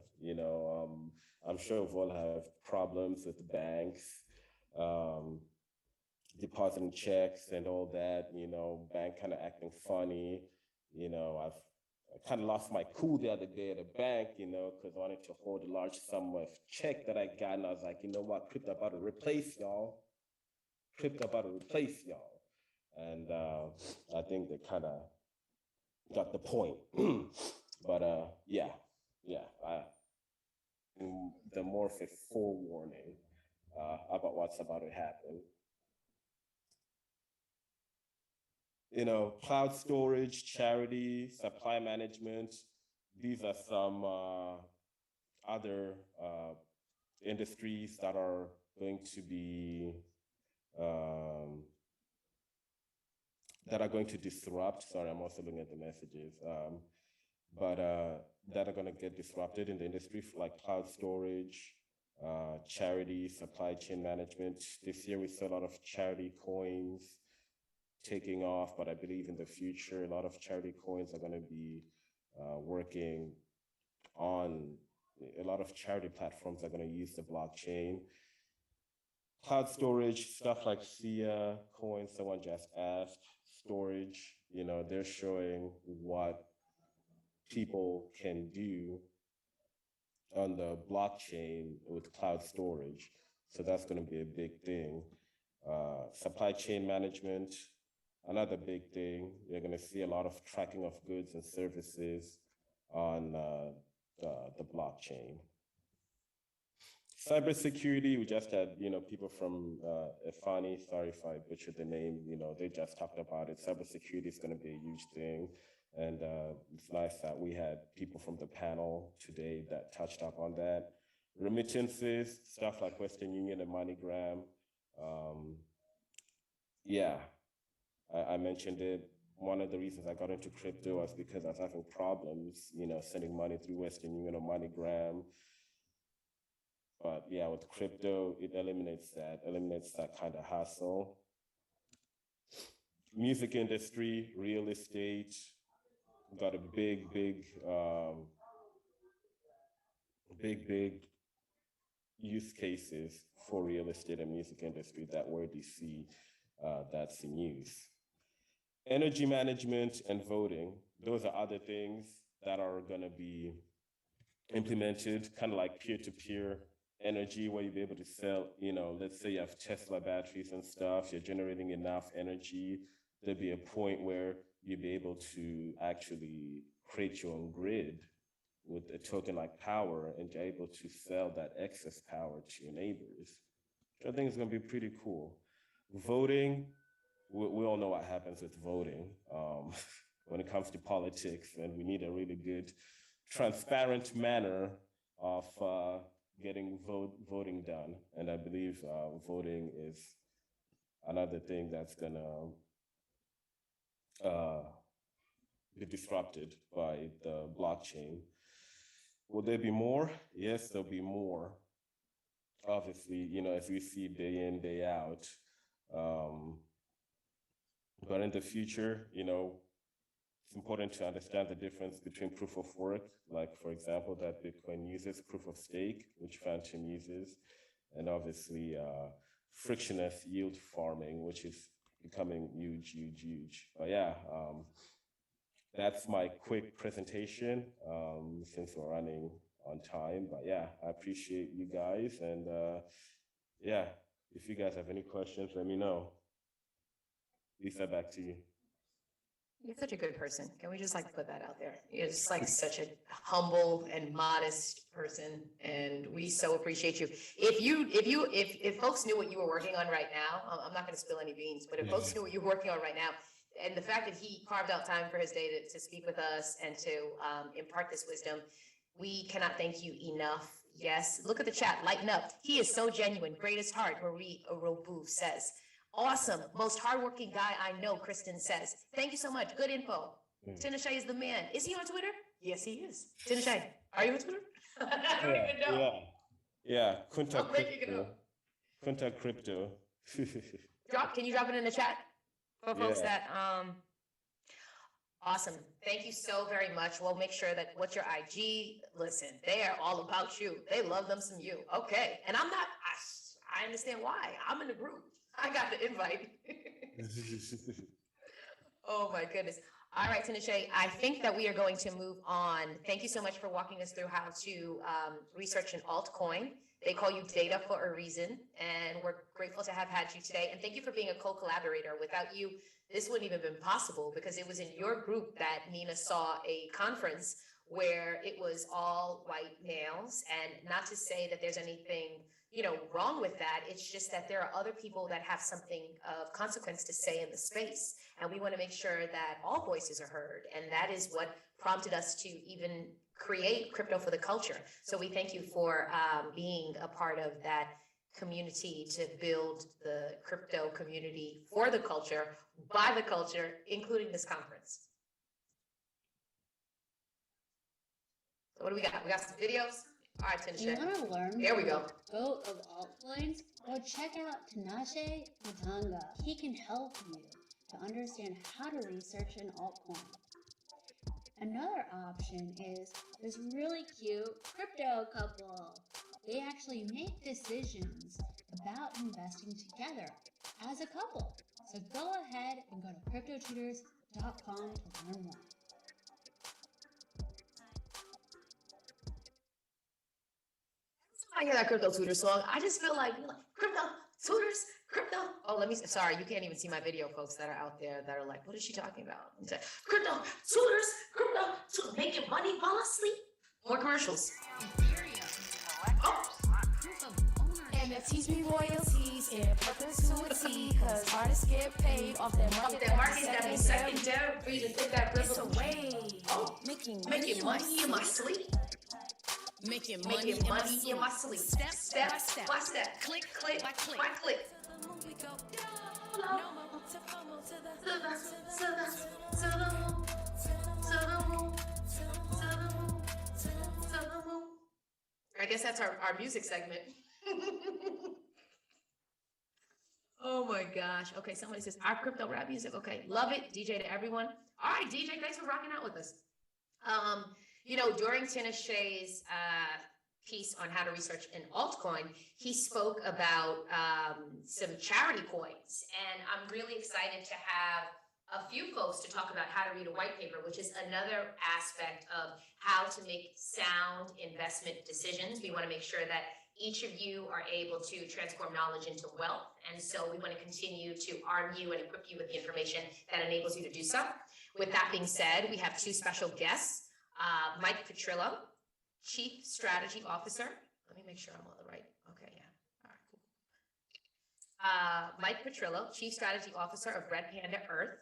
I'm sure we'll have problems with banks, depositing checks and all that, bank kind of acting funny. I kind of lost my cool the other day at a bank, because I wanted to hold a large sum of check that I got. And I was like, you know what, crypto about to replace y'all. Crypto about to replace y'all. And I think they kind of got the point. But the more of a forewarning about what's about to happen. Cloud storage, charity, supply management, these are some other industries that are going to be, that are going to disrupt. Sorry, I'm also looking at the messages. But that are going to get disrupted in the industry, like cloud storage, charity, supply chain management. This year we saw a lot of charity coins taking off, but I believe in the future, a lot of charity coins are going to be working on, a lot of charity platforms are going to use the blockchain. Cloud storage, stuff like SIA coins, someone just asked, storage, they're showing what people can do on the blockchain with cloud storage. So that's going to be a big thing. Supply chain management, another big thing. You're going to see a lot of tracking of goods and services on the blockchain. Cybersecurity, we just had, people from Efani, sorry if I butchered the name, they just talked about it. Cybersecurity is going to be a huge thing. And it's nice that we had people from the panel today that touched up on that. Remittances, stuff like Western Union and MoneyGram. Yeah, I mentioned it. One of the reasons I got into crypto was because I was having problems, sending money through Western Union or MoneyGram. But yeah, with crypto, it eliminates that kind of hassle. Music industry, real estate, got a big use cases for real estate and music industry that we already see that's in use. Energy management and voting, those are other things that are going to be implemented, kind of like peer-to-peer energy, where you'll be able to sell, let's say you have Tesla batteries and stuff, you're generating enough energy, there'll be a point where you'll be able to actually create your own grid with a token like power, and you're able to sell that excess power to your neighbors, which I think is going to be pretty cool. Voting, we all know what happens with voting when it comes to politics, and we need a really good, transparent manner of getting voting done. And I believe voting is another thing that's gonna be disrupted by the blockchain. Will there be more? Yes, there'll be more. Obviously, as we see day in, day out. But in the future, it's important to understand the difference between proof of work, like, for example, that Bitcoin uses, proof of stake, which Phantom uses, and obviously frictionless yield farming, which is becoming huge. But yeah, that's my quick presentation since we're running on time. But yeah, I appreciate you guys. And yeah, if you guys have any questions, let me know. Lisa, back to you. You're such a good person. Can we just put that out there? You're just such a humble and modest person, and we so appreciate you. If folks knew what you were working on right now, I'm not going to spill any beans, but if folks knew what you're working on right now, and the fact that he carved out time for his day to speak with us and to impart this wisdom, we cannot thank you enough. Yes, look at the chat, lighten up. He is so genuine, greatest heart, Marie Arobu says. Awesome, most hardworking guy I know, Kristen says. Thank you so much, good info. Tinashe is the man. Is he on Twitter? Yes, he is. Tinashe, are you on Twitter? I don't even know. Yeah, Kunta Crypto. Can you drop it in the chat for folks that, awesome. Thank you so very much. We'll make sure that what's your IG, listen, they are all about you. They love them some you. Okay, and I understand why. I'm in the group. I got the invite. Oh my goodness. All right, Tinashe, I think that we are going to move on. Thank you so much for walking us through how to research an altcoin. They call you data for a reason, and we're grateful to have had you today. And thank you for being a co-collaborator. Without you, this wouldn't even been possible, because it was in your group that Nina saw a conference where it was all white males. And not to say that there's anything wrong with that. It's just that there are other people that have something of consequence to say in the space. And we want to make sure that all voices are heard. And that is what prompted us to even create Crypto for the Culture. So we thank you for being a part of that community to build the crypto community for the culture, by the culture, including this conference. So what do we got? We got some videos. All right, Tinashe. You want to learn There we go. The goat of altcoins? Go check out Tinashe Matanga. He can help you to understand how to research an altcoin. Another option is this really cute crypto couple. They actually make decisions about investing together as a couple. So go ahead and go to cryptotutors.com to learn more. I hear that Crypto Tutors song, I just feel like Crypto Tutors, crypto. Oh, sorry, you can't even see my video, folks that are out there that are like, what is she talking about? Crypto Tutors, making money while I sleep. More commercials. Ethereum, collectors, proof of NFTs be royalties in perpetuity, cause artists get paid off that market. That be secondary to get that It's a way. Oh, making money in my sleep. Making money in my sleep. Step by step. Click by click. I guess that's our music segment. Oh my gosh. Okay, somebody says our crypto rap music. Okay, love it. DJ to everyone. All right, DJ, thanks for rocking out with us. During Tinashe's piece on how to research an altcoin, he spoke about some charity coins, and I'm really excited to have a few folks to talk about how to read a white paper, which is another aspect of how to make sound investment decisions. We want to make sure that each of you are able to transform knowledge into wealth. And so we want to continue to arm you and equip you with the information that enables you to do so. With that being said, we have two special guests, Mike Petrillo, Chief Strategy Officer. Let me make sure I'm on the right. Okay, yeah. All right, cool. Mike Petrillo, Chief Strategy Officer of Red Panda Earth.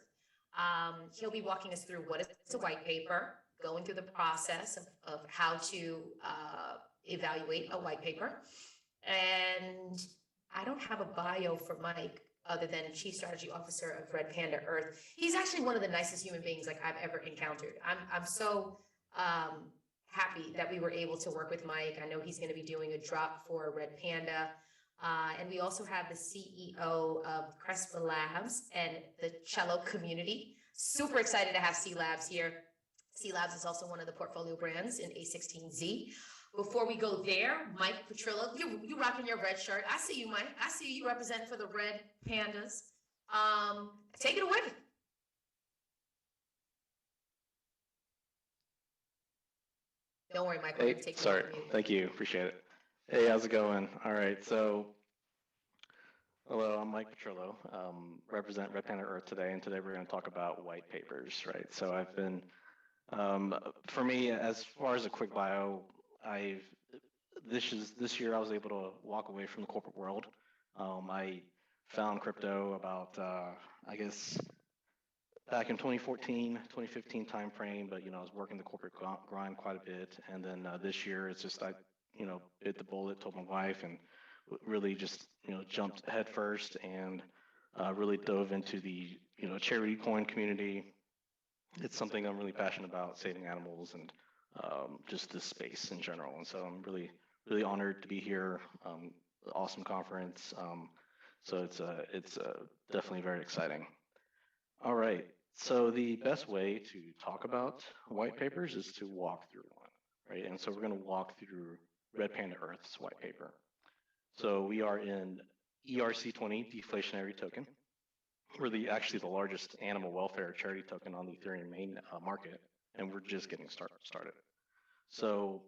He'll be walking us through what is a white paper, going through the process of how to evaluate a white paper. And I don't have a bio for Mike other than Chief Strategy Officer of Red Panda Earth. He's actually one of the nicest human beings like I've ever encountered. I'm so happy that we were able to work with Mike. I know he's going to be doing a drop for Red Panda. And we also have the CEO of Crespa Labs and the Cello community. Super excited to have C Labs here. C Labs is also one of the portfolio brands in A16Z. Before we go there, Mike Petrillo, you rocking your red shirt. I see you, Mike. I see you represent for the Red Pandas. Take it away. Don't worry, Mike. Hey, sorry. Thank you. Appreciate it. Hey, how's it going? All right. So, hello, I'm Mike Petrillo. Represent Red Panda Earth today, and today we're going to talk about white papers, right? So I've been, for me, as far as a quick bio, this year I was able to walk away from the corporate world. I found crypto about, I guess, back in 2014, 2015 timeframe, but I was working the corporate grind quite a bit, and then this year it's just I bit the bullet, told my wife, and really just jumped head first and really dove into the charity coin community. It's something I'm really passionate about, saving animals and just this space in general. And so I'm really honored to be here. Awesome conference. So it's definitely very exciting. All right. So the best way to talk about white papers is to walk through one, right? And so we're going to walk through Red Panda Earth's white paper. So we are in ERC20 deflationary token. We're actually the largest animal welfare charity token on the Ethereum main market, and we're just getting started. So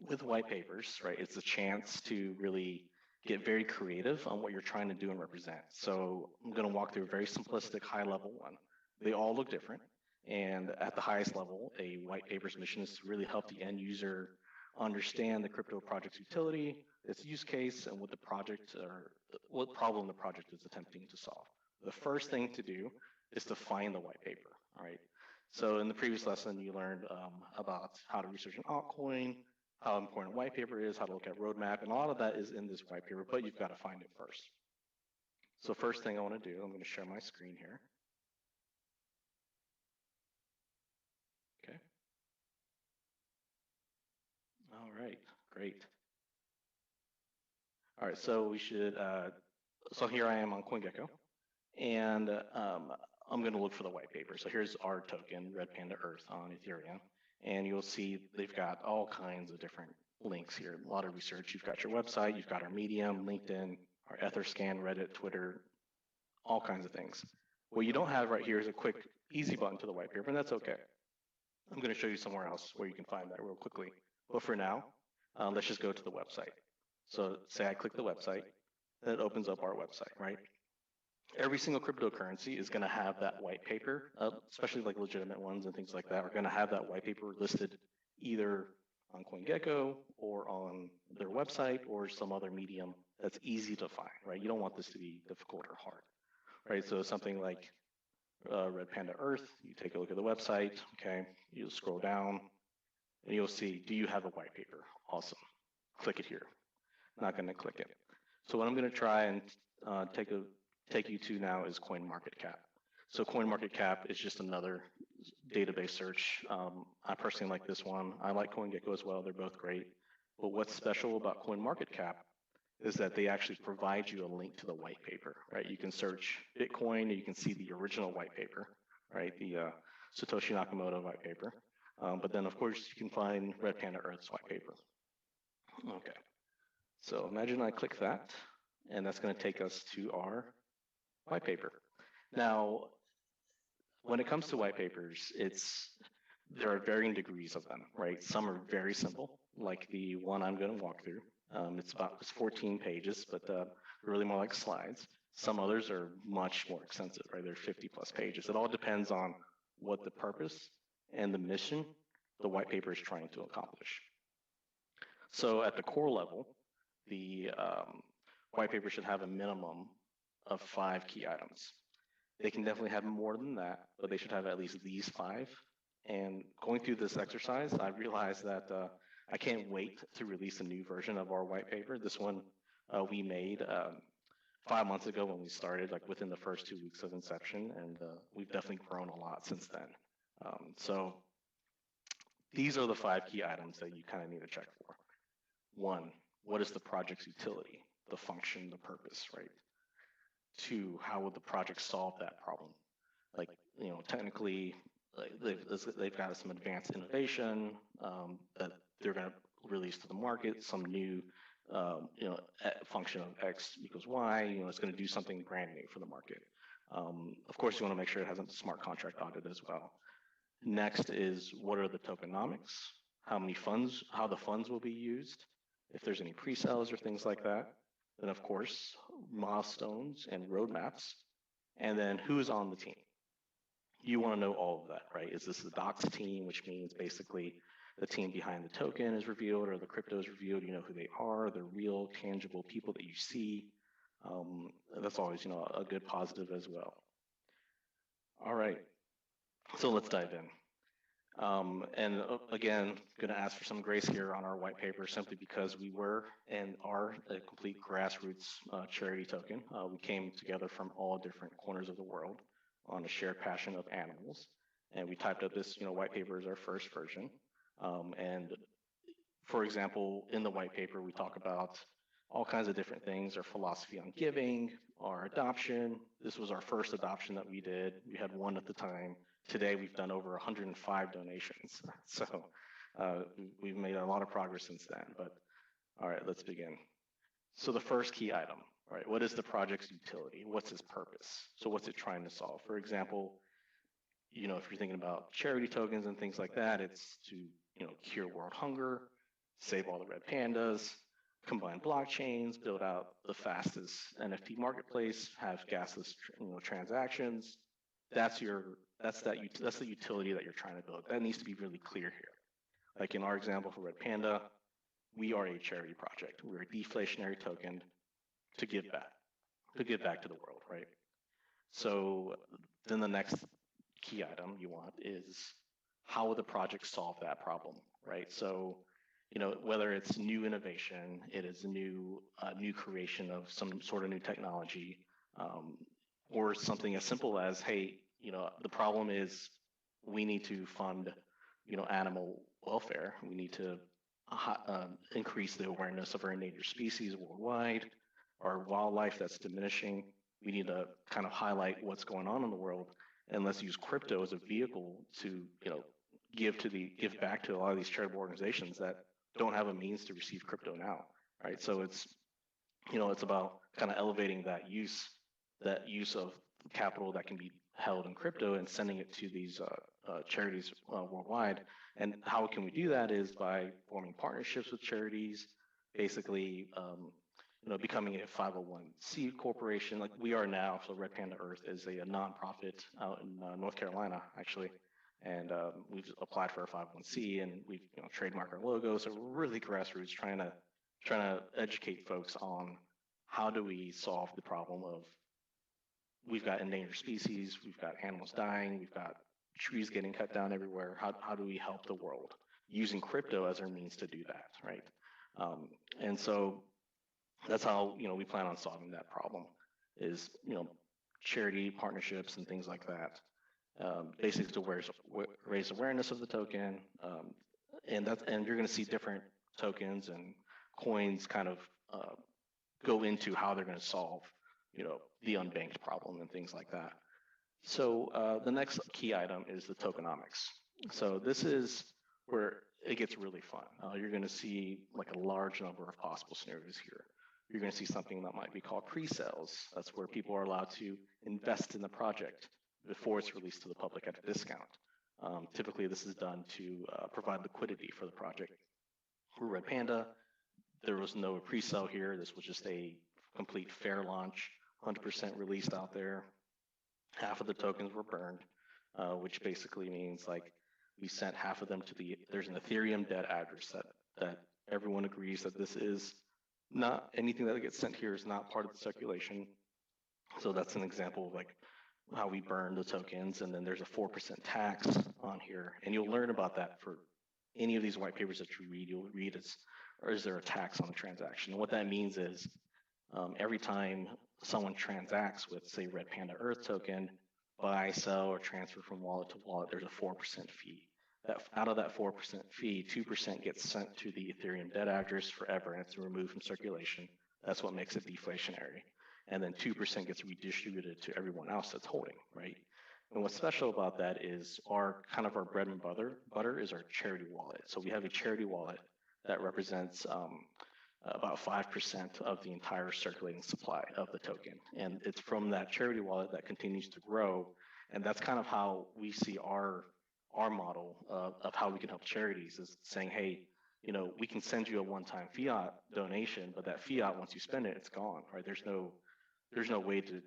with white papers, right, it's a chance to really get very creative on what you're trying to do and represent. So I'm going to walk through a very simplistic high-level one. They all look different, and at the highest level, a white paper's mission is to really help the end user understand the crypto project's utility, its use case, and what problem the project is attempting to solve. The first thing to do is to find the white paper, all right? So in the previous lesson, you learned about how to research an altcoin, how important white paper is, how to look at roadmap, and a lot of that is in this white paper, but you've got to find it first. So first thing I want to do, I'm going to share my screen here. Okay. All right, great. All right, so we should, so here I am on CoinGecko, and I'm going to look for the white paper. So here's our token, Red Panda Earth on Ethereum, and you'll see they've got all kinds of different links here, a lot of research. You've got your website, you've got our Medium, LinkedIn, our Etherscan, Reddit, Twitter, all kinds of things. What you don't have right here is a quick, easy button to the white paper, and that's okay. I'm going to show you somewhere else where you can find that real quickly. But for now, let's just go to the website. So say I click the website, then it opens up our website, right? Every single cryptocurrency is going to have that white paper, especially like legitimate ones and things like that, are going to have that white paper listed either on CoinGecko or on their website or some other medium that's easy to find, right? You don't want this to be difficult or hard, right? So something like Red Panda Earth, you take a look at the website, okay? You'll scroll down and you'll see, do you have a white paper? Awesome. Click it here. Not going to click it. So what I'm going to try and take you to now is CoinMarketCap. So CoinMarketCap is just another database search. I personally like this one. I like CoinGecko as well. They're both great. But what's special about CoinMarketCap is that they actually provide you a link to the white paper, right? You can search Bitcoin, and you can see the original white paper, right? The Satoshi Nakamoto white paper. But then, of course, you can find Red Panda Earth's white paper. Okay. So imagine I click that, and that's going to take us to our white paper. Now, when it comes to white papers, there are varying degrees of them, right? Some are very simple, like the one I'm going to walk through. It's 14 pages, but really more like slides. Some others are much more extensive, right? They're 50 plus pages. It all depends on what the purpose and the mission the white paper is trying to accomplish. So at the core level, the white paper should have a minimum of 5 key items. They can definitely have more than that, but they should have at least these 5. And going through this exercise, I realized that I can't wait to release a new version of our white paper. This one we made 5 months ago when we started, like within the first 2 weeks of inception, and we've definitely grown a lot since then. So these are the 5 key items that you kind of need to check for. 1, what is the project's utility, the function, the purpose, right? 2, how would the project solve that problem? Like, technically, like they've got some advanced innovation that they're going to release to the market, some new, function of X equals Y, it's going to do something brand new for the market. Of course, you want to make sure it has a smart contract audit as well. Next is, what are the tokenomics? How the funds will be used, if there's any pre-sales or things like that. Then, of course, milestones and roadmaps. And then who's on the team? You want to know all of that, right? Is this the docs team, which means basically the team behind the token is revealed or the crypto is revealed, you know who they are, they're real, tangible people that you see. That's always, a good positive as well. All right, so let's dive in. And again, going to ask for some grace here on our white paper simply because we were and are a complete grassroots charity token. We came together from all different corners of the world on a shared passion of animals. And we typed up this, white paper as our first version. And for example, in the white paper, we talk about all kinds of different things, our philosophy on giving, our adoption. This was our first adoption that we did. We had 1 at the time. Today, we've done over 105 donations. So we've made a lot of progress since then, but all right, let's begin. So the first key item, right? What is the project's utility? What's its purpose? So what's it trying to solve? For example, if you're thinking about charity tokens and things like that, it's to, cure world hunger, save all the red pandas, combine blockchains, build out the fastest NFT marketplace, have gasless, transactions. That's the utility that you're trying to build. That needs to be really clear here. Like in our example for Red Panda, we are a charity project. We're a deflationary token to give back to the world, right? So then the next key item you want is, how will the project solve that problem, right? So, whether it's new innovation, it is a new creation of some sort of new technology, or something as simple as, hey, the problem is we need to fund, animal welfare. We need to increase the awareness of our endangered species worldwide, our wildlife that's diminishing. We need to kind of highlight what's going on in the world, and let's use crypto as a vehicle to, give back to a lot of these charitable organizations that don't have a means to receive crypto now, right? So it's about kind of elevating that use of capital that can be held in crypto and sending it to these charities worldwide. And how can we do that is by forming partnerships with charities, basically, becoming a 501c corporation like we are now. So Red Panda Earth is a nonprofit out in North Carolina, actually. And we've applied for a 501c and we've trademarked our logo. So we're really grassroots, trying to educate folks on how do we solve the problem of we've got endangered species, we've got animals dying, we've got trees getting cut down everywhere. How do we help the world using crypto as our means to do that, right? And so that's how we plan on solving that problem is charity partnerships and things like that. Basically to raise awareness of the token, and you're going to see different tokens and coins kind of go into how they're going to solve the unbanked problem and things like that. So the next key item is the tokenomics. So this is where it gets really fun. You're going to see like a large number of possible scenarios here. You're going to see something that might be called pre-sales. That's where people are allowed to invest in the project before it's released to the public at a discount. Typically, this is done to provide liquidity for the project. For Red Panda, there was no pre-sale here. This was just a complete fair launch, 100% released out there. Half of the tokens were burned, which basically means like we sent half of them to there's an Ethereum dead address that everyone agrees that this is not anything that gets sent here is not part of the circulation. So that's an example of like how we burn the tokens, and then there's a 4% tax on here, and you'll learn about that for any of these white papers that you read. You'll read is there a tax on the transaction? And what that means is every time someone transacts with, say, Red Panda Earth token, buy, sell, or transfer from wallet to wallet, there's a 4% fee. Out of that 4% fee, 2% gets sent to the Ethereum dead address forever, and it's removed from circulation. That's what makes it deflationary. And then 2% gets redistributed to everyone else that's holding, right? And what's special about that is our bread and butter is our charity wallet. So we have a charity wallet that represents about 5% of the entire circulating supply of the token. And it's from that charity wallet that continues to grow. And that's kind of how we see our model of how we can help charities is saying, hey, we can send you a one-time fiat donation, but that fiat, once you spend it, it's gone, right? There's no way to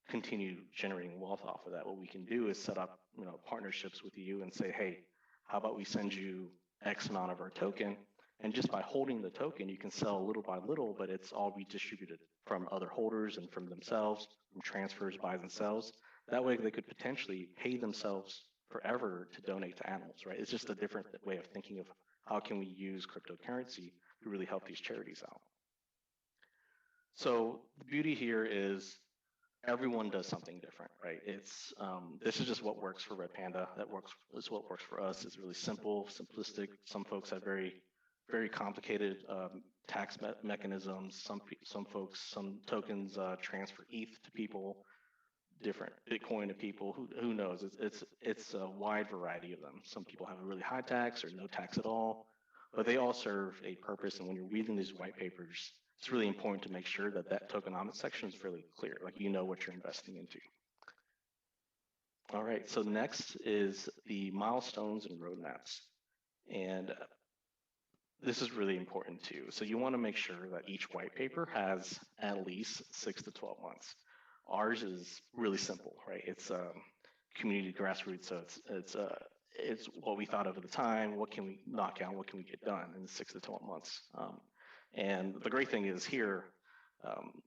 continue generating wealth off of that. What we can do is set up, partnerships with you and say, hey, how about we send you X amount of our token? And just by holding the token, you can sell little by little, but it's all redistributed from other holders and from themselves, from transfers, buys and sells. That way they could potentially pay themselves forever to donate to animals, right? It's just a different way of thinking of how can we use cryptocurrency to really help these charities out. So the beauty here is everyone does something different, right? It's this is just what works for Red Panda. This is what works for us. It's really simple, simplistic. Some folks have very, very complicated tax mechanisms. Some tokens transfer ETH to people, different Bitcoin to people. Who knows? It's a wide variety of them. Some people have a really high tax or no tax at all, but they all serve a purpose. And when you're reading these white papers, it's really important to make sure that tokenomics section is really clear, like what you're investing into. All right, so next is the milestones and roadmaps. And this is really important too. So you want to make sure that each white paper has at least 6 to 12 months. Ours is really simple, right? It's community grassroots, so it's what we thought of at the time. What can we knock out? What can we get done in 6 to 12 months? And the great thing is here,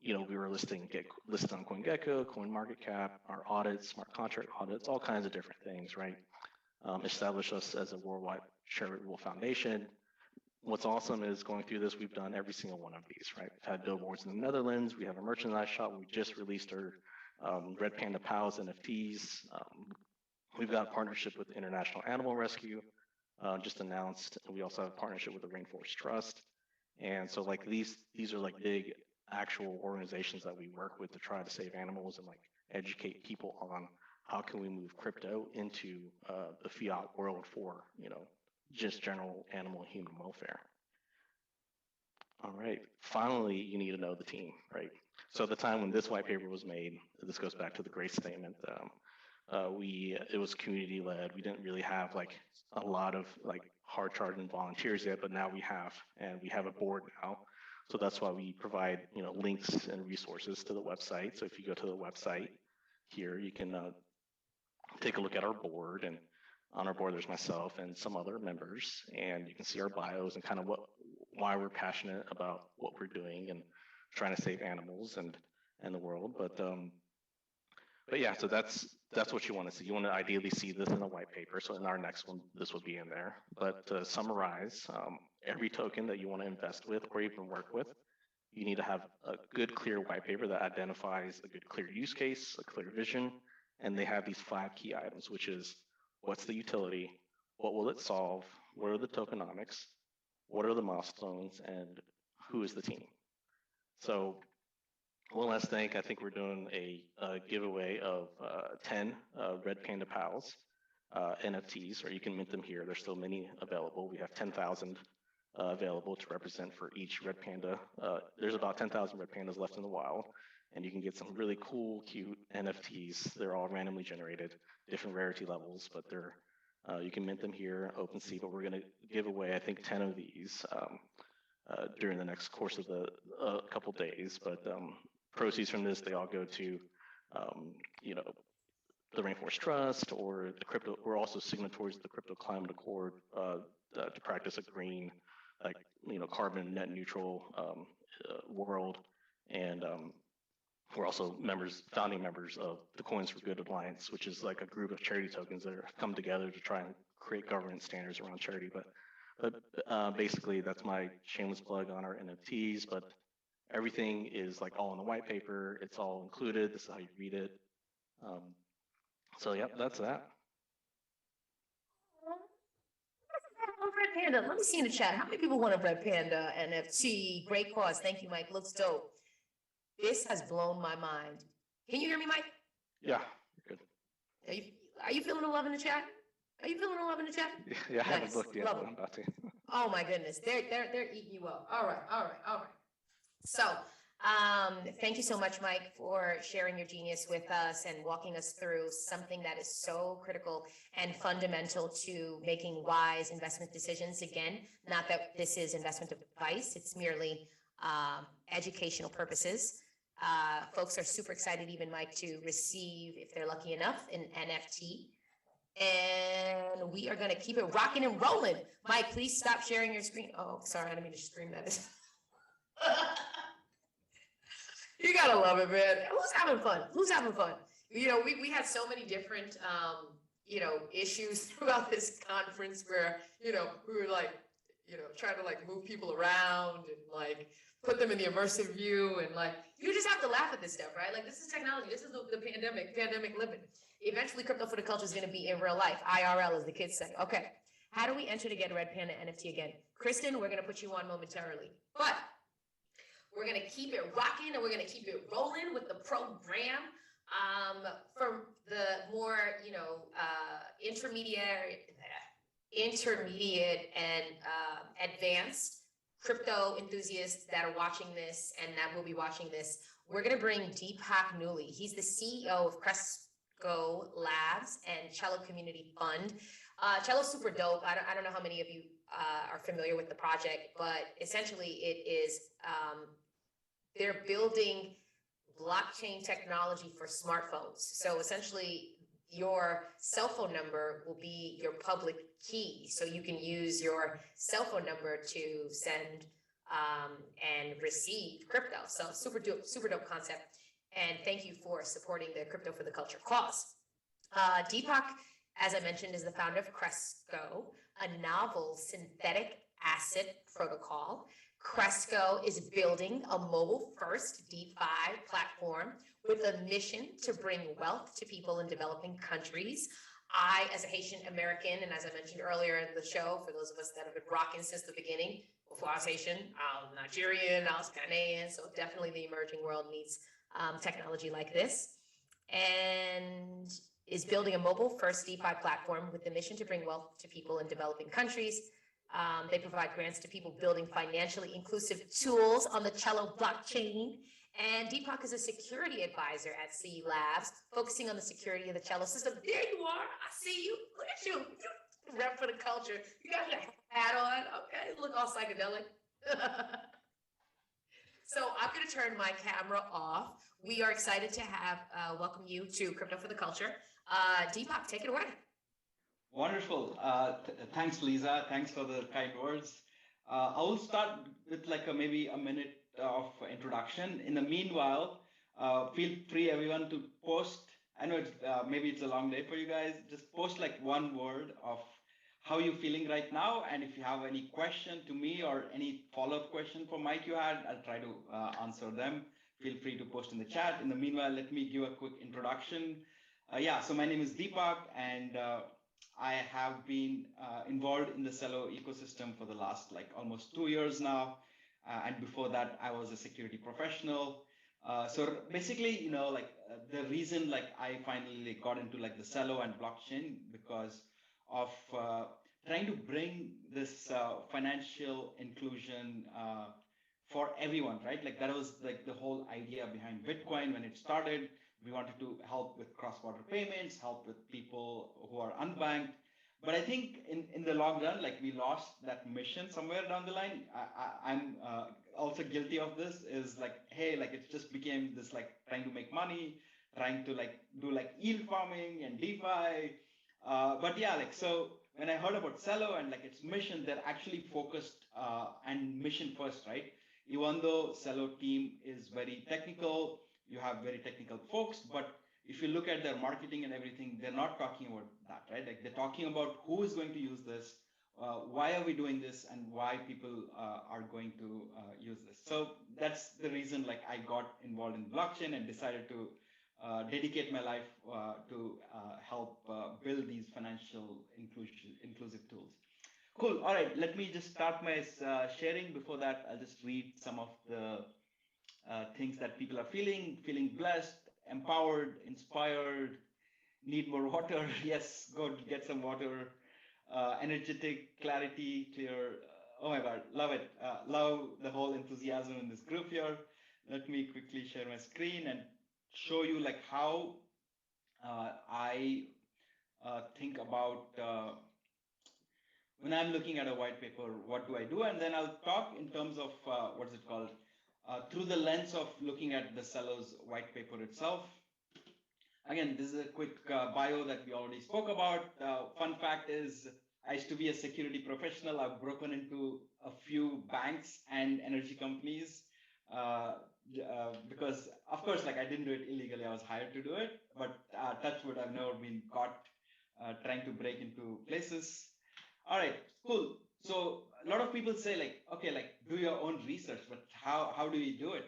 we were listed on CoinGecko, CoinMarketCap, our audits, smart contract audits, all kinds of different things, right? Establish us as a worldwide charitable foundation. What's awesome is going through this, we've done every single one of these, right? We've had billboards in the Netherlands. We have a merchandise shop. We just released our Red Panda Pals NFTs. We've got a partnership with International Animal Rescue, just announced. We also have a partnership with the Rainforest Trust. And so like these are like big actual organizations that we work with to try to save animals and like educate people on how can we move crypto into the fiat world for, just general animal and human welfare. All right, finally, you need to know the team, right? So at the time when this white paper was made, this goes back to the great statement, it was community led. We didn't really have like a lot of like hard charging volunteers yet, but now we have, and we have a board now. So that's why we provide, links and resources to the website. So if you go to the website here, you can take a look at our board, and on our board, there's myself and some other members, and you can see our bios and kind of why we're passionate about what we're doing. And trying to save animals and the world. But yeah, so that's what you want to see. You want to ideally see this in a white paper. So in our next one, this would be in there. But to summarize, every token that you want to invest with or even work with, you need to have a good, clear white paper that identifies a good, clear use case, a clear vision, and they have these 5 key items, which is what's the utility, what will it solve, what are the tokenomics, what are the milestones, and who is the team. So one last thing, I think we're doing a giveaway of 10 Red Panda Pals NFTs, or you can mint them here. There's still many available. We have 10,000 available to represent for each Red Panda. There's about 10,000 Red Pandas left in the wild, and you can get some really cool, cute NFTs. They're all randomly generated, different rarity levels, but they're you can mint them here, OpenSea, but we're going to give away, I think, 10 of these during the next course of the couple days. But proceeds from this, they all go to, you know, the Rainforest Trust or the crypto. We're also signatories of the Crypto Climate Accord to practice a green, like, you know, carbon net neutral world. And we're also founding members of the Coins for Good Alliance, which is like a group of charity tokens that have come together to try and create governance standards around charity. But basically, that's my shameless plug on our NFTs. But everything is like all in the white paper. It's all included. This is how you read it. So yep, that's that. Red Panda. Let me see in the chat. How many people want a Red Panda NFT? Great cause. Thank you, Mike. Looks dope. This has blown my mind. Can you hear me, Mike? Yeah, you're good. Are you feeling the love in the chat? Are you feeling the love in the chat? Yeah, I haven't Nice. looked yet, Love but it. I'm about to. Oh my goodness, they're eating you up. All right. So, thank you so much, Mike, for sharing your genius with us and walking us through something that is so critical and fundamental to making wise investment decisions. Again, not that this is investment advice; it's merely educational purposes. Folks are super excited, even Mike, to receive, if they're lucky enough, an NFT. And we are going to keep it rocking and rolling. Mike, please stop sharing your screen. Oh, sorry, I didn't mean to scream that. You gotta love it, man. Who's having fun? Who's having fun? You know, we had so many different, you know, issues throughout this conference where, you know, we were like, you know, trying to like move people around and like put them in the immersive view, and like, you just have to laugh at this stuff, right? Like, this is technology. This is the pandemic living. Eventually, Crypto for the Culture is going to be in real life, IRL, as the kids say. Okay, how do we enter to get a Red Panda NFT again? Kristen, we're going to put you on momentarily, but we're going to keep it rocking and we're going to keep it rolling with the program. For the more, you know, intermediate and advanced crypto enthusiasts that are watching this and that will be watching this, we're going to bring Deepak Newley. He's the CEO of Cresco Labs and Cello Community Fund. Cello's super dope. I don't know how many of you are familiar with the project, but essentially it is, they're building blockchain technology for smartphones. So essentially your cell phone number will be your public key. So you can use your cell phone number to send and receive crypto. So super dope concept. And thank you for supporting the Crypto for the Culture cause. Deepak, as I mentioned, is the founder of Cresco, a novel synthetic asset protocol. Cresco is building a mobile-first DeFi platform with a mission to bring wealth to people in developing countries. I, as a Haitian American, and as I mentioned earlier in the show, for those of us that have been rocking since the beginning, before I was Haitian, I was Nigerian, I was Ghanaian, so definitely the emerging world needs technology like this. And is building a mobile-first DeFi platform with the mission to bring wealth to people in developing countries. They provide grants to people building financially inclusive tools on the Cello blockchain. And Deepak is a security advisor at CE Labs, focusing on the security of the Cello system. There you are. I see you. Look at you. You rep for the culture. You got your hat on. Okay, look all psychedelic. So I'm going to turn my camera off. We are excited to have welcome you to Crypto for the Culture. Deepak, take it away. Wonderful. Thanks, Lisa. Thanks for the kind words. I will start with like maybe a minute of introduction. In the meanwhile, feel free everyone to post. I know maybe it's a long day for you guys. Just post like one word of how you're feeling right now, and if you have any question to me or any follow-up question for Mike you had, I'll try to answer them. Feel free to post in the chat. In the meanwhile, let me give a quick introduction. So my name is Deepak, and I have been involved in the Celo ecosystem for the last like almost 2 years now. And before that, I was a security professional. So basically, the reason like I finally got into like the Celo and blockchain because of trying to bring this financial inclusion for everyone, right? Like that was like the whole idea behind Bitcoin when it started. We wanted to help with cross-border payments, help with people who are unbanked. But I think in the long run, like we lost that mission somewhere down the line. I'm also guilty of this is like, hey, like it just became this like trying to make money, trying to like do like yield farming and DeFi. But yeah, like so when I heard about Celo and like its mission, they're actually focused and mission first, right? Even though Celo team is very technical, you have very technical folks, but if you look at their marketing and everything, they're not talking about that, right? Like they're talking about who is going to use this, why are we doing this, and why people are going to use this. So that's the reason like I got involved in blockchain and decided to dedicate my life to help build these financial inclusive tools. Cool. All right. Let me just start my sharing. Before that, I'll just read some of the things that people are feeling blessed, empowered, inspired, need more water. Yes, go get some water. Energetic, clarity, clear. Oh my God, love it. Love the whole enthusiasm in this group here. Let me quickly share my screen and show you like how I think about when I'm looking at a white paper, what do I do? And then I'll talk in terms of what's it called? Through the lens of looking at the Celo's white paper itself. Again, this is a quick bio that we already spoke about. Fun fact is, I used to be a security professional. I've broken into a few banks and energy companies because, of course, like I didn't do it illegally. I was hired to do it, but touch wood, I've never been caught trying to break into places. All right, cool. So a lot of people say like, okay, like do your own research, but how do you do it?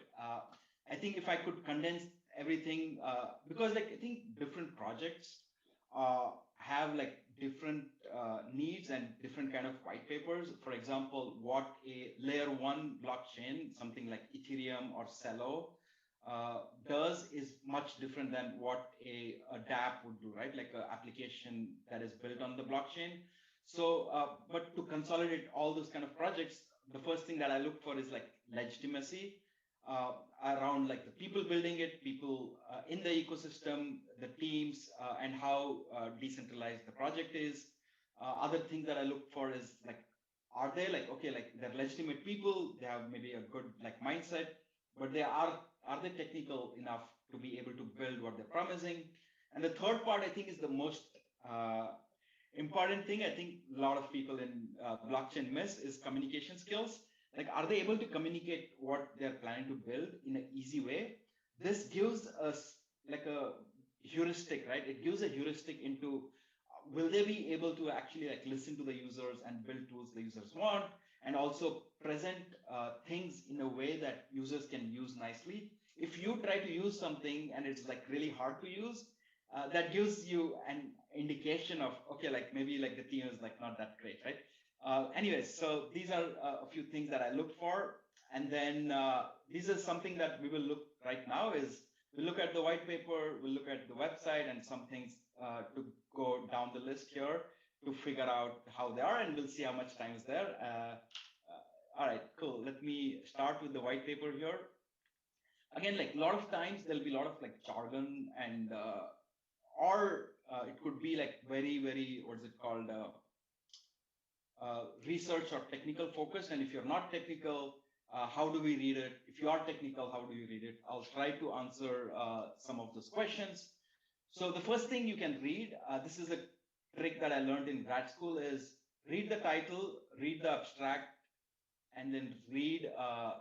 I think if I could condense everything, because like I think different projects have like different needs and different kind of white papers. For example, what a layer one blockchain, something like Ethereum or Celo, does is much different than what a dApp would do, right? Like an application that is built on the blockchain. So, but to consolidate all those kind of projects, the first thing that I look for is like legitimacy around like the people building it, people in the ecosystem, the teams, and how decentralized the project is. Other things that I look for is like, are they like, okay, like they're legitimate people, they have maybe a good like mindset, but are they technical enough to be able to build what they're promising? And the third part, I think, is the most important thing. I think a lot of people in blockchain miss is communication skills. Like, are they able to communicate what they're planning to build in an easy way? This gives us like a heuristic, right? It gives a heuristic into will they be able to actually like listen to the users and build tools the users want, and also present things in a way that users can use nicely. If you try to use something and it's like really hard to use, that gives you an indication of, okay, like maybe like the team is like not that great, right? Anyways, so these are a few things that I look for. And then these are something that we will look right now is we'll look at the white paper, we'll look at the website and some things to go down the list here to figure out how they are, and we'll see how much time is there. All right, cool. Let me start with the white paper here. Again, like a lot of times there'll be a lot of like jargon and or it could be like very, very, what's it called? Research or technical focus. And if you're not technical, how do we read it? If you are technical, how do you read it? I'll try to answer some of those questions. So the first thing you can read, this is a trick that I learned in grad school, is read the title, read the abstract, and then read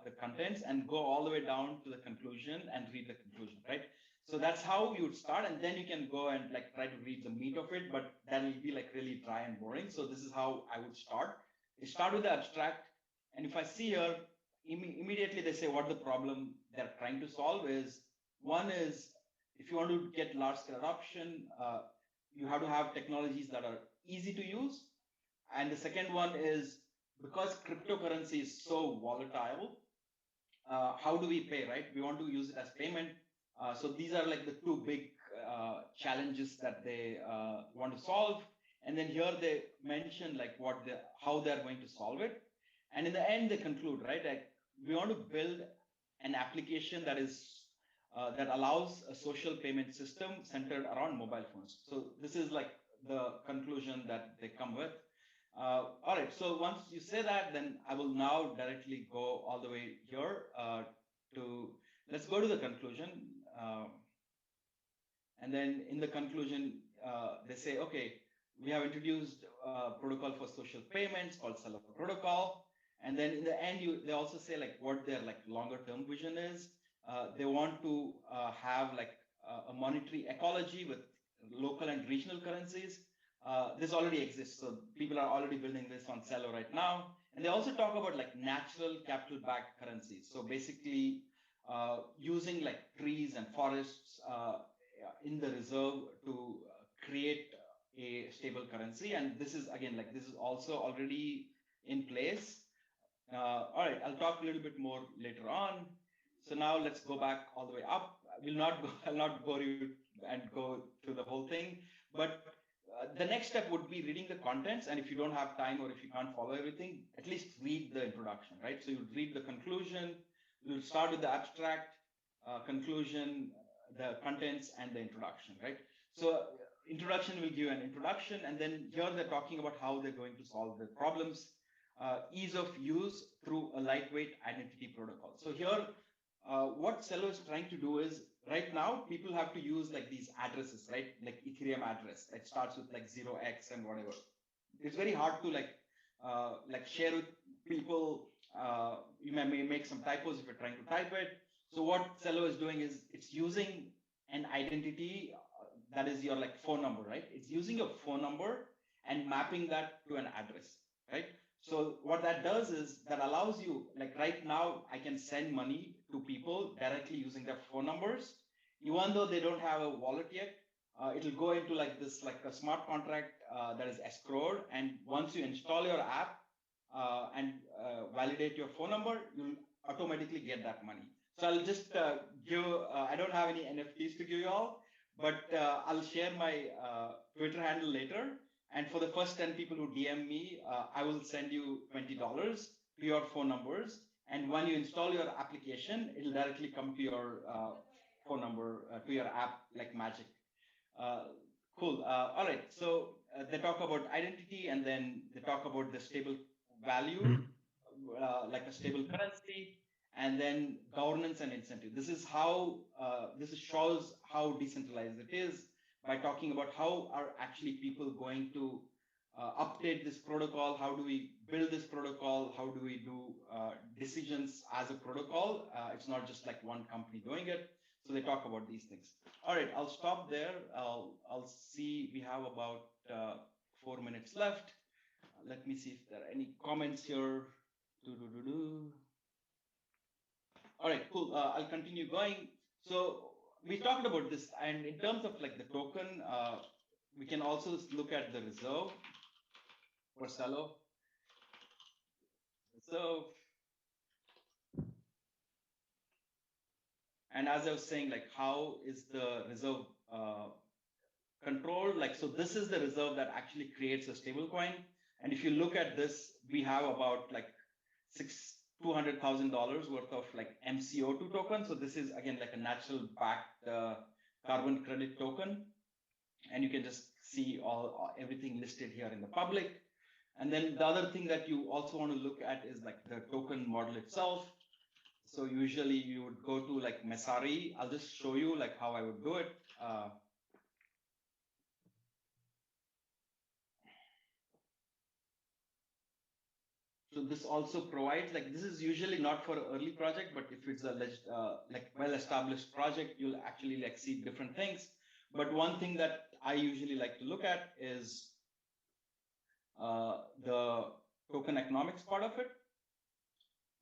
the contents and go all the way down to the conclusion and read the conclusion, right? So that's how you would start, and then you can go and like try to read the meat of it, but that will be like really dry and boring. So this is how I would start. You start with the abstract, and if I see here, immediately they say what the problem they're trying to solve is. One is, if you want to get large scale adoption, you have to have technologies that are easy to use. And the second one is, because cryptocurrency is so volatile, how do we pay, right? We want to use it as payment. So these are like the two big challenges that they want to solve. And then here they mention like how they're going to solve it. And in the end, they conclude, right? Like we want to build an application that is that allows a social payment system centered around mobile phones. So this is like the conclusion that they come with. All right, so once you say that, then I will now directly go all the way here let's go to the conclusion. And then in the conclusion, they say, okay, we have introduced a protocol for social payments called Seller Protocol. And then in the end, they also say like what their like longer term vision is. They want to have like a monetary ecology with local and regional currencies. This already exists, so people are already building this on Celo right now. And they also talk about like natural capital-backed currencies. So basically, using like trees and forests in the reserve to create a stable currency. And this is again like this is also already in place. All right, I'll talk a little bit more later on. So now let's go back all the way up. I'll not bore you and go through the whole thing, but the next step would be reading the contents. And if you don't have time or if you can't follow everything, at least read the introduction, right? So you read the conclusion, you'll start with the abstract, conclusion, the contents, and the introduction, right? So introduction will give you an introduction, and then here they're talking about how they're going to solve the problems. Ease of use through a lightweight identity protocol. So here, what Celo is trying to do is, right now, people have to use like these addresses, right? Like Ethereum address. It starts with like 0x and whatever. It's very hard to like share with people. You may make some typos if you're trying to type it. So what Celo is doing is it's using an identity that is your like phone number, right? It's using your phone number and mapping that to an address, right? So what that does is that allows you, like right now, I can send money to people directly using their phone numbers, even though they don't have a wallet yet. It'll go into like this, like a smart contract that is escrowed. And once you install your app and validate your phone number, you'll automatically get that money. So I'll just give, I don't have any NFTs to give you all, but I'll share my Twitter handle later. And for the first 10 people who DM me, I will send you $20 to your phone numbers. And when you install your application, it'll directly come to your phone number, to your app like magic. Cool. All right. So they talk about identity, and then they talk about the stable value, like a stable currency, and then governance and incentive. This is how, this shows how decentralized it is, by talking about how are actually people going to update this protocol, how do we build this protocol, how do we do decisions as a protocol. It's not just like one company doing it. So they talk about these things. All right, I'll stop there. I'll see, we have about 4 minutes left. Let me see if there are any comments here. All right, cool. I'll continue going. So we talked about this, and in terms of like the token, we can also look at the reserve for Celo. So, and as I was saying, like how is the reserve controlled? Like, so this is the reserve that actually creates a stable coin. And if you look at this, we have about like $200,000 worth of like MCO2 token. So this is again like a natural backed carbon credit token. And you can just see everything listed here in the public. And then the other thing that you also want to look at is like the token model itself. So usually you would go to like Messari. I'll just show you like how I would do it. So this also provides, like, this is usually not for an early project, but if it's a like well-established project, you'll actually like see different things. But one thing that I usually like to look at is the token economics part of it.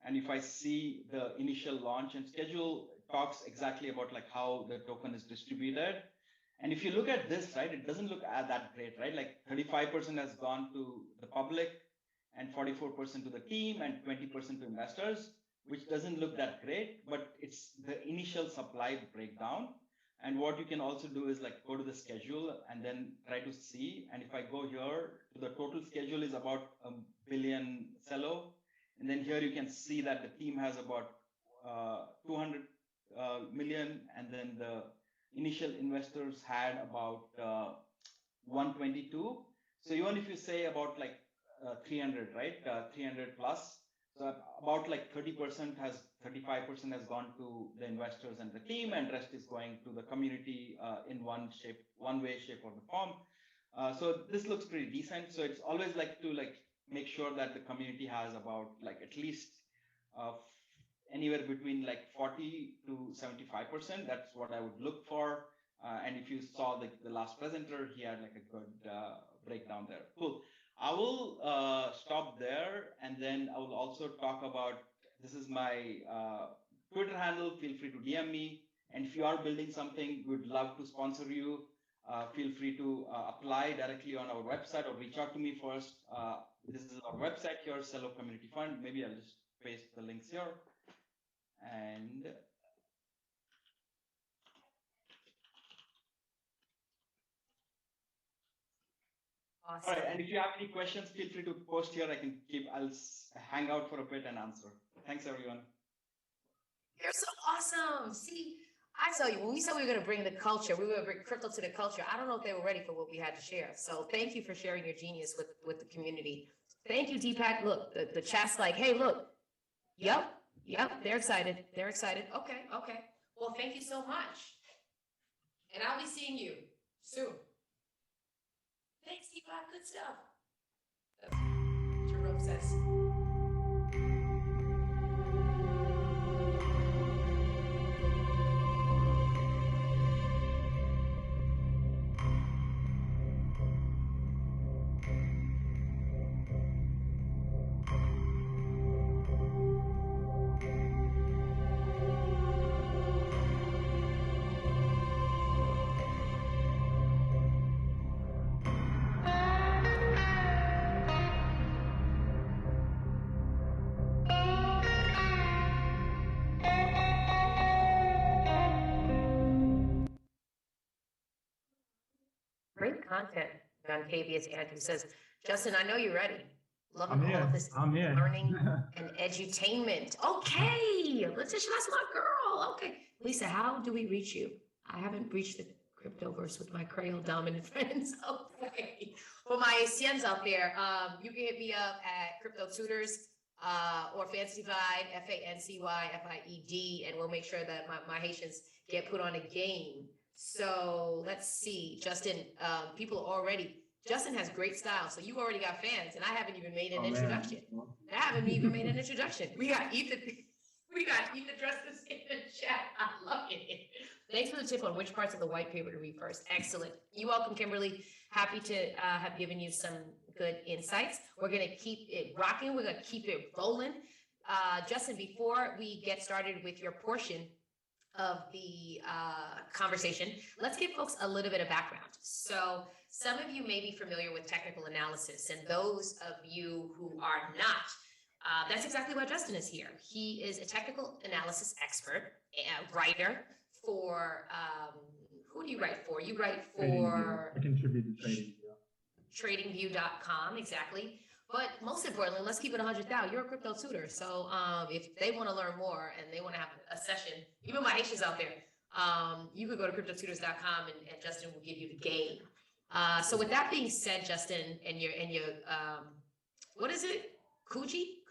And if I see the initial launch and schedule, it talks exactly about like how the token is distributed. And if you look at this, right, it doesn't look that great, right? Like 35% has gone to the public and 44% to the team and 20% to investors, which doesn't look that great, but it's the initial supply breakdown. And what you can also do is like go to the schedule and then try to see. And if I go here, the total schedule is about $1 billion cello. And then here you can see that the team has about 200 million. And then the initial investors had about 122. So even if you say about like 300, right? 300 plus. So about like 35% has gone to the investors and the team, and rest is going to the community in one way, shape, or the form. So this looks pretty decent. So it's always like to like make sure that the community has about like at least anywhere between like 40 to 75%. That's what I would look for. And if you saw the last presenter, he had like a good breakdown there. Cool. I will stop there, and then I will also talk about, this is my Twitter handle. Feel free to DM me. And if you are building something, we'd love to sponsor you. Feel free to apply directly on our website or reach out to me first. This is our website here, Cello Community Fund. Maybe I'll just paste the links here. And Awesome. all right, and if you have any questions, feel free to post here. I'll hang out for a bit and answer. Thanks, everyone. You're so awesome. See, I tell you, when we said we were going to bring the culture, we were going to bring crypto to the culture. I don't know if they were ready for what we had to share. So thank you for sharing your genius with the community. Thank you, Deepak. Look, the chat's like, hey, look. Yep, they're excited. They're excited. Okay. Well, thank you so much. And I'll be seeing you soon. Thanks, Deepak. Good stuff. Jerome says. Great content. Concavius Andrew says, Justin, I know you're ready. Loving all of this learning and edutainment. Okay, Letitia, that's my girl. Okay, Lisa, how do we reach you? I haven't reached the cryptoverse with my Creole dominant friends. Okay, for my Haitians out there, you can hit me up at Crypto Tutors or Fancyfied, FANCYFIED, and we'll make sure that my Haitians get put on a game. So let's see, Justin, people already, Justin has great style. So you already got fans, and I haven't even made an introduction. I haven't even made an introduction. We got Ethan Justice in the chat. I love it. Thanks for the tip on which parts of the white paper to read first. Excellent. You're welcome, Kimberly. Happy to have given you some good insights. We're going to keep it rocking. We're going to keep it rolling. Justin, before we get started with your portion of the conversation, let's give folks a little bit of background. So some of you may be familiar with technical analysis, and those of you who are not, that's exactly why Justin is here. He is a technical analysis expert, a writer for, who do you write for? You write for... I contribute to TradingView. TradingView.com, exactly. But most importantly, let's keep it 100,000. You're a crypto tutor. So if they want to learn more and they want to have a session, even my Haitians out there, you could go to cryptotutors.com and Justin will give you the game. So with that being said, Justin, and your what is it? Kuji?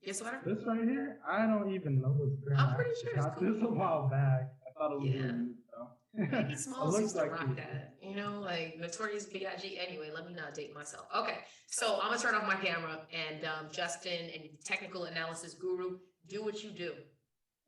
Your sweater? This right here, I don't even know what's brand. I'm pretty sure I got this a while back. I thought it was really neat, though. Biggie Smalls looks used to like rock it. that, you know, like Notorious B.I.G. Anyway, let me not date myself. Okay, so I'm gonna turn off my camera and Justin and technical analysis guru, do what you do.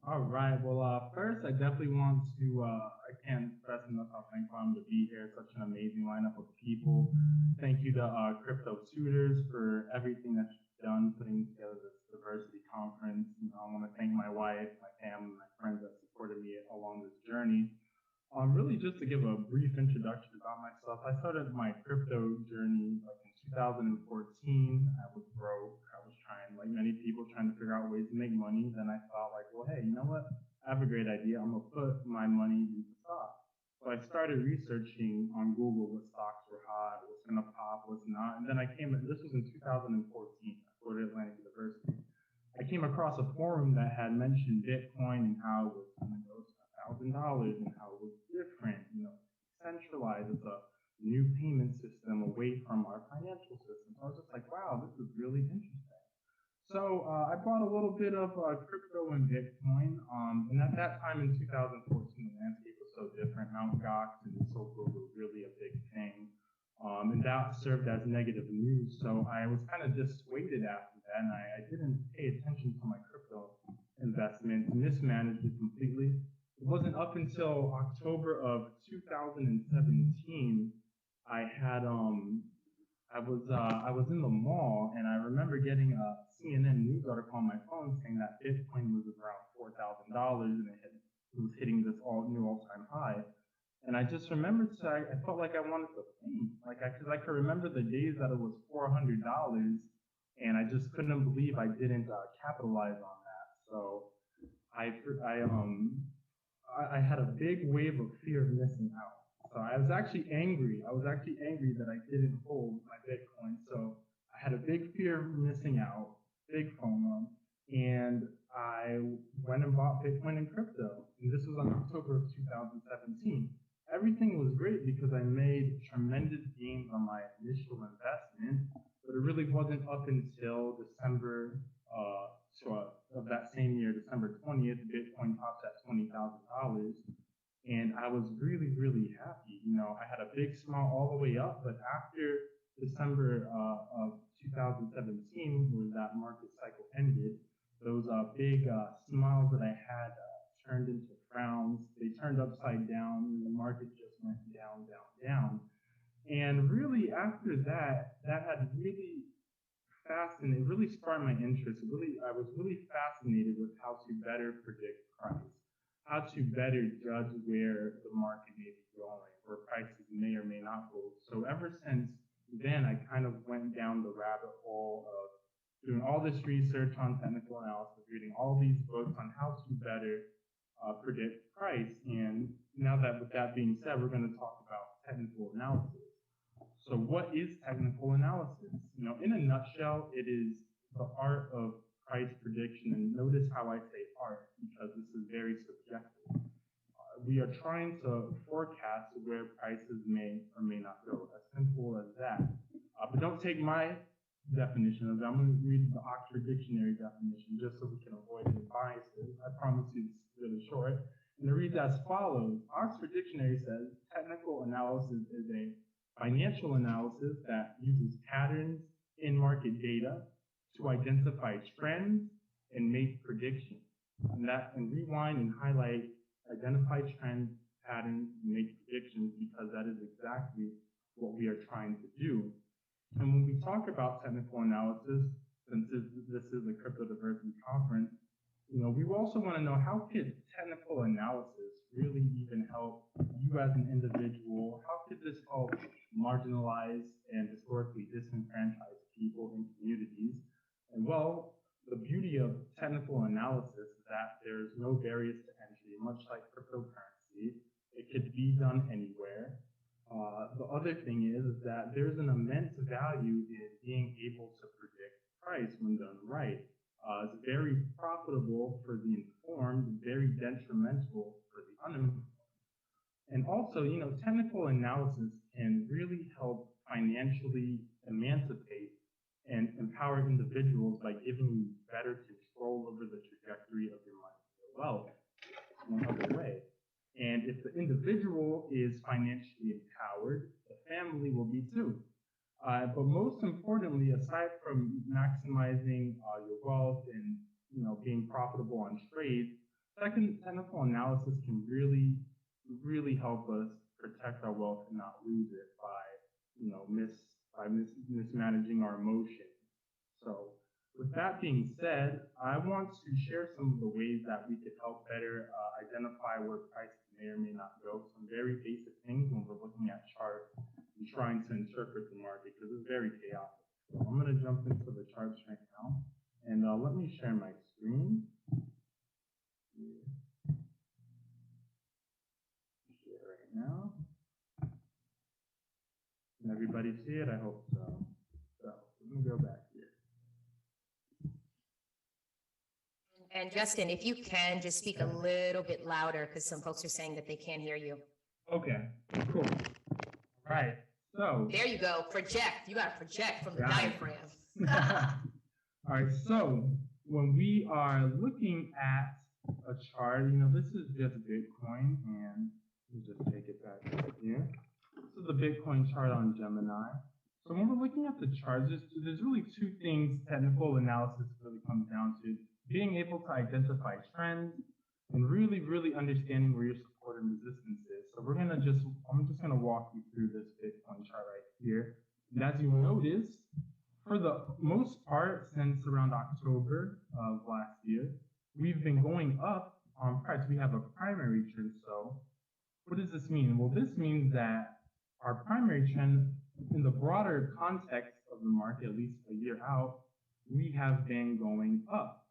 All right. Well, first, I definitely want to, I can't express enough how thankful I'm to be here. Such an amazing lineup of people. Thank you to Crypto Tutors for everything that you've done, putting together this diversity conference. You know, I want to thank my wife, my family, my friends that supported me along this journey. Really just to give a brief introduction about myself, I started my crypto journey like in 2014. I was broke. I was trying, like many people, trying to figure out ways to make money. Then I thought like, well, hey, you know what? I have a great idea. I'm gonna put my money into stocks. So I started researching on Google what stocks were hot, what's gonna pop, what's not. And then this was in 2014, at Florida Atlantic University. I came across a forum that had mentioned Bitcoin and how it was gonna go to $1,000 and how it was different, you know, centralized. It's a new payment system away from our financial system. So I was just like, wow, this is really interesting. So I bought a little bit of crypto and Bitcoin. And at that time in 2014, the landscape was so different. Mt. Gox and Sokol were really a big thing. And that served as negative news. So I was kind of dissuaded after that. And I didn't pay attention to my crypto investments, mismanaged it completely. It wasn't up until October of 2017 I had I was in the mall and I remember getting a CNN news article on my phone saying that Bitcoin was around $4,000 and it was hitting this new all-time high. And I just remembered, so I felt like I wanted to faint, because I could remember the days that it was $400, and I just couldn't believe I didn't capitalize on that. So I had a big wave of fear of missing out. So I was actually angry. That I didn't hold my Bitcoin. So I had a big fear of missing out, big FOMO, and I went and bought Bitcoin and crypto. And this was in October of 2017. Everything was great because I made tremendous gains on my initial investment, but it really wasn't up until December of that same year, December 20th, Bitcoin topped at $20,000. And I was really, really happy. You know, I had a big smile all the way up, but after December of 2017, when that market cycle ended, those big smiles that I had turned into frowns. They turned upside down, and the market just went down, down, down. And really, after that, that had really fascinated, really sparked my interest. I was really fascinated with how to better predict price, how to better judge where the market may be going, where prices may or may not go. So ever since then, I kind of went down the rabbit hole of doing all this research on technical analysis, reading all these books on how to better predict price. And now that with that being said, we're going to talk about technical analysis. So what is technical analysis? You know, in a nutshell, it is the art of price prediction. And notice how I say art, because this is very subjective. We are trying to forecast where prices may or may not go, as simple as that. But don't take my definition of it. I'm going to read the Oxford Dictionary definition just so we can avoid any biases. I promise you it's really short. And it reads as follows. Oxford Dictionary says, technical analysis is a financial analysis that uses patterns in market data to identify trends and make predictions. And rewind and highlight, identify trends, patterns, and make predictions, because that is exactly what we are trying to do. And when we talk about technical analysis, since this is a crypto diversity conference, you know, we also want to know, how could technical analysis really even help you as an individual? How could this help marginalized and historically disenfranchised people and communities? And well, the beauty of technical analysis is that there's no barriers to entry, much like cryptocurrency. It could be done anywhere. The other thing is that there's an immense value in being able to predict price when done right. It's very profitable for the informed, very detrimental for the uninformed. And also, you know, technical analysis can really help financially emancipate and empower individuals by giving you better control over the trajectory of your money or wealth. One other way. And if the individual is financially empowered, the family will be too. But most importantly, aside from maximizing your wealth and being profitable on trades, technical analysis can really help us protect our wealth and not lose it by mismanaging our emotions. So with that being said, I want to share some of the ways that we could help better identify where prices may or may not go. Some very basic things when we're looking at charts and trying to interpret the market, because it's very chaotic. So I'm going to jump into the charts right now, and let me share my screen. Share right now. Can everybody see it? I hope so. So let me go back here. And Justin, if you can, just speak a little bit louder because some folks are saying that they can't hear you. Okay, cool. All right, so. There you go, project. You got to project from the diaphragm. All right, so when we are looking at a chart, this is just Bitcoin, and let me just take it back here. This is the Bitcoin chart on Gemini. So when we're looking at the charts, there's really two things technical analysis really comes down to: being able to identify trends and really understanding where your support and resistance is. So I'm just gonna walk you through this Bitcoin chart right here. And as you notice, for the most part, since around October of last year, we've been going up on price. We have a primary trend. So what does this mean? Well, this means that our primary trend in the broader context of the market, at least a year out, we have been going up.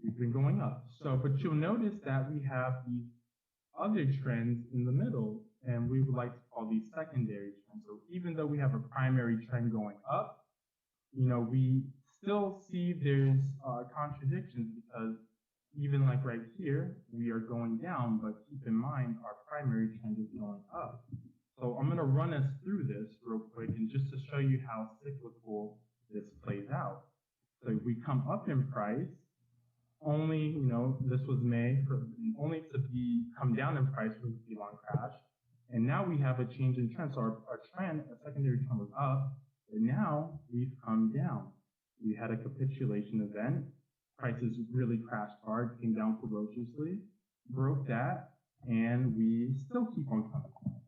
We've been going up. So, but you'll notice that we have these other trends in the middle, and we would like to call these secondary trends. So even though we have a primary trend going up, we still see there's contradictions, because even like right here, we are going down, but keep in mind our primary trend is going up. So I'm going to run us through this real quick, and just to show you how cyclical this plays out. So if we come up in price, only, this was May, only to come down in price for the long crash. And now we have a change in trend. So our trend, our secondary trend was up, but now we've come down. We had a capitulation event. Prices really crashed hard, came down ferociously, broke that, and we still keep on coming down.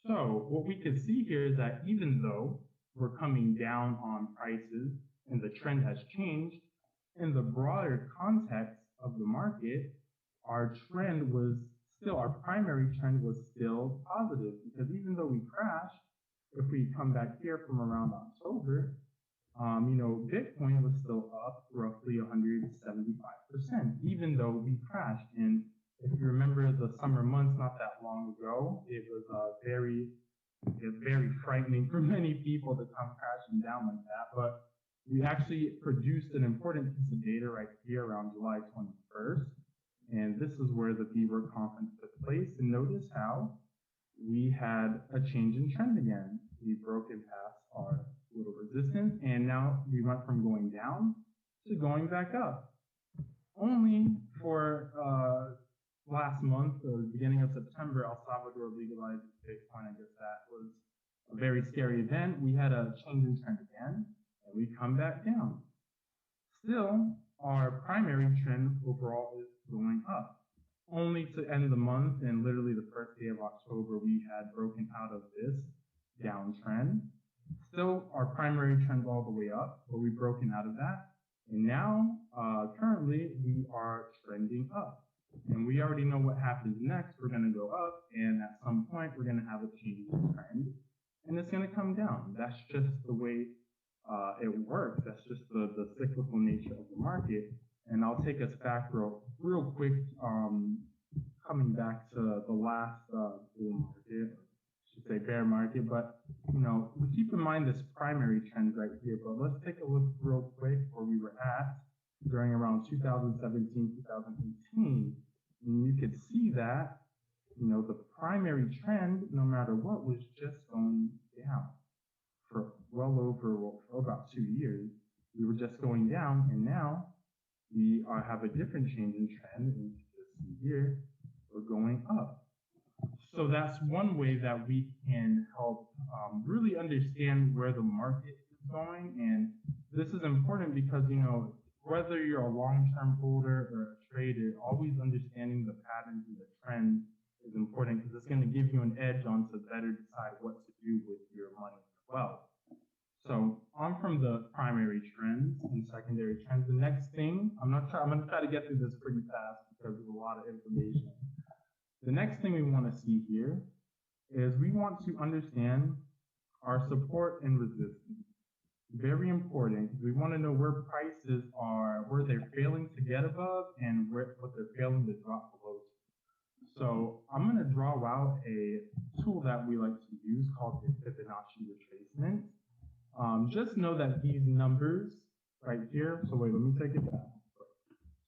So what we can see here is that even though we're coming down on prices and the trend has changed, in the broader context of the market, our primary trend was still positive, because even though we crashed, if we come back here from around October, Bitcoin was still up roughly 175%, even though we crashed. And if you remember the summer months not that long ago, it was very frightening for many people to come crashing down like that. But we actually produced an important piece of data right here around July 21st. And this is where the BWORK conference took place. And notice how we had a change in trend again. We broke in past our little resistance, and now we went from going down to going back up. Only for last month, or the beginning of September, El Salvador legalized Bitcoin. I guess that was a very scary event. We had a change in trend again, and we come back down. Still, our primary trend overall is going up. Only to end the month, and literally the first day of October, we had broken out of this downtrend. Still, our primary trend all the way up, but we've broken out of that. And now, currently, we are trending up. And we already know what happens next. We're going to go up, and at some point, we're going to have a change in trend, and it's going to come down. That's just the way it works. That's just the cyclical nature of the market. And I'll take us back real quick, coming back to the last bull market, I should say bear market. But we keep in mind this primary trend right here. But let's take a look real quick where we were at during around 2017, 2018. And you could see that the primary trend, no matter what, was just going down for about 2 years. We were just going down, and now we have a different change in trend. And you can just see here, we're going up. So that's one way that we can help really understand where the market is going. And this is important because, whether you're a long-term holder or a trader, always understanding the patterns and the trends is important because it's going to give you an edge on to better decide what to do with your money as well. So on from the primary trends and secondary trends. The next thing, I'm going to try to get through this pretty fast because there's a lot of information. The next thing we want to see here is we want to understand our support and resistance. Very important. We want to know where prices are, where they're failing to get above and what they're failing to drop below. So I'm going to draw out a tool that we like to use called the Fibonacci retracement. Just know that these numbers right here, so wait, let me take it back.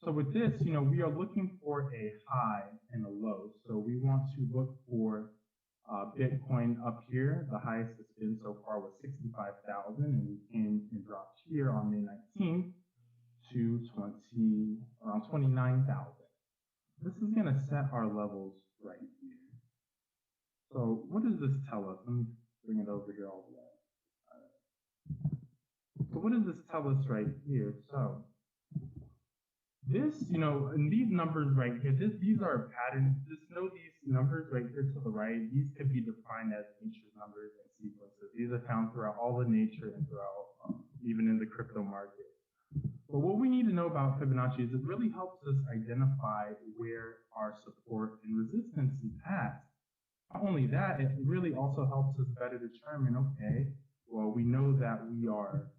So with this, we are looking for a high and a low. So we want to look for Bitcoin up here. The highest it's been so far was 65,000, and we came and dropped here on May 19th to around 29,000. This is going to set our levels right here. So what does this tell us? Let me bring it over here all the way. So what does this tell us right here? So this, and these numbers right here, these are patterns. Just know these numbers right here to the right, these could be defined as nature's numbers and sequences. These are found throughout all the nature and throughout, even in the crypto market. But what we need to know about Fibonacci is it really helps us identify where our support and resistance is at. Not only that, it really also helps us better determine, okay, well, we know that we are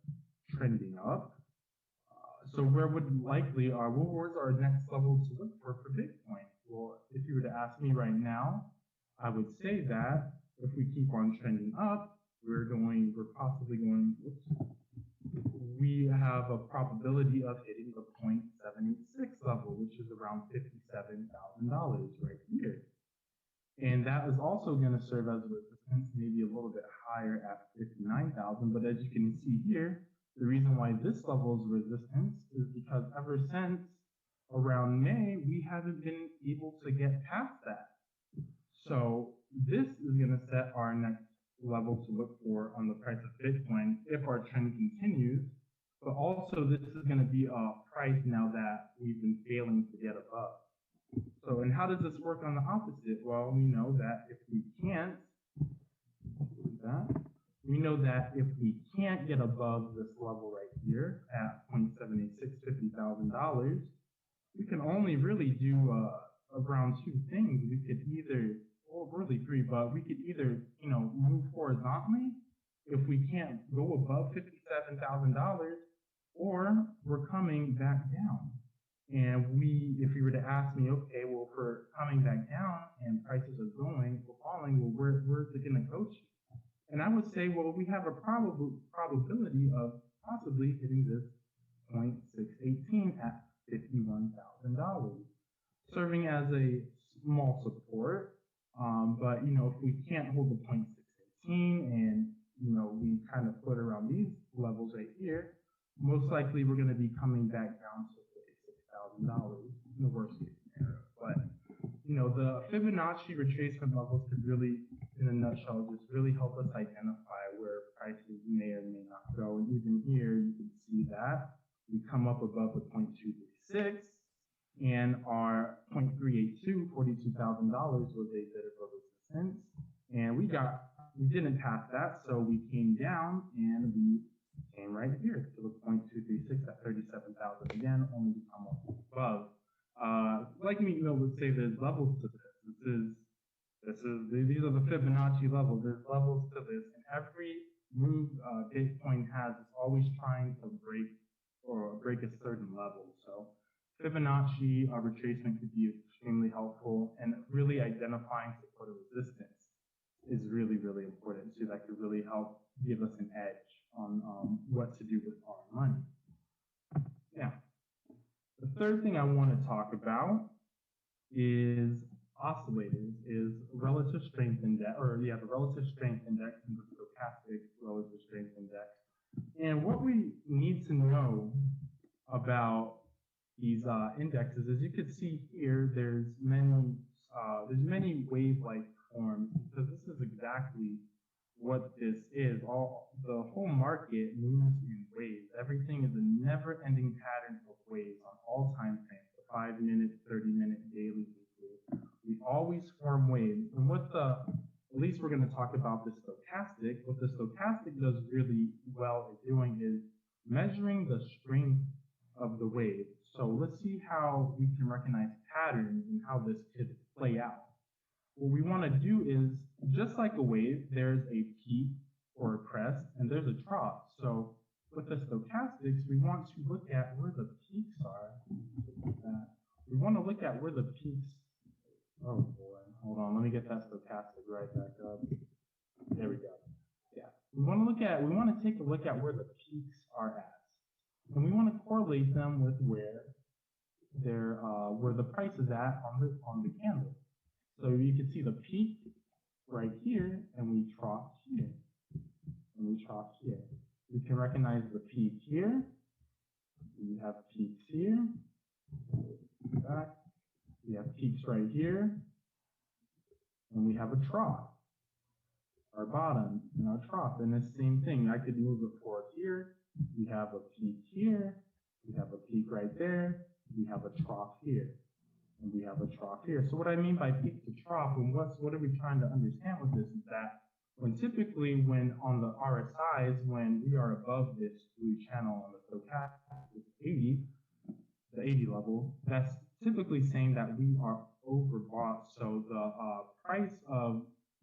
trending up. So where would likely where's our next level to look for Bitcoin? Well, if you were to ask me right now, I would say that if we keep on trending up, we have a probability of hitting the 0.786 level, which is around $57,000 right here. And that is also going to serve as a resistance, maybe a little bit higher at 59,000. But as you can see here, the reason why this level is resistance is because ever since around May, we haven't been able to get past that. So this is going to set our next level to look for on the price of Bitcoin if our trend continues. But also this is going to be a price now that we've been failing to get above. So, and how does this work on the opposite? Well, we know that if we can't get above this level right here at 0.786, $50,000, we can only really do around two things. We could either, well, really three, but we could either, move horizontally if we can't go above $57,000, or we're coming back down. And if you were to ask me, okay, well, if we're coming back down and prices are going or falling, well, where's it going to go to? And I would say, well, we have a probability of possibly hitting this 0.618 at $51,000, serving as a small support. But, if we can't hold the 0.618 and, we kind of put around these levels right here, most likely we're going to be coming back down to $6,000 in the worst case scenario. But, the Fibonacci retracement levels could really, in a nutshell, just really help us identify where prices may or may not go. And even here, you can see that we come up above the 0.236 and our 0.382, $42,000 was a bit of a resistance. And we didn't pass that, so we came down and we came right here to the 0.236 at 37,000 again, only to come up above. Would say there's levels to this. These are the Fibonacci levels. There's levels to this, and every move Bitcoin has is always trying to break a certain level. So Fibonacci retracement could be extremely helpful, and really identifying support and resistance is really, really important. So that could really help give us an edge on what to do with our money. Now, the third thing I want to talk about is oscillators, is relative strength index, the relative strength index and the stochastic relative strength index. And what we need to know about these indexes, as you can see here, there's many wave-like forms because this is exactly what this is. The whole market moves in waves. Everything is a never-ending pattern of waves on all time frames, the 5 minute, 30-minute, daily, weekly. We always form waves. And at least we're going to talk about the stochastic. What the stochastic does really well at doing is measuring the strength of the wave. So let's see how we can recognize patterns and how this could play out. What we want to do is, just like a wave, there's a peak or a crest, and there's a trough. So with the stochastics, we want to look at where the peaks are. We want to look at where the peaks. Oh boy, hold on, let me get that stochastic right back up. There we go. Yeah, we want to take a look at where the peaks are at, and we want to correlate them with where the price is at on the candle. So you can see the peak right here, and we trough here, and we trough here. We can recognize the peak here. We have peaks here. Back. We have peaks right here, and we have a trough, our bottom and our trough. And the same thing, I could move it forward here. We have a peak here. We have a peak right there. We have a trough here. And we have a trough here. So what I mean by peak to trough, and what are we trying to understand with this is that when on the RSIs, when we are above this blue channel on the stochastic 80, the 80 level, that's typically saying that we are overbought. So the price of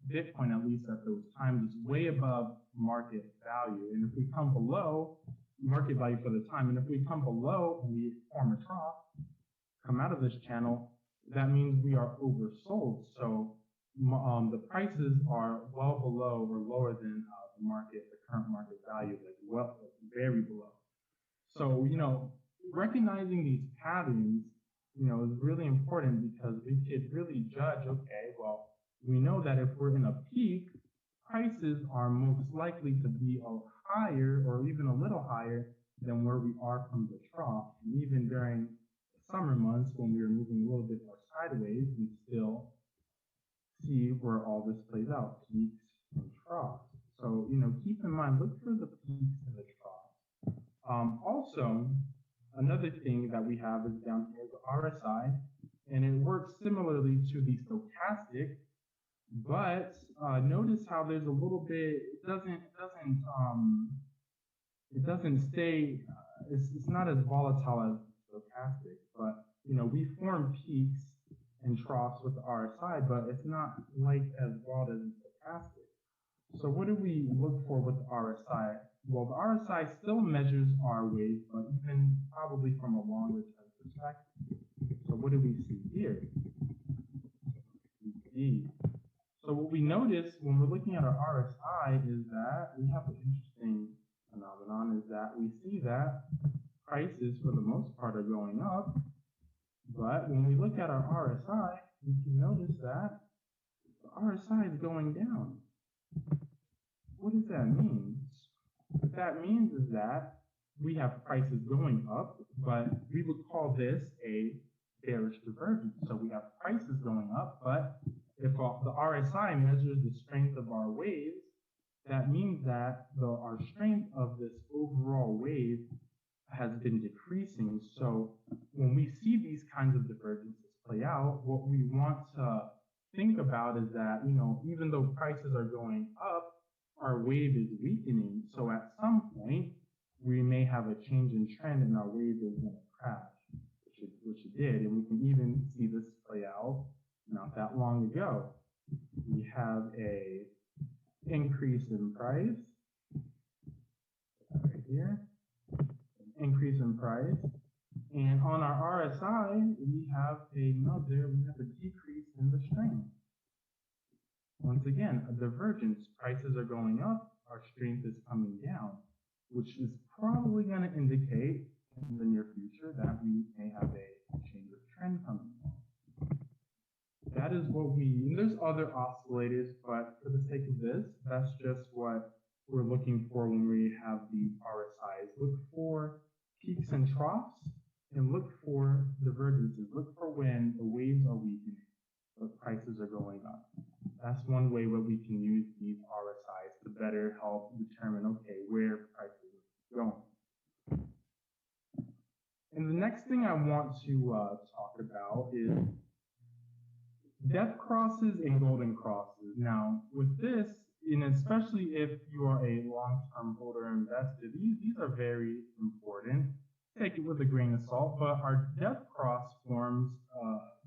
Bitcoin, at least at those times, is way above market value. And if we come below market value for the time, and if we come below and we form a trough, come out of this channel, that means we are oversold. So the prices are well below or lower than the current market value, very below. So, recognizing these patterns, is really important because we could really judge, okay, well, we know that if we're in a peak, prices are most likely to be higher or even a little higher than where we are from the trough. And even during summer months when we were moving a little bit more sideways, we still see where all this plays out, peaks and troughs. So, keep in mind, look for the peaks and the troughs. Also, another thing that we have is down here, the RSI, and it works similarly to the stochastic, but notice how there's a little bit, it doesn't stay, it's not as volatile as stochastic, but we form peaks and troughs with the RSI, but it's not like as broad as stochastic. So what do we look for with the RSI? Well, the RSI still measures our waves, but even probably from a longer term perspective. So what do we see here? So what we notice when we're looking at our RSI is that we have an interesting phenomenon, is that we see that prices for the most part are going up, but when we look at our RSI, we can notice that the RSI is going down. What does that mean? What that means is that we have prices going up, but we would call this a bearish divergence. So we have prices going up, but if the RSI measures the strength of our waves, that means that our strength of this overall wave has been decreasing. So when we see these kinds of divergences play out, what we want to think about is that, even though prices are going up, our wave is weakening. So at some point, we may have a change in trend and our wave is going to crash, which it did. And we can even see this play out not that long ago. We have a increase in price right here, increase in price. And on our RSI, we have a decrease in the strength. Once again, a divergence. Prices are going up, our strength is coming down, which is probably going to indicate in the near future that we may have a change of trend coming on. That is what and there's other oscillators, but for the sake of this, that's just what we're looking for when we have the RSIs. Look for peaks and troughs, and look for divergences. Look for when the waves are weakening, but prices are going up. That's one way where we can use these RSIs to better help determine, okay, where prices are going. And the next thing I want to talk about is death crosses and golden crosses. Now, with this, and especially if you are a long-term holder or investor, these are very important. Take it with a grain of salt, but our death cross forms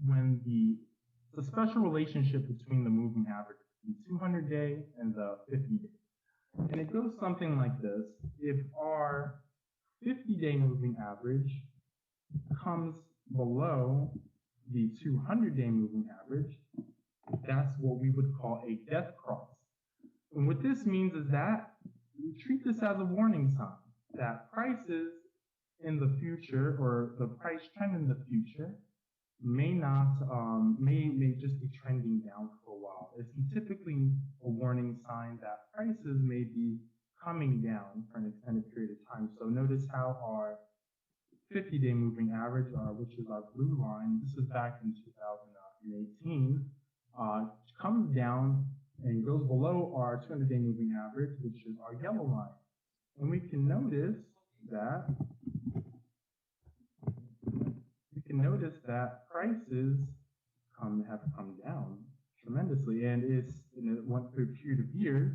when it's a special relationship between the moving average, the 200-day and the 50-day. And it goes something like this. If our 50-day moving average comes below the 200-day moving average, that's what we would call a death cross. And what this means is that we treat this as a warning sign that prices in the future, or the price trend in the future, may just be trending down for a while. It's typically a warning sign that prices may be coming down for an extended period of time. So notice how our 50-day moving average, which is our blue line, this is back in 2018, comes down and goes below our 200-day moving average, which is our yellow line. And we can notice that prices have come down tremendously, and it went through a period of years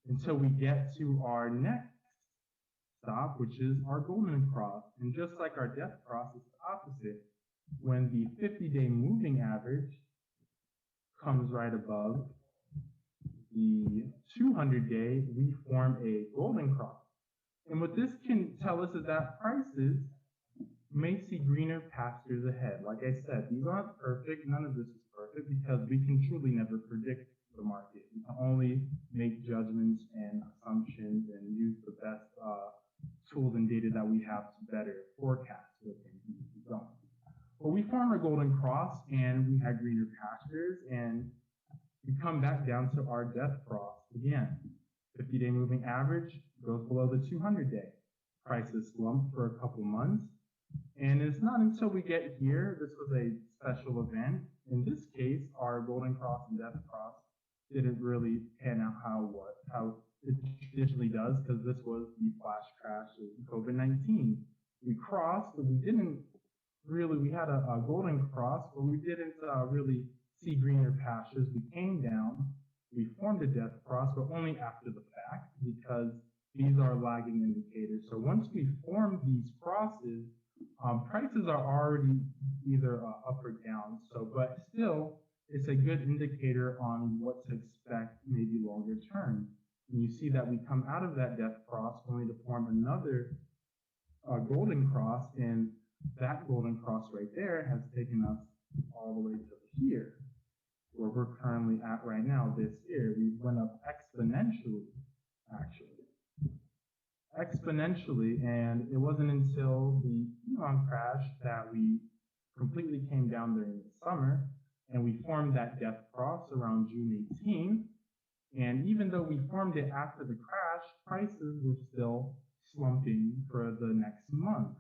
until we get to our next stop, which is our golden cross. And just like our death cross, is the opposite. When the 50-day moving average comes right above the 200-day, we form a golden cross. And what this can tell us is that prices may see greener pastures ahead. Like I said, these aren't perfect. None of this is perfect because we can truly never predict the market. We can only make judgments and assumptions and use the best tools and data that we have to better forecast where things need to be going. Well, we form a golden cross and we had greener pastures, and we come back down to our death cross again. 50-day moving average goes below the 200-day. Prices slump for a couple months. And it's not until we get here, this was a special event. In this case, our golden cross and death cross didn't really pan out how it traditionally does, because this was the flash crash of COVID-19. We crossed, but we had a golden cross, but we didn't really see greener pastures. We came down, we formed a death cross, but only after the fact, because these are lagging indicators. So once we form these crosses, prices are already either up or down. But still, it's a good indicator on what to expect maybe longer term. And you see that we come out of that death cross only to form another golden cross, and that golden cross right there has taken us all the way to here, where we're currently at right now this year. We went up exponentially, actually. Exponentially, and it wasn't until the Elon crash that we completely came down during the summer, and we formed that death cross around June 18th. And even though we formed it after the crash, prices were still slumping for the next month,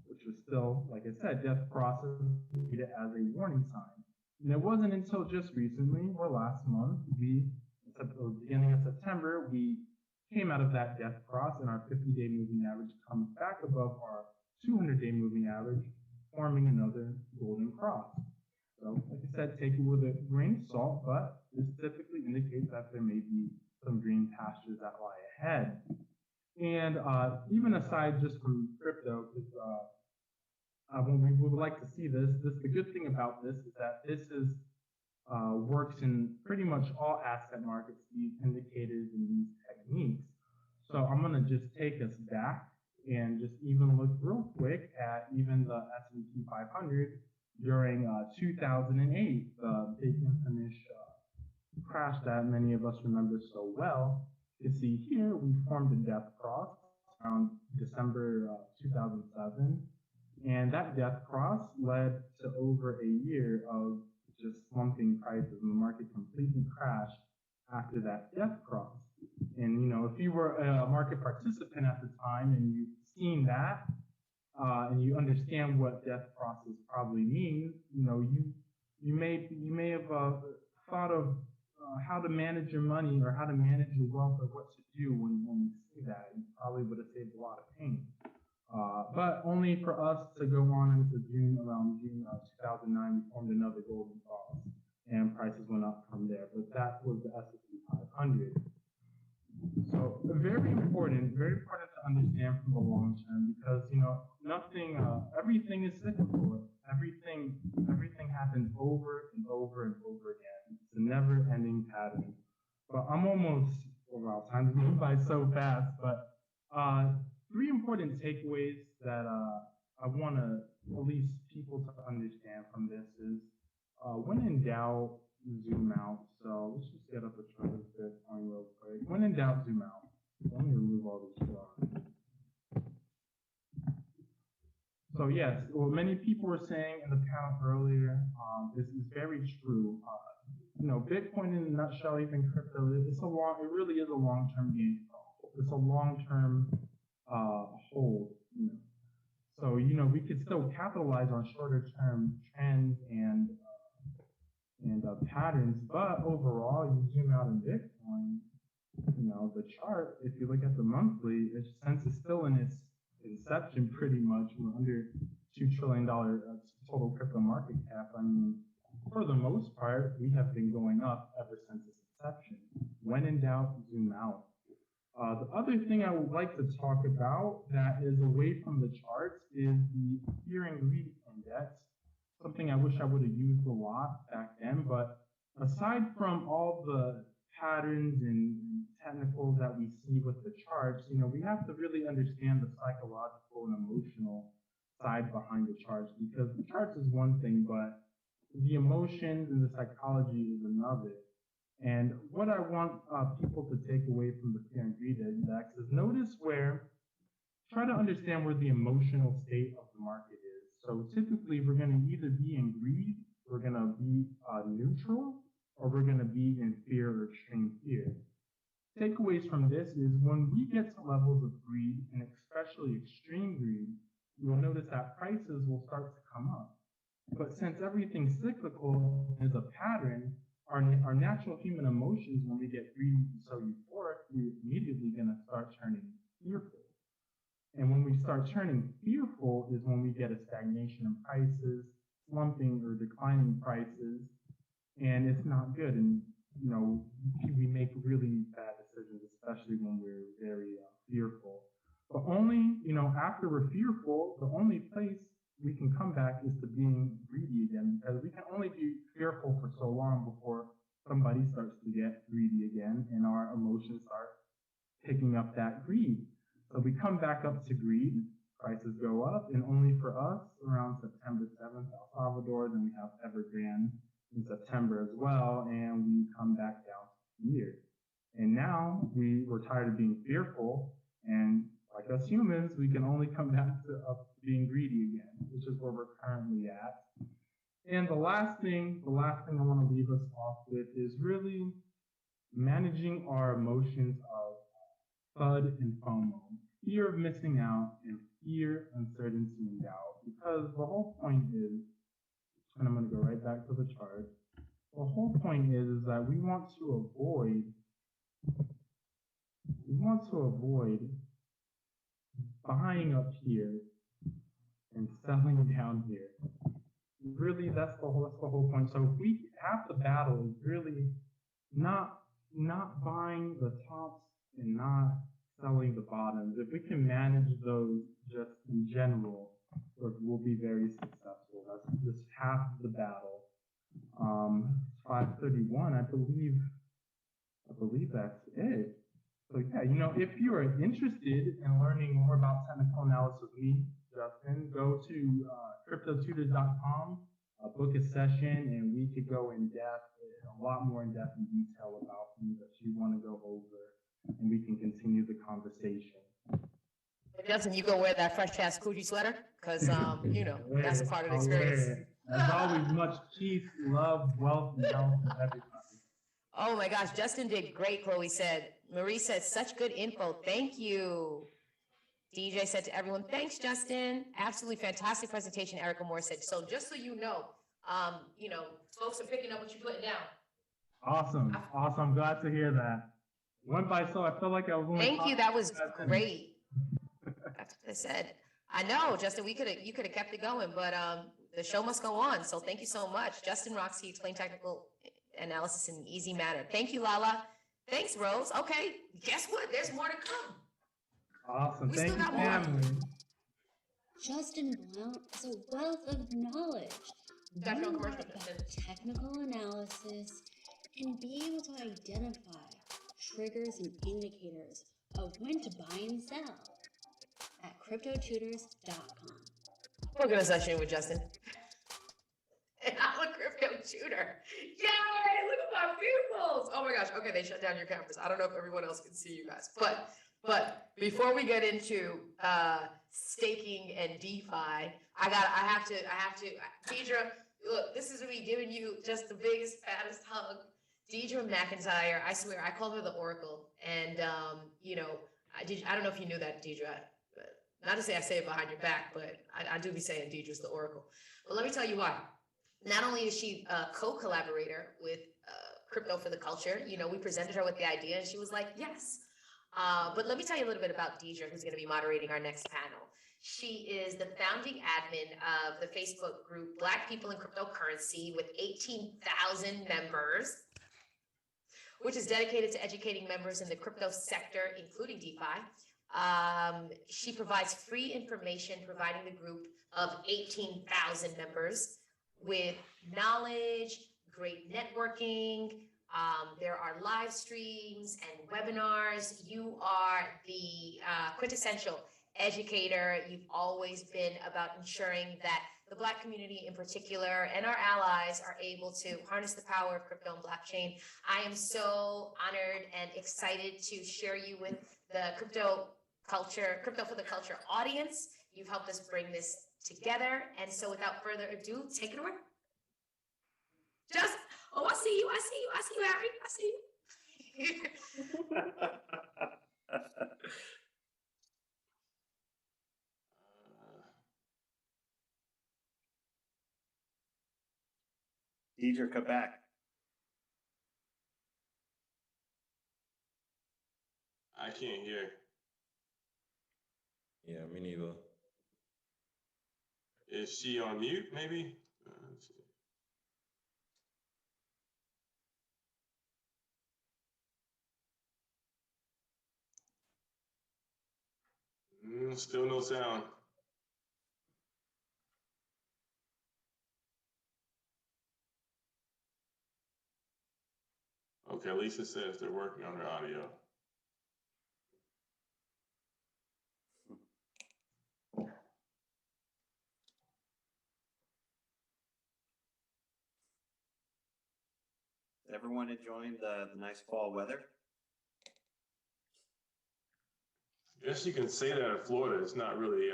which was still, like I said, death crosses made it as a warning sign. And it wasn't until just recently, or last month, beginning of September, we came out of that death cross, and our 50-day moving average comes back above our 200-day moving average, forming another golden cross. So, like I said, take it with a grain of salt, but this typically indicates that there may be some green pastures that lie ahead. And even aside just from crypto, because when we would like to see this, the good thing about this is that this is works in pretty much all asset markets, these indicators and these techniques. So I'm going to just take us back and just even look real quick at even the S&P 500 during 2008, the big infamous crash that many of us remember so well. You can see here we formed a death cross around December 2007, and that death cross led to over a year of just slumping prices, and the market completely crashed after that death cross. And if you were a market participant at the time and you've seen that, and you understand what death crosses probably mean, you may have thought of how to manage your money or how to manage your wealth or what to do when you see that. You probably would have saved a lot of pain. But only for us to go on into around June 2009, we formed another golden cross and prices went up from there. But that was the S&P 500. So very important to understand from the long term because, everything is cyclical. Everything happens over and over and over again. It's a never ending pattern. But I'm almost, time's moving by so fast, but 3 important takeaways that I want to at least people to understand from this is when in doubt, zoom out. So let's just get up a chart of Bitcoin real quick. When in doubt, zoom out. Let me remove all these drawings. So yes, what many people were saying in the panel earlier, this is very true. Bitcoin in a nutshell, even crypto, it really is a long-term game. It's a long-term hold. So we could still capitalize on shorter-term trends and patterns, but overall, you zoom out in Bitcoin, the chart, if you look at the monthly, since it's still in its inception pretty much, we're under $2 trillion total crypto market cap. I mean, for the most part, we have been going up ever since its inception. When in doubt, zoom out. The other thing I would like to talk about that is away from the charts is the fear and greed index, something I wish I would have used a lot back then. But aside from all the patterns and technicals that we see with the charts, we have to really understand the psychological and emotional side behind the charts, because the charts is one thing, but the emotions and the psychology is another. And what I want people to take away from the fear and greed index is try to understand where the emotional state of the market is. So typically we're going to either be in greed, we're going to be neutral, or we're going to be in fear or extreme fear. Takeaways from this is when we get to levels of greed, and especially extreme greed, you'll notice that prices will start to come up. But since everything's cyclical is a pattern, our natural human emotions, when we get greedy and so euphoric, we're immediately going to start turning fearful. And when we start turning fearful is when we get a stagnation in prices, slumping or declining prices, and it's not good. And, we make really bad decisions, especially when we're very fearful. But only, after we're fearful, the only place we can come back is to being greedy again, because we can only be fearful for so long before somebody starts to get greedy again and our emotions start picking up that greed. So we come back up to greed, prices go up, and only for us around September 7th, El Salvador, then we have Evergrande in September as well, and we come back down to here. And now we're tired of being fearful, and like us humans, we can only come back to being greedy again, which is where we're currently at. And the last thing I want to leave us off with is really managing our emotions of FUD and FOMO, fear of missing out, and fear, uncertainty, and doubt. Because the whole point is, and I'm going to go right back to the chart, the whole point is that we want to avoid buying up here and selling down here. Really, that's the whole point. So if we half the battle is really not buying the tops and not selling the bottoms. If we can manage those just in general, we'll be very successful. That's just half the battle. 531, I believe that's it. So yeah, if you are interested in learning more about technical analysis with me, Justin, go to cryptotutors.com, book a session, and we could go in depth, a lot more in depth and detail about things that you want to go over, and we can continue the conversation. Justin, you go wear that fresh ass Coogee sweater, because that's a part of the experience. As always, much peace, love, wealth, and health to everybody. Oh my gosh, Justin did great, Chloe said. Marie said, such good info. Thank you. DJ said to everyone, thanks, Justin. Absolutely fantastic presentation, Erica Moore said. So just so you know, folks are picking up what you're putting down. Awesome. I'm glad to hear that. Went by so I felt like I was only Thank you. That was 5 minutes. great. That's what I said. I know, Justin, you could have kept it going, but the show must go on. So thank you so much. Justin Roxy explained technical analysis in an easy manner. Thank you, Lala. Thanks, Rose. Okay, guess what? There's more to come. Awesome. We Thank still you, got more. family. Justin Blount is a wealth of knowledge. Got your own Learn more commercial. about technical analysis and be able to identify triggers and indicators of when to buy and sell at cryptotutors.com. We're gonna session with Justin. And I'm a crypto tutor. Yay! Look at my pupils. Oh my gosh. Okay, they shut down your cameras. I don't know if everyone else can see you guys, but before we get into staking and DeFi, I have to. Deidre, look, this is me giving you just the biggest, fattest hug. Deidre McIntyre, I swear, I call her the Oracle, and I don't know if you knew that, Deidre. Not to say I say it behind your back, but I do be saying Deidre's the Oracle. But let me tell you why. Not only is she a co-collaborator with Crypto for the Culture, we presented her with the idea and she was like, yes. But let me tell you a little bit about Deidre, who's going to be moderating our next panel. She is the founding admin of the Facebook group Black People in Cryptocurrency with 18,000 members, which is dedicated to educating members in the crypto sector, including DeFi. She provides free information, providing the group of 18,000 members with knowledge, great networking. There are live streams and webinars. You are the quintessential educator. You've always been about ensuring that the Black community in particular and our allies are able to harness the power of crypto and blockchain. I am so honored and excited to share you with the Crypto for the Culture audience. You've helped us bring this together. And so without further ado, take it away. I see you, Harry. I see you. Deidre, come back. I can't hear. Yeah, me neither. Is she on mute, maybe? Let's see. Still no sound. Okay, Lisa says they're working on her audio. Everyone enjoying the nice fall weather? Guess you can say that in Florida. It's not really,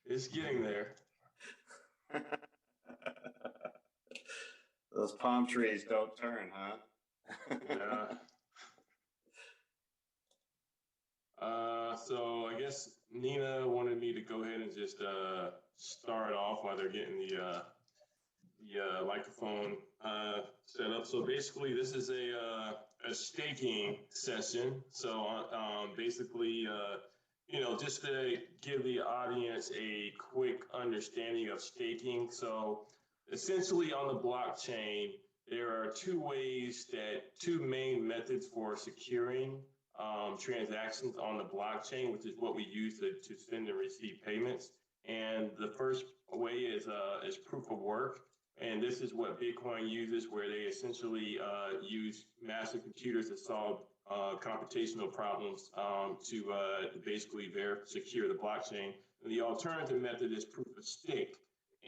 it's getting there. Those palm trees don't turn, huh? Yeah. So I guess Nina wanted me to go ahead and just start off while they're getting the microphone set up. So basically, this is a staking session. So basically, just to give the audience a quick understanding of staking. So essentially on the blockchain, there are two main methods for securing transactions on the blockchain, which is what we use to send and receive payments. And the first way is proof of work. And this is what Bitcoin uses, where they essentially use massive computers to solve computational problems to basically secure the blockchain. And the alternative method is proof of stake.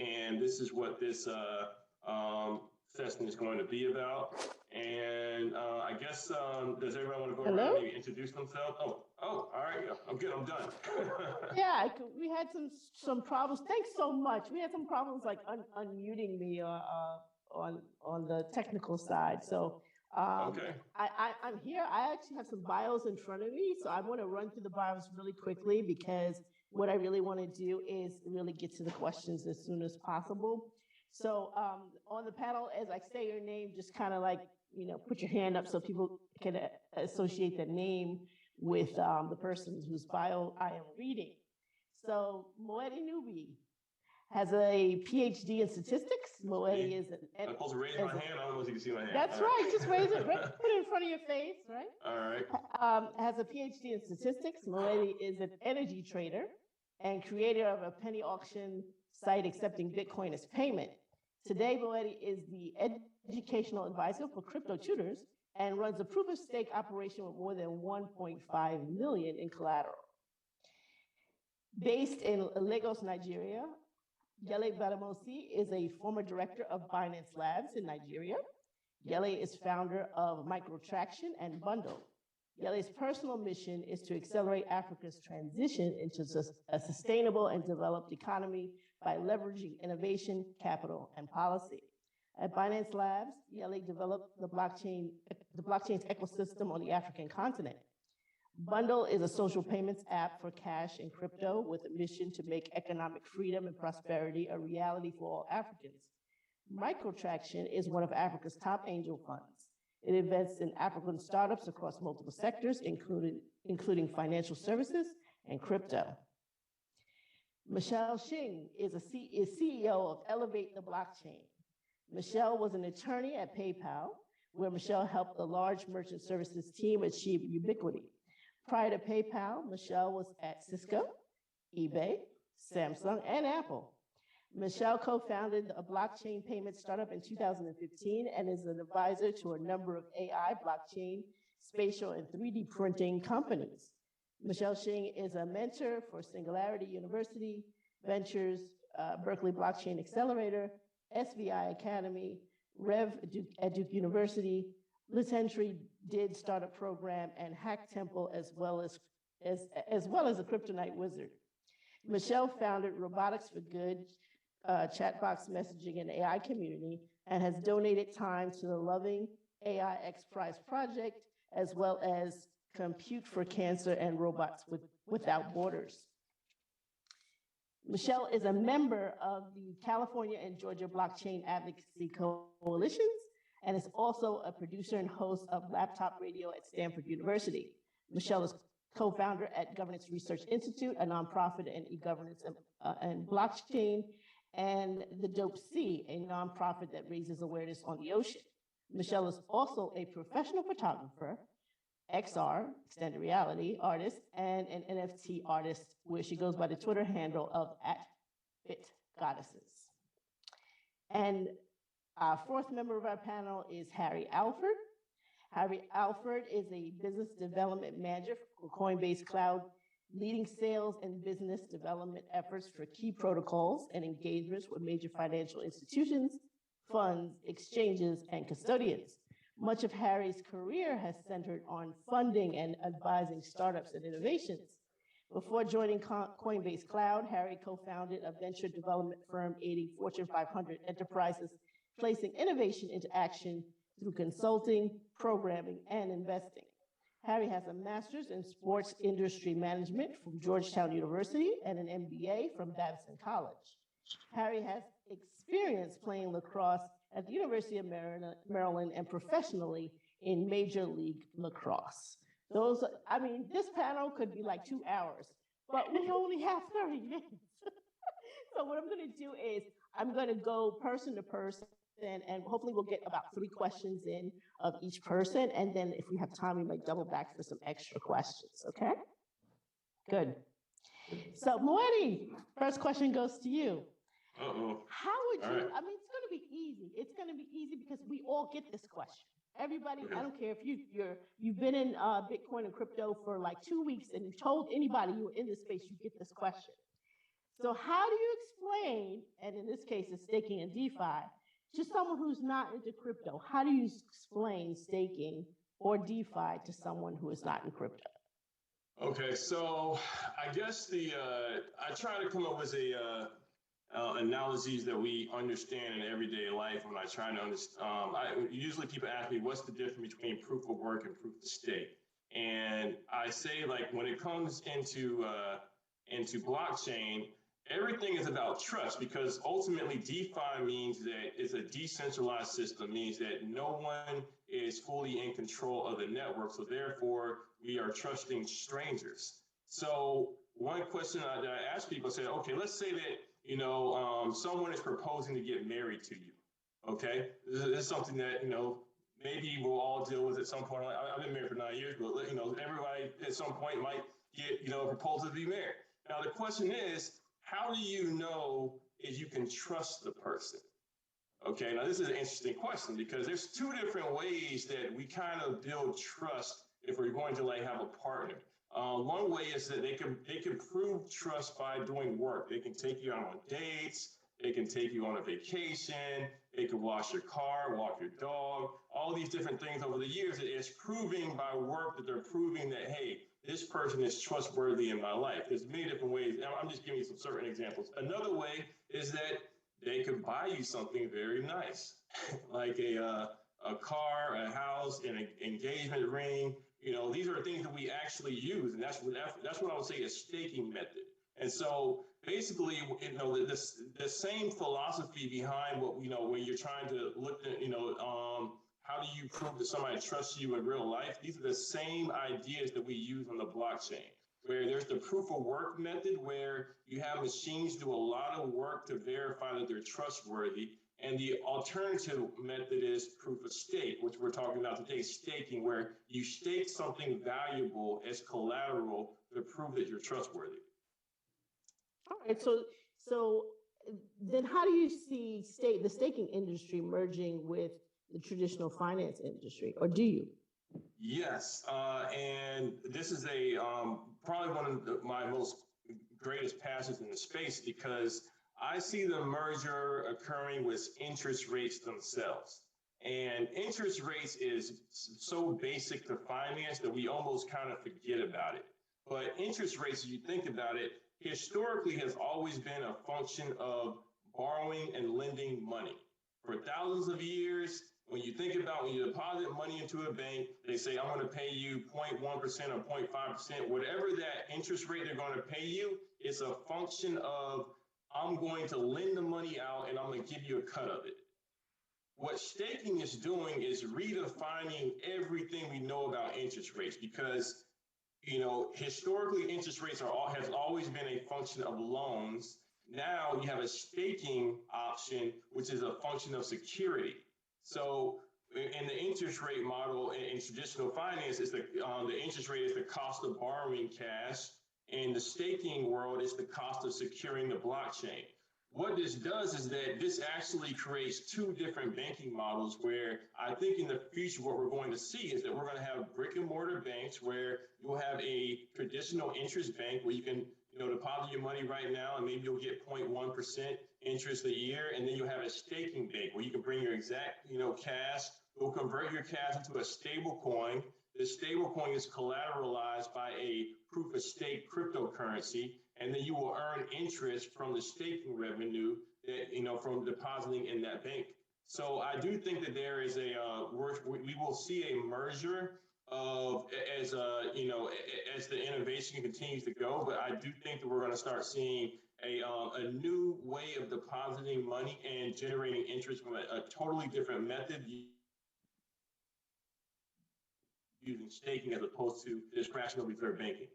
And this is what this session is going to be about. And I guess, does everyone want to go around and maybe introduce themselves? Oh, all right. I'm good. I'm done. Yeah, we had some problems. Thanks so much. We had some problems like unmuting me on the technical side. So okay. I'm here. I actually have some bios in front of me. So I want to run through the bios really quickly because what I really want to do is really get to the questions as soon as possible. So on the panel, as I say your name, just kind of like, put your hand up so people can associate the name with the person whose bio I am reading. So Moedi Nubi has a PhD in statistics. Moedi is I'm supposed to raise my hand. I don't know if you can see my hand. That's right. Just raise it. Put it in front of your face, right? All right. Has a PhD in statistics. Moedi is an energy trader and creator of a penny auction site accepting Bitcoin as payment. Today, Moedi is the educational advisor for Crypto Tutors and runs a proof of stake operation with more than 1.5 million in collateral. Based in Lagos, Nigeria, Yele Badamosi is a former director of Binance Labs in Nigeria. Yele is founder of Microtraction and Bundle. Yele's personal mission is to accelerate Africa's transition into a sustainable and developed economy by leveraging innovation, capital, and policy. At Binance Labs, Yele developed the blockchain's ecosystem on the African continent. Bundle is a social payments app for cash and crypto with a mission to make economic freedom and prosperity a reality for all Africans. Microtraction is one of Africa's top angel funds. It invests in African startups across multiple sectors, including financial services and crypto. Michelle Xing is CEO of Elevate the Blockchain. Michelle was an attorney at PayPal, where Michelle helped the large merchant services team achieve ubiquity. Prior to PayPal, Michelle was at Cisco, eBay, Samsung, and Apple. Michelle co-founded a blockchain payment startup in 2015 and is an advisor to a number of AI, blockchain, spatial, and 3D printing companies. Michelle Xing is a mentor for Singularity University, Ventures, Berkeley Blockchain Accelerator, SVI Academy, Rev at Duke University, Litentry Did Startup Program, and Hack Temple, as well as a Kryptonite Wizard. Michelle founded Robotics for Good, chatbox messaging and AI community, and has donated time to the Loving AI X Prize project, as well as Compute for Cancer and Robots Without Borders. Michelle is a member of the California and Georgia Blockchain Advocacy Coalitions and is also a producer and host of Laptop Radio at Stanford University. Michelle is co-founder at Governance Research Institute, a nonprofit in e-governance and blockchain, and the Dope Sea, a nonprofit that raises awareness on the ocean. Michelle is also a professional photographer, XR, extended reality artist, and an NFT artist, where she goes by the Twitter handle of @FitGoddesses. And our fourth member of our panel is Harry Alford. Harry Alford is a business development manager for Coinbase Cloud, leading sales and business development efforts for key protocols and engagements with major financial institutions, funds, exchanges, and custodians. Much of Harry's career has centered on funding and advising startups and innovations. Before joining Coinbase Cloud, Harry co-founded a venture development firm aiding Fortune 500 enterprises, placing innovation into action through consulting, programming, and investing. Harry has a master's in sports industry management from Georgetown University and an MBA from Davidson College. Harry has experience playing lacrosse at the University of Maryland and professionally in Major League Lacrosse. This panel could be like 2 hours, but we only have 30 minutes. So what I'm going to do is I'm going to go person to person, and hopefully we'll get about 3 questions in of each person. And then if we have time, we might double back for some extra questions. Okay? Good. So Moedi, first question goes to you. Uh-oh. How would you, All right. it's going to be easy. It's going to be easy because we all get this question. Everybody, I don't care if you've been in Bitcoin and crypto for like 2 weeks and you've told anybody you were in this space, you get this question. So how do you explain, and in this case, it's staking and DeFi, to someone who's not into crypto? How do you explain staking or DeFi to someone who is not in crypto? Okay, so I guess I try to come up with analogies that we understand in everyday life when I try to understand. Usually people ask me, what's the difference between proof of work and proof of stake? And I say, like, when it comes into blockchain, everything is about trust, because ultimately DeFi means that it's a decentralized system, means that no one is fully in control of the network. So therefore, we are trusting strangers. So one question that I ask people, I say, okay, let's say that, someone is proposing to get married to you. Okay, this is something that, maybe we'll all deal with at some point. I've been married for 9 years, but, everybody at some point might get, a proposal to be married. Now, the question is, how do you know if you can trust the person? Okay, now this is an interesting question, because there's two different ways that we kind of build trust if we're going to have a partner. One way is that they can prove trust by doing work. They can take you out on dates. They can take you on a vacation. They can wash your car, walk your dog, all these different things over the years. It's proving by work that they're proving that, hey, this person is trustworthy in my life. There's many different ways. I'm just giving you some certain examples. Another way is that they could buy you something very nice, like a car, a house, an engagement ring. These are things that we actually use, and that's what I would say is staking method. And so basically, the same philosophy behind what, when you're trying to look at, how do you prove that somebody trusts you in real life? These are the same ideas that we use on the blockchain, where there's the proof of work method, where you have machines do a lot of work to verify that they're trustworthy. And the alternative method is proof of stake, which we're talking about today, staking, where you stake something valuable as collateral to prove that you're trustworthy. All right, so then how do you see the staking industry merging with the traditional finance industry, or do you? Yes, and this is probably one of my most greatest passions in the space, because I see the merger occurring with interest rates themselves. And interest rates is so basic to finance that we almost kind of forget about it. But interest rates, if you think about it, historically has always been a function of borrowing and lending money. For thousands of years, when you think about when you deposit money into a bank, they say, I'm going to pay you 0.1% or 0.5%, whatever that interest rate they're going to pay you, it's a function of, I'm going to lend the money out and I'm going to give you a cut of it. What staking is doing is redefining everything we know about interest rates, because historically, interest rates has always been a function of loans. Now you have a staking option, which is a function of security. So in the interest rate model in traditional finance, the interest rate is the cost of borrowing cash. In the staking world, it's the cost of securing the blockchain. What this does is that this actually creates two different banking models, where I think in the future, what we're going to see is that we're going to have brick and mortar banks, where you'll have a traditional interest bank where you can deposit your money right now and maybe you'll get 0.1% interest a year. And then you'll have a staking bank where you can bring your exact cash. You'll convert your cash into a stable coin. The stable coin is collateralized by a proof of stake cryptocurrency. And then you will earn interest from the staking revenue that, from depositing in that bank. So I do think that there is we will see a merger of as the innovation continues to go. But I do think that we're going to start seeing a new way of depositing money and generating interest from a totally different method, using staking as opposed to this fractional reserve banking.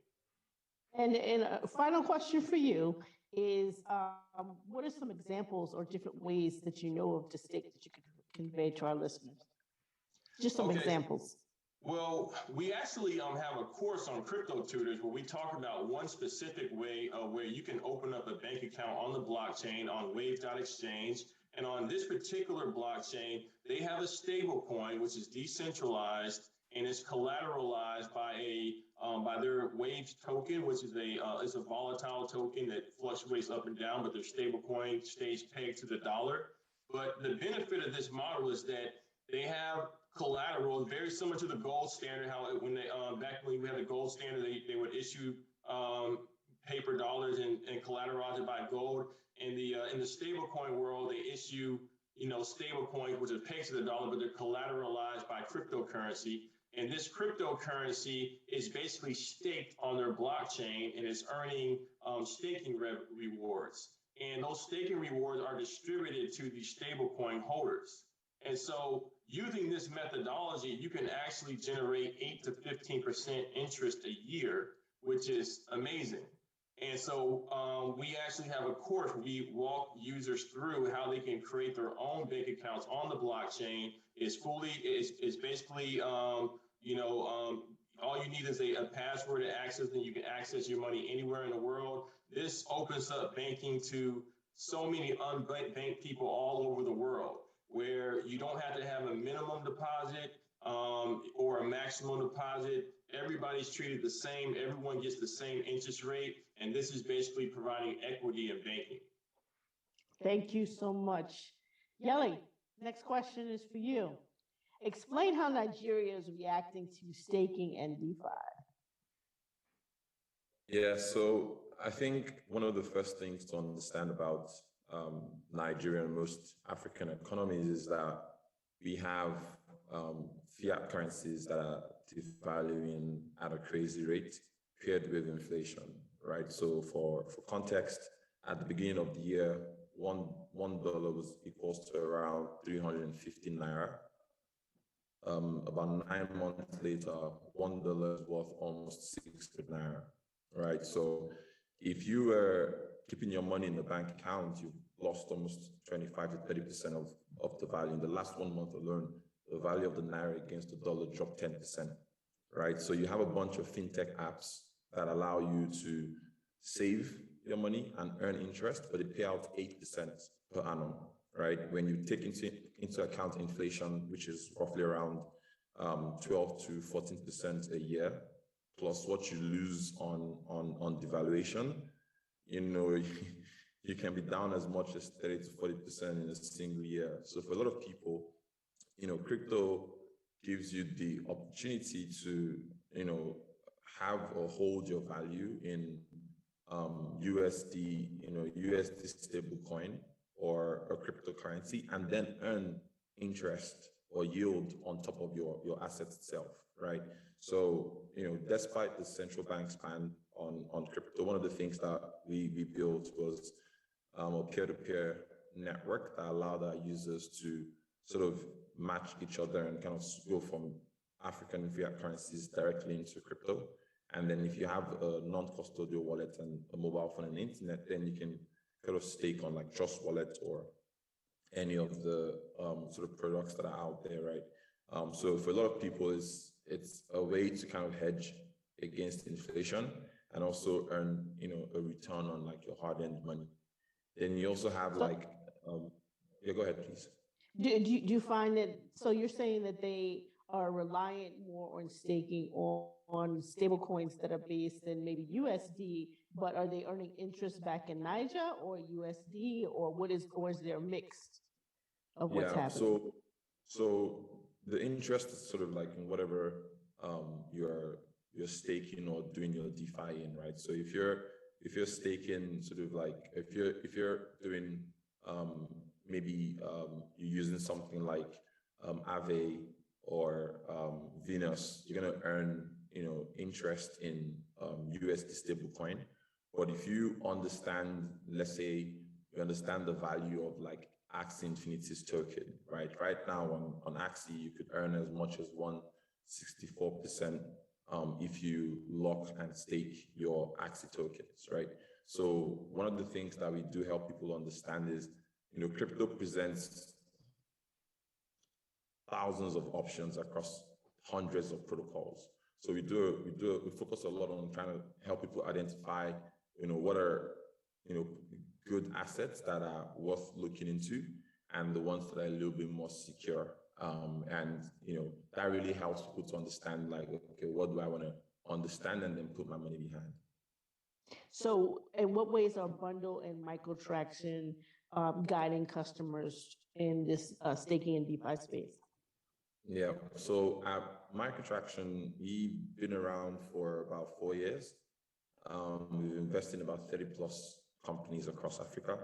And a final question for you is, what are some examples or different ways that you know of to stake that you could convey to our listeners? Just some examples. Well, we actually have a course on Crypto Tutors where we talk about one specific way where you can open up a bank account on the blockchain on wave.exchange. And on this particular blockchain, they have a stable coin, which is decentralized, and it's collateralized by their Waves token, which is a volatile token that fluctuates up and down, but their stable coin stays pegged to the dollar. But the benefit of this model is that they have collateral very similar to the gold standard. How when they back when we had the gold standard, they would issue paper dollars and collateralize it by gold. In the stable coin world, they issue stable coins which are pegged to the dollar, but they're collateralized by cryptocurrency. And this cryptocurrency is basically staked on their blockchain and is earning staking rewards. And those staking rewards are distributed to the stablecoin holders. And so using this methodology, you can actually generate 8 to 15% interest a year, which is amazing. And so we actually have a course where we walk users through how they can create their own bank accounts on the blockchain. It's basically, all you need is a password to access, and you can access your money anywhere in the world. This opens up banking to so many unbanked people all over the world, where you don't have to have a minimum deposit or a maximum deposit. Everybody's treated the same. Everyone gets the same interest rate. And this is basically providing equity in banking. Thank you so much. Yeli, next question is for you. Explain how Nigeria is reacting to staking and DeFi. Yeah, so I think one of the first things to understand about Nigeria and most African economies is that we have fiat currencies that are devaluing at a crazy rate paired with inflation, right? So for context, at the beginning of the year, $1 was equals to around 350 naira. About 9 months later, $1 is worth almost 600 naira, right? So if you were keeping your money in the bank account, you've lost almost 25 to 30% of the value. In the last 1 month alone, the value of the naira against the dollar dropped 10%, right? So you have a bunch of fintech apps that allow you to save your money and earn interest, but they pay out 8% per annum, right? When you take into account inflation, which is roughly around 12 to 14% a year, plus what you lose on devaluation, you can be down as much as 30 to 40% in a single year. So for a lot of people, crypto gives you the opportunity to, have or hold your value in USD, USD stablecoin or a cryptocurrency, and then earn interest or yield on top of your assets itself, right? So, despite the central bank's ban on crypto, one of the things that we built was a peer-to-peer network that allowed our users to sort of match each other and kind of go from African fiat currencies directly into crypto. And then if you have a non-custodial wallet and a mobile phone and internet, then you can kind of stake on like Trust Wallet or any of the sort of products that are out there, right? So for a lot of people, it's a way to kind of hedge against inflation and also earn, a return on like your hard-earned money. Then you also have like, yeah, go ahead, please. Do you find that, so you're saying that they are reliant more on staking on stable coins that are based in maybe USD, but are they earning interest back in Niger or USD, or is there a mix of what's happening? So the interest is sort of like in whatever you're staking or doing your DeFi in, right? So if you're staking sort of like, if you're doing maybe you're using something like Aave or Venus, you're gonna earn interest in USD stablecoin. But if you understand, let's say you understand the value of like Axie Infinity's token, right? Right now on Axie, you could earn as much as 164% if you lock and stake your Axie tokens, right? So one of the things that we do help people understand is, crypto presents thousands of options across hundreds of protocols. So we focus a lot on trying to help people identify, what are, good assets that are worth looking into and the ones that are a little bit more secure. And, that really helps people to understand like, okay, what do I want to understand and then put my money behind. So in what ways are Bundle and Microtraction guiding customers in this staking and DeFi space? Yeah, so at Microtraction, we've been around for about 4 years. We've invested in about 30 plus companies across Africa.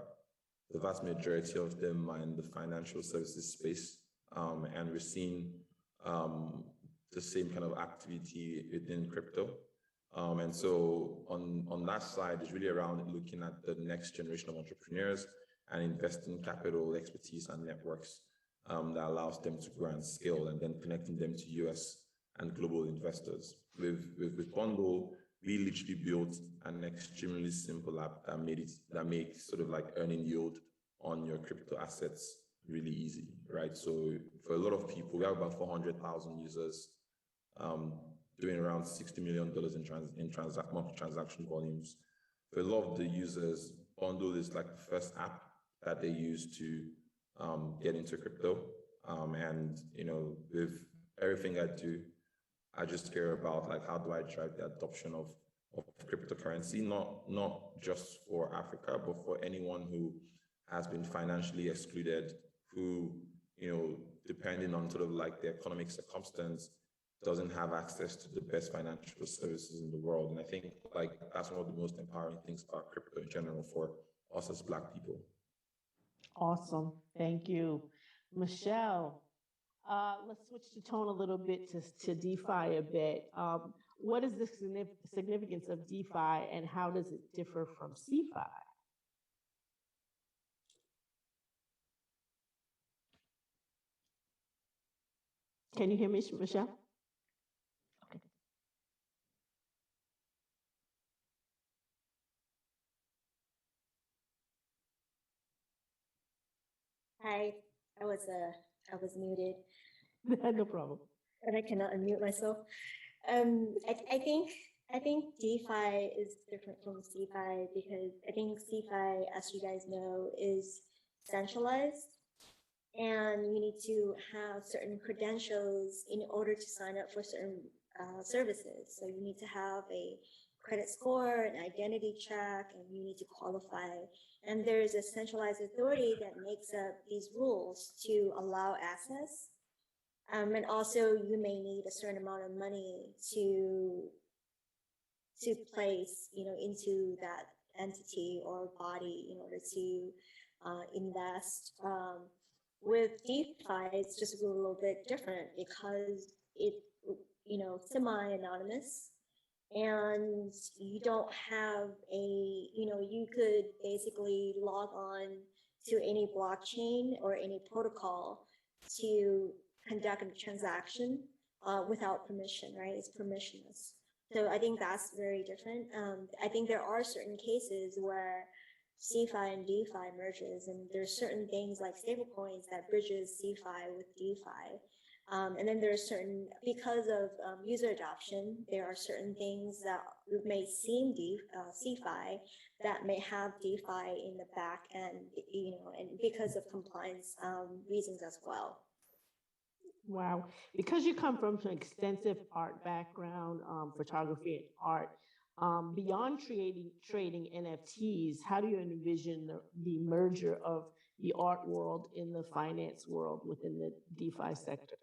The vast majority of them are in the financial services space. And we're seeing the same kind of activity within crypto. And so on that side, it's really around looking at the next generation of entrepreneurs and investing capital, expertise, and networks that allows them to grow and scale, and then connecting them to US and global investors. With Bundle, we literally built an extremely simple app that makes sort of like earning yield on your crypto assets really easy, right? So for a lot of people, we have about 400,000 users, doing around $60 million in monthly transaction volumes. For a lot of the users, Bundle is like the first app that they use to get into crypto. And with everything I do, I just care about like how do I drive the adoption of cryptocurrency, not just for Africa, but for anyone who has been financially excluded, who depending on sort of like the economic circumstance, doesn't have access to the best financial services in the world. And I think like that's one of the most empowering things about crypto in general for us as Black people. Awesome. Thank you. Michelle, let's switch the tone a little bit to DeFi a bit. What is the significance of DeFi and how does it differ from CeFi? Can you hear me, Michelle? Hi, I was muted. No problem. And I cannot unmute myself. I think DeFi is different from CeFi because I think CeFi, as you guys know, is centralized, and you need to have certain credentials in order to sign up for certain services. So you need to have a credit score, an identity check, and you need to qualify. And there's a centralized authority that makes up these rules to allow access. And also you may need a certain amount of money to place, into that entity or body in order to invest. With DeFi, it's just a little bit different because it, semi-anonymous, and you don't have you could basically log on to any blockchain or any protocol to conduct a transaction without permission, right? It's permissionless. So I think that's very different. I think there are certain cases where CeFi and DeFi merges, and there's certain things like stablecoins that bridges CeFi with DeFi. And then there's certain, because of user adoption, there are certain things that may seem CeFi that may have DeFi in the back end, and because of compliance reasons as well. Wow. Because you come from an extensive art background, photography and art, beyond trading NFTs, how do you envision the merger of the art world in the finance world within the DeFi sector?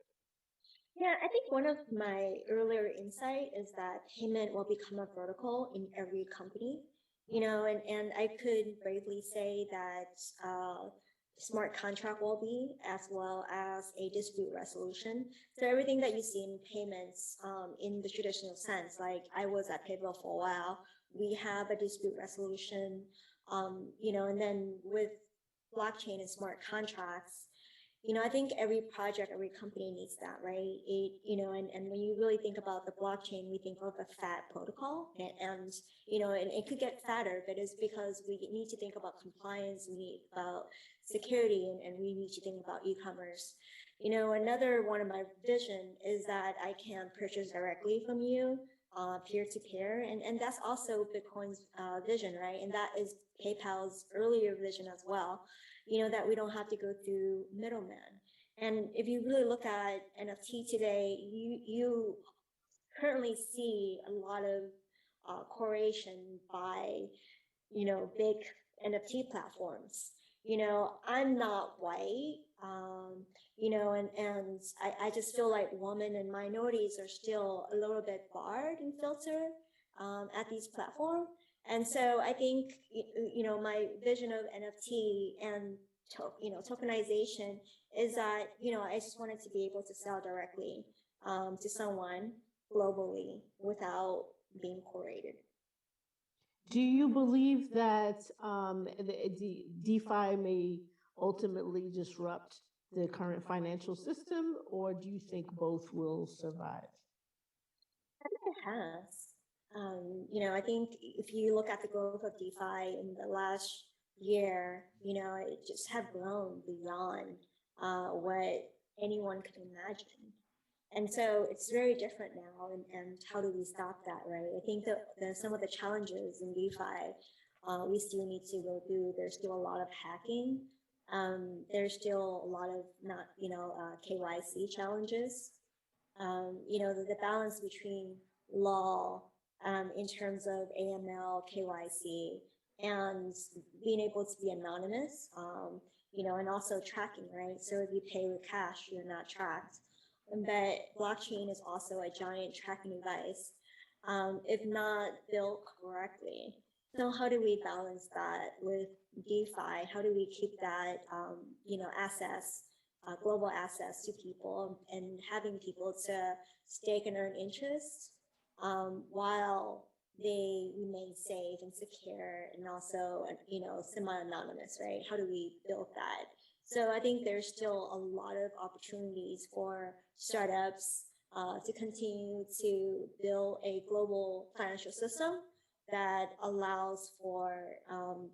Yeah, I think one of my earlier insight is that payment will become a vertical in every company, and I could bravely say that smart contract will be, as well as a dispute resolution. So everything that you see in payments in the traditional sense, like I was at PayPal for a while, we have a dispute resolution, and then with blockchain and smart contracts, I think every project, every company needs that, right? And when you really think about the blockchain, we think of a fat protocol, and it could get fatter, but it's because we need to think about compliance, we need about security, and we need to think about e-commerce. Another one of my vision is that I can purchase directly from you, peer-to-peer, and that's also Bitcoin's vision, right? And that is PayPal's earlier vision as well, that we don't have to go through middlemen. And if you really look at NFT today, you currently see a lot of correlation by, big NFT platforms. I'm not white, and I just feel like women and minorities are still a little bit barred and filtered at these platforms. And so I think, my vision of NFT and, tokenization is that, I just wanted to be able to sell directly to someone globally without being correlated. Do you believe that the DeFi may ultimately disrupt the current financial system, or do you think both will survive? I think it has. I think if you look at the growth of DeFi in the last year, it just have grown beyond what anyone could imagine. And so it's very different now. And how do we stop that, right? I think that some of the challenges in DeFi we still need to go through. There's still a lot of hacking. There's still a lot of not, KYC challenges. The balance between law in terms of AML, KYC, and being able to be anonymous, and also tracking, right? So if you pay with cash, you're not tracked. But blockchain is also a giant tracking device, if not built correctly. So how do we balance that with DeFi? How do we keep that, access, global access to people and having people to stake and earn interest while they remain safe and secure and also, semi-anonymous, right? How do we build that? So I think there's still a lot of opportunities for startups to continue to build a global financial system that allows for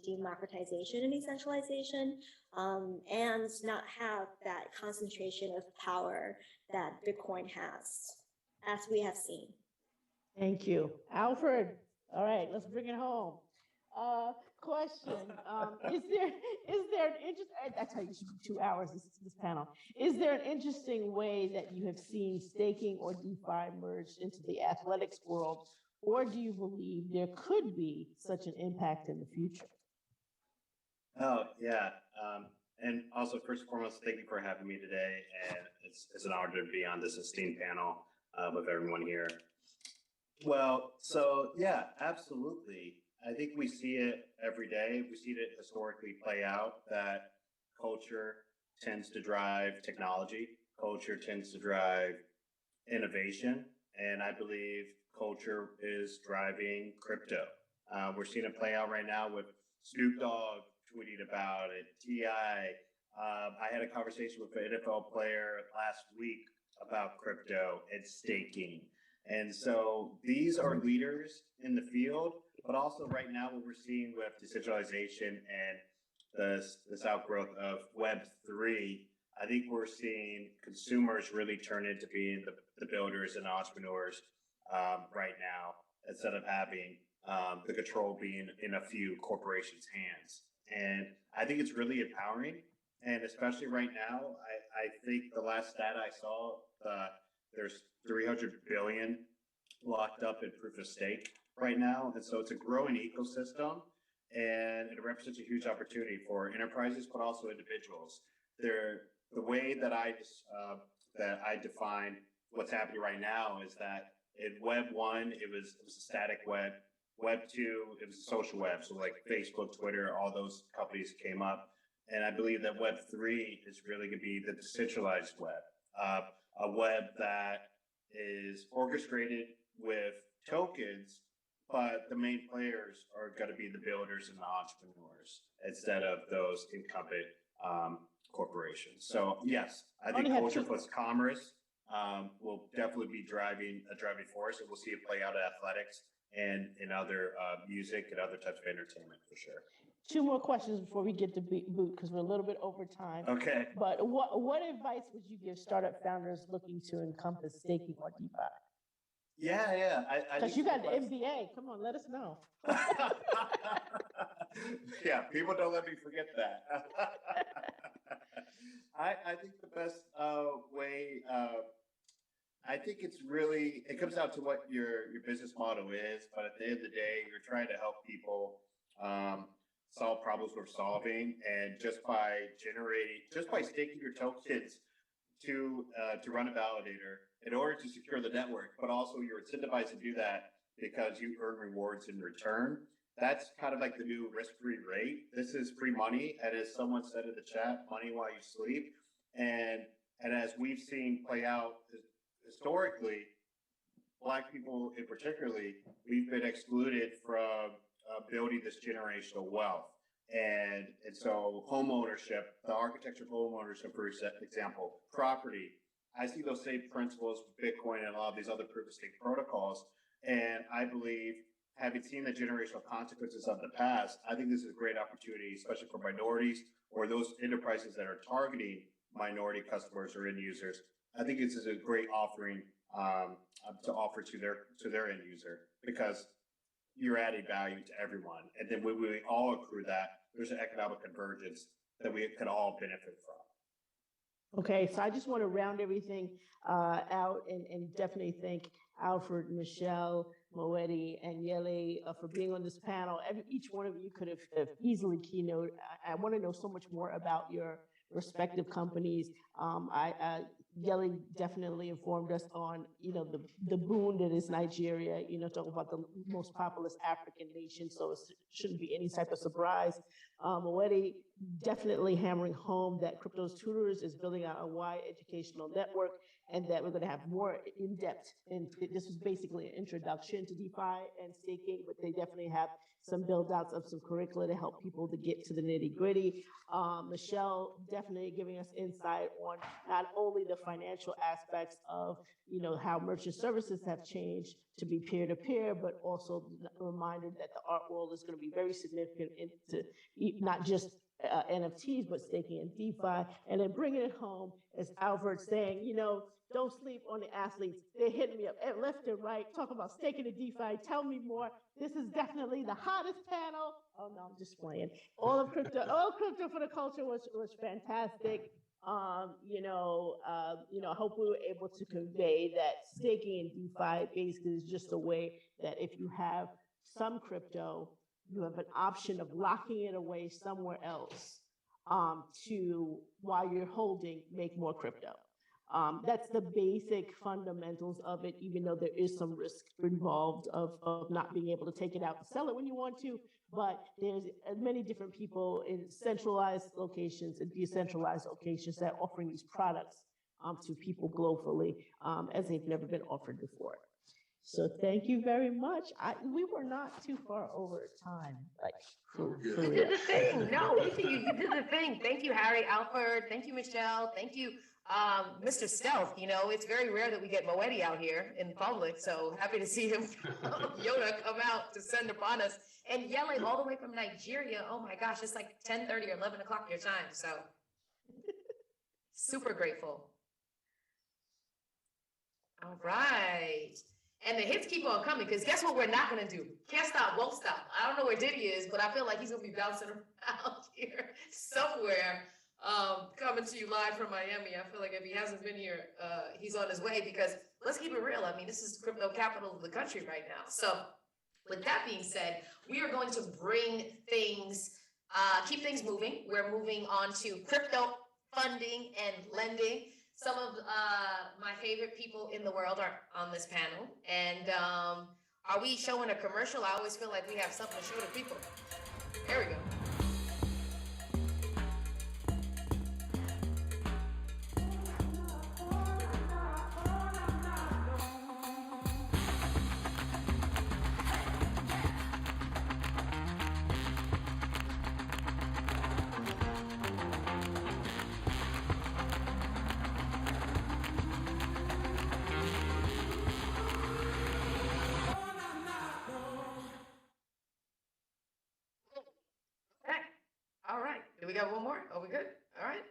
democratization and decentralization, and not have that concentration of power that Bitcoin has, as we have seen. Thank you. Alfred, all right, let's bring it home. Question, is there an interest, I tell you, it should be 2 hours, this panel. Is there an interesting way that you have seen staking or DeFi merge into the athletics world, or do you believe there could be such an impact in the future? Oh, yeah. And also, first and foremost, thank you for having me today. And it's an honor to be on this esteemed panel with everyone here. Well, so yeah, absolutely. I think we see it every day. We see it historically play out that culture tends to drive technology. Culture tends to drive innovation. And I believe culture is driving crypto. We're seeing it play out right now with Snoop Dogg tweeting about it, T.I. I had a conversation with an NFL player last week about crypto and staking. And so these are leaders in the field, but also right now what we're seeing with decentralization and this outgrowth of Web3, I think we're seeing consumers really turn into being the builders and entrepreneurs right now, instead of having the control being in a few corporations' hands. And I think it's really empowering. And especially right now, I think the last stat I saw, there's 300 billion locked up in proof of stake right now. And so it's a growing ecosystem, and it represents a huge opportunity for enterprises, but also individuals. The way that I define what's happening right now is that in Web 1, it was a static web. Web 2, it was a social web. So like Facebook, Twitter, all those companies came up. And I believe that Web 3 is really going to be the decentralized web, a web that is orchestrated with tokens, but the main players are going to be the builders and the entrepreneurs instead of those incumbent corporations. So yes, I think culture plus commerce will definitely be a driving force, and we'll see it play out in athletics and in other music and other types of entertainment for sure. 2 more questions before we get to boot, because we're a little bit over time. Okay. But what advice would you give startup founders looking to encompass staking or DeFi? Yeah. Because you got the MBA. Come on, let us know. Yeah, people don't let me forget that. I think the best way, I think it comes down to what your business model is, but at the end of the day, you're trying to help people solve problems we're solving, and just by staking your tokens to run a validator in order to secure the network, but also you're incentivized to do that because you earn rewards in return. That's kind of like the new risk-free rate. This is free money, and as someone said in the chat, money while you sleep. And as we've seen play out historically, Black people in particularly, we've been excluded from building this generational wealth. And so home ownership, the architecture of home ownership, for example, property, I see those same principles with Bitcoin and a lot of these other proof of stake protocols. And I believe, having seen the generational consequences of the past, I think this is a great opportunity, especially for minorities or those enterprises that are targeting minority customers or end users. I think this is a great offering to offer to their end user, because you're adding value to everyone. And then when we all accrue that, there's an economic convergence that we could all benefit from. Okay, so I just want to round everything out and definitely thank Alfred, Michelle, Moetti, and Yele for being on this panel. Each one of you could have easily keynote. I want to know so much more about your respective companies. Yele definitely informed us on, the boon that is Nigeria, talking about the most populous African nation, so it shouldn't be any type of surprise. Moetti definitely hammering home that Crypto Tutors is building out a wide educational network, and that we're going to have more in-depth, and this was basically an introduction to DeFi and staking, but they definitely have some build-outs of some curricula to help people to get to the nitty-gritty. Michelle definitely giving us insight on not only the financial aspects of, how merchant services have changed to be peer-to-peer, but also a reminder that the art world is going to be very significant into not just NFTs, but staking and DeFi, and then bringing it home, as Albert saying, don't sleep on the athletes. They're hitting me up left and right, talking about staking and DeFi. Tell me more. This is definitely the hottest panel. Oh no, I'm just playing. All crypto for the culture was fantastic. I hope we were able to convey that staking and DeFi basically is just a way that if you have some crypto, you have an option of locking it away somewhere else to, while you're holding, make more crypto. That's the basic fundamentals of it, even though there is some risk involved of not being able to take it out and sell it when you want to. But there's many different people in centralized locations and decentralized locations that are offering these products to people globally as they've never been offered before. So thank you very much. We were not too far over time. You did the thing. No, you did the thing. Thank you, Harry, Alfred. Thank you, Michelle. Thank you, Mr. Stealth. It's very rare that we get Moetti out here in public. So happy to see him, Yoda, come out to send upon us, and yelling all the way from Nigeria. Oh my gosh, it's like 10:30 or 11 o'clock your time. So super grateful. All right. And the hits keep on coming, because guess what we're not going to do? Can't stop, won't stop. I don't know where Diddy is, but I feel like he's going to be bouncing around here somewhere, coming to you live from Miami. I feel like if he hasn't been here, he's on his way, because let's keep it real. I mean, this is the crypto capital of the country right now. So with that being said, we are going to bring things, keep things moving. We're moving on to crypto funding and lending. Some of my favorite people in the world are on this panel. And are we showing a commercial? I always feel like we have something to show to people. There we go. We got one more? Are we good? All right.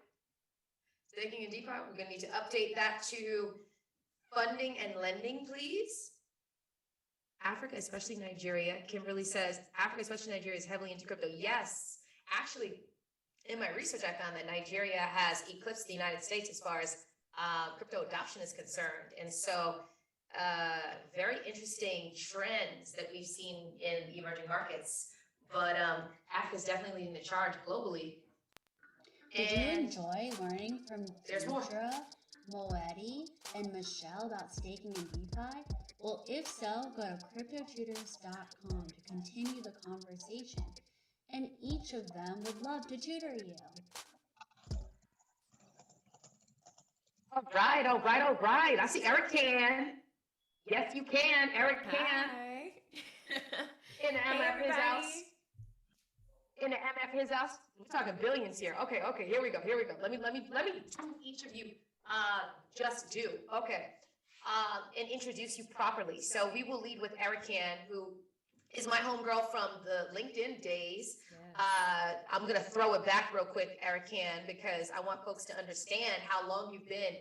Staking and DeFi, we're going to need to update that to funding and lending, please. Africa, especially Nigeria. Kimberly says, Africa, especially Nigeria, is heavily into crypto. Yes. Actually, in my research, I found that Nigeria has eclipsed the United States as far as crypto adoption is concerned. And so very interesting trends that we've seen in the emerging markets. But Africa is definitely leading the charge globally. Did you enjoy learning from Deidre, Moetti, and Michelle about staking and DeFi? Well, if so, go to cryptotutors.com to continue the conversation. And each of them would love to tutor you. All right, all right, all right. I see Eric can. Yes, you can. Eric can. Hi. In the MF his house. In the MF his house. We're talking billions here. Okay, here we go. Let me do each of you just do. Okay. And introduce you properly. So we will lead with Eric Can, who is my homegirl from the LinkedIn days. I'm gonna throw it back real quick, Eric Can, because I want folks to understand how long you've been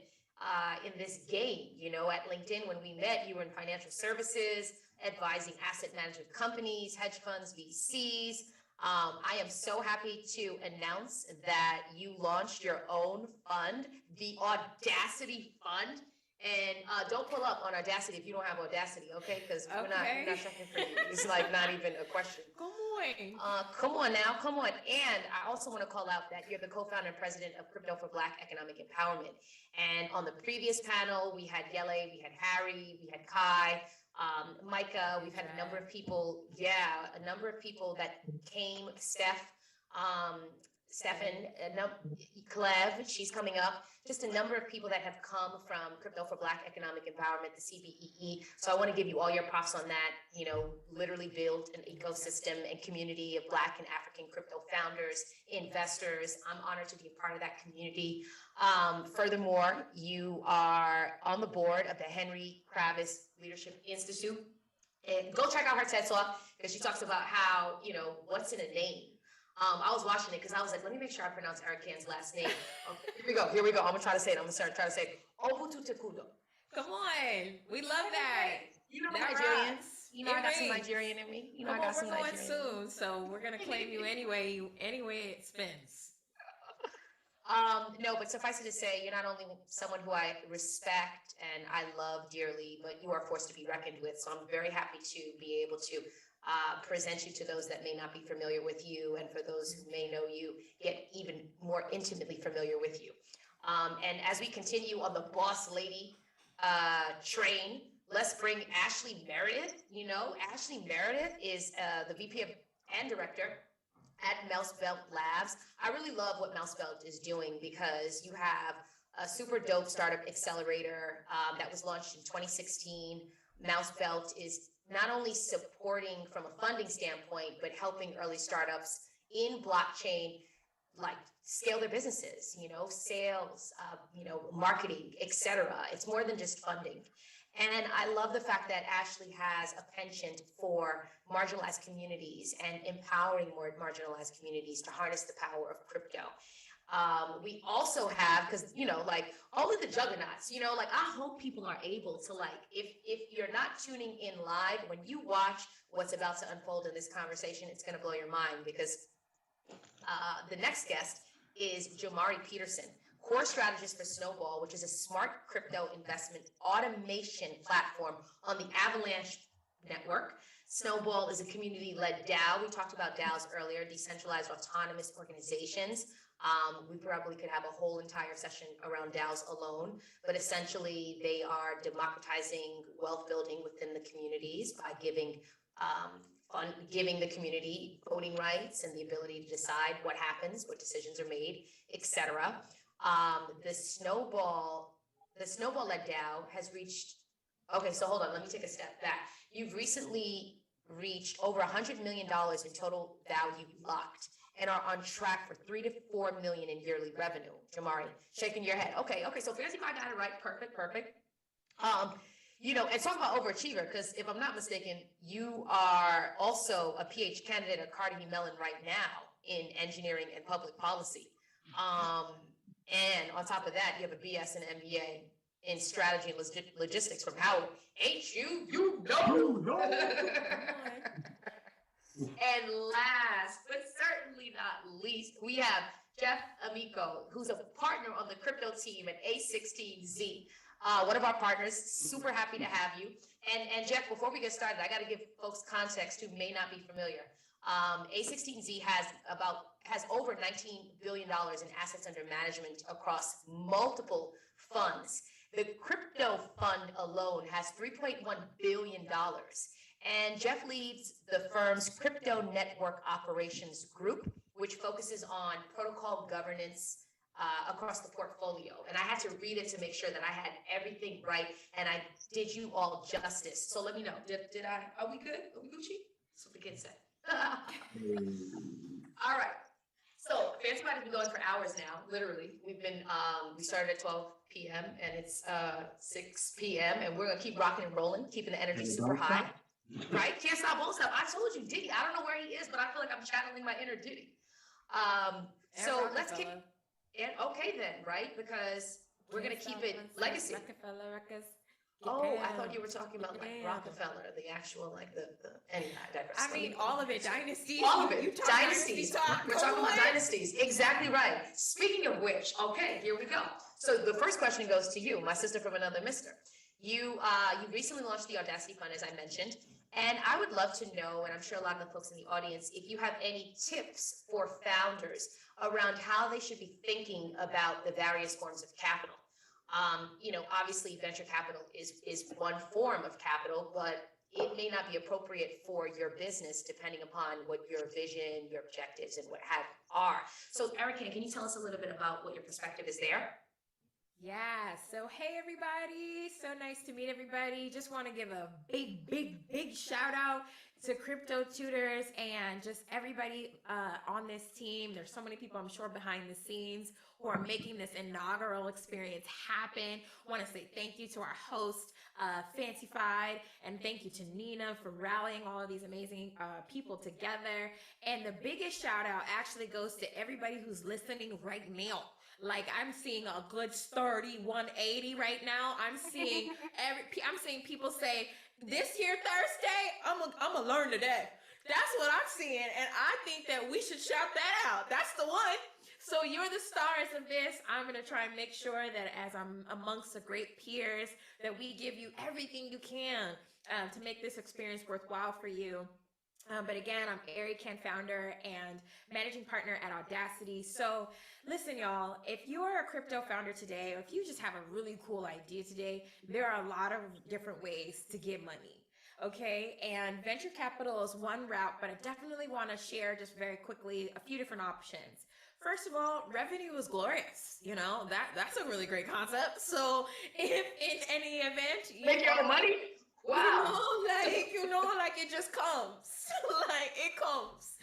in this game. You know, at LinkedIn, when we met, you were in financial services, advising asset management companies, hedge funds, VCs. I am so happy to announce that you launched your own fund, the Audacity Fund. And don't pull up on Audacity if you don't have Audacity, okay? Because we're not checking for you. It's like not even a question. Come on. Come on now, come on. And I also want to call out that you're the co-founder and president of Crypto for Black Economic Empowerment. And on the previous panel, we had Yele, we had Harry, we had Kai, Micah. We've had a number of people, a number of people that came. Stefan, Clev, she's coming up. Just a number of people that have come from Crypto for Black Economic Empowerment, the CBEE. So I want to give you all your props on that. You know, literally built an ecosystem and community of Black and African crypto founders, investors. I'm honored to be a part of that community. Furthermore, you are on the board of the Henry Kravis Leadership Institute. And go check out her TED Talk, because she talks about how, you know, what's in a name. I was watching it because I was like, let me make sure I pronounce Eric Can's last name. Okay, here we go. I'm gonna try to say it. Try to say it. Obutu Tekudo. Come on. We love that. You know, Nigerian. You know, I got some Nigerian in me. You know, I got some Nigerian. We're going soon, so we're gonna claim you anyway it spins. No, but suffice it to say, you're not only someone who I respect and I love dearly, but you are a force to be reckoned with. So I'm very happy to be able to present you to those that may not be familiar with you, and for those who may know you, get even more intimately familiar with you. And as we continue on the boss lady train, let's bring Ashley Meredith. You know, Ashley Meredith is the VP and director at Mousebelt Labs. I really love what Mousebelt is doing, because you have a super dope startup accelerator that was launched in 2016. Mousebelt is not only supporting from a funding standpoint, but helping early startups in blockchain, like scale their businesses, you know, sales, you know, marketing, etc. It's more than just funding. And I love the fact that Ashley has a penchant for marginalized communities and empowering more marginalized communities to harness the power of crypto. We also have, because, you know, like all of the juggernauts, you know, like I hope people are able to, like, if you're not tuning in live, when you watch what's about to unfold in this conversation, it's going to blow your mind, because the next guest is Jamari Peterson, core strategist for Snowball, which is a smart crypto investment automation platform on the Avalanche network. Snowball is a community-led DAO. We talked about DAOs earlier, decentralized autonomous organizations. We probably could have a whole entire session around DAOs alone, but essentially they are democratizing wealth building within the communities by giving the community voting rights and the ability to decide what happens, what decisions are made, etc. The Snowball-led DAO has reached, okay, so hold on, let me take a step back. You've recently reached over $100 million in total value locked, and are on track for 3 to 4 million in yearly revenue. Jamari, shaking your head. Okay, so Fancy Pie got it right. Perfect. You know, and talk about overachiever, because if I'm not mistaken, you are also a PhD candidate at Carnegie Mellon right now in engineering and public policy. And on top of that, you have a BS and MBA in strategy and logistics from Howard. Ain't you? You know. And last, but certainly not least, we have Jeff Amico, who's a partner on the crypto team at A16Z. One of our partners, super happy to have you. And Jeff, before we get started, I got to give folks context who may not be familiar. A16Z has over $19 billion in assets under management across multiple funds. The crypto fund alone has $3.1 billion. And Jeff leads the firm's Crypto Network Operations Group, which focuses on protocol governance, across the portfolio. And I had to read it to make sure that I had everything right and I did you all justice. So let me know, are we good? Are we Gucci? That's what the kids said. All right. So Fancy Friday has been going for hours now, literally. We started at 12 p.m. and it's 6 p.m. and we're gonna keep rocking and rolling, keeping the energy super high. Right? Can't stop, won't stop. I told you, Diddy. I don't know where he is, but I feel like I'm channeling my inner Diddy. So let's keep. And okay then, right? Because we're gonna keep it legacy. Oh, I thought you were talking about like Rockefeller, the actual like the anyway, I digress. I mean, all of it, dynasties. All of it, dynasties. We're talking about dynasties. Exactly right. Speaking of which, okay, here we go. So the first question goes to you, my sister from another mister. You recently launched the Audacity Fund, as I mentioned, and I would love to know, and I'm sure a lot of the folks in the audience, if you have any tips for founders around how they should be thinking about the various forms of capital. Obviously venture capital is one form of capital, but it may not be appropriate for your business depending upon what your vision, your objectives, and what have are. So Erica, can you tell us a little bit about what your perspective is there? Yeah, so hey everybody, so nice to meet everybody. Just want to give a big shout out to Crypto Tutors and just everybody on this team. There's so many people, I'm sure, behind the scenes who are making this inaugural experience happen. Want to say thank you to our host, Fancyfied, and thank you to Nina for rallying all of these amazing people together. And the biggest shout out actually goes to everybody who's listening right now. Like I'm seeing a good sturdy 180 right now. I'm seeing people say, this here Thursday, I'm gonna learn today. That's what I'm seeing. And I think that we should shout that out. That's the one. So you're the stars of this. I'm going to try and make sure that as I'm amongst the great peers, that we give you everything you can to make this experience worthwhile for you. But again, I'm Ari Ken, founder and managing partner at Audacity. So listen, y'all, if you are a crypto founder today, or if you just have a really cool idea today, there are a lot of different ways to get money. Okay, and venture capital is one route, but I definitely want to share just very quickly a few different options. First of all, revenue is glorious. That's a really great concept. So if in any event you make your own money, wow, like it just comes, like it comes.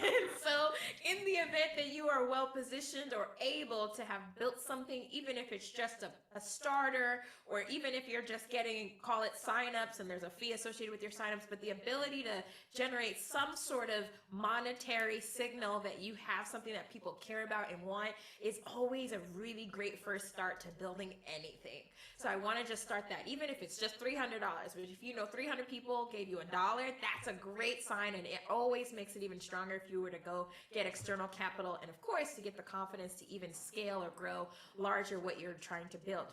And so in the event that you are well positioned or able to have built something, even if it's just a starter, or even if you're just getting, call it signups and there's a fee associated with your signups, but the ability to generate some sort of monetary signal that you have something that people care about and want is always a really great first start to building anything. So I want to just start that, even if it's just $300, which if 300 people gave you $1, that's a great sign, and it always makes it even stronger if you were to go get external capital, and of course to get the confidence to even scale or grow larger what you're trying to build.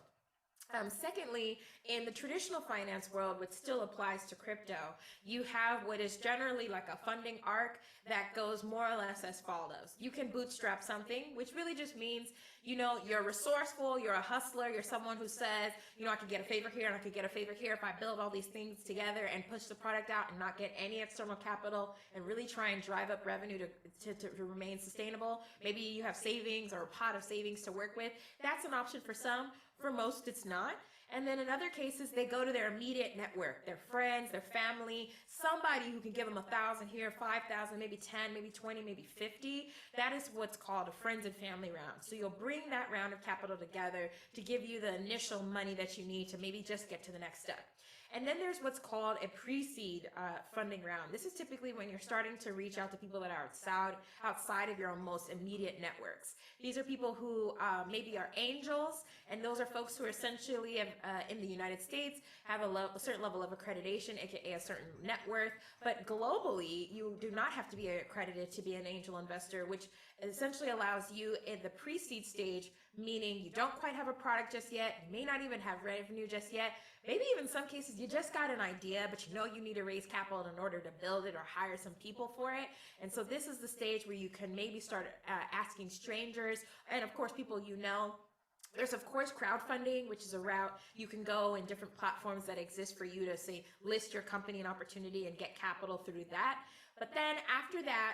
Secondly, in the traditional finance world, which still applies to crypto, you have what is generally like a funding arc that goes more or less as follows. You can bootstrap something, which really just means, you're resourceful, you're a hustler, you're someone who says, I could get a favor here and I could get a favor here if I build all these things together and push the product out and not get any external capital and really try and drive up revenue to remain sustainable. Maybe you have savings or a pot of savings to work with. That's an option for some. For most, it's not. And then in other cases, they go to their immediate network, their friends, their family, somebody who can give them 1,000 here, 5,000, maybe 10, maybe 20, maybe 50. That is what's called a friends and family round. So you'll bring that round of capital together to give you the initial money that you need to maybe just get to the next step. And then there's what's called a pre-seed funding round. This is typically when you're starting to reach out to people that are outside of your most immediate networks. These are people who maybe are angels, and those are folks who are essentially in the United States have a certain level of accreditation, aka a certain net worth. But globally, you do not have to be accredited to be an angel investor, which essentially allows you in the pre-seed stage, meaning you don't quite have a product just yet, you may not even have revenue just yet, maybe even in some cases you just got an idea, but you need to raise capital in order to build it or hire some people for it. And so this is the stage where you can maybe start asking strangers and of course people There's of course crowdfunding, which is a route you can go in different platforms that exist for you to say list your company and opportunity and get capital through that. But then after that,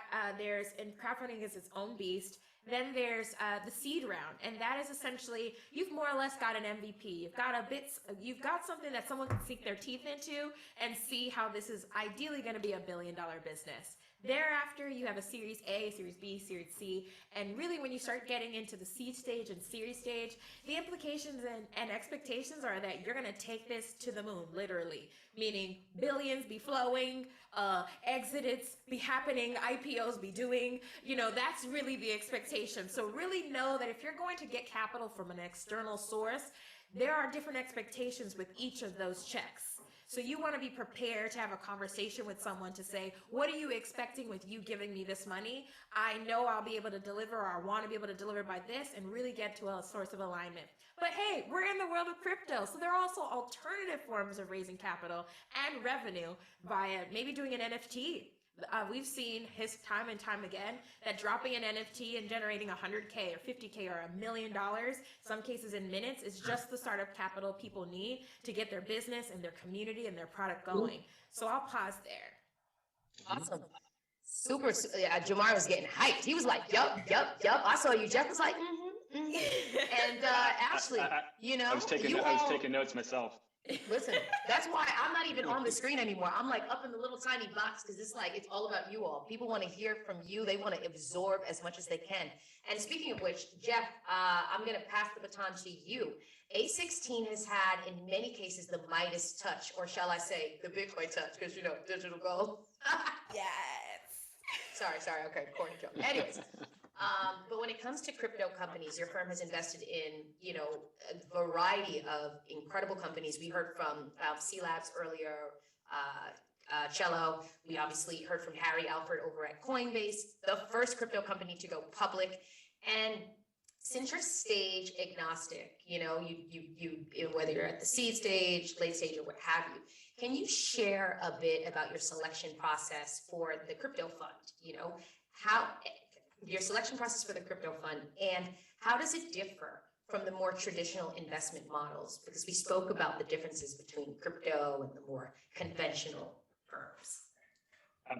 and crowdfunding is its own beast. Then there's the seed round, and that is essentially you've more or less got an MVP. You've got something that someone can sink their teeth into and see how this is ideally going to be $1 billion business. Thereafter, you have a Series A, Series B, Series C, and really when you start getting into the seed stage and series stage, the implications and expectations are that you're going to take this to the moon, literally, meaning billions be flowing, exits be happening, IPOs be doing, that's really the expectation. So really know that if you're going to get capital from an external source, there are different expectations with each of those checks. So you want to be prepared to have a conversation with someone to say, what are you expecting with you giving me this money? I know I'll be able to deliver, or I want to be able to deliver by this, and really get to a source of alignment. But hey, we're in the world of crypto, so there are also alternative forms of raising capital and revenue via maybe doing an NFT. We've seen his time and time again that dropping an NFT and generating 100K or 50K or $1 million, some cases in minutes, is just the startup capital people need to get their business and their community and their product going. So I'll pause there. Awesome. Super. Yeah, Jamar was getting hyped. He was like, yup. I saw you. Jeff was like, And Ashley, I was taking notes myself. Listen, that's why I'm not even on the screen anymore. I'm like up in the little tiny box because it's all about you all. People want to hear from you. They want to absorb as much as they can. And speaking of which, Jeff, I'm going to pass the baton to you. A16 has had, in many cases, the Midas touch, or shall I say, the Bitcoin touch, because, digital gold. Yes. Sorry. Okay, corny joke. Anyways. But when it comes to crypto companies, your firm has invested in, a variety of incredible companies. We heard from C Labs earlier, Cello. We obviously heard from Harry Alford over at Coinbase, the first crypto company to go public. And since you're stage agnostic, you whether you're at the seed stage, late stage, or what have you, can you share a bit about your selection process for the crypto fund? How your selection process for the crypto fund, and how does it differ from the more traditional investment models? Because we spoke about the differences between crypto and the more conventional firms.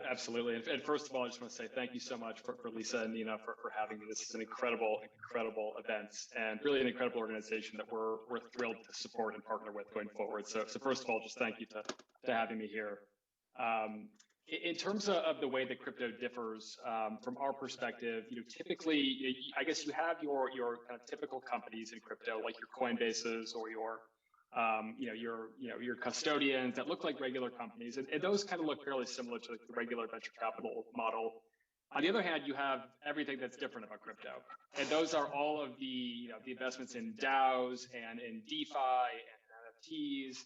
Absolutely. And first of all, I just want to say thank you so much for Lisa and Nina for having me. This is an incredible event and really an incredible organization that we're thrilled to support and partner with going forward. So first of all, just thank you to having me here. In terms of the way that crypto differs from our perspective, typically, I guess you have your kind of typical companies in crypto, like your Coinbases or your custodians that look like regular companies, and those kind of look fairly similar to the regular venture capital model. On the other hand, you have everything that's different about crypto, and those are all of the investments in DAOs and in DeFi and NFTs.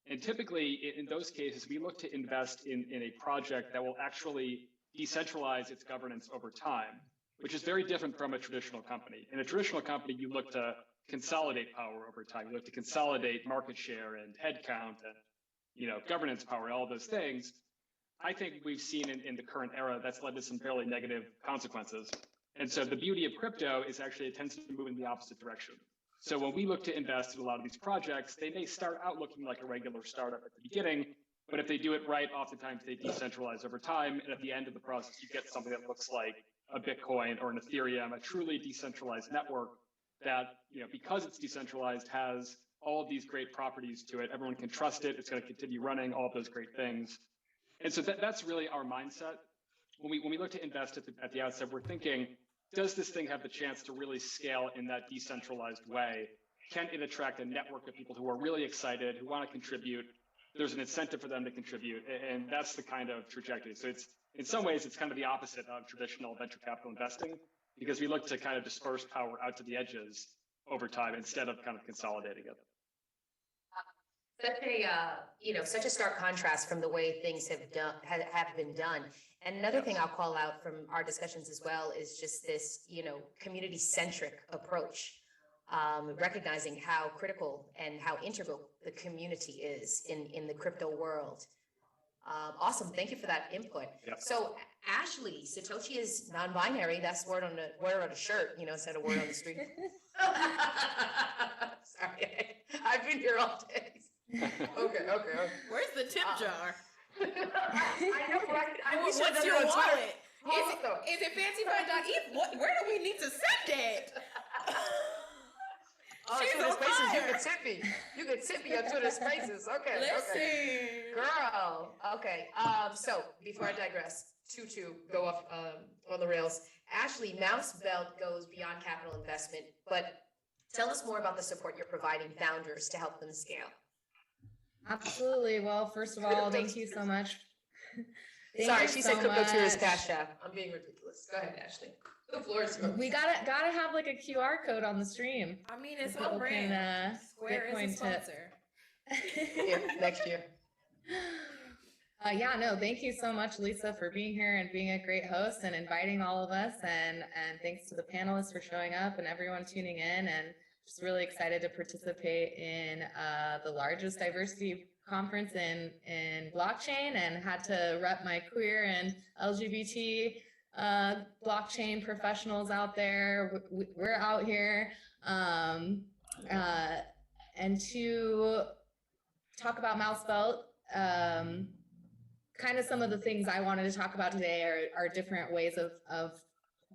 And typically, in those cases, we look to invest in a project that will actually decentralize its governance over time, which is very different from a traditional company. In a traditional company, you look to consolidate power over time. You look to consolidate market share and headcount and governance power, all those things. I think we've seen in the current era that's led to some fairly negative consequences. And so the beauty of crypto is actually it tends to move in the opposite direction. So when we look to invest in a lot of these projects, they may start out looking like a regular startup at the beginning, but if they do it right, oftentimes they decentralize over time. And at the end of the process, you get something that looks like a Bitcoin or an Ethereum, a truly decentralized network that, because it's decentralized, has all of these great properties to it. Everyone can trust it. It's going to continue running, all of those great things. And so that's really our mindset. When we look to invest at the outset, we're thinking, does this thing have the chance to really scale in that decentralized way? Can it attract a network of people who are really excited, who want to contribute? There's an incentive for them to contribute, and that's the kind of trajectory. So it's, in some ways, it's kind of the opposite of traditional venture capital investing, because we look to kind of disperse power out to the edges over time instead of kind of consolidating it. Such a stark contrast from the way things have been done. And another thing I'll call out from our discussions as well is just this, community-centric approach, recognizing how critical and how integral the community is in the crypto world. Awesome, thank you for that input. Yep. So Ashley, Satoshi is non-binary. That's word on a shirt, instead of word on the street. Sorry, I've been here all day. Okay. Where's the tip jar? I know, right? What's your wallet? Is it fancyfried.eth? Where do we need to send it? Oh, She's Twitter on Spaces, fire. You could tip me on Twitter Spaces. Okay, okay. Girl. Okay. So before I digress, to go off on the rails, Ashley, Mouse Belt goes beyond capital investment, but tell us more about the support you're providing founders to help them scale. Absolutely. Well, first of all, thank you so much. Sorry, she said Crypto Tutors Cash App. I'm being ridiculous. Go ahead, Ashley. The floor is yours. We gotta have like a QR code on the stream. I mean, it's People on brand. can, Square Bitcoin is a sponsor. Yeah, next year. Yeah, no, thank you so much, Lisa, for being here and being a great host and inviting all of us. And thanks to the panelists for showing up and everyone tuning in. And just really excited to participate in the largest diversity conference in blockchain, and had to rep my queer and LGBT blockchain professionals out there. We're out here. And to talk about Mouse Belt, kind of some of the things I wanted to talk about today are different ways of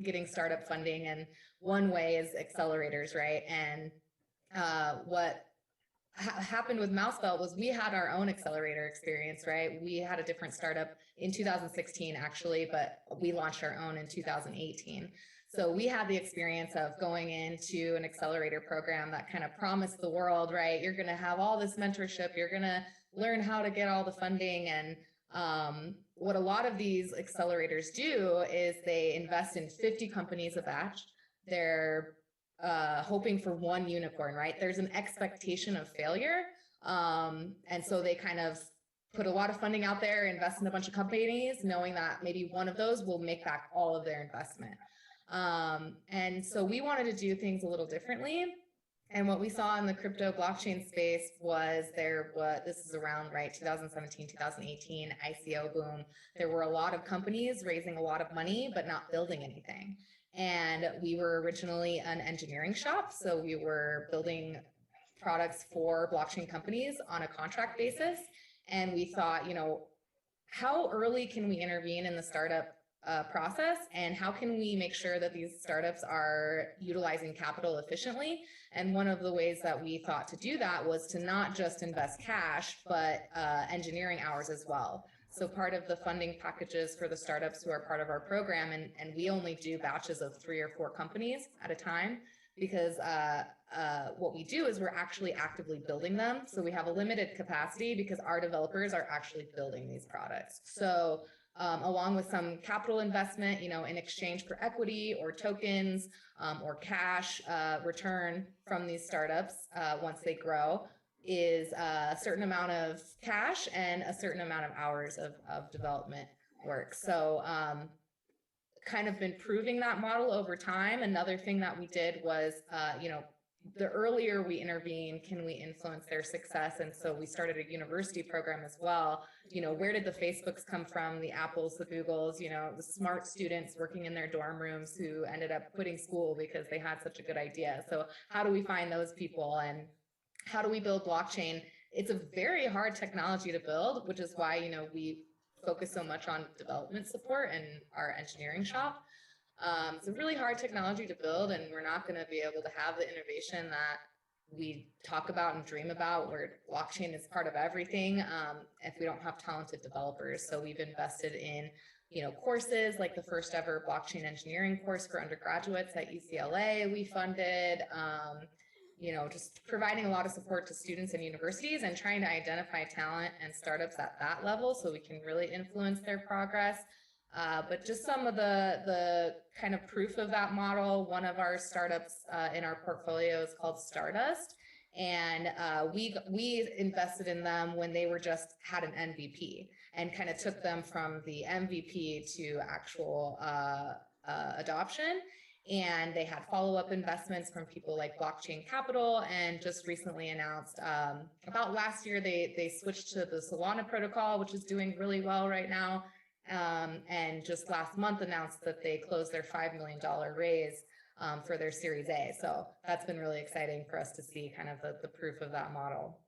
getting startup funding. And one way is accelerators, right? And what happened with Mouse Belt was we had our own accelerator experience, right? We had a different startup in 2016, actually, but we launched our own in 2018. So we had the experience of going into an accelerator program that kind of promised the world, right? You're going to have all this mentorship. You're going to learn how to get all the funding. And what a lot of these accelerators do is they invest in 50 companies a batch. They're hoping for one unicorn, right? There's an expectation of failure. And so they kind of put a lot of funding out there, invest in a bunch of companies, knowing that maybe one of those will make back all of their investment. And so we wanted to do things a little differently. And what we saw in the crypto blockchain space was this is around, right, 2017, 2018, ICO boom. There were a lot of companies raising a lot of money, but not building anything. And we were originally an engineering shop. So we were building products for blockchain companies on a contract basis. And we thought, how early can we intervene in the startup process, and how can we make sure that these startups are utilizing capital efficiently? And one of the ways that we thought to do that was to not just invest cash, but engineering hours as well. So part of the funding packages for the startups who are part of our program, and we only do batches of 3 or 4 companies at a time, because what we do is we're actually actively building them. So we have a limited capacity because our developers are actually building these products. So along with some capital investment, in exchange for equity or tokens or cash return from these startups once they grow, is a certain amount of cash and a certain amount of hours of development work. So kind of been proving that model over time. Another thing that we did was, the earlier we intervene, can we influence their success? And so we started a university program as well. Where did the Facebooks come from, the Apples, the Googles, the smart students working in their dorm rooms who ended up quitting school because they had such a good idea? So how do we find those people, and how do we build blockchain? It's a very hard technology to build, which is why, we focus so much on development support in our engineering shop. It's a really hard technology to build, and we're not going to be able to have the innovation that we talk about and dream about, where blockchain is part of everything, if we don't have talented developers. So we've invested in, courses like the first ever blockchain engineering course for undergraduates at UCLA we funded, just providing a lot of support to students and universities and trying to identify talent and startups at that level so we can really influence their progress. But just some of the kind of proof of that model, one of our startups in our portfolio is called Stardust. And we invested in them when they had an MVP, and kind of took them from the MVP to actual adoption. And they had follow-up investments from people like Blockchain Capital, and just recently announced about last year, they switched to the Solana protocol, which is doing really well right now. And just last month announced that they closed their $5 million raise for their Series A. So that's been really exciting for us to see kind of the proof of that model.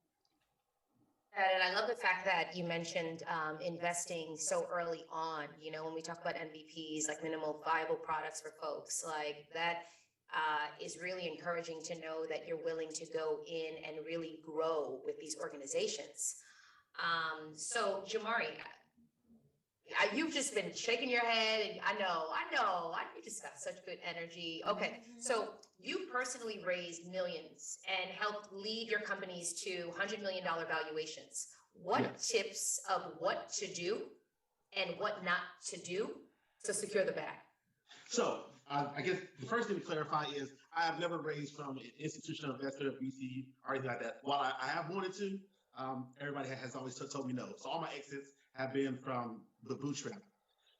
And I love the fact that you mentioned investing so early on. You know, when we talk about MVPs, like minimal viable products for folks, like that is really encouraging to know that you're willing to go in and really grow with these organizations. So Jamari, you've just been shaking your head, and I know, you just got such good energy. Okay, so you personally raised millions and helped lead your companies to $100 million valuations. What tips of what to do and what not to do to secure the bag? So I guess the first thing to clarify is I have never raised from an institutional investor, VC, or anything like that. While I have wanted to, everybody has always told me no. So all my exits have been from the bootstrap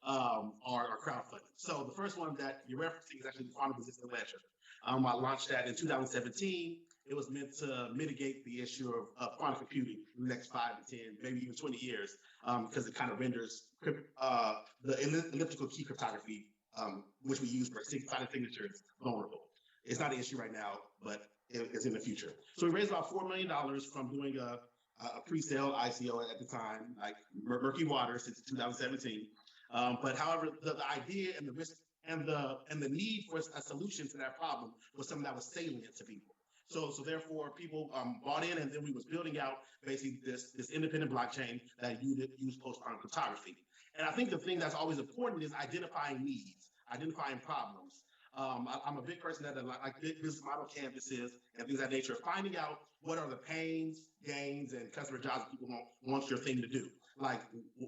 or crowdfunding. So the first one that you're referencing is actually the quantum resistant ledger. I launched that in 2017. It was meant to mitigate the issue of quantum computing in the next 5 to 10, maybe even 20 years, because it kind of renders the elliptical key cryptography, which we use for signing signatures, vulnerable. It's not an issue right now, but it's in the future. So we raised about $4 million from doing a pre-sale ICO at the time, like murky water since 2017. But however, the idea and the risk and the need for a solution to that problem was something that was salient to people. So therefore, people bought in, and then we was building out basically this independent blockchain that used post-quantum cryptography. And I think the thing that's always important is identifying needs, identifying problems. I'm a big person that like business model canvases and things of that nature, finding out what are the pains, gains, and customer jobs people want your thing to do. Like,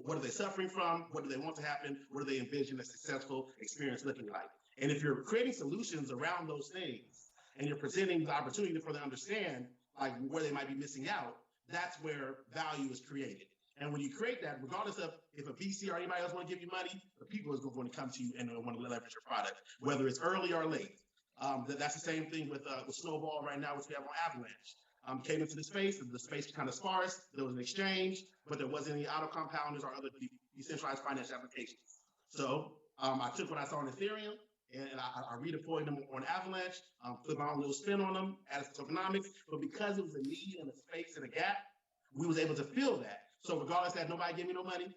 what are they suffering from? What do they want to happen? What do they envision a successful experience looking like? And if you're creating solutions around those things and you're presenting the opportunity for them to understand like where they might be missing out, that's where value is created. And when you create that, regardless of if a VC or anybody else want to give you money, the people is going to come to you and want to leverage your product, whether it's early or late. That's the same thing with Snowball right now, which we have on Avalanche. Came into the space was kind of sparse. There was an exchange, but there wasn't any auto compounders or other decentralized finance applications. So I took what I saw on Ethereum and I redeployed them on Avalanche, put my own little spin on them, added Tokenomics. But because it was a need and a space and a gap, we was able to fill that. So regardless that nobody gave me no money,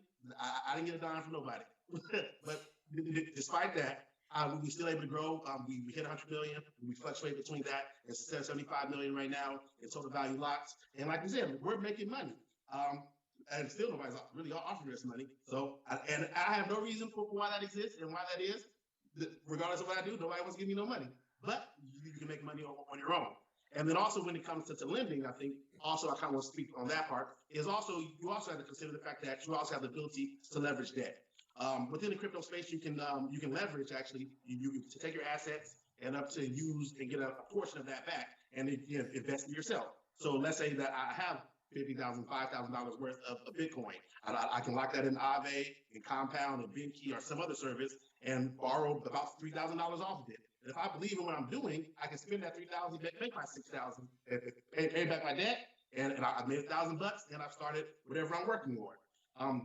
I didn't get a dime from nobody. But despite that, we were still able to grow. We hit 100 million. We fluctuate between that and 75 million right now in total value locks. And like we said, we're making money. And still nobody's really offering us money. So, and I have no reason for why that exists and why that is. Regardless of what I do, nobody wants to give me no money. But you can make money on your own. And then also when it comes to lending, I think also I kind of want to speak on that part, is also you also have to consider the fact that you also have the ability to leverage debt. Within the crypto space, you can leverage actually, you can take your assets and up to use and get a portion of that back and then invest in yourself. So let's say that I have $50,000, $5,000 worth of Bitcoin. I can lock that in Aave, in Compound, in Binky, or some other service and borrow about $3,000 off of it. And if I believe in what I'm doing, I can spend that $3,000, make my $6,000, pay back my debt, and I made $1,000 and I've started whatever I'm working on.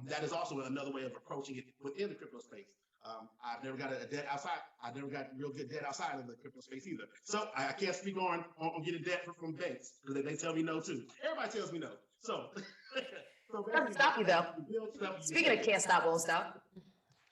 That is also another way of approaching it within the crypto space. I've never got a debt outside. I've never got real good debt outside of the crypto space either. So I can't speak on getting debt from banks because they tell me no too. Everybody tells me no. So, Doesn't stop you though. Speaking of can't stop, won't stop.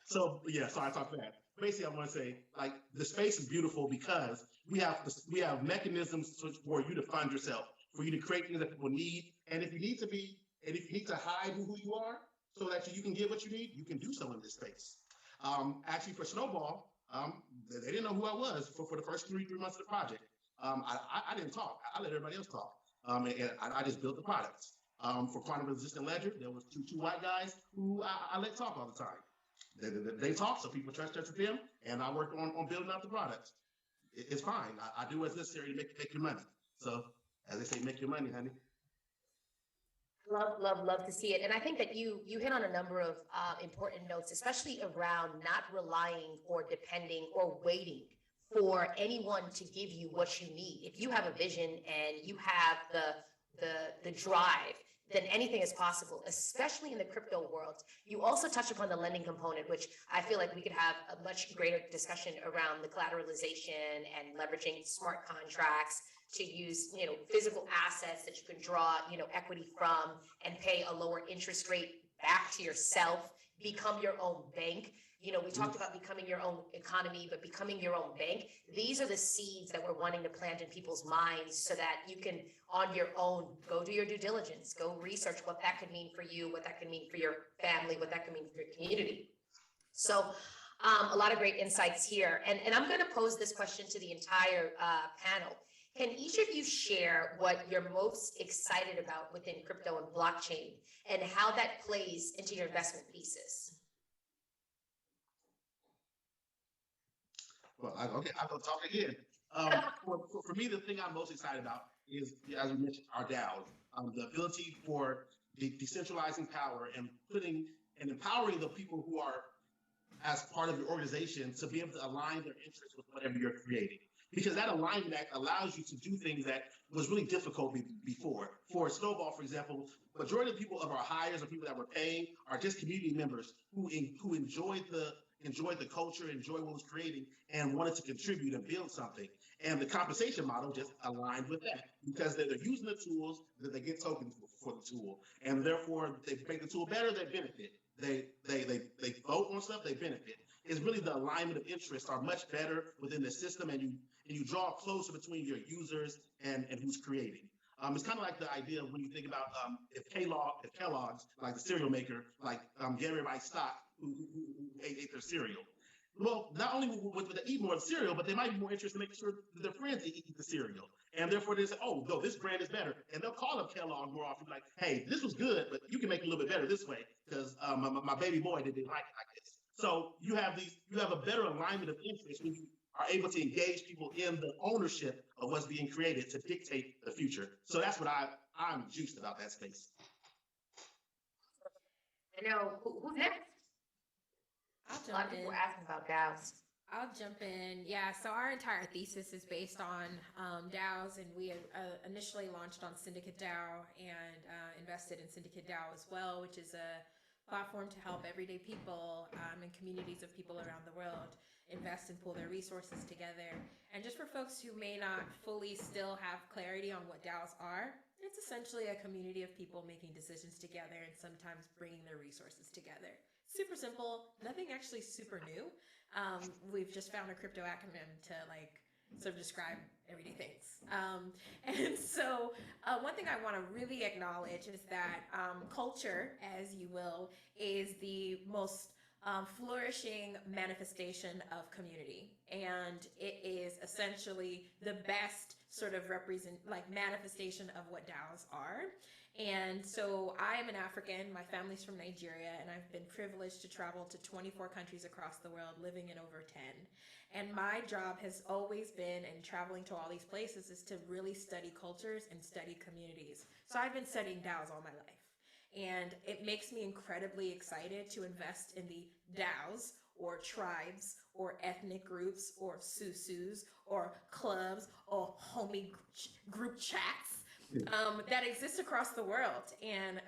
So yeah, sorry, I talked fast. Basically, I want to say like the space is beautiful because we have mechanisms for you to fund yourself, for you to create things that people need, and if you need to hide who you are so that you can get what you need, you can do so in this space. Actually, for Snowball, they didn't know who I was for the first three months of the project. I didn't talk. I let everybody else talk, and I just built the products. For quantum resistant ledger, there was two white guys who I let talk all the time. They talk, so people trust them, and I work on building out the products. It's fine. I do what's necessary to make your money. So, as they say, make your money, honey. Love to see it. And I think that you hit on a number of important notes, especially around not relying or depending or waiting for anyone to give you what you need. If you have a vision and you have the drive, then anything is possible, especially in the crypto world. You also touched upon the lending component, which I feel like we could have a much greater discussion around the collateralization and leveraging smart contracts to use, physical assets that you can draw, equity from and pay a lower interest rate back to yourself, become your own bank. We talked about becoming your own economy, but becoming your own bank. These are the seeds that we're wanting to plant in people's minds so that you can, on your own, go do your due diligence, go research what that could mean for you, what that could mean for your family, what that could mean for your community. So a lot of great insights here. And I'm going to pose this question to the entire panel. Can each of you share what you're most excited about within crypto and blockchain and how that plays into your investment thesis? Well, I'm going to talk again. For me, the thing I'm most excited about is, as we mentioned, our DAOs. The ability for decentralizing power and putting and empowering the people who are as part of your organization to be able to align their interests with whatever you're creating. Because that alignment allows you to do things that was really difficult before. For Snowball, for example, majority of people of our hires or people that we're paying are just community members who enjoyed the culture, enjoyed what was creating, and wanted to contribute and build something. And the compensation model just aligned with that because they're using the tools that they get tokens for the tool, and therefore they make the tool better. They benefit. They vote on stuff. They benefit. It's really the alignment of interests are much better within the system, and you draw closer between your users and who's creating. It's kind of like the idea of when you think about if Kellogg's, like the cereal maker, like get everybody stock who ate their cereal. Well, not only would they eat more of the cereal, but they might be more interested in making sure that their friends eat the cereal. And therefore they say, oh, no, this brand is better. And they'll call up Kellogg more often, like, hey, this was good, but you can make it a little bit better this way because my baby boy didn't like it like this. So you have a better alignment of interest when you are able to engage people in the ownership of what's being created to dictate the future. So that's what I'm juiced about that space. I know who's next? A lot of people are asking about DAOs. I'll jump in. Yeah, so our entire thesis is based on DAOs, and we initially launched on Syndicate DAO and invested in Syndicate DAO as well, which is a platform to help everyday people and communities of people around the world invest and pull their resources together. And just for folks who may not fully still have clarity on what DAOs are, it's essentially a community of people making decisions together and sometimes bringing their resources together. Super simple, nothing actually super new. We've just found a crypto acronym to sort of describe everyday things. And so one thing I want to really acknowledge is that culture, as you will, is the most flourishing manifestation of community. And it is essentially the best sort of manifestation of what DAOs are. And so I am an African, my family's from Nigeria, and I've been privileged to travel to 24 countries across the world, living in over 10. And my job has always been, in traveling to all these places, is to really study cultures and study communities. So I've been studying DAOs all my life. And it makes me incredibly excited to invest in the DAOs or tribes or ethnic groups or susus or clubs or homie group chats that exist across the world. And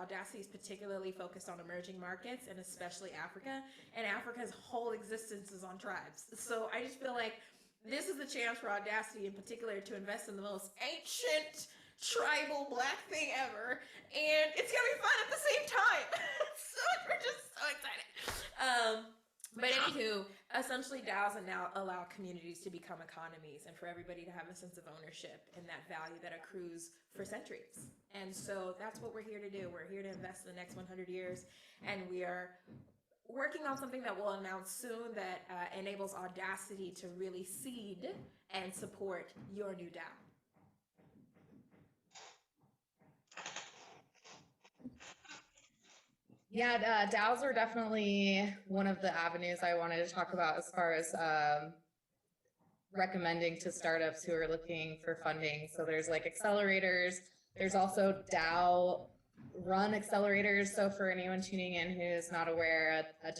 Audacity is particularly focused on emerging markets and especially Africa. And Africa's whole existence is on tribes. So I just feel like this is the chance for Audacity in particular to invest in the most ancient tribal Black thing ever, and it's gonna be fun at the same time. So we're just so excited. But anywho, essentially DAOs now allow communities to become economies and for everybody to have a sense of ownership and that value that accrues for centuries. And so that's what we're here to do. We're here to invest in the next 100 years, and we are working on something that we'll announce soon that enables Audacity to really seed and support your new DAO. Yeah, DAOs are definitely one of the avenues I wanted to talk about as far as recommending to startups who are looking for funding. So there's accelerators. There's also DAO run accelerators. So for anyone tuning in who is not aware, a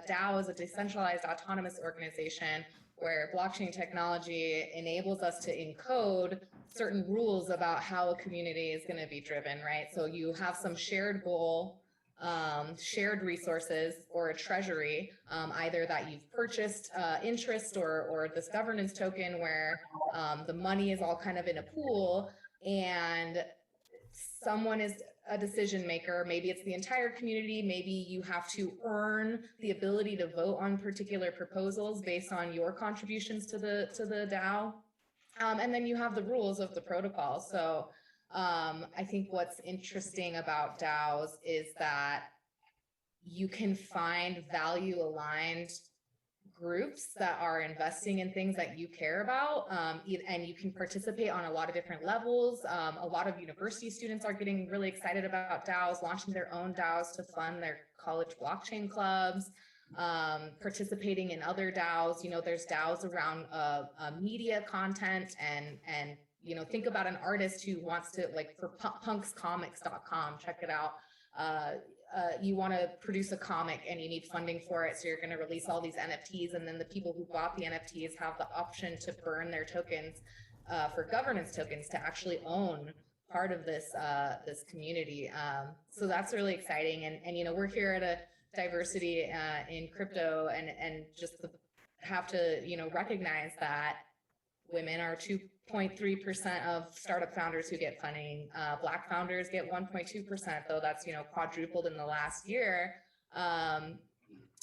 DAO is a decentralized autonomous organization where blockchain technology enables us to encode certain rules about how a community is going to be driven, right? So you have some shared goal shared resources or a treasury, either that you've purchased interest or this governance token where the money is all kind of in a pool and someone is a decision maker. Maybe it's the entire community. Maybe you have to earn the ability to vote on particular proposals based on your contributions to the DAO. And then you have the rules of the protocol. So I think what's interesting about DAOs is that you can find value aligned groups that are investing in things that you care about, and you can participate on a lot of different levels. A lot of university students are getting really excited about DAOs, launching their own DAOs to fund their college blockchain clubs, participating in other DAOs. You know, there's DAOs around media content and you know, think about an artist who wants to, like for punkscomics.com, check it out. You want to produce a comic and you need funding for it. So you're going to release all these NFTs, and then the people who bought the NFTs have the option to burn their tokens for governance tokens to actually own part of this this community. So that's really exciting. And you know, we're here at a diversity in crypto, and just have to, you know, recognize that women are 2.3% of startup founders who get funding. Black founders get 1.2%, though that's, you know, quadrupled in the last year.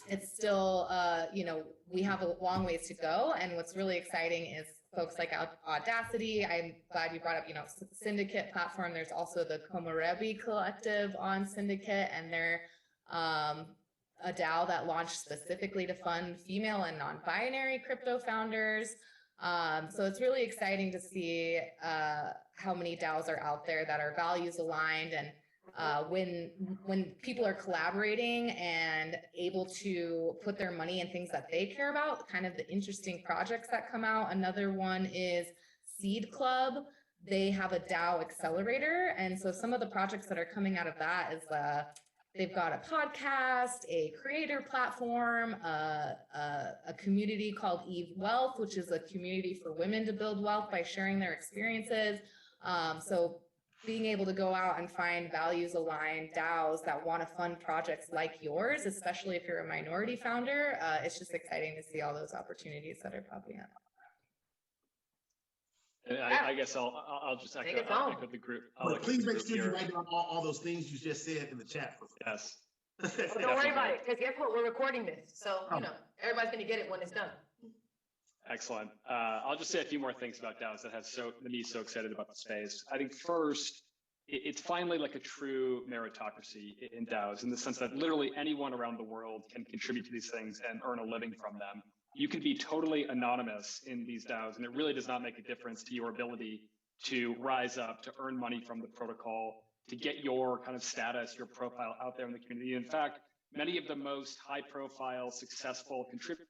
It's still, you know, we have a long ways to go. And what's really exciting is folks like Audacity. I'm glad you brought up, you know, Syndicate platform. There's also the Komorebi Collective on Syndicate, and they're a DAO that launched specifically to fund female and non-binary crypto founders. So it's really exciting to see how many DAOs are out there that are values aligned, and when people are collaborating and able to put their money in things that they care about, kind of the interesting projects that come out. Another one is Seed Club. They have a DAO accelerator, and so some of the projects that are coming out of that is they've got a podcast, a creator platform, a community called Eve Wealth, which is a community for women to build wealth by sharing their experiences. So being able to go out and find values aligned DAOs that want to fund projects like yours, especially if you're a minority founder, it's just exciting to see all those opportunities that are popping up. And I guess I'll just echo the group. But please make sure you write down all those things you just said in the chat. Yes. Well, don't worry about it, because guess what? We're recording this. So, you know, everybody's going to get it when it's done. Excellent. I'll just say a few more things about DAOs that have me so excited about the space. I think first, it's finally like a true meritocracy in DAOs, in the sense that literally anyone around the world can contribute to these things and earn a living from them. You can be totally anonymous in these DAOs, and it really does not make a difference to your ability to rise up, to earn money from the protocol, to get your kind of status, your profile out there in the community. In fact, many of the most high-profile, successful contributors.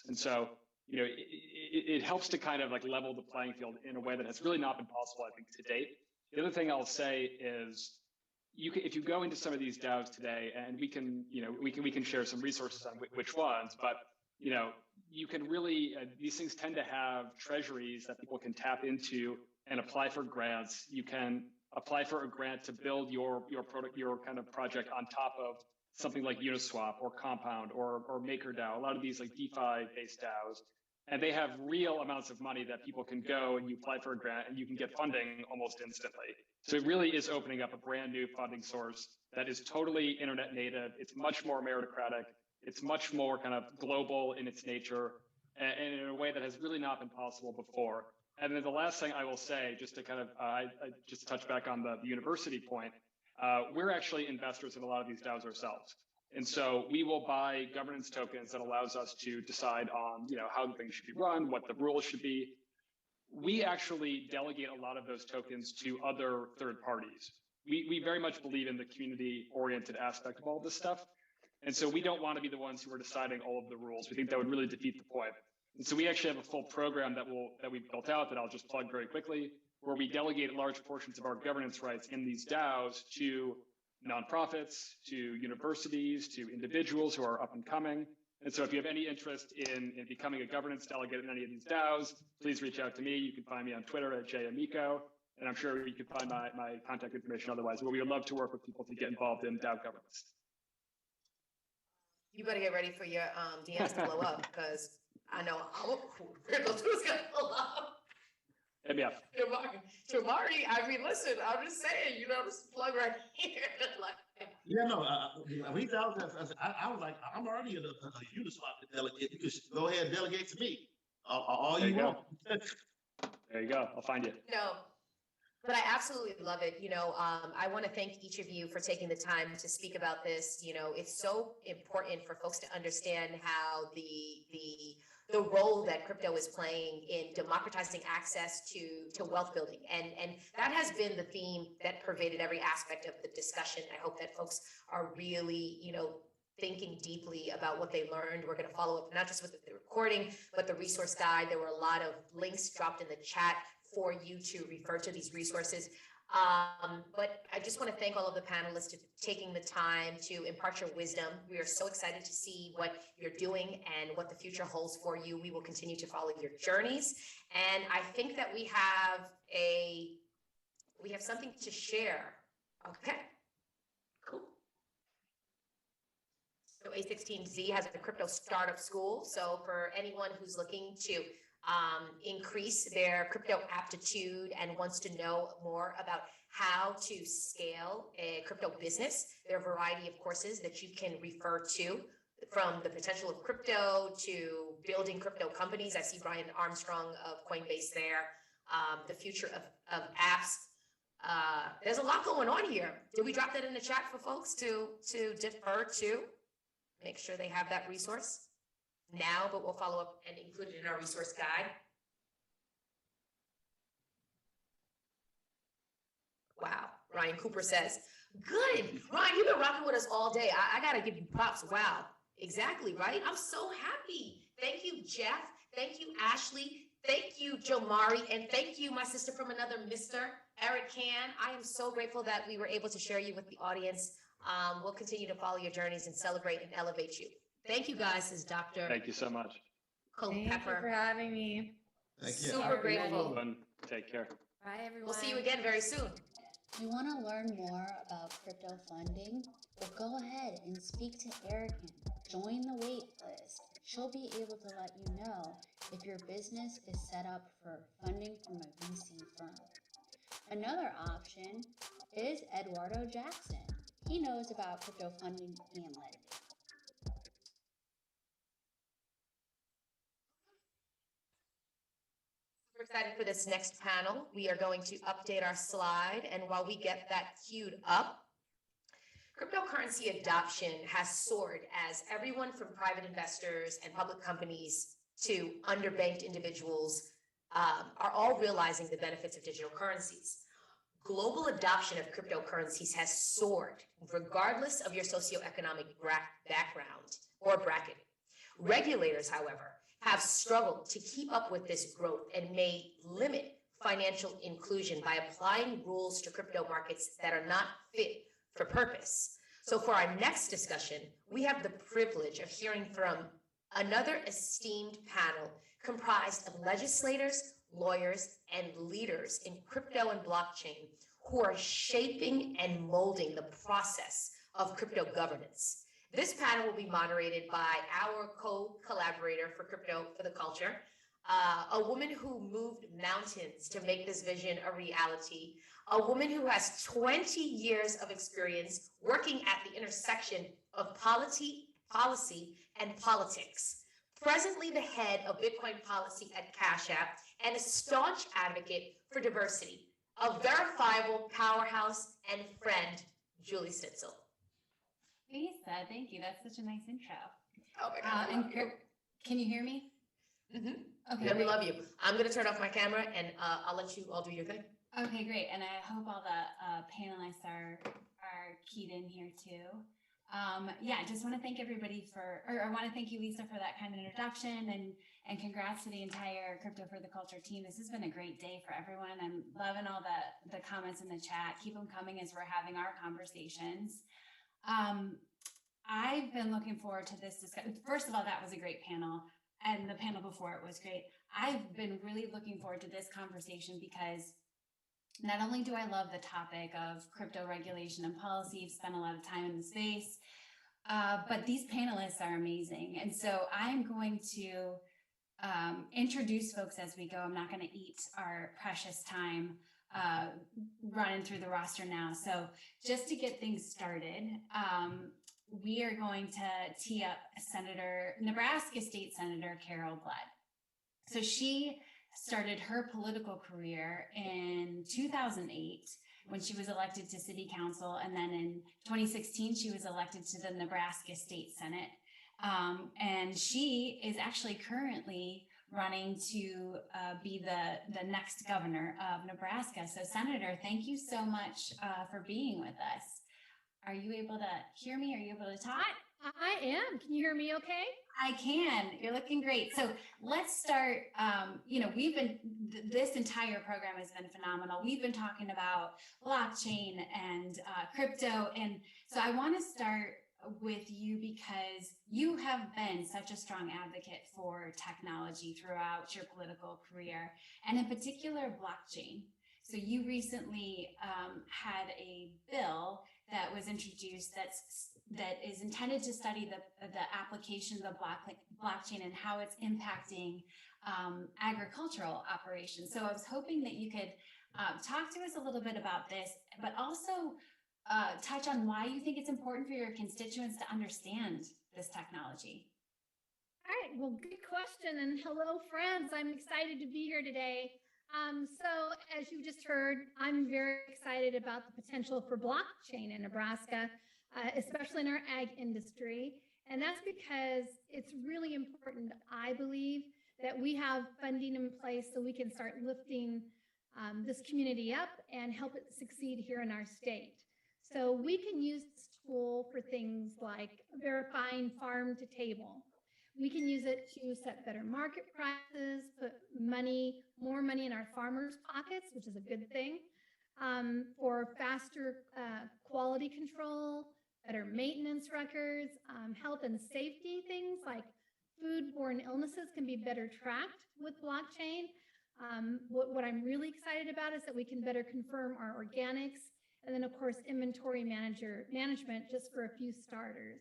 And so, you know, it helps to kind of like level the playing field in a way that has really not been possible, I think, to date. The other thing I'll say is, if you go into some of these DAOs today, and we can share some resources on which ones, but you know, you can really these things tend to have treasuries that people can tap into and apply for grants. You can apply for a grant to build your kind of project on top of something like Uniswap or Compound or MakerDAO. A lot of these like DeFi based DAOs, and they have real amounts of money that people can go and you apply for a grant and you can get funding almost instantly. So it really is opening up a brand new funding source that is totally internet native. It's much more meritocratic. It's much more kind of global in its nature, and in a way that has really not been possible before. And then the last thing I will say, just to kind of I just touch back on the university point, we're actually investors in a lot of these DAOs ourselves. And so we will buy governance tokens that allows us to decide on, you know, how things should be run, what the rules should be. We actually delegate a lot of those tokens to other third parties. We very much believe in the community-oriented aspect of all this stuff. And so we don't want to be the ones who are deciding all of the rules. We think that would really defeat the point. And so we actually have a full program that we've built out that I'll just plug very quickly, where we delegate large portions of our governance rights in these DAOs to nonprofits, to universities, to individuals who are up and coming. And so if you have any interest in becoming a governance delegate in any of these DAOs, please reach out to me. You can find me on Twitter at @jamico. And I'm sure you can find my contact information otherwise, but we would love to work with people to get involved in DAO governance. You better get ready for your DMs to blow up, because I know Crypto Tutors gonna blow up. Hit me up. Jamari, I mean, listen, I'm just saying, this plug right here. Yeah, no, reach out. I was like, I'm already a Uniswap delegate. You could go ahead and delegate to me all There you you go. want. There you go. I'll find you. No, but I absolutely love it. I want to thank each of you for taking the time to speak about this. It's so important for folks to understand how the role that crypto is playing in democratizing access to wealth building. And that has been the theme that pervaded every aspect of the discussion. I hope that folks are really, thinking deeply about what they learned. We're going to follow up not just with the recording, but the resource guide. There were a lot of links dropped in the chat for you to refer to these resources. But I just want to thank all of the panelists for taking the time to impart your wisdom. We are so excited to see what you're doing and what the future holds for you. We will continue to follow your journeys. And I think that we have something to share. Okay, cool. So A16Z has a crypto startup school. So for anyone who's looking to increase their crypto aptitude and wants to know more about how to scale a crypto business, there are a variety of courses that you can refer to, from the potential of crypto to building crypto companies. I see Brian Armstrong of Coinbase there, the future of apps. There's a lot going on here. Did we drop that in the chat for folks to defer to? Make sure they have that resource now, but we'll follow up and include it in our resource guide. Wow, Ryan Cooper says, good. Ryan, you've been rocking with us all day. I gotta give you props. Wow, exactly, right? I'm so happy. Thank you, Jeff. Thank you, Ashley. Thank you, Jomari. And thank you, my sister from another Mr. Eric Can. I am so grateful that we were able to share you with the audience. We'll continue to follow your journeys and celebrate and elevate you. Thank you, guys, says Dr. Thank you so much. Thank you for having me. Thank you. Super grateful. Take care. Bye, everyone. We'll see you again very soon. You want to learn more about crypto funding? Well, go ahead and speak to Erican. Join the wait list. She'll be able to let you know if your business is set up for funding from a VC firm. Another option is Eduardo Jackson. He knows about crypto funding and lending. We're excited for this next panel. We are going to update our slide, and while we get that queued up, cryptocurrency adoption has soared as everyone from private investors and public companies to underbanked individuals are all realizing the benefits of digital currencies. Global adoption of cryptocurrencies has soared regardless of your socioeconomic background or bracket. Regulators, however, have struggled to keep up with this growth and may limit financial inclusion by applying rules to crypto markets that are not fit for purpose. So for our next discussion, we have the privilege of hearing from another esteemed panel comprised of legislators, lawyers, and leaders in crypto and blockchain who are shaping and molding the process of crypto governance. This panel will be moderated by our co-collaborator for Crypto for the Culture, a woman who moved mountains to make this vision a reality, a woman who has 20 years of experience working at the intersection of policy and politics, presently the head of Bitcoin policy at Cash App, and a staunch advocate for diversity, a verifiable powerhouse and friend, Julie Stitzel. Lisa, thank you. That's such a nice intro. Oh my God. Can you hear me? Mm-hmm. Okay. Yeah, we love you. I'm going to turn off my camera and I'll let you all do your thing. Okay, great. And I hope all the panelists are keyed in here too. Yeah, I just want to thank everybody I want to thank you, Lisa, for that kind of introduction, and congrats to the entire Crypto for the Culture team. This has been a great day for everyone. I'm loving all the comments in the chat. Keep them coming as we're having our conversations. I've been looking forward to this discussion. First of all, that was a great panel, and the panel before it was great. I've been really looking forward to this conversation because Not only do I love the topic of crypto regulation and policy, I've spent a lot of time in the space, but these panelists are amazing. And so I'm going to introduce folks as we go. I'm not going to eat our precious time running through the roster now. So just to get things started, we are going to tee up Nebraska State Senator Carol Blood. So she started her political career in 2008 when she was elected to city council. And then in 2016, she was elected to the Nebraska State Senate. And she is actually currently running to be the next governor of Nebraska. So Senator, thank you so much for being with us. Are you able to hear me? Are you able to talk? I am. Can you hear me okay? I can. You're looking great. So let's start. This entire program has been phenomenal. We've been talking about blockchain and crypto. And so I want to start with you because you have been such a strong advocate for technology throughout your political career, and in particular, blockchain. So you recently had a bill that was introduced that is intended to study the application of blockchain and how it's impacting agricultural operations. So I was hoping that you could talk to us a little bit about this, but also touch on why you think it's important for your constituents to understand this technology. All right. Well, good question. And hello, friends. I'm excited to be here today. So as you just heard, I'm very excited about the potential for blockchain in Nebraska, especially in our ag industry. And that's because it's really important, I believe, that we have funding in place so we can start lifting this community up and help it succeed here in our state. So we can use this tool for things like verifying farm to table. We can use it to set better market prices, put more money in our farmers' pockets, which is a good thing, for faster quality control, better maintenance records, health and safety things like foodborne illnesses can be better tracked with blockchain. What I'm really excited about is that we can better confirm our organics, and then of course inventory management, just for a few starters.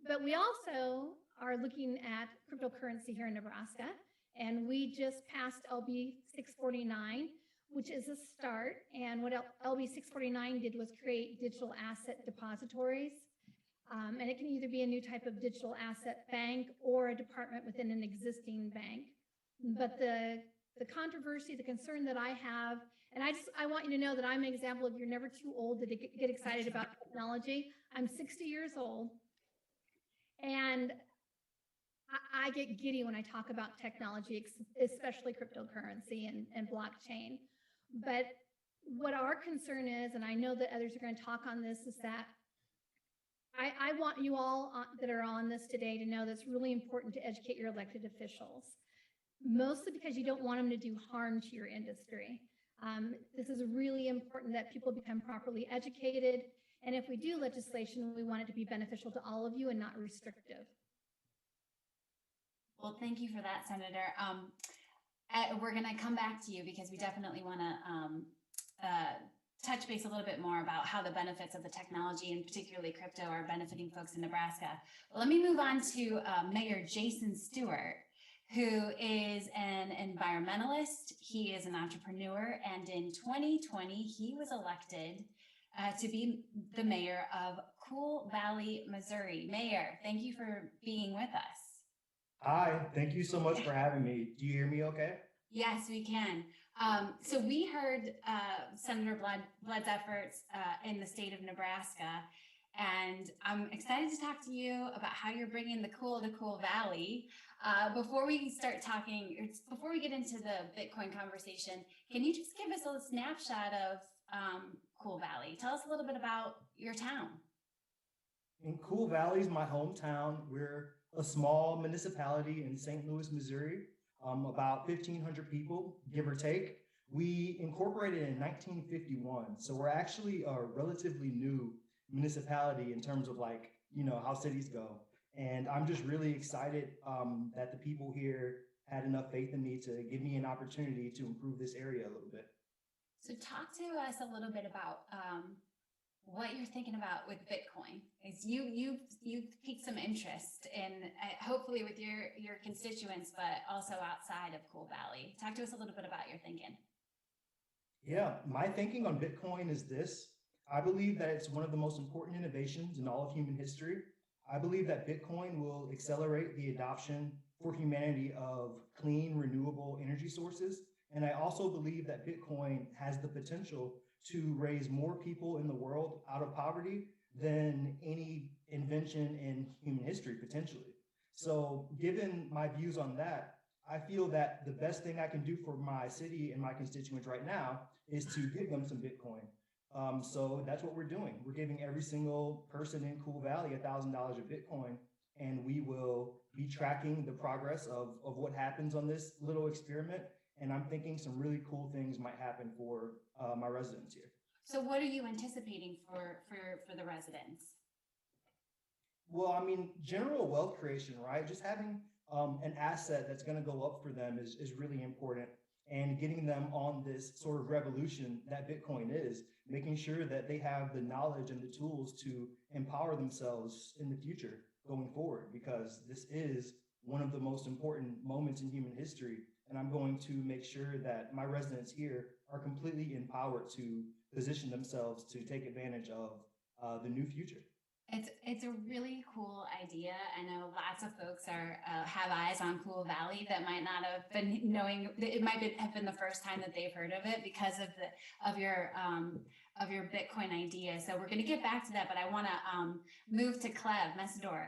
But we also are looking at cryptocurrency here in Nebraska, and we just passed LB 649, which is a start. And what LB 649 did was create digital asset depositories. And it can either be a new type of digital asset bank or a department within an existing bank. But the controversy, the concern that I have, and I want you to know that I'm an example of you're never too old to get excited about technology. I'm 60 years old, and I get giddy when I talk about technology, especially cryptocurrency and blockchain. But what our concern is, and I know that others are going to talk on this, is that I want you all that are on this today to know that it's really important to educate your elected officials, mostly because you don't want them to do harm to your industry. This is really important that people become properly educated. And if we do legislation, we want it to be beneficial to all of you and not restrictive. Well, thank you for that, Senator. We're going to come back to you because we definitely want to touch base a little bit more about how the benefits of the technology and particularly crypto are benefiting folks in Nebraska. But let me move on to Mayor Jason Stewart, who is an environmentalist. He is an entrepreneur, and in 2020, he was elected to be the mayor of Cool Valley, Missouri. Mayor, thank you for being with us. Hi, thank you so much for having me. Do you hear me okay? Yes, we can. So we heard Senator Blood's efforts in the state of Nebraska, and I'm excited to talk to you about how you're bringing the cool to Cool Valley. Before we start talking, before we get into the Bitcoin conversation, can you just give us a snapshot of Cool Valley? Tell us a little bit about your town. In Cool Valley is my hometown. We're a small municipality in St. Louis, Missouri, about 1,500 people, give or take. We incorporated in 1951, so we're actually a relatively new municipality in terms of how cities go. And I'm just really excited that the people here had enough faith in me to give me an opportunity to improve this area a little bit. So talk to us a little bit about what you're thinking about with Bitcoin. Is you've piqued some interest in hopefully with your constituents, but also outside of Cool Valley. Talk to us a little bit about your thinking. Yeah, my thinking on Bitcoin is this. I believe that it's one of the most important innovations in all of human history. I believe that Bitcoin will accelerate the adoption for humanity of clean, renewable energy sources. And I also believe that Bitcoin has the potential to raise more people in the world out of poverty than any invention in human history, potentially. So given my views on that, I feel that the best thing I can do for my city and my constituents right now is to give them some Bitcoin. So that's what we're doing. We're giving every single person in Cool Valley $1,000 of Bitcoin, and we will be tracking the progress of what happens on this little experiment. And I'm thinking some really cool things might happen for my residents here. So what are you anticipating for the residents? Well, I mean, general wealth creation, right? Just having an asset that's going to go up for them is really important, and getting them on this sort of revolution that Bitcoin is, making sure that they have the knowledge and the tools to empower themselves in the future going forward, because this is one of the most important moments in human history. And I'm going to make sure that my residents here are completely empowered to position themselves to take advantage of the new future. It's a really cool idea. I know lots of folks have eyes on Cool Valley that might not have been knowing. It might have been the first time that they've heard of it because of your Bitcoin idea. So we're going to get back to that, but I want to move to Cleve Messidor,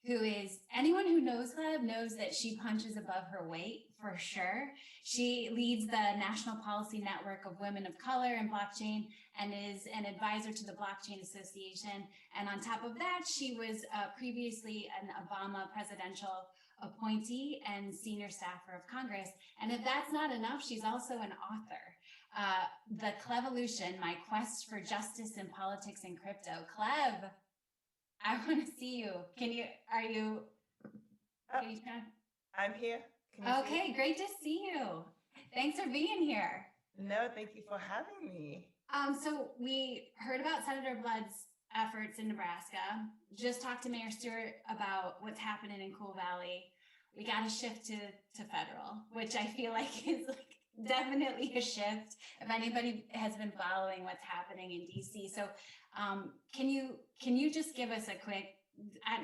who is, anyone who knows Cleve knows that she punches above her weight for sure. She leads the National Policy Network of Women of Color in Blockchain and is an advisor to the Blockchain Association. And on top of that, she was previously an Obama presidential appointee and senior staffer of Congress. And if that's not enough, she's also an author. The Clevolution, My Quest for Justice in Politics and Crypto. Cleve, I want to see you. I'm here. Okay, great to see you. Thanks for being here. No, thank you for having me. So we heard about Senator Blood's efforts in Nebraska. Just talked to Mayor Stewart about what's happening in Cool Valley. We got to shift to federal, which I feel like is definitely a shift. If anybody has been following what's happening in DC, so can you just give us a quick,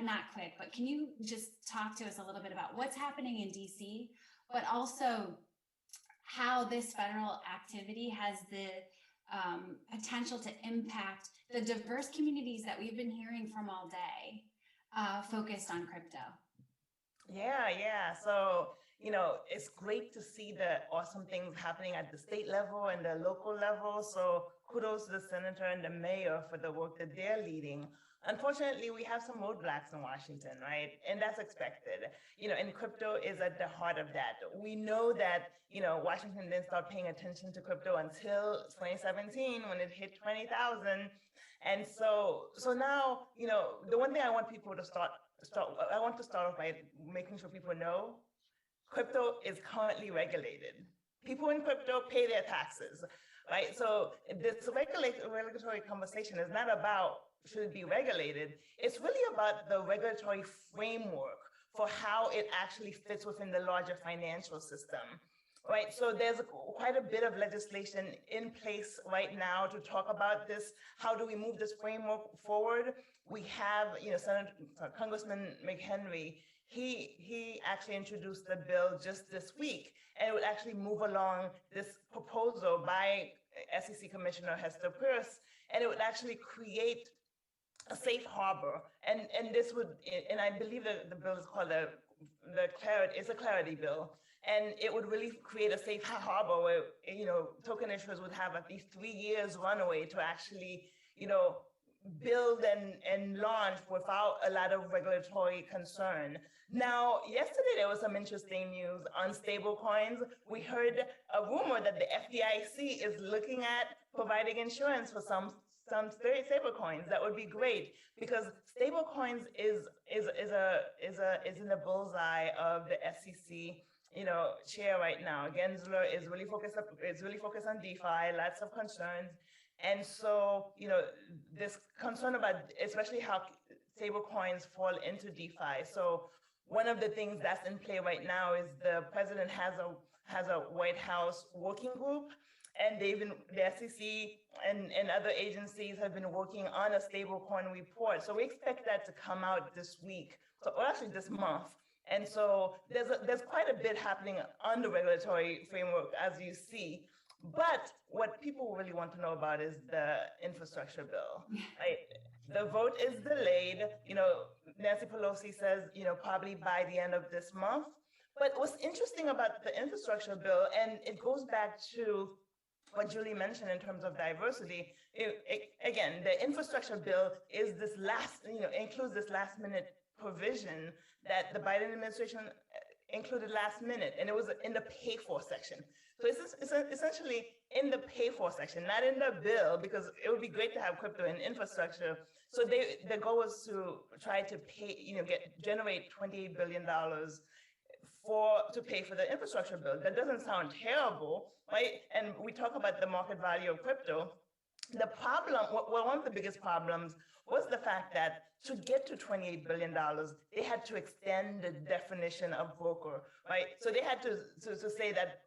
not quick, but can you just talk to us a little bit about what's happening in DC, but also how this federal activity has the potential to impact the diverse communities that we've been hearing from all day, focused on crypto? Yeah. So, it's great to see the awesome things happening at the state level and the local level. So kudos to the senator and the mayor for the work that they're leading. Unfortunately, we have some roadblocks in Washington, right? And that's expected. And crypto is at the heart of that. We know that, Washington didn't start paying attention to crypto until 2017 when it hit 20,000. And so now, the one thing I want people to start off by making sure people know, crypto is currently regulated. People in crypto pay their taxes, right? So this regulatory conversation is not about should it be regulated. It's really about the regulatory framework for how it actually fits within the larger financial system, right? So there's quite a bit of legislation in place right now to talk about this. How do we move this framework forward? We have, Congressman McHenry. He actually introduced the bill just this week, and it would actually move along this proposal by SEC Commissioner Hester Peirce, and it would actually create a safe harbor. And this would, and I believe that the bill is called it's a clarity bill, and it would really create a safe harbor where token issuers would have at least 3 years runway to actually build and launch without a lot of regulatory concern. Now, yesterday there was some interesting news on stable coins. We heard a rumor that the FDIC is looking at providing insurance for some stable coins. That would be great, because stable coins is in the bullseye of the SEC chair right now. Gensler is really focused on DeFi, lots of concerns. And so, this concern about especially how stable coins fall into DeFi. So one of the things that's in play right now is the president has a White House working group, and the SEC and other agencies have been working on a stablecoin report. So we expect that to come out this week, or actually this month. And so there's quite a bit happening on the regulatory framework, as you see. But what people really want to know about is the infrastructure bill. Right? The vote is delayed. Nancy Pelosi says, probably by the end of this month. But what's interesting about the infrastructure bill, and it goes back to what Julie mentioned in terms of diversity, again, the infrastructure bill is this includes this last minute provision that the Biden administration included last minute, and it was in the pay for section. So it's essentially in the pay for section, not in the bill, because it would be great to have crypto in infrastructure. So the goal was to try to generate $28 billion to pay for the infrastructure bill. That doesn't sound terrible, right? And we talk about the market value of crypto. The problem, one of the biggest problems was the fact that to get to $28 billion, they had to extend the definition of broker, right? So they had to say that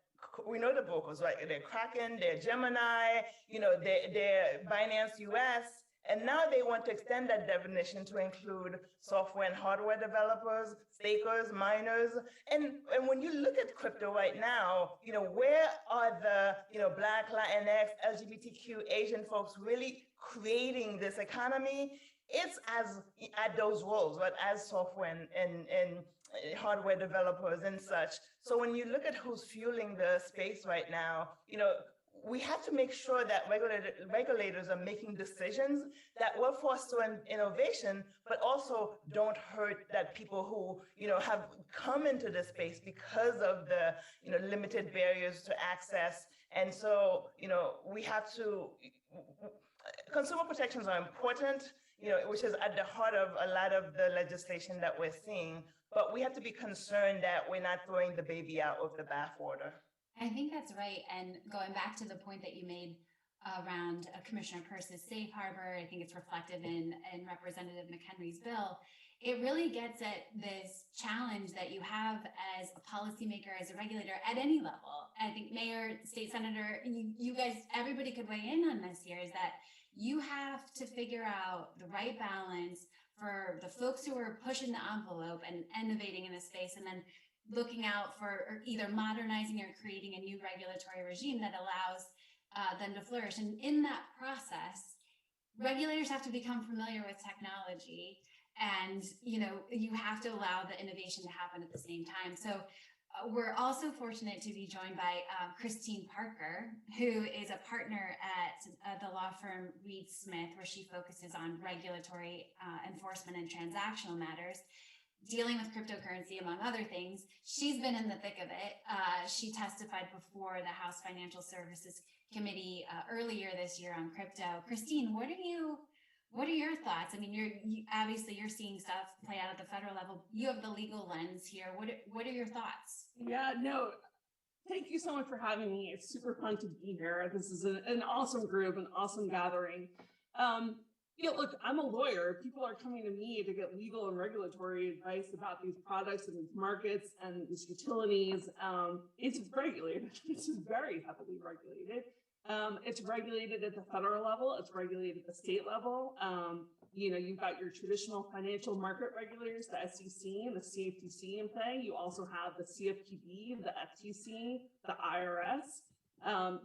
we know the brokers, right? They're Kraken, they're Gemini, they're Binance US. And now they want to extend that definition to include software and hardware developers, stakers, miners. And when you look at crypto right now, where are the, Black, Latinx, LGBTQ, Asian folks really creating this economy? It's at those roles, right? As software and hardware developers and such. So when you look at who's fueling the space right now, we have to make sure that regulators are making decisions that will foster innovation, but also don't hurt that people who have come into this space because of the limited barriers to access. And so we have to. Consumer protections are important, which is at the heart of a lot of the legislation that we're seeing. But we have to be concerned that we're not throwing the baby out with the bathwater. I think that's right. And going back to the point that you made around Commissioner Peirce's safe harbor, I think it's reflective in Representative McHenry's bill. It really gets at this challenge that you have as a policymaker, as a regulator at any level. I think mayor, state senator, you guys, everybody could weigh in on this here, is that you have to figure out the right balance for the folks who are pushing the envelope and innovating in this space, and then looking out for either modernizing or creating a new regulatory regime that allows them to flourish. And in that process, regulators have to become familiar with technology, and you have to allow the innovation to happen at the same time. So we're also fortunate to be joined by Christine Parker, who is a partner at the law firm Reed Smith, where she focuses on regulatory enforcement and transactional matters, dealing with cryptocurrency, among other things. She's been in the thick of it. She testified before the House Financial Services Committee earlier this year on crypto. Christine, what are your thoughts? I mean, you obviously you're seeing stuff play out at the federal level. You have the legal lens here. What are your thoughts? Yeah, no, thank you so much for having me. It's super fun to be here. This is an awesome group, an awesome gathering. Look, I'm a lawyer. People are coming to me to get legal and regulatory advice about these products and these markets and these utilities. It's regulated. It's very heavily regulated. It's regulated at the federal level. It's regulated at the state level. You've got your traditional financial market regulators, the SEC and the CFTC in play. You also have the CFPB, the FTC, the IRS.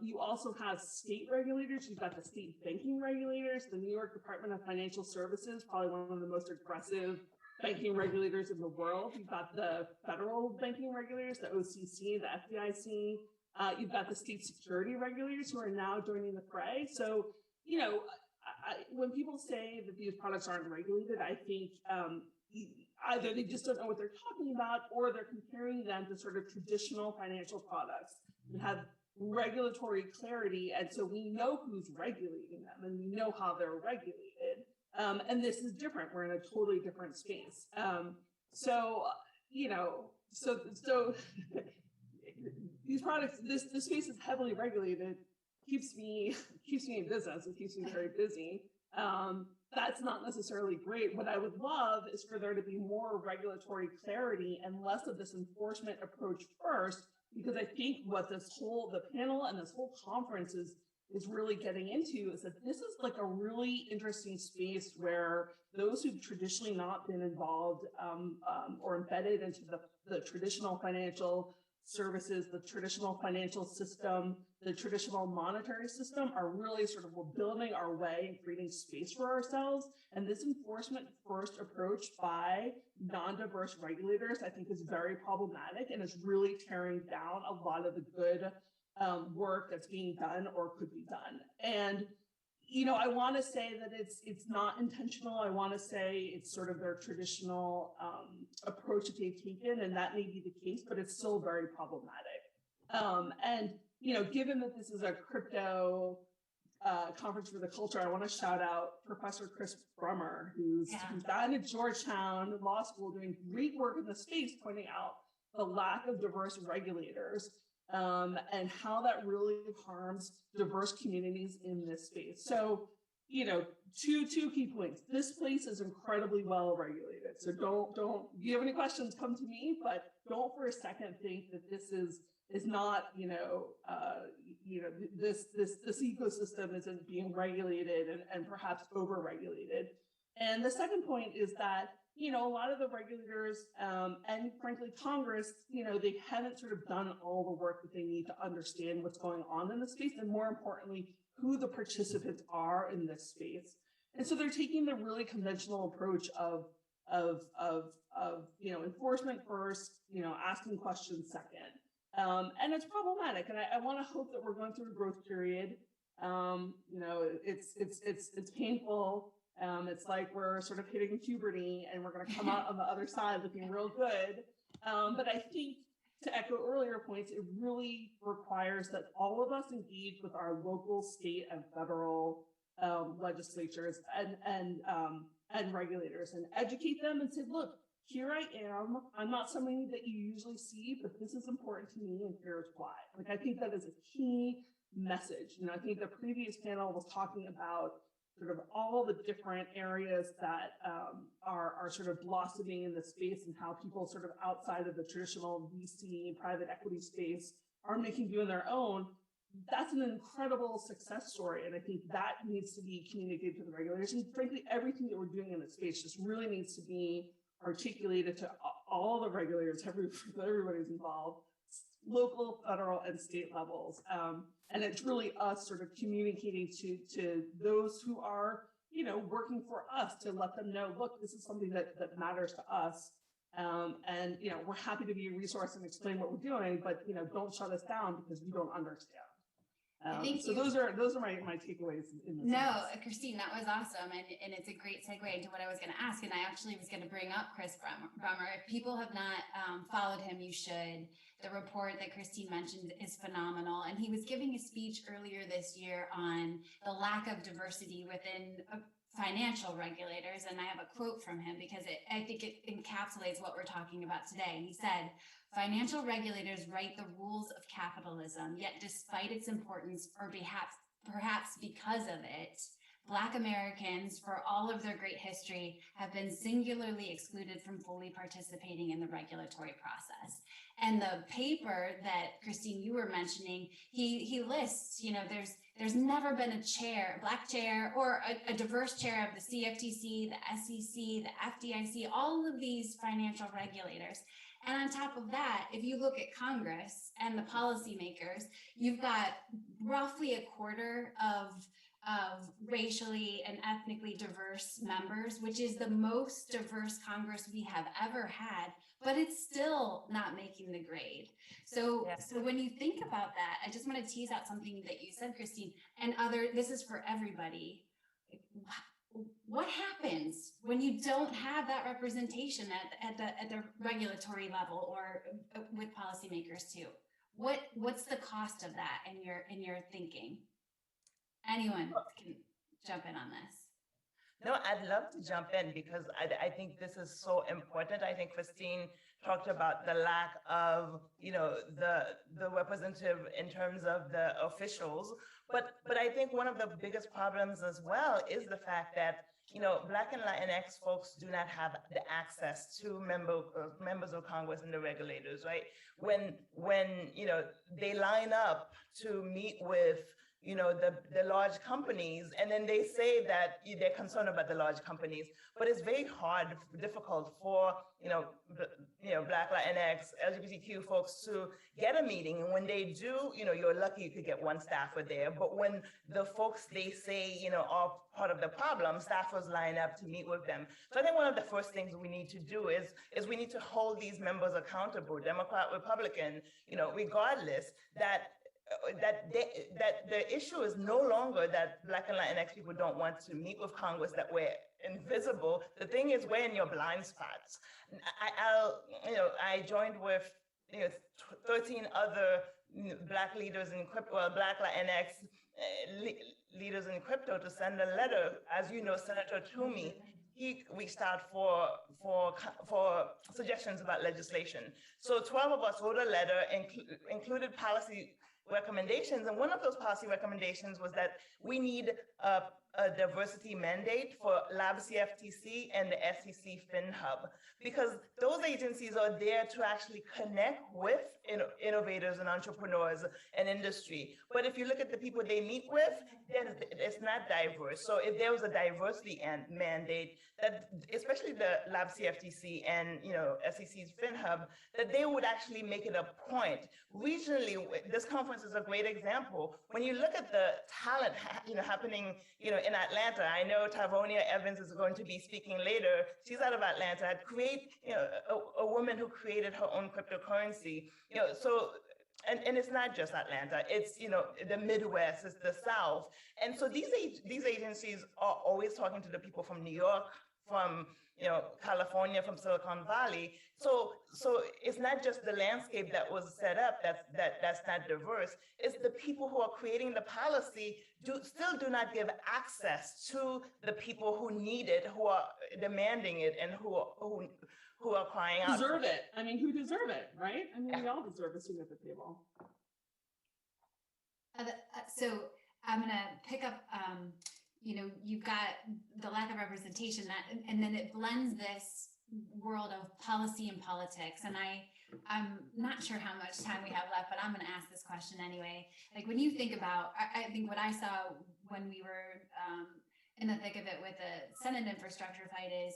You also have state regulators. You've got the state banking regulators, the New York Department of Financial Services, probably one of the most aggressive banking regulators in the world. You've got the federal banking regulators, the OCC, the FDIC. You've got the state security regulators who are now joining the fray. So, when people say that these products aren't regulated, I think either they just don't know what they're talking about, or they're comparing them to sort of traditional financial products that have regulatory clarity. And so we know who's regulating them, and we know how they're regulated. And this is different. We're in a totally different space. So these products, this space is heavily regulated, keeps me in business. It keeps me very busy. That's not necessarily great. What I would love is for there to be more regulatory clarity and less of this enforcement approach first, because I think what the panel and this whole conference is really getting into is that this is like a really interesting space where those who've traditionally not been involved or embedded into the traditional financial services, the traditional financial system, the traditional monetary system are really we're building our way and creating space for ourselves. And this enforcement first approach by non-diverse regulators, I think, is very problematic and is really tearing down a lot of the good work that's being done or could be done. And I want to say that it's not intentional. I want to say it's sort of their traditional approach that they've taken, and that may be the case, but it's still very problematic. And given that this is a crypto conference for the culture, I want to shout out Professor Chris Brummer, who's down at Georgetown Law School doing great work in the space, pointing out the lack of diverse regulators. And how that really harms diverse communities in this space. So, two key points. This place is incredibly well regulated. So don't, if you have any questions, come to me, but don't for a second think that this is not, this ecosystem isn't being regulated and perhaps over-regulated. And the second point is that a lot of the regulators and frankly Congress, they haven't sort of done all the work that they need to understand what's going on in the space, and more importantly, who the participants are in this space. And so they're taking the really conventional approach of enforcement first, asking questions second, and it's problematic. And I want to hope that we're going through a growth period. It's painful. It's like we're sort of hitting puberty and we're going to come out on the other side looking real good. But I think, to echo earlier points, it really requires that all of us engage with our local, state, and federal legislatures and regulators and educate them and say, look, here I am. I'm not somebody that you usually see, but this is important to me and here's why. Like, I think that is a key message. I think the previous panel was talking about sort of all the different areas that are sort of blossoming in the space and how people sort of outside of the traditional VC private equity space are making do on their own. That's an incredible success story. And I think that needs to be communicated to the regulators. And frankly, everything that we're doing in the space just really needs to be articulated to all the regulators, everybody's involved, local, federal, and state levels. And it's really us sort of communicating to those who are, working for us to let them know, look, this is something that matters to us. And, we're happy to be a resource and explain what we're doing, but, don't shut us down because we don't understand. So those are my takeaways in this. No, Christine, that was awesome. And it's a great segue into what I was going to ask. And I actually was going to bring up Chris Brummer. If people have not followed him, you should. The report that Christine mentioned is phenomenal. And he was giving a speech earlier this year on the lack of diversity within financial regulators. And I have a quote from him because I think it encapsulates what we're talking about today. He said, "Financial regulators write the rules of capitalism, yet despite its importance, or perhaps because of it, Black Americans, for all of their great history, have been singularly excluded from fully participating in the regulatory process." And the paper that Christine, you were mentioning, he lists, there's never been a Black chair, or a diverse chair of the CFTC, the SEC, the FDIC, all of these financial regulators. And on top of that, if you look at Congress and the policymakers, you've got roughly a quarter of racially and ethnically diverse members, which is the most diverse Congress we have ever had, but it's still not making the grade. So when you think about that, I just want to tease out something that you said, Christine, and this is for everybody. What happens when you don't have that representation at the regulatory level or with policymakers too? What's the cost of that in your thinking? Anyone can jump in on this. No, I'd love to jump in because I think this is so important. I think Christine talked about the lack of, the representative in terms of the officials. But I think one of the biggest problems as well is the fact that, Black and Latinx folks do not have the access to members of Congress and the regulators, right? When they line up to meet with the large companies, and then they say that they're concerned about the large companies, but it's very hard, difficult for Black, Latinx, LGBTQ folks to get a meeting. And when they do, you're lucky you could get one staffer there. But when the folks they say are part of the problem, staffers line up to meet with them. So I think one of the first things we need to do is we need to hold these members accountable, Democrat, Republican, regardless, that the issue is no longer that Black and Latinx people don't want to meet with Congress, that we're invisible. The thing is, we're in your blind spots. I joined with 13 other Black leaders in crypto, Black Latinx leaders in crypto to send a letter. As you know, Senator Toomey, he reached out for suggestions about legislation. So 12 of us wrote a letter, included policy recommendations, and one of those policy recommendations was that we need a diversity mandate for Lab CFTC and the SEC FinHub, because those agencies are there to actually connect with innovators and entrepreneurs and industry. But if you look at the people they meet with, then it's not diverse. So if there was a diversity mandate, that especially the Lab CFTC and SEC's FinHub, that they would actually make it a point. Regionally, this conference is a great example. When you look at the talent happening in Atlanta, I know Tavonia Evans is going to be speaking later. She's out of Atlanta. A woman who created her own cryptocurrency. And it's not just Atlanta, it's the Midwest, it's the South. And so these agencies are always talking to the people from New York, from California, from Silicon Valley. So it's not just the landscape that was set up that's not diverse. It's the people who are creating the policy still do not give access to the people who need it, who are demanding it, and who are crying out. Deserve it. I mean, who deserve it, right? I mean, we all deserve a seat at the table. So I'm going to pick up, you've got the lack of representation, and then it blends this world of policy and politics. And I'm not sure how much time we have left, but I'm going to ask this question anyway. Like, when you think about, I think what I saw when we were in the thick of it with the Senate infrastructure fight is,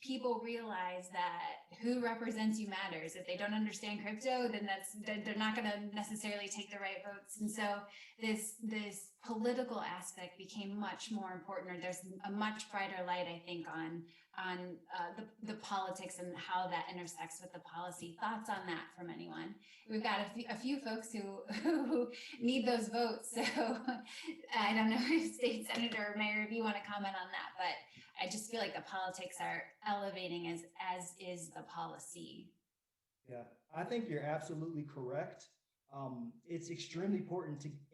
people realize that who represents you matters. If they don't understand crypto, then they're not going to necessarily take the right votes. And so this political aspect became much more important, or there's a much brighter light, I think, on the politics and how that intersects with the policy. Thoughts on that from anyone? We've got a few folks who need those votes. So I don't know if State Senator or Mayor, if you want to comment on that, but I just feel like the politics are elevating as is the policy. Yeah, I think you're absolutely correct. It's extremely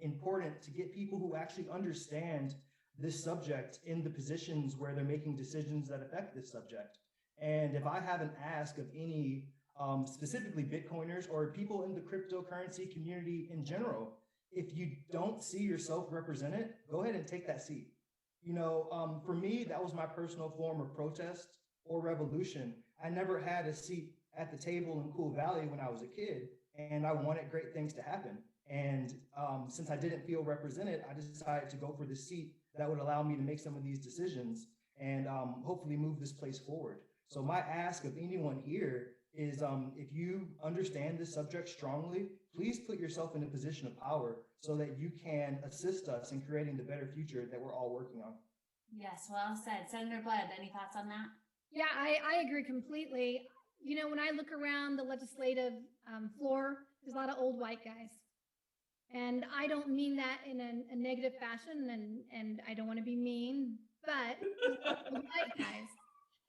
important to get people who actually understand this subject in the positions where they're making decisions that affect this subject. And if I have an ask of any specifically Bitcoiners or people in the cryptocurrency community in general, if you don't see yourself represented, go ahead and take that seat. For me, that was my personal form of protest or revolution. I never had a seat at the table in Cool Valley when I was a kid, and I wanted great things to happen. And since I didn't feel represented, I decided to go for the seat that would allow me to make some of these decisions and hopefully move this place forward. So my ask of anyone here is if you understand this subject strongly, please put yourself in a position of power so that you can assist us in creating the better future that we're all working on. Yes, well said. Senator Blood, any thoughts on that? Yeah, I agree completely. When I look around the legislative floor, there's a lot of old white guys. And I don't mean that in a negative fashion, and I don't want to be mean, but old white guys.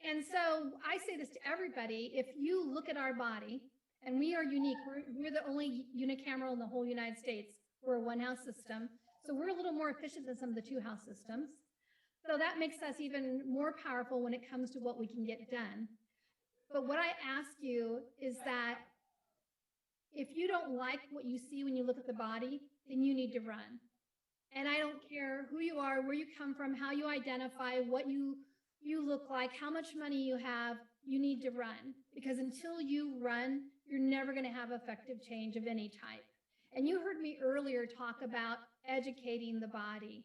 And so I say this to everybody: if you look at our body, and we are unique, we're the only unicameral in the whole United States. We're a one-house system, so we're a little more efficient than some of the two-house systems. So that makes us even more powerful when it comes to what we can get done. But what I ask you is that if you don't like what you see when you look at the body, then you need to run. And I don't care who you are, where you come from, how you identify, what you look like, how much money you have, you need to run. Because until you run, you're never going to have effective change of any type. And you heard me earlier talk about educating the body.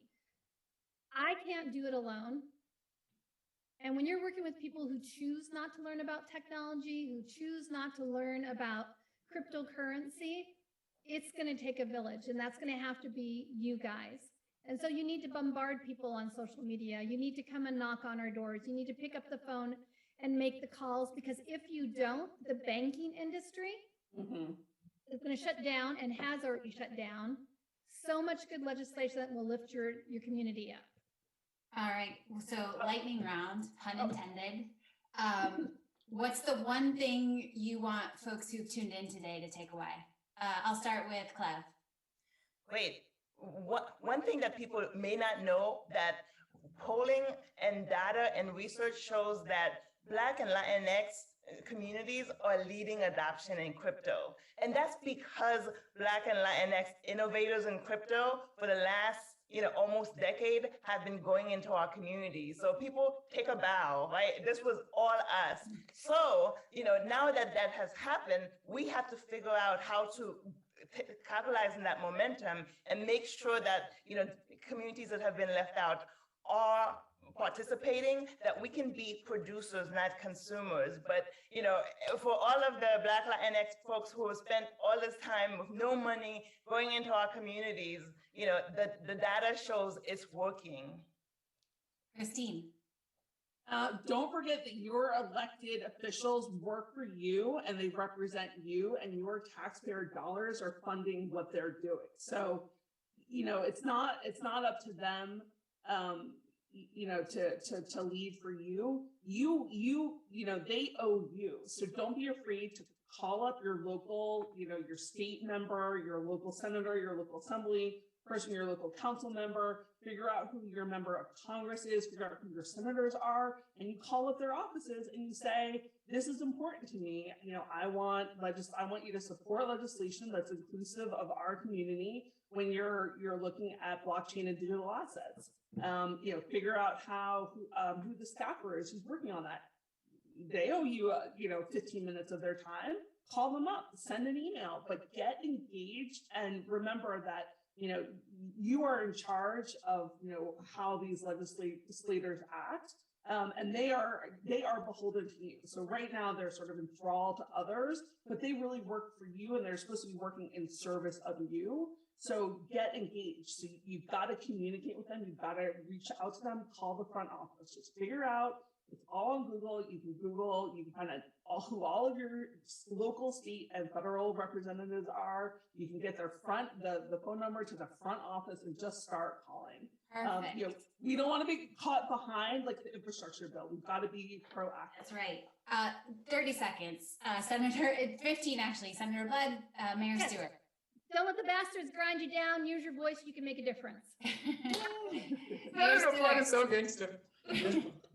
I can't do it alone. And when you're working with people who choose not to learn about technology, who choose not to learn about cryptocurrency, it's going to take a village, and that's going to have to be you guys. And so you need to bombard people on social media. You need to come and knock on our doors. You need to pick up the phone and make the calls, because if you don't, the banking industry is going to shut down and has already shut down. So much good legislation that will lift your community up. All right, so lightning round, pun intended. What's the one thing you want folks who've tuned in today to take away? I'll start with Clev. Great. One thing that people may not know, that polling and data and research shows that Black and Latinx communities are leading adoption in crypto. And that's because Black and Latinx innovators in crypto for the last almost decade have been going into our communities. So people take a bow, right? This was all us. So, now that that has happened, we have to figure out how to capitalize on that momentum and make sure that, communities that have been left out are participating, that we can be producers, not consumers. But, for all of the Black Latinx folks who have spent all this time with no money going into our communities, the data shows it's working. Christine. Don't forget that your elected officials work for you and they represent you, and your taxpayer dollars are funding what they're doing. So, it's not up to them, to lead for you. They owe you. So don't be afraid to call up your local, your state member, your local senator, your local assembly person, your local council member, figure out who your member of Congress is, figure out who your senators are, and you call up their offices and you say, this is important to me. I want you to support legislation that's inclusive of our community when you're looking at blockchain and digital assets. Figure out who the staffer is who's working on that. They owe you, 15 minutes of their time. Call them up, send an email, but get engaged, and remember that you are in charge of how these legislators act, and they are beholden to you. So right now they're sort of enthralled to others, but they really work for you, and they're supposed to be working in service of you. So get engaged. So you've got to communicate with them. You've got to reach out to them. Call the front office. Just figure out. It's all on Google. You can Google. You can find out who all of your local, state, and federal representatives are. You can get the phone number to the front office and just start calling. Perfect. We don't want to be caught behind like the infrastructure bill. We've got to be proactive. That's right. 30 seconds. Senator, 15 actually. Senator Budd, Mayor Stewart. Don't let the bastards grind you down. Use your voice. You can make a difference. Senator Budd is so gangster.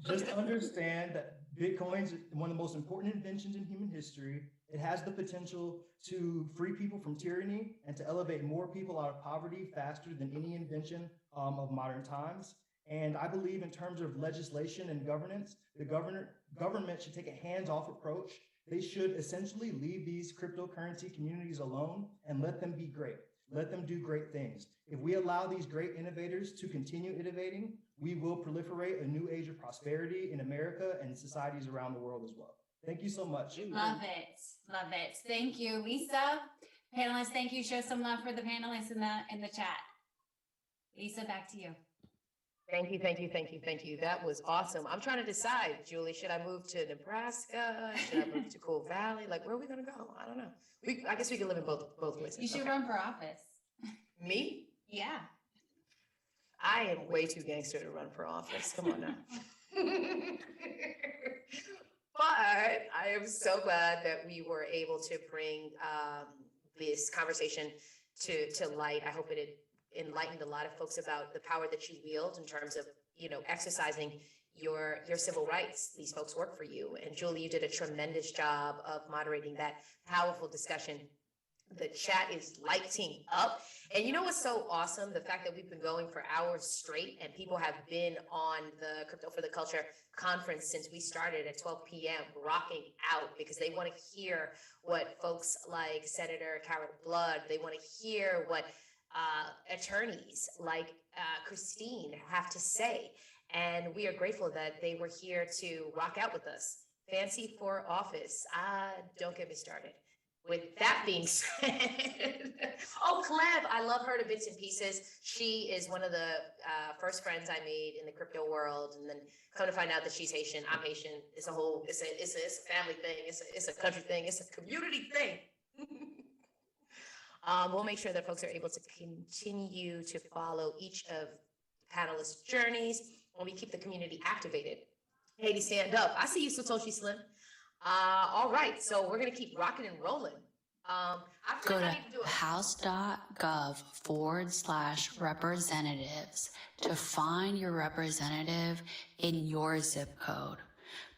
Just understand that Bitcoin is one of the most important inventions in human history. It has the potential to free people from tyranny and to elevate more people out of poverty faster than any invention of modern times. And I believe in terms of legislation and governance, the government should take a hands-off approach. They should essentially leave these cryptocurrency communities alone and let them be great. Let them do great things. If we allow these great innovators to continue innovating, we will proliferate a new age of prosperity in America and societies around the world as well. Thank you so much. Love it. Love it. Thank you, Lisa. Panelists, thank you. Show some love for the panelists in the chat. Lisa, back to you. Thank you. That was awesome. I'm trying to decide, Julie, should I move to Nebraska? Should I move to Cool Valley? Like, where are we going to go? I don't know. I guess we can live in both places. You should run for office. Me? Yeah. I am way too gangster to run for office. Come on now. But I am so glad that we were able to bring this conversation to light. I hope it enlightened a lot of folks about the power that you wield in terms of, exercising your civil rights. These folks work for you. And Julie, you did a tremendous job of moderating that powerful discussion. The chat is lighting up. And you know what's so awesome? The fact that we've been going for hours straight and people have been on the Crypto for the Culture conference since we started at 12 p.m. rocking out because they want to hear what folks like Senator Carol Blood, they want to hear what attorneys like Christine have to say. And we are grateful that they were here to rock out with us. Fancy for office. Don't get me started. With that being said, oh, Cleb, I love her to bits and pieces. She is one of the first friends I made in the crypto world. And then come to find out that she's Haitian, I'm Haitian. It's a family thing. It's a country thing. It's a community thing. We'll make sure that folks are able to continue to follow each of the panelists' journeys when we keep the community activated. Haiti, stand up. I see you, Satoshi Slim. All right, so we're gonna keep rocking and rolling. Go to house.gov/representatives to find your representative in your zip code.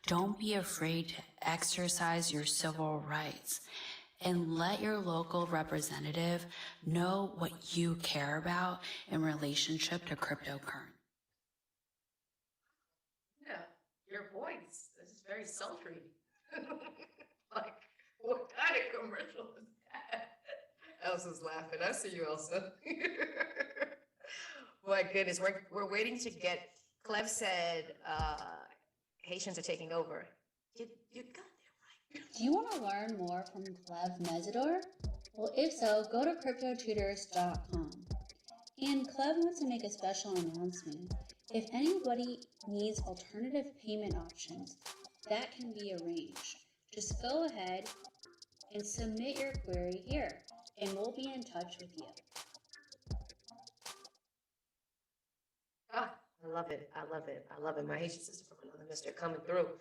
Don't be afraid to exercise your civil rights and let your local representative know what you care about in relationship to cryptocurrency. Yeah, your voice is very sultry. Like, what kind of commercial is that? Elsa's laughing. I see you, Elsa. My goodness, we're waiting to get. Clef said Haitians are taking over. You got that right. Do you want to learn more from Clev Mesidor? Well, if so, go to cryptotutors.com. And Clev wants to make a special announcement. If anybody needs alternative payment options, that can be arranged. Just go ahead and submit your query here, and we'll be in touch with you. I love it. I love it. I love it. My Haitian sister from another mister coming through.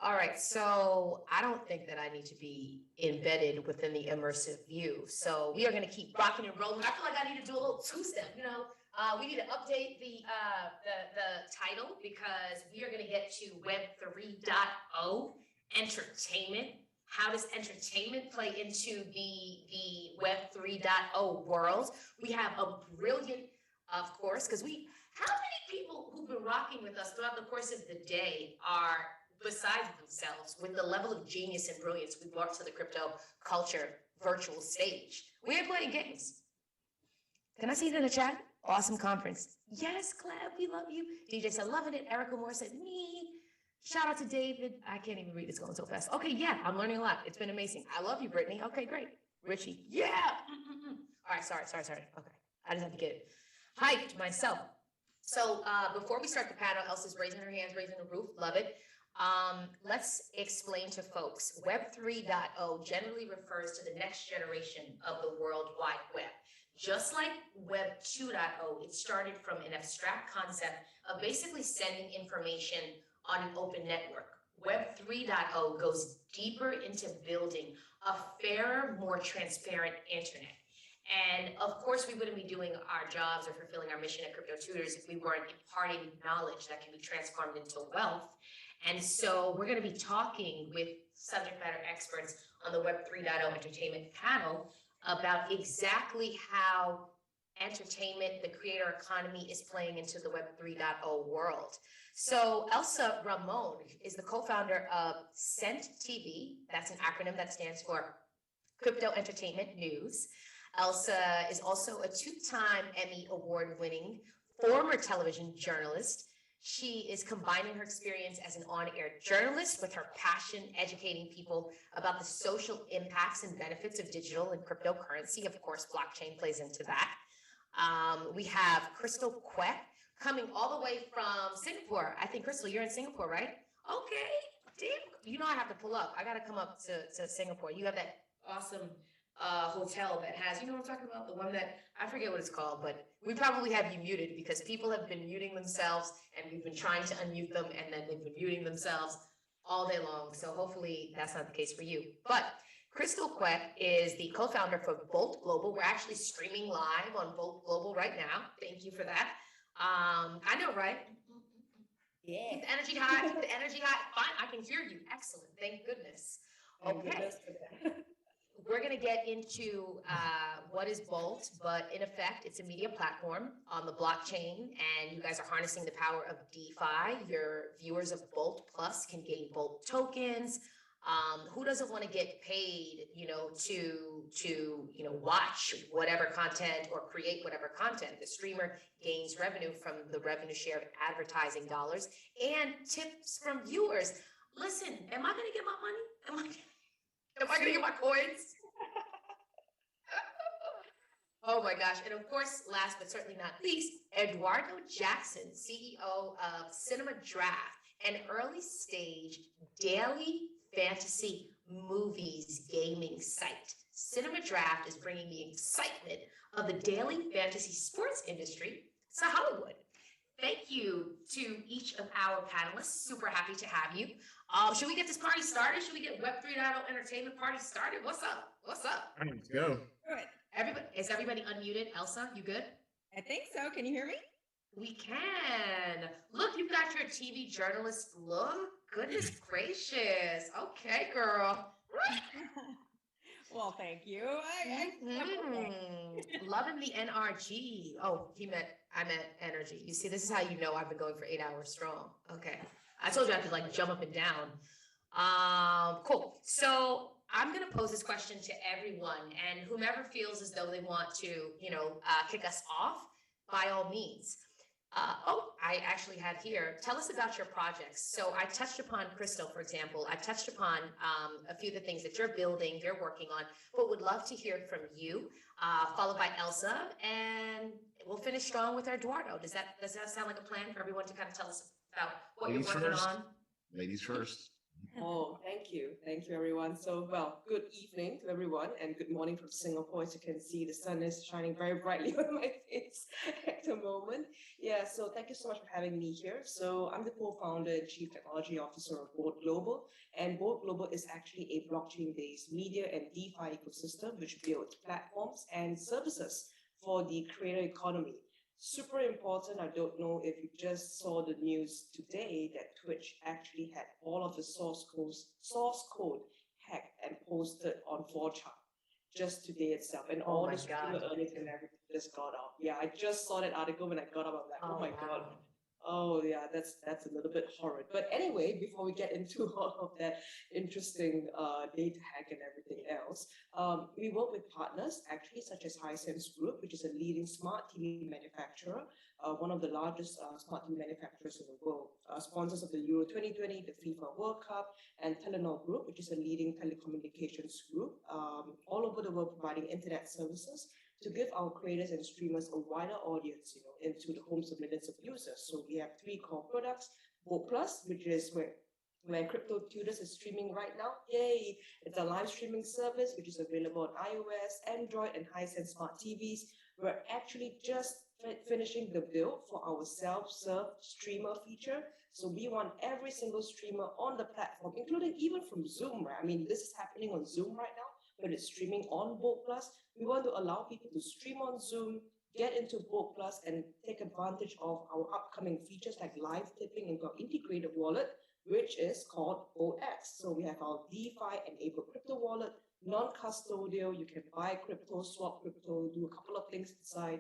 All right, so I don't think that I need to be embedded within the immersive view. So we are going to keep rocking and rolling. I feel like I need to do a little two-step, we need to update the title because we are going to get to Web 3.0, entertainment. How does entertainment play into the Web 3.0 world? We have a brilliant, of course, because how many people who've been rocking with us throughout the course of the day are beside themselves with the level of genius and brilliance we brought to the crypto culture virtual stage? We ain't playing games. Can I see it in the chat? Awesome conference. Yes, Cleb, we love you. DJ said, loving it. Erica Moore said, me. Shout out to David. I can't even read, it's going so fast. Okay, yeah, I'm learning a lot. It's been amazing. I love you, Brittany. Okay, great. Richie, yeah. All right, sorry. Okay, I just have to get hyped myself. So before we start the panel, Elsa's raising her hands, raising the roof. Love it. Let's explain to folks. Web 3.0 generally refers to the next generation of the World Wide Web. Just like Web 2.0, it started from an abstract concept of basically sending information on an open network. Web 3.0 goes deeper into building a fairer, more transparent internet. And of course, we wouldn't be doing our jobs or fulfilling our mission at Crypto Tutors if we weren't imparting knowledge that can be transformed into wealth. And so we're going to be talking with subject matter experts on the Web 3.0 entertainment panel about exactly how entertainment, the creator economy, is playing into the Web 3.0 world. So Elsa Ramon is the co-founder of Cent TV. That's an acronym that stands for Crypto Entertainment News. Elsa is also a two-time Emmy Award-winning former television journalist. She is combining her experience as an on-air journalist with her passion educating people about the social impacts and benefits of digital and cryptocurrency. Of course, blockchain plays into that. We have Crystal Quet coming all the way from Singapore. I think, Crystal, you're in Singapore, right? Okay, damn. You know I have to pull up. I got to come up to Singapore. You have that awesome hotel that has, you know what I'm talking about? The one that, I forget what it's called, but we probably have you muted because people have been muting themselves and we've been trying to unmute them and then they've been muting themselves all day long. So hopefully that's not the case for you. But Crystal Quet is the co-founder for Bolt Global. We're actually streaming live on Bolt Global right now. Thank you for that. I know, right? Yeah. Keep the energy high. Keep the energy high. Fine, I can hear you. Excellent. Thank goodness. Okay. We're going to get into what is Bolt, but in effect, it's a media platform on the blockchain, and you guys are harnessing the power of DeFi. Your viewers of Bolt Plus can gain Bolt tokens. Who doesn't want to get paid, to watch whatever content or create whatever content? The streamer gains revenue from the revenue share of advertising dollars and tips from viewers. Listen, am I going to get my money? Am I going to get my coins? Oh my gosh. And of course, last but certainly not least, Eduardo Jackson, CEO of Cinema Draft, an early stage daily fantasy movies gaming site. Cinema Draft is bringing the excitement of the daily fantasy sports industry to Hollywood. Thank you to each of our panelists. Super happy to have you. Should we get this party started? Should we get Web 3.0 entertainment party started? What's up? What's up? All right, let's go. Good. Is everybody unmuted? Elsa, you good? I think so. Can you hear me? We can. Look, you've got your TV journalist look. Goodness gracious. Okay, girl. Well, thank you. Loving the NRG. Oh, I meant energy. You see, this is how you know I've been going for 8 hours strong. Okay. I told you I could like jump up and down. Cool. So I'm going to pose this question to everyone, and whomever feels as though they want to, kick us off, by all means. I actually have here, tell us about your projects. So I touched upon Crystal, for example. I touched upon a few of the things that you're building, you're working on, but would love to hear from you, followed by Elsa, and we'll finish strong with Eduardo. Does that sound like a plan for everyone to kind of tell us about what you're working on? Ladies first. Oh, thank you. Thank you, everyone. So, good evening to everyone and good morning from Singapore. As you can see, the sun is shining very brightly on my face at the moment. Yeah, so thank you so much for having me here. So I'm the co-founder and chief technology officer of Board Global. And Board Global is actually a blockchain-based media and DeFi ecosystem which builds platforms and services for the creator economy. Super important. I don't know if you just saw the news today that Twitch actually had all of the source code hacked and posted on 4chan just today itself, and all the streamer earnings and everything just got out. Yeah, I just saw that article when I got up. I'm like, oh my God. Oh yeah, that's a little bit horrid. But anyway, before we get into all of that interesting data hack and everything else, we work with partners actually such as Hisense Group, which is a leading smart TV manufacturer, one of the largest smart TV manufacturers in the world, sponsors of the Euro 2020, the FIFA World Cup, and Telenor Group, which is a leading telecommunications group, all over the world providing internet services to give our creators and streamers a wider audience, into the homes of millions of users. So we have 3 core products: Bolt Plus, which is where Crypto Tutors is streaming right now. Yay! It's a live streaming service which is available on iOS, Android, and Hisense smart TVs. We're actually just finishing the build for our self-serve streamer feature. So we want every single streamer on the platform, including even from Zoom, right? I mean, this is happening on Zoom right now, but it's streaming on Bolt Plus. We want to allow people to stream on Zoom, get into Bolt Plus, and take advantage of our upcoming features like live tipping and our integrated wallet, which is called OX. So we have our DeFi-enabled crypto wallet, non-custodial. You can buy crypto, swap crypto, do a couple of things inside.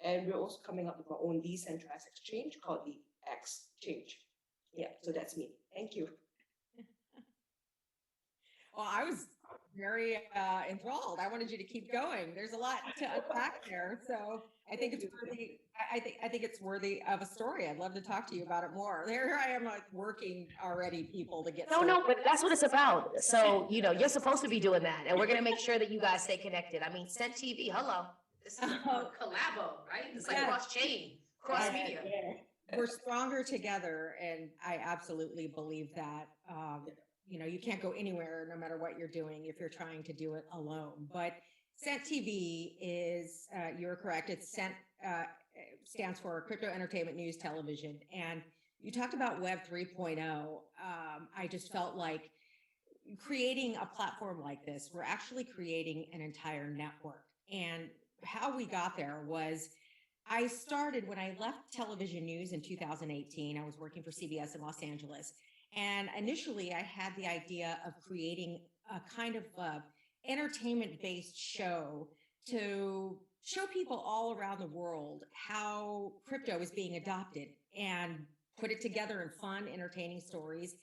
And we're also coming up with our own decentralized exchange called the Exchange. Yeah, so that's me. Thank you. Well, I was very enthralled. I wanted you to keep going. There's a lot to unpack there, so I think it's worthy. I think it's worthy of a story. I'd love to talk to you about it more. Here I am, like working already, people to get. No, but that's what it's about. So you're supposed to be doing that, and we're gonna make sure that you guys stay connected. I mean, Sent TV, hello. This is a collabo, right? It's like cross-chain, cross-media. We're stronger together, and I absolutely believe that. You can't go anywhere no matter what you're doing if you're trying to do it alone. But Sent TV is, you're correct, it's Sent, stands for Crypto Entertainment News Television. And you talked about Web 3.0. I just felt like creating a platform like this, we're actually creating an entire network. And how we got there was I started when I left television news in 2018. I was working for CBS in Los Angeles. And initially, I had the idea of creating a kind of entertainment-based show to show people all around the world how crypto is being adopted and put it together in fun, entertaining stories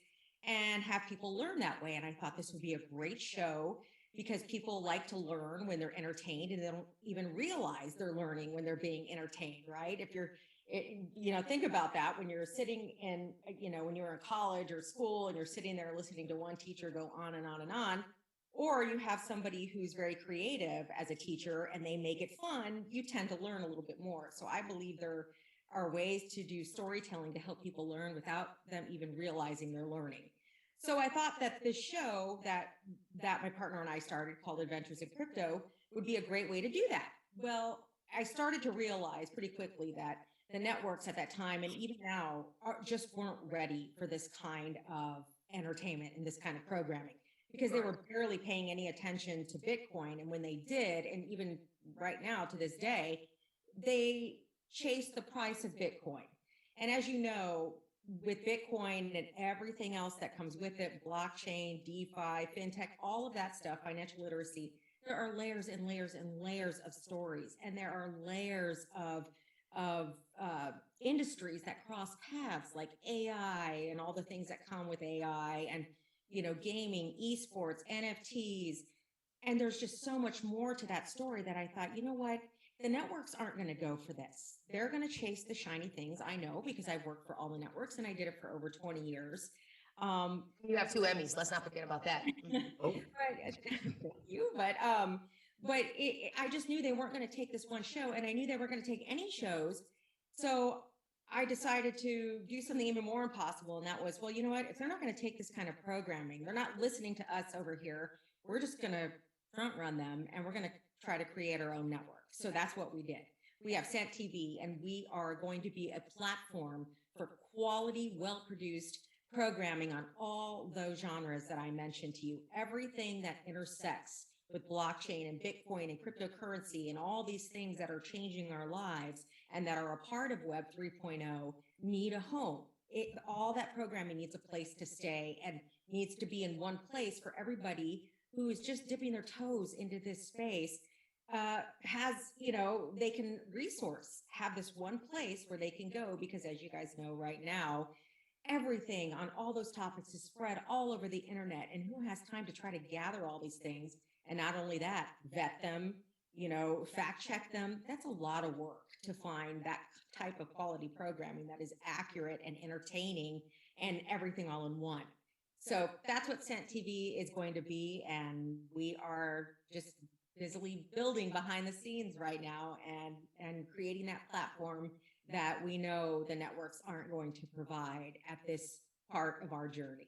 and have people learn that way. And I thought this would be a great show because people like to learn when they're entertained and they don't even realize they're learning when they're being entertained, right? If you're, think about that when you're sitting in, when you're in college or school and you're sitting there listening to one teacher go on and on and on, or you have somebody who's very creative as a teacher and they make it fun, you tend to learn a little bit more. So I believe there are ways to do storytelling to help people learn without them even realizing they're learning. So I thought that this show that my partner and I started called Adventures in Crypto would be a great way to do that. Well, I started to realize pretty quickly that the networks at that time and even now just weren't ready for this kind of entertainment and this kind of programming because they were barely paying any attention to Bitcoin. And when they did, and even right now to this day, they chased the price of Bitcoin. And as you know, with Bitcoin and everything else that comes with it, blockchain, DeFi, fintech, all of that stuff, financial literacy, there are layers and layers and layers of stories. And there are layers of industries that cross paths like AI and all the things that come with AI and, gaming, esports, NFTs. And there's just so much more to that story that I thought, you know what? The networks aren't going to go for this. They're going to chase the shiny things. I know because I've worked for all the networks and I did it for over 20 years. You have 2 Emmys. Let's not forget about that. Thank you. But I just knew they weren't going to take this one show, and I knew they were going to take any shows. So I decided to do something even more impossible, and that was, well, you know what? If they're not going to take this kind of programming, they're not listening to us over here. We're just going to front run them, and we're going to try to create our own network. So that's what we did. We have Cent TV, and we are going to be a platform for quality, well-produced programming on all those genres that I mentioned to you. Everything that intersects with blockchain and Bitcoin and cryptocurrency and all these things that are changing our lives and that are a part of Web 3.0 need a home. All that programming needs a place to stay and needs to be in one place for everybody who is just dipping their toes into this space. They can have this one place where they can go because, as you guys know right now, everything on all those topics is spread all over the internet, and who has time to try to gather all these things? And not only that, vet them, fact check them. That's a lot of work to find that type of quality programming that is accurate and entertaining and everything all in one. So that's what Cent TV is going to be. And we are just busily building behind the scenes right now and creating that platform that we know the networks aren't going to provide at this part of our journey.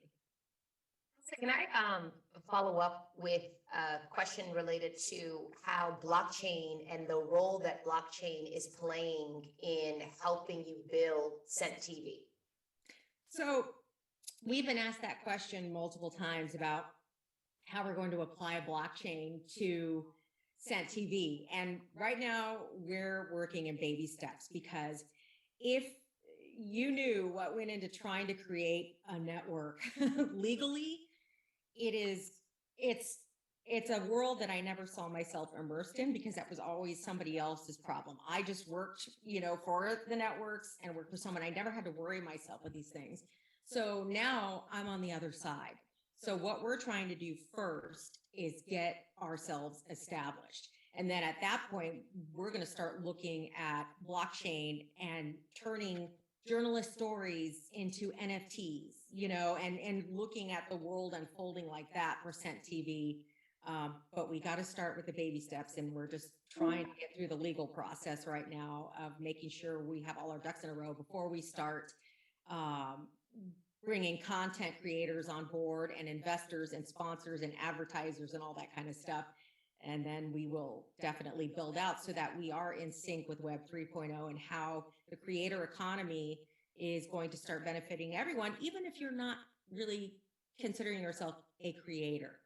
So can I follow up with a question related to how blockchain and the role that blockchain is playing in helping you build Cent TV? So we've been asked that question multiple times about how we're going to apply a blockchain to Cent TV. And right now we're working in baby steps because if you knew what went into trying to create a network legally, it's a world that I never saw myself immersed in because that was always somebody else's problem. I just worked, for the networks and worked with someone. I never had to worry myself with these things. So now I'm on the other side. So what we're trying to do first is get ourselves established. And then at that point, we're going to start looking at blockchain and turning journalist stories into NFTs, and looking at the world unfolding like that for Cent TV. But we got to start with the baby steps, and we're just trying to get through the legal process right now of making sure we have all our ducks in a row before we start bringing content creators on board and investors and sponsors and advertisers and all that kind of stuff. And then we will definitely build out so that we are in sync with Web 3.0 and how the creator economy is going to start benefiting everyone, even if you're not really considering yourself a creator.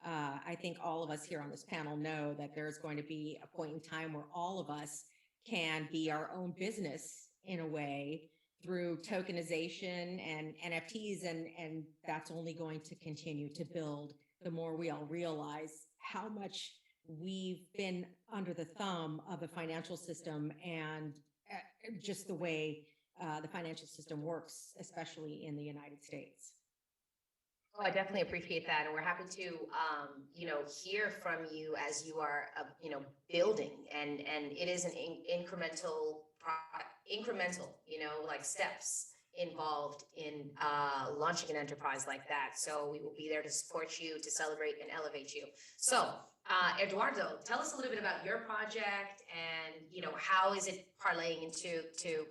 I think all of us here on this panel know that there's going to be a point in time where all of us can be our own business in a way through tokenization and NFTs. And that's only going to continue to build the more we all realize how much we've been under the thumb of the financial system and just the way the financial system works, especially in the United States. Oh, I definitely appreciate that, and we're happy to, hear from you as you are, building, and it is an incremental, like steps involved in launching an enterprise like that. So we will be there to support you, to celebrate and elevate you. So, Eduardo, tell us a little bit about your project, and how is it parlaying into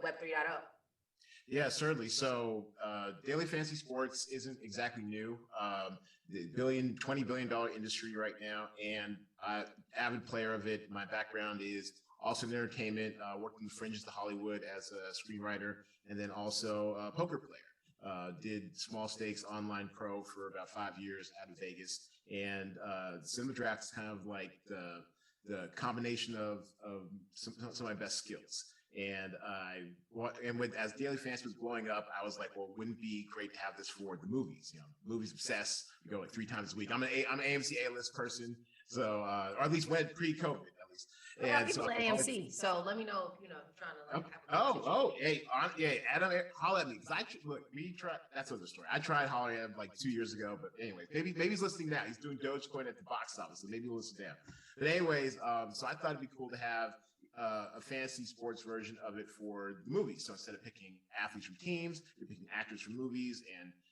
Web 3.0? Yeah, certainly. So daily fantasy sports isn't exactly new. The $20 billion industry right now, and avid player of it. My background is also in entertainment, worked in the fringes of Hollywood as a screenwriter, and then also a poker player. Did small stakes online pro for about 5 years out of Vegas. And Cinema Draft is kind of like the combination of some of my best skills. And as daily fantasy was blowing up, I was like, well, wouldn't it be great to have this for the movies? Movies obsessed. We go like 3 times a week. I'm an AMC A-list person, so or at least went pre-COVID at least. A lot of people at AMC, so let me know if trying to hey, Adam, holler at me. That's another story. I tried hollering at him like 2 years ago, but anyway, maybe he's listening now. He's doing Dogecoin at the box office, so maybe he'll listen down. But anyways, so I thought it'd be cool to have a fantasy sports version of it for the movies. So instead of picking athletes from teams, you're picking actors from movies,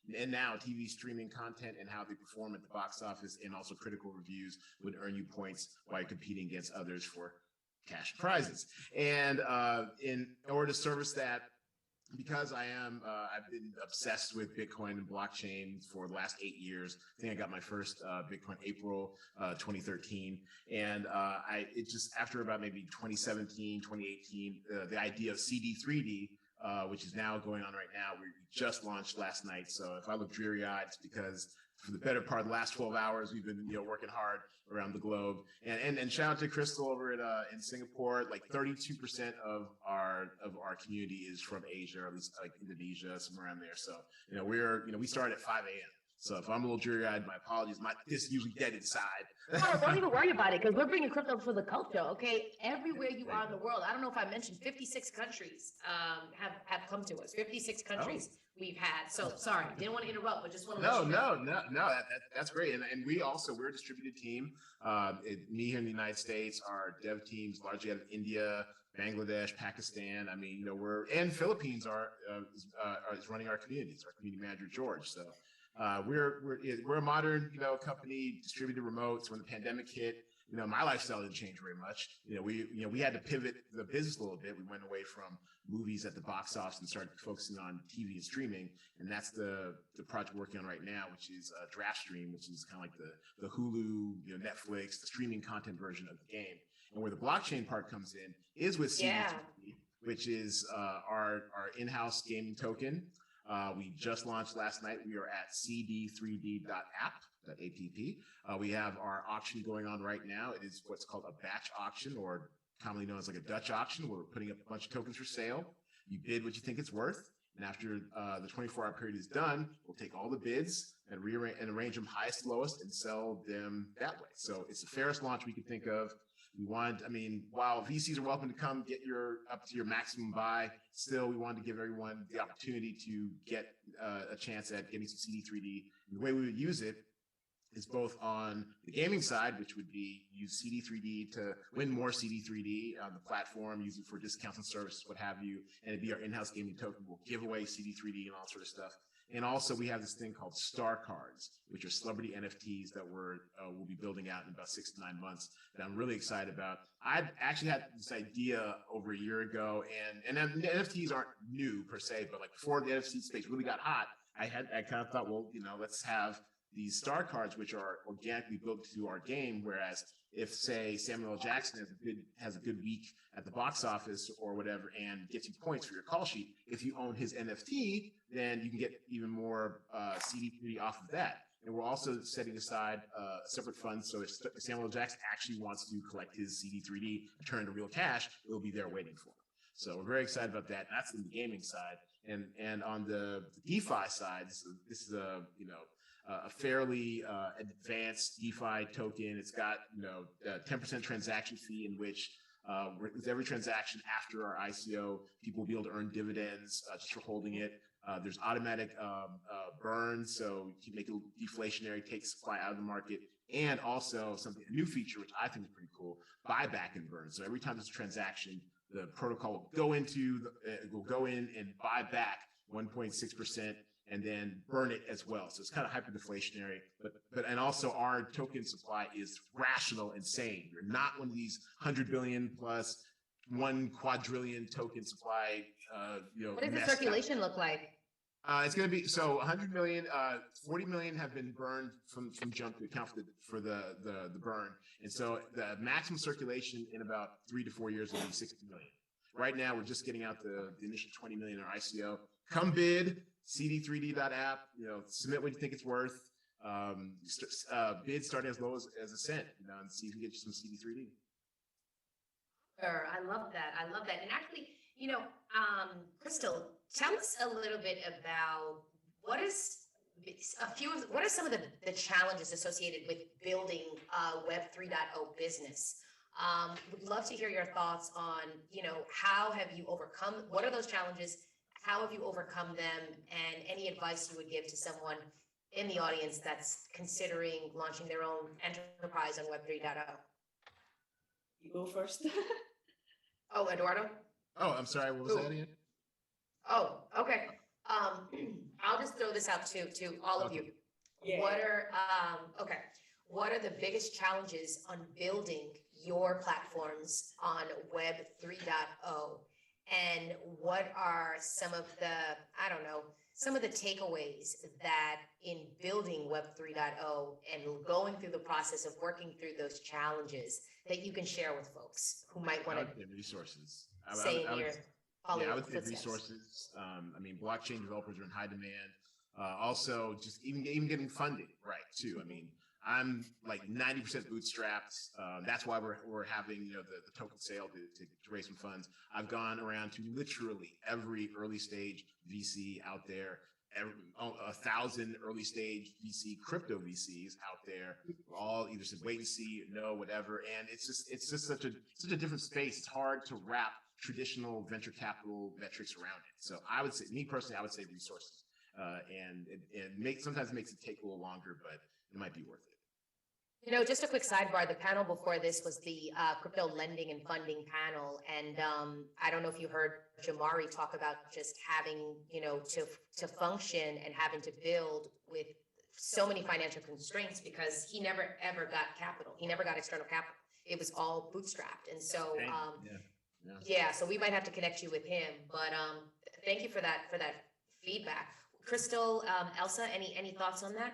and now TV streaming content and how they perform at the box office, and also critical reviews would earn you points while you're competing against others for cash prizes. And in order to service that, because I've been obsessed with Bitcoin and blockchain for the last 8 years. I think I got my first Bitcoin April 2013, and it just after about maybe 2017, 2018, the idea of CD3D, which is now going on right now. We just launched last night, so if I look dreary-eyed, it's because for the better part of the last 12 hours, we've been working hard around the globe. And shout out to Crystal over in Singapore. Like 32% of our community is from Asia, or at least like Indonesia, somewhere around there. So we start at 5 a.m. So if I'm a little dreary-eyed, my apologies. This is usually dead inside. Don't even worry about it, because we're bringing crypto for the culture, okay? Everywhere you are in the world. I don't know if I mentioned 56 countries have come to us. 56 countries we've had. So sorry, didn't want to interrupt, but just want to let you know. That's great. And we're a distributed team. Me here in the United States, our dev teams largely out of India, Bangladesh, Pakistan. I mean, and Philippines is running our communities. Our community manager George. So. We're a modern, company, distributed remote. So when the pandemic hit, my lifestyle didn't change very much. We had to pivot the business a little bit. We went away from movies at the box office and started focusing on TV and streaming. And that's the project we're working on right now, which is Draft Stream, which is kind of like the Hulu, Netflix, the streaming content version of the game. And where the blockchain part comes in is with CD3D, which is our in-house gaming token. We just launched last night. We are at cd3d.app. We have our auction going on right now. It is what's called a batch auction, or commonly known as like a Dutch auction, where we're putting up a bunch of tokens for sale. You bid what you think it's worth. And after the 24-hour period is done, we'll take all the bids and arrange them highest to lowest and sell them that way. So it's the fairest launch we could think of. While VCs are welcome to come get up to your maximum buy, still we wanted to give everyone the opportunity to get a chance at getting some CD3D. And the way we would use it is both on the gaming side, which would be use CD3D to win more CD3D on the platform, use it for discounts and services, what have you, and it'd be our in-house gaming token. We'll give away CD3D and all sort of stuff. And also we have this thing called Star Cards, which are celebrity NFTs that we'll be building out in about 6 to 9 months that I'm really excited about. I actually had this idea over a year ago, and NFTs aren't new per se, but like before the NFT space really got hot, I kind of thought, well, let's have these Star Cards, which are organically built to our game. Whereas if, say, Samuel L. Jackson has a good week at the box office or whatever and gets you points for your call sheet, if you own his NFT, then you can get even more CD3 off of that. And we're also setting aside a separate fund. So if Samuel Jackson actually wants to collect his CD3D, turn to real cash, it'll be there waiting for him. So we're very excited about that. That's in the gaming side. And on the DeFi side, this is a, you know, a fairly advanced DeFi token. It's got, you know, a 10% transaction fee in which with every transaction after our ICO, people will be able to earn dividends just for holding it. There's automatic burn, so you make it deflationary, take supply out of the market, and also a new feature, which I think is pretty cool, buyback and burn. So every time there's a transaction, the protocol will go in and buy back 1.6% and then burn it as well. So it's kind of hyper deflationary, and also our token supply is rational and sane. You're not one of these 100 billion plus 1 quadrillion token supply. What does the circulation look like? It's going to be, so 100 million, 40 million have been burned from jump to account for the burn. And so the maximum circulation in about 3 to 4 years will be 60 million. Right now, we're just getting out the initial 20 million in our ICO. Come bid, cd3d.app, you know, submit what you think it's worth. Bid starting as low as a cent, you know, and see if you can get you some CD3D. Sure, I love that. I love that. And actually, you know, Crystal, tell us a little bit about what are some of the challenges associated with building a Web 3.0 business? Would love to hear your thoughts on, you know, how have you overcome, what are those challenges? How have you overcome them? And any advice you would give to someone in the audience that's considering launching their own enterprise on Web 3.0? You go first. Oh, Eduardo? Oh, I'm sorry. What was that again? Oh, okay. I'll just throw this out to all of you. Yeah. What are the biggest challenges on building your platforms on Web 3.0? And what are some of the takeaways that in building Web 3.0 and going through the process of working through those challenges that you can share with folks who might want to resources. I would say resources. I mean, blockchain developers are in high demand. Also, just even getting funding, right? Too. I mean, I'm like 90% bootstrapped. That's why we're having, you know, the token sale to raise some funds. I've gone around to literally every early stage VC out there. 1,000 early stage VC, crypto VCs out there, all either said wait and see, no, whatever. And it's just such a different space. It's hard to wrap traditional venture capital metrics around it. So I would say, me personally, I would say resources. And sometimes it makes it take a little longer, but it might be worth it. You know, just a quick sidebar, the panel before this was the crypto lending and funding panel. And I don't know if you heard Jamari talk about just having, you know, to function and having to build with so many financial constraints because he never, ever got capital. He never got external capital. It was all bootstrapped. And so, so we might have to connect you with him. But thank you for that feedback. Crystal, Elsa, any thoughts on that?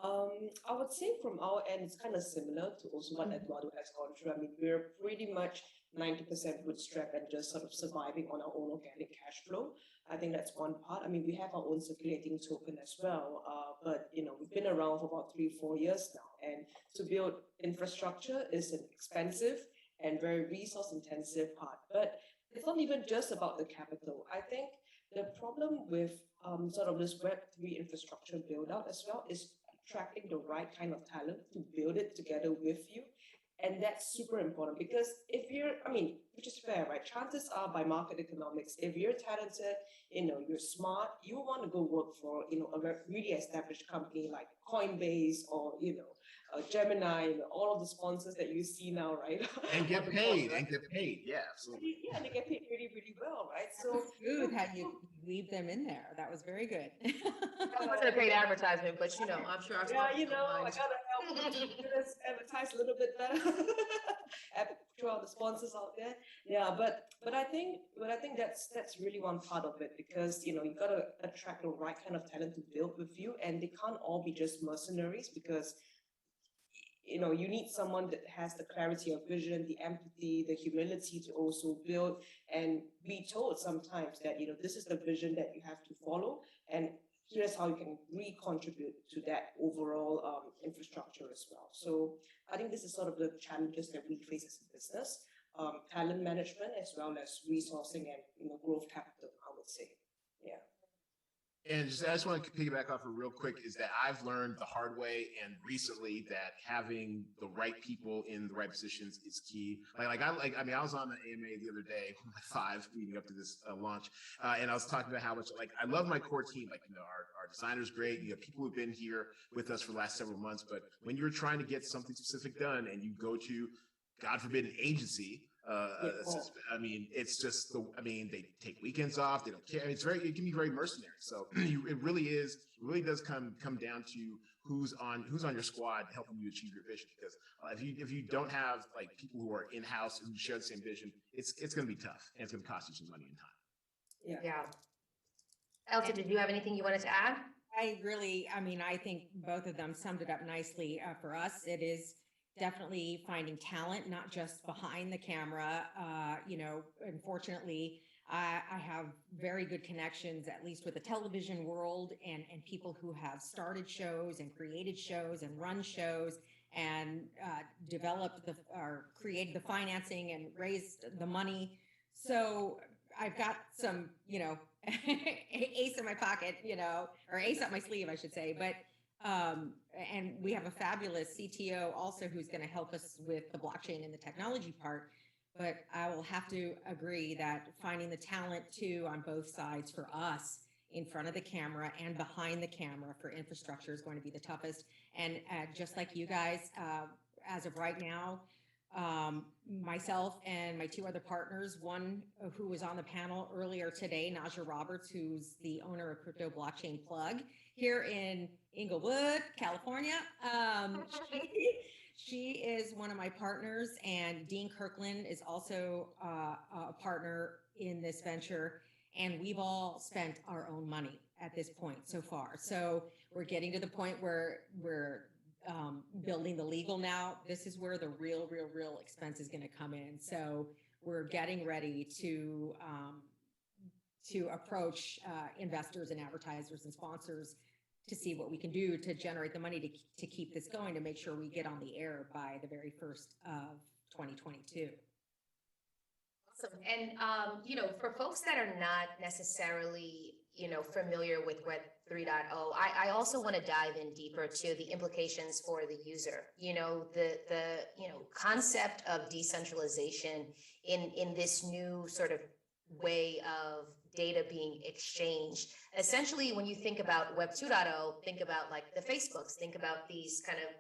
I would say from our end, it's kind of similar to also what Eduardo has gone through. I mean, we're pretty much 90% bootstrap and just sort of surviving on our own organic cash flow. I think that's one part. I mean, we have our own circulating token as well, but you know, we've been around for about 3-4 years now, and to build infrastructure is an expensive and very resource intensive part. But it's not even just about the capital. I think the problem with sort of this Web3 infrastructure build out as well is attracting the right kind of talent to build it together with you. And that's super important because if you're, I mean, which is fair, right? Chances are by market economics, if you're talented, you know, you're smart, you want to go work for, you know, a really established company like Coinbase or, you know, Gemini, you know, all of the sponsors that you see now, right? And get paid, yeah, absolutely. Yeah, and they get paid really, really well, right? So That's smooth how you weave them in there. That was very good. That wasn't a paid advertisement, but you know, I'm sure. You know, I gotta help advertise a little bit better through all the sponsors out there. Yeah, but I think that's really one part of it because you know you gotta attract the right kind of talent to build with you, and they can't all be just mercenaries because you know, you need someone that has the clarity of vision, the empathy, the humility to also build and be told sometimes that, you know, this is the vision that you have to follow. And here's how you can re-contribute to that overall infrastructure as well. So I think this is sort of the challenges that we face as a business, talent management as well as resourcing and growth capital, I would say. Yeah. And just, I just want to piggyback off it real quick is that I've learned the hard way and recently that having the right people in the right positions is key. I was on the AMA the other day, 5 leading up to this launch, and I was talking about how much I love my core team. Our designer's great. You have people who've been here with us for the last several months, but when you're trying to get something specific done and you go to, God forbid, an agency. It's just they take weekends off. They don't care. It can be very mercenary. So it really does come down to who's on your squad helping you achieve your vision. Because if you don't have people who are in house who share the same vision, it's going to be tough and it's going to cost you some money and time. Yeah. Elsa, did you have anything you wanted to add? I think both of them summed it up nicely. For us, it is definitely finding talent, not just behind the camera. Unfortunately, I have very good connections, at least with the television world and people who have started shows and created shows and run shows and developed or created the financing and raised the money. So I've got some, ace in my pocket, or ace up my sleeve, I should say. But and we have a fabulous CTO also who's going to help us with the blockchain and the technology part. But I will have to agree that finding the talent too on both sides for us in front of the camera and behind the camera for infrastructure is going to be the toughest. And just like you guys, as of right now, myself and my 2 other partners, one who was on the panel earlier today, Naja Roberts, who's the owner of Crypto Blockchain Plug here in Inglewood, California. She is one of my partners, and Dean Kirkland is also a partner in this venture. And we've all spent our own money at this point so far. So we're getting to the point where we're building the legal now. This is where the real expense is going to come in. So we're getting ready to approach investors and advertisers and sponsors to see what we can do to generate the money to keep this going, to make sure we get on the air by the very first of 2022. Awesome. And, for folks that are not necessarily, familiar with Web 3.0, I also want to dive in deeper to the implications for the user. The concept of decentralization in this new sort of way of data being exchanged. Essentially, when you think about Web 2.0, think about like the Facebooks, think about these kind of,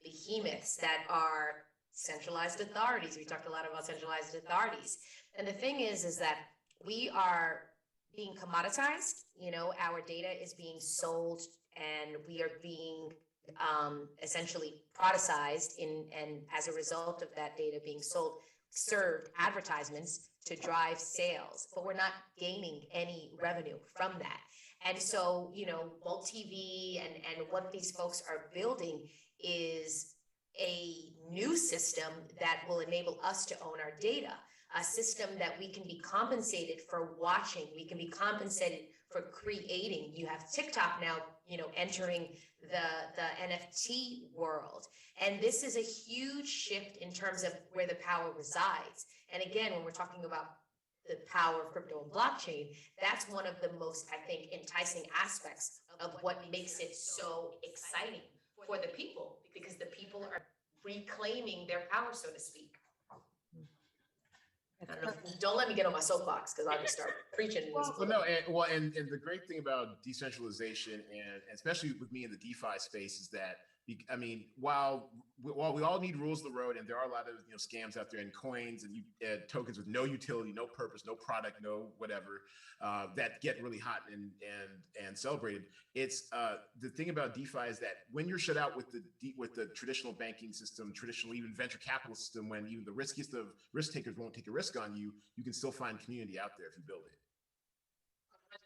behemoths that are centralized authorities. We talked a lot about centralized authorities. And the thing is that we are being commoditized. Our data is being sold and we are being essentially productized and as a result of that data being sold, served advertisements to drive sales, but we're not gaining any revenue from that. And so, Bolt TV and what these folks are building is a new system that will enable us to own our data, a system that we can be compensated for watching, we can be compensated for creating. You have TikTok now, entering the NFT world. And this is a huge shift in terms of where the power resides. And again, when we're talking about the power of crypto and blockchain, that's one of the most, I think, enticing aspects of what makes it so exciting for the people, because the people are reclaiming their power, so to speak. I don't know. Don't let me get on my soapbox because I'll just start preaching. And the great thing about decentralization, and especially with me in the DeFi space, is that while we all need rules of the road, and there are a lot of scams out there, and coins and tokens with no utility, no purpose, no product, no whatever, that get really hot and celebrated. It's the thing about DeFi is that when you're shut out with the traditional banking system, traditional even venture capital system, when even the riskiest of risk takers won't take a risk on you, you can still find community out there if you build it.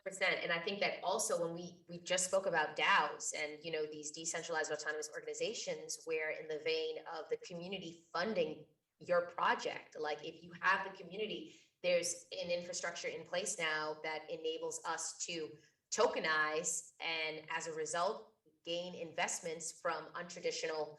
100%. And I think that also when we just spoke about DAOs and these decentralized autonomous organizations, where in the vein of the community funding your project, like if you have the community, there's an infrastructure in place now that enables us to tokenize, and as a result, gain investments from untraditional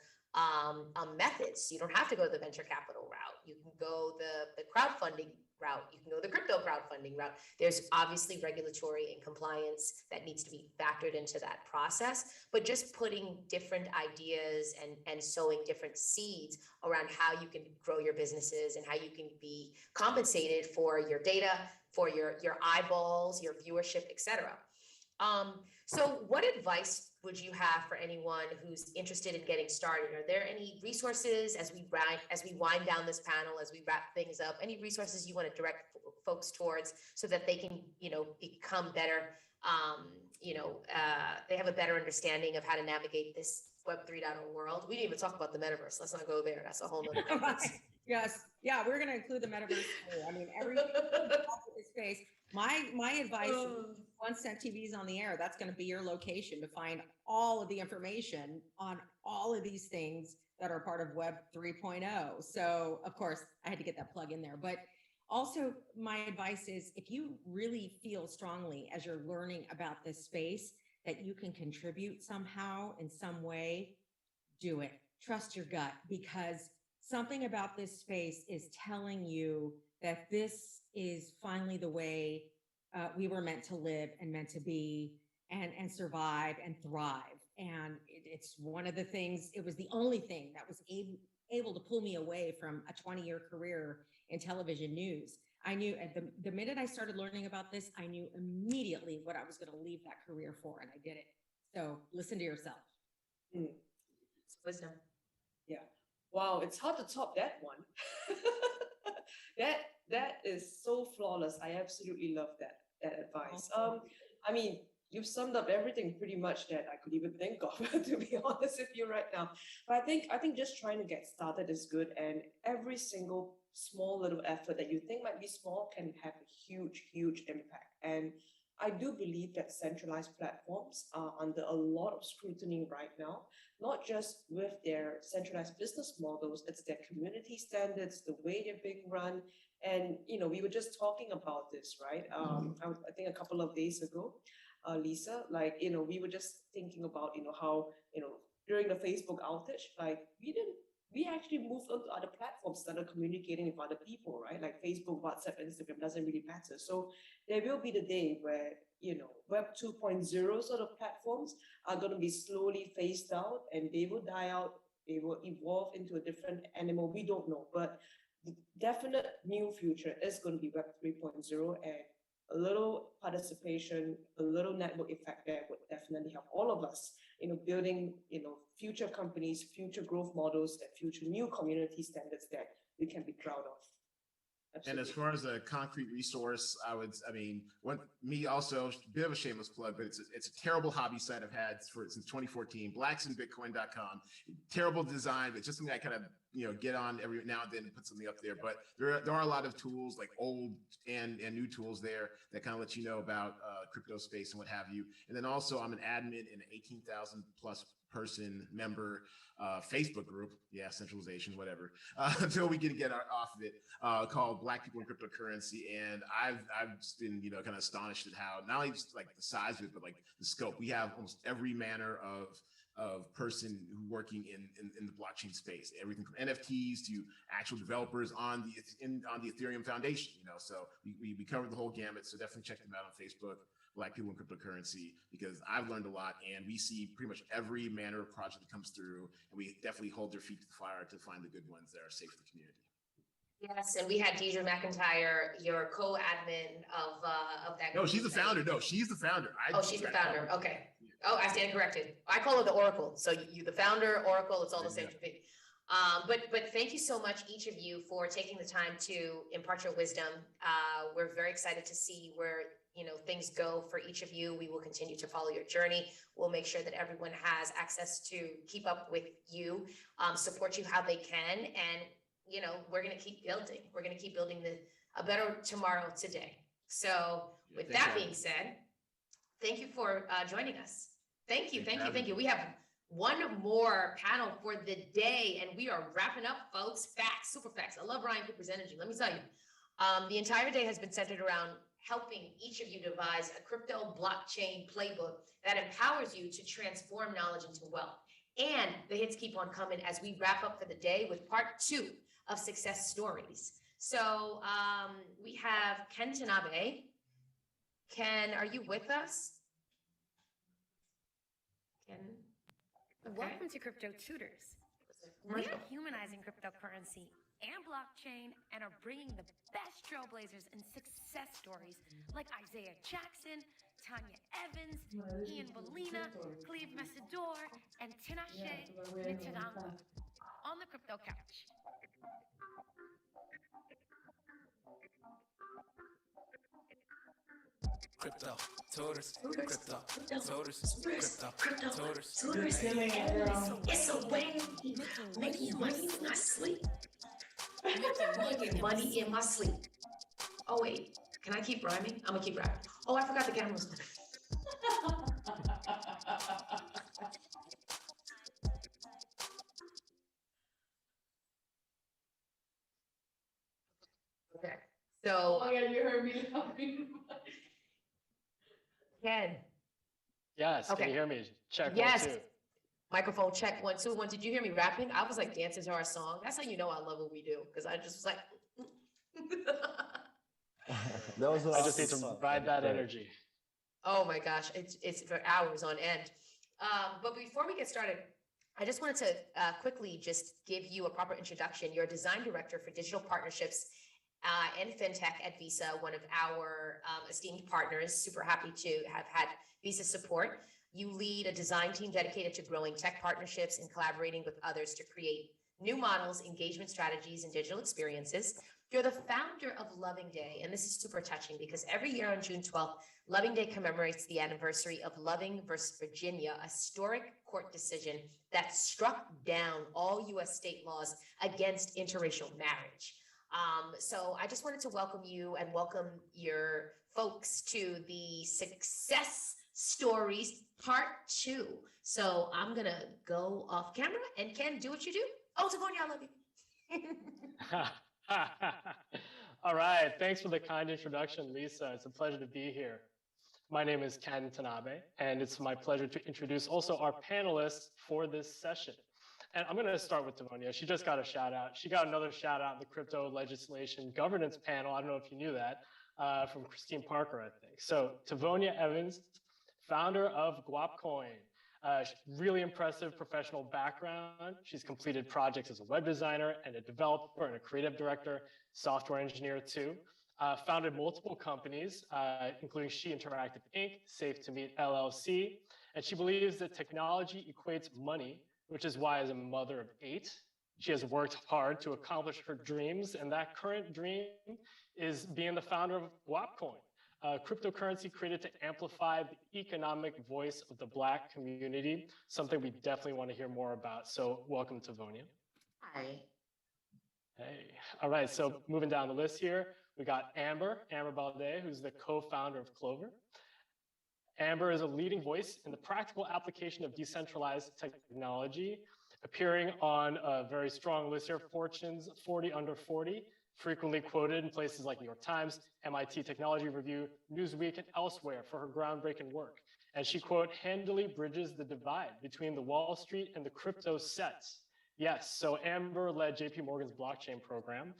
methods. You don't have to go the venture capital route. You can go the crowdfunding route. You can go the crypto crowdfunding route. There's obviously regulatory and compliance that needs to be factored into that process, but just putting different ideas and sowing different seeds around how you can grow your businesses and how you can be compensated for your data, for your eyeballs, your viewership, etc. So what advice would you have for anyone who's interested in getting started? Are there any resources as we wind down this panel, as we wrap things up, any resources you want to direct folks towards so that they can, become better, they have a better understanding of how to navigate this Web 3.0 world? We didn't even talk about the metaverse. Let's not go there. That's a whole nother conference. Yes. Yeah, we're going to include the metaverse too. I mean, everything in space. My advice is once Cent TV is on the air, that's going to be your location to find all of the information on all of these things that are part of Web 3.0. So of course I had to get that plug in there, but also my advice is if you really feel strongly as you're learning about this space that you can contribute somehow in some way, do it. Trust your gut, because something about this space is telling you that this is finally the way we were meant to live and meant to be and survive and thrive. And it's one of the things, it was the only thing that was able to pull me away from a 20-year career in television news. I knew at the minute I started learning about this, I knew immediately what I was going to leave that career for, and I did it. So listen to yourself. It's wisdom. Yeah. Wow, it's hard to top that one. That is so flawless. I absolutely love that advice. I mean, you've summed up everything pretty much that I could even think of, to be honest with you right now. But I think just trying to get started is good, and every single small little effort that you think might be small can have a huge, huge impact. And I do believe that centralized platforms are under a lot of scrutiny right now, not just with their centralized business models, it's their community standards, the way they're being run. And, we were just talking about this, right? I think a couple of days ago, Lisa, we were just thinking about, how, during the Facebook outage, we actually moved on to other platforms that are communicating with other people, right? Like Facebook, WhatsApp, Instagram doesn't really matter. So there will be the day where, Web 2.0 sort of platforms are going to be slowly phased out and they will die out. They will evolve into a different animal. We don't know, but the definite new future is going to be Web 3.0, and a little participation, a little network effect there would definitely help all of us, building, future companies, future growth models, and future new community standards that we can be proud of. Absolutely. And as far as a concrete resource, also a bit of a shameless plug, but it's a terrible hobby site I've had since 2014, blacksandbitcoin.com. Terrible design, but just something I kind of get on every now and then and put something up there. But there are a lot of tools, like old and new tools there that kind of let you know about crypto space and what have you. And then also I'm an admin in an 18,000 plus person member Facebook group, centralization, whatever, until we can get off of it, called Black People in Cryptocurrency. And I've just been, kind of astonished at how, not only just like the size of it, but like the scope. We have almost every manner of person who working in the blockchain space, everything from NFTs to actual developers on the Ethereum Foundation, so we covered the whole gamut. So definitely check them out on Facebook, Black People in Cryptocurrency, because I've learned a lot, and we see pretty much every manner of project that comes through, and we definitely hold their feet to the fire to find the good ones that are safe for the community. Yes, and we had Deidre McIntyre, your co-admin of that. No, she's the founder. No, she's the founder. She's the founder. Okay. Oh, I stand corrected. I call her the Oracle. So you the founder, Oracle, it's all the same thing. But thank you so much, each of you, for taking the time to impart your wisdom. We're very excited to see where things go for each of you. We will continue to follow your journey. We'll make sure that everyone has access to keep up with you, support you how they can, and we're going to keep building. We're going to keep building a better tomorrow today. So with that being said, thank you for joining us. Thank you. We have one more panel for the day, and we are wrapping up, folks. Facts, super facts. I love Ryan Cooper's energy. Let me tell you, the entire day has been centered around helping each of you devise a crypto blockchain playbook that empowers you to transform knowledge into wealth. And the hits keep on coming as we wrap up for the day with part 2 of success stories. So we have Ken Tanabe. Ken, are you with us? Ken? Okay. Welcome to Crypto Tutors. We are humanizing cryptocurrency and blockchain and are bringing the best trailblazers and success stories like Isaiah Jackson, Tanya Evans, Ian Molina, Cleve Messidor, and Tinashe Nitadanga on the Crypto Couch. Crypto Tutors, Crypto Tutors, Crypto Tutors. It's a way making money in my sleep. Making money in my sleep. Oh wait, can I keep rhyming? I'm gonna keep rhyming. Oh, I forgot the camera was. Okay, so. Oh yeah, you heard me laughing. Ken. Yes, Okay. can you hear me? Check Yes. 1, 2. Microphone check 1, 2, 1. Did you hear me rapping? I was like dancing to our song. That's how you know I love what we do. Because I just was like. I just need to ride that energy. Oh my gosh, it's for hours on end. But before we get started, I just wanted to quickly just give you a proper introduction. You're a design director for digital partnerships and fintech at Visa, one of our esteemed partners. Super happy to have had Visa support. You lead a design team dedicated to growing tech partnerships and collaborating with others to create new models, engagement strategies, and digital experiences. You're the founder of Loving Day, and this is super touching because every year on June 12th, Loving Day commemorates the anniversary of Loving versus Virginia, a historic court decision that struck down all U.S. state laws against interracial marriage. So I just wanted to welcome you and welcome your folks to the Success Stories Part 2. So I'm going to go off camera and Ken, do what you do. Oh, Tavonia, I love you. All right. Thanks for the kind introduction, Lisa. It's a pleasure to be here. My name is Ken Tanabe, and it's my pleasure to introduce also our panelists for this session. And I'm going to start with Tavonia. She just got a shout out. She got another shout out in the crypto legislation governance panel. I don't know if you knew that, from Christine Parker, I think. So Tavonia Evans, founder of AltCoin. Really impressive professional background. She's completed projects as a web designer and a developer and a creative director, software engineer too. Founded multiple companies, including She Interactive Inc., Safe to Meet LLC. And she believes that technology equates money, which is why as a mother of 8, she has worked hard to accomplish her dreams. And that current dream is being the founder of AltCoin, a cryptocurrency created to amplify the economic voice of the Black community, something we definitely want to hear more about. So welcome, Tavonia. Hi. Hey. All right, so moving down the list here, we got Amber Balde, who's the co-founder of Clover. Amber is a leading voice in the practical application of decentralized technology, appearing on a very strong list here, Fortune's 40 Under 40, frequently quoted in places like New York Times, MIT Technology Review, Newsweek, and elsewhere for her groundbreaking work. And she, quote, handily bridges the divide between the Wall Street and the crypto sets. Yes, so Amber led JP Morgan's blockchain program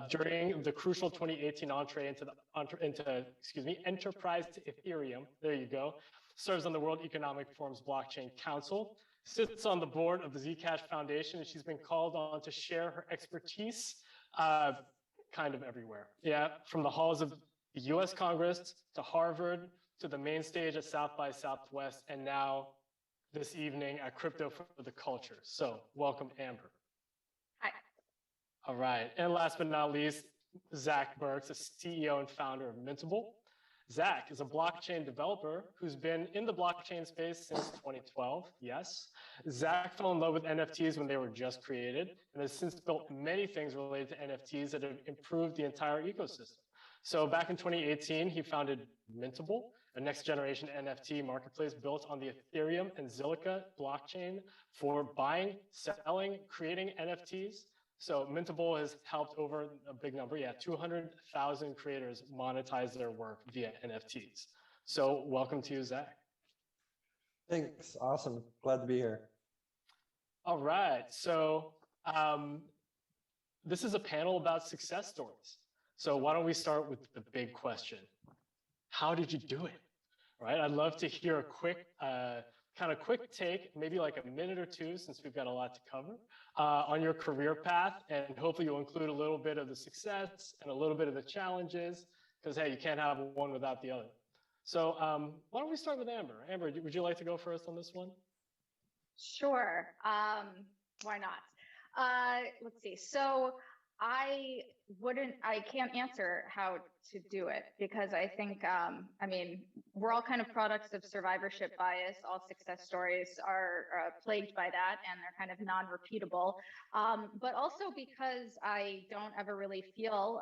during the crucial 2018 entree into enterprise to Ethereum. There you go. Serves on the World Economic Forum's Blockchain Council, sits on the board of the Zcash Foundation, and she's been called on to share her expertise kind of everywhere. Yeah, from the halls of the US Congress to Harvard to the main stage at South by Southwest, and now this evening at Crypto for the Culture. So welcome, Amber. Hi. All right. And last but not least, Zach Burks, the CEO and founder of Mintable. Zach is a blockchain developer who's been in the blockchain space since 2012. Yes. Zach fell in love with NFTs when they were just created and has since built many things related to NFTs that have improved the entire ecosystem. So back in 2018, he founded Mintable, a next generation NFT marketplace built on the Ethereum and Zilliqa blockchain for buying, selling, creating NFTs. So Mintable has helped over a big number, 200,000 creators monetize their work via NFTs. So welcome to you, Zach. Thanks. Awesome. Glad to be here. All right. So this is a panel about success stories. So why don't we start with the big question? How did you do it? Right? I'd love to hear a quick, quick take, maybe like a minute or two, since we've got a lot to cover, on your career path. And hopefully you'll include a little bit of the success and a little bit of the challenges, because hey, you can't have one without the other. So why don't we start with Amber? Amber, would you like to go first on this one? Sure. Why not? Let's see. So I can't answer how to do it, because I think, we're all kind of products of survivorship bias. All success stories are plagued by that, and they're kind of non-repeatable. But also because I don't ever really feel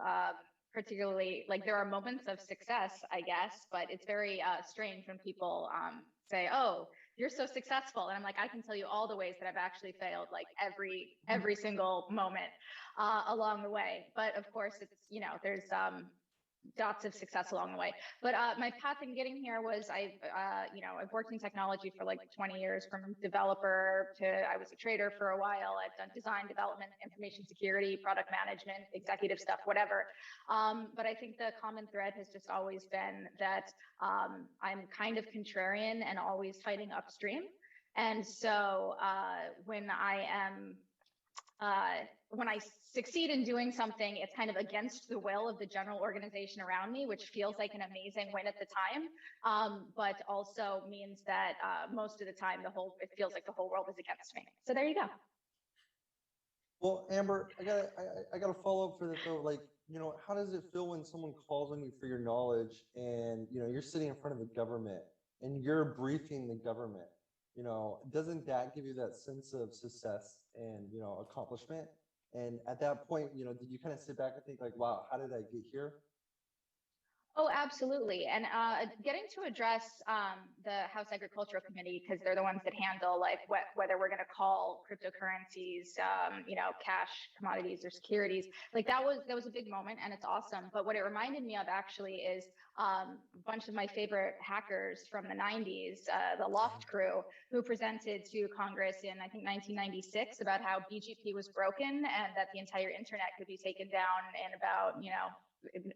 particularly like there are moments of success, I guess, but it's very strange when people say, "Oh, you're so successful," and I'm like, I can tell you all the ways that I've actually failed, like every single moment along the way. But of course, it's there's dots of success along the way. But my path in getting here was I've worked in technology for like 20 years, from developer to I was a trader for a while. I've done design, development, information security, product management, executive stuff, whatever. But I think the common thread has just always been that I'm kind of contrarian and always fighting upstream. And so when I succeed in doing something, it's kind of against the will of the general organization around me, which feels like an amazing win at the time, but also means that most of the time it feels like the whole world is against me. So there you go. Well, Amber, I got to follow up for that though. Like, how does it feel when someone calls on you for your knowledge, and you're sitting in front of the government and you're briefing the government? Doesn't that give you that sense of success and accomplishment? And at that point, did you kind of sit back and think like, wow, how did I get here? Oh, absolutely. And getting to address the House Agricultural Committee, because they're the ones that handle like whether we're going to call cryptocurrencies, cash, commodities, or securities. Like that was a big moment, and it's awesome. But what it reminded me of actually is a bunch of my favorite hackers from the 90s, the Loft crew, who presented to Congress in I think 1996 about how BGP was broken and that the entire internet could be taken down in about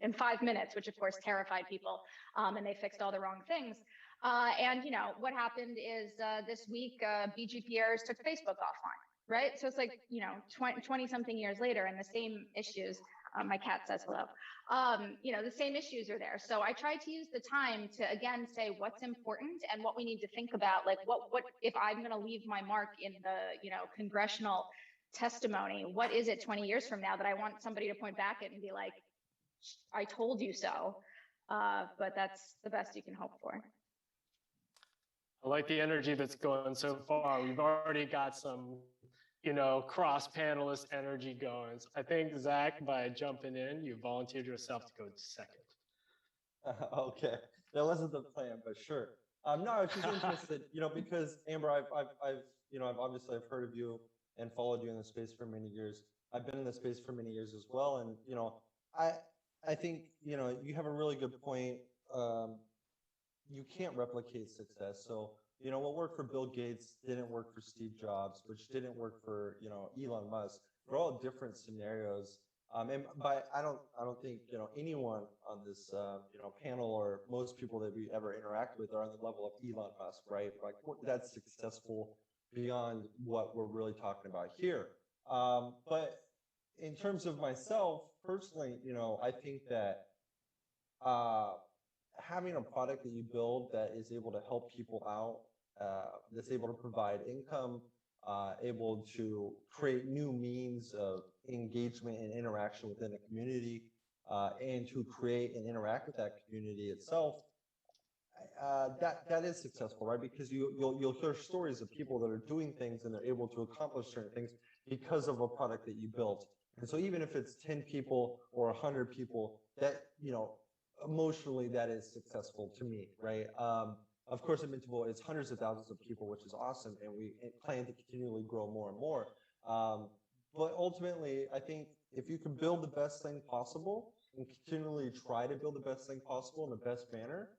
in 5 minutes, which of course terrified people, and they fixed all the wrong things. And what happened is this week, BGP errors took Facebook offline, right? So it's like 20 something years later, and the same issues. My cat says hello. The same issues are there. So I tried to use the time to again say what's important and what we need to think about. Like what if I'm going to leave my mark in the congressional testimony? What is it 20 years from now that I want somebody to point back at and be like, I told you so, but that's the best you can hope for. I like the energy that's going so far. We've already got some, cross-panelist energy going. So I think, Zach, by jumping in, you volunteered yourself to go second. Okay, that wasn't the plan, but sure. No, I was just interested, because Amber, I've obviously heard of you and followed you in the space for many years. I've been in the space for many years as well, and I think, you have a really good point. You can't replicate success. So, what worked for Bill Gates didn't work for Steve Jobs, which didn't work for, Elon Musk. They're all different scenarios. And by I don't think, anyone on this, panel or most people that we ever interact with are on the level of Elon Musk, right? Like that's successful beyond what we're really talking about here. But in terms of myself personally, I think that having a product that you build that is able to help people out, that's able to provide income, able to create new means of engagement and interaction within a community, and to create and interact with that community itself, that is successful, right? Because you'll hear stories of people that are doing things and they're able to accomplish certain things because of a product that you built. And so even if it's 10 people or 100 people, that, emotionally that is successful to me, right? Of course, at Mintable, it's hundreds of thousands of people, which is awesome. And we plan to continually grow more and more. but ultimately, I think if you can build the best thing possible and continually try to build the best thing possible in the best manner,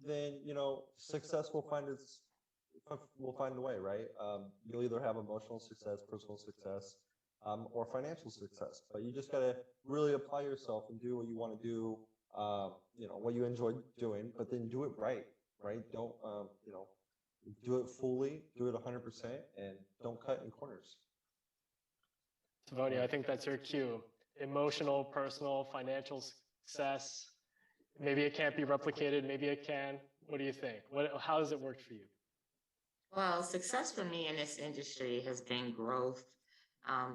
then success will find a way, right? You'll either have emotional success, personal success, or financial success. But you just gotta really apply yourself and do what you want to do, what you enjoy doing, but then do it right? Don't, do it fully, do it 100%, and don't cut in corners. Tavoni, I think that's your cue. Emotional, personal, financial success. Maybe it can't be replicated. Maybe it can. What do you think? How does it work for you? Well, success for me in this industry has been growth,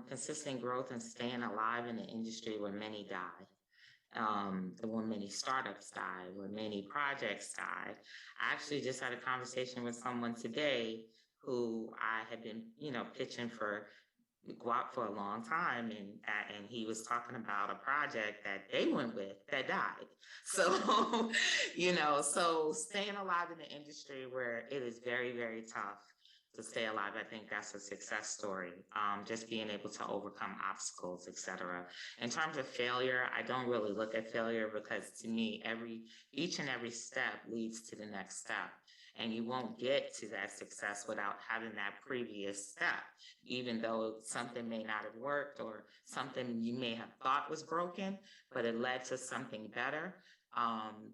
consistent growth and staying alive in the industry where many die. When many startups die, when many projects die. I actually just had a conversation with someone today who I had been, pitching for Guap for a long time, and he was talking about a project that they went with that died. So, so staying alive in the industry where it is very, very tough to stay alive, I think that's a success story. Just being able to overcome obstacles, etc. In terms of failure, I don't really look at failure because to me, each and every step leads to the next step. And you won't get to that success without having that previous step, even though something may not have worked or something you may have thought was broken, but it led to something better.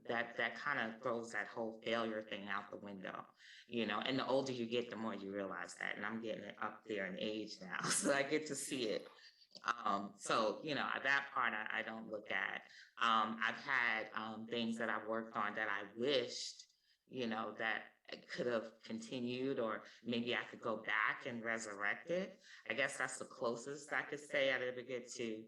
That kind of throws that whole failure thing out the window, and the older you get, the more you realize that. And I'm getting up there in age now, so I get to see it. So, that part I don't look at. I've had things that I've worked on that I wished, that I could have continued, or maybe I could go back and resurrect it. I guess that's the closest I could say I'd ever get to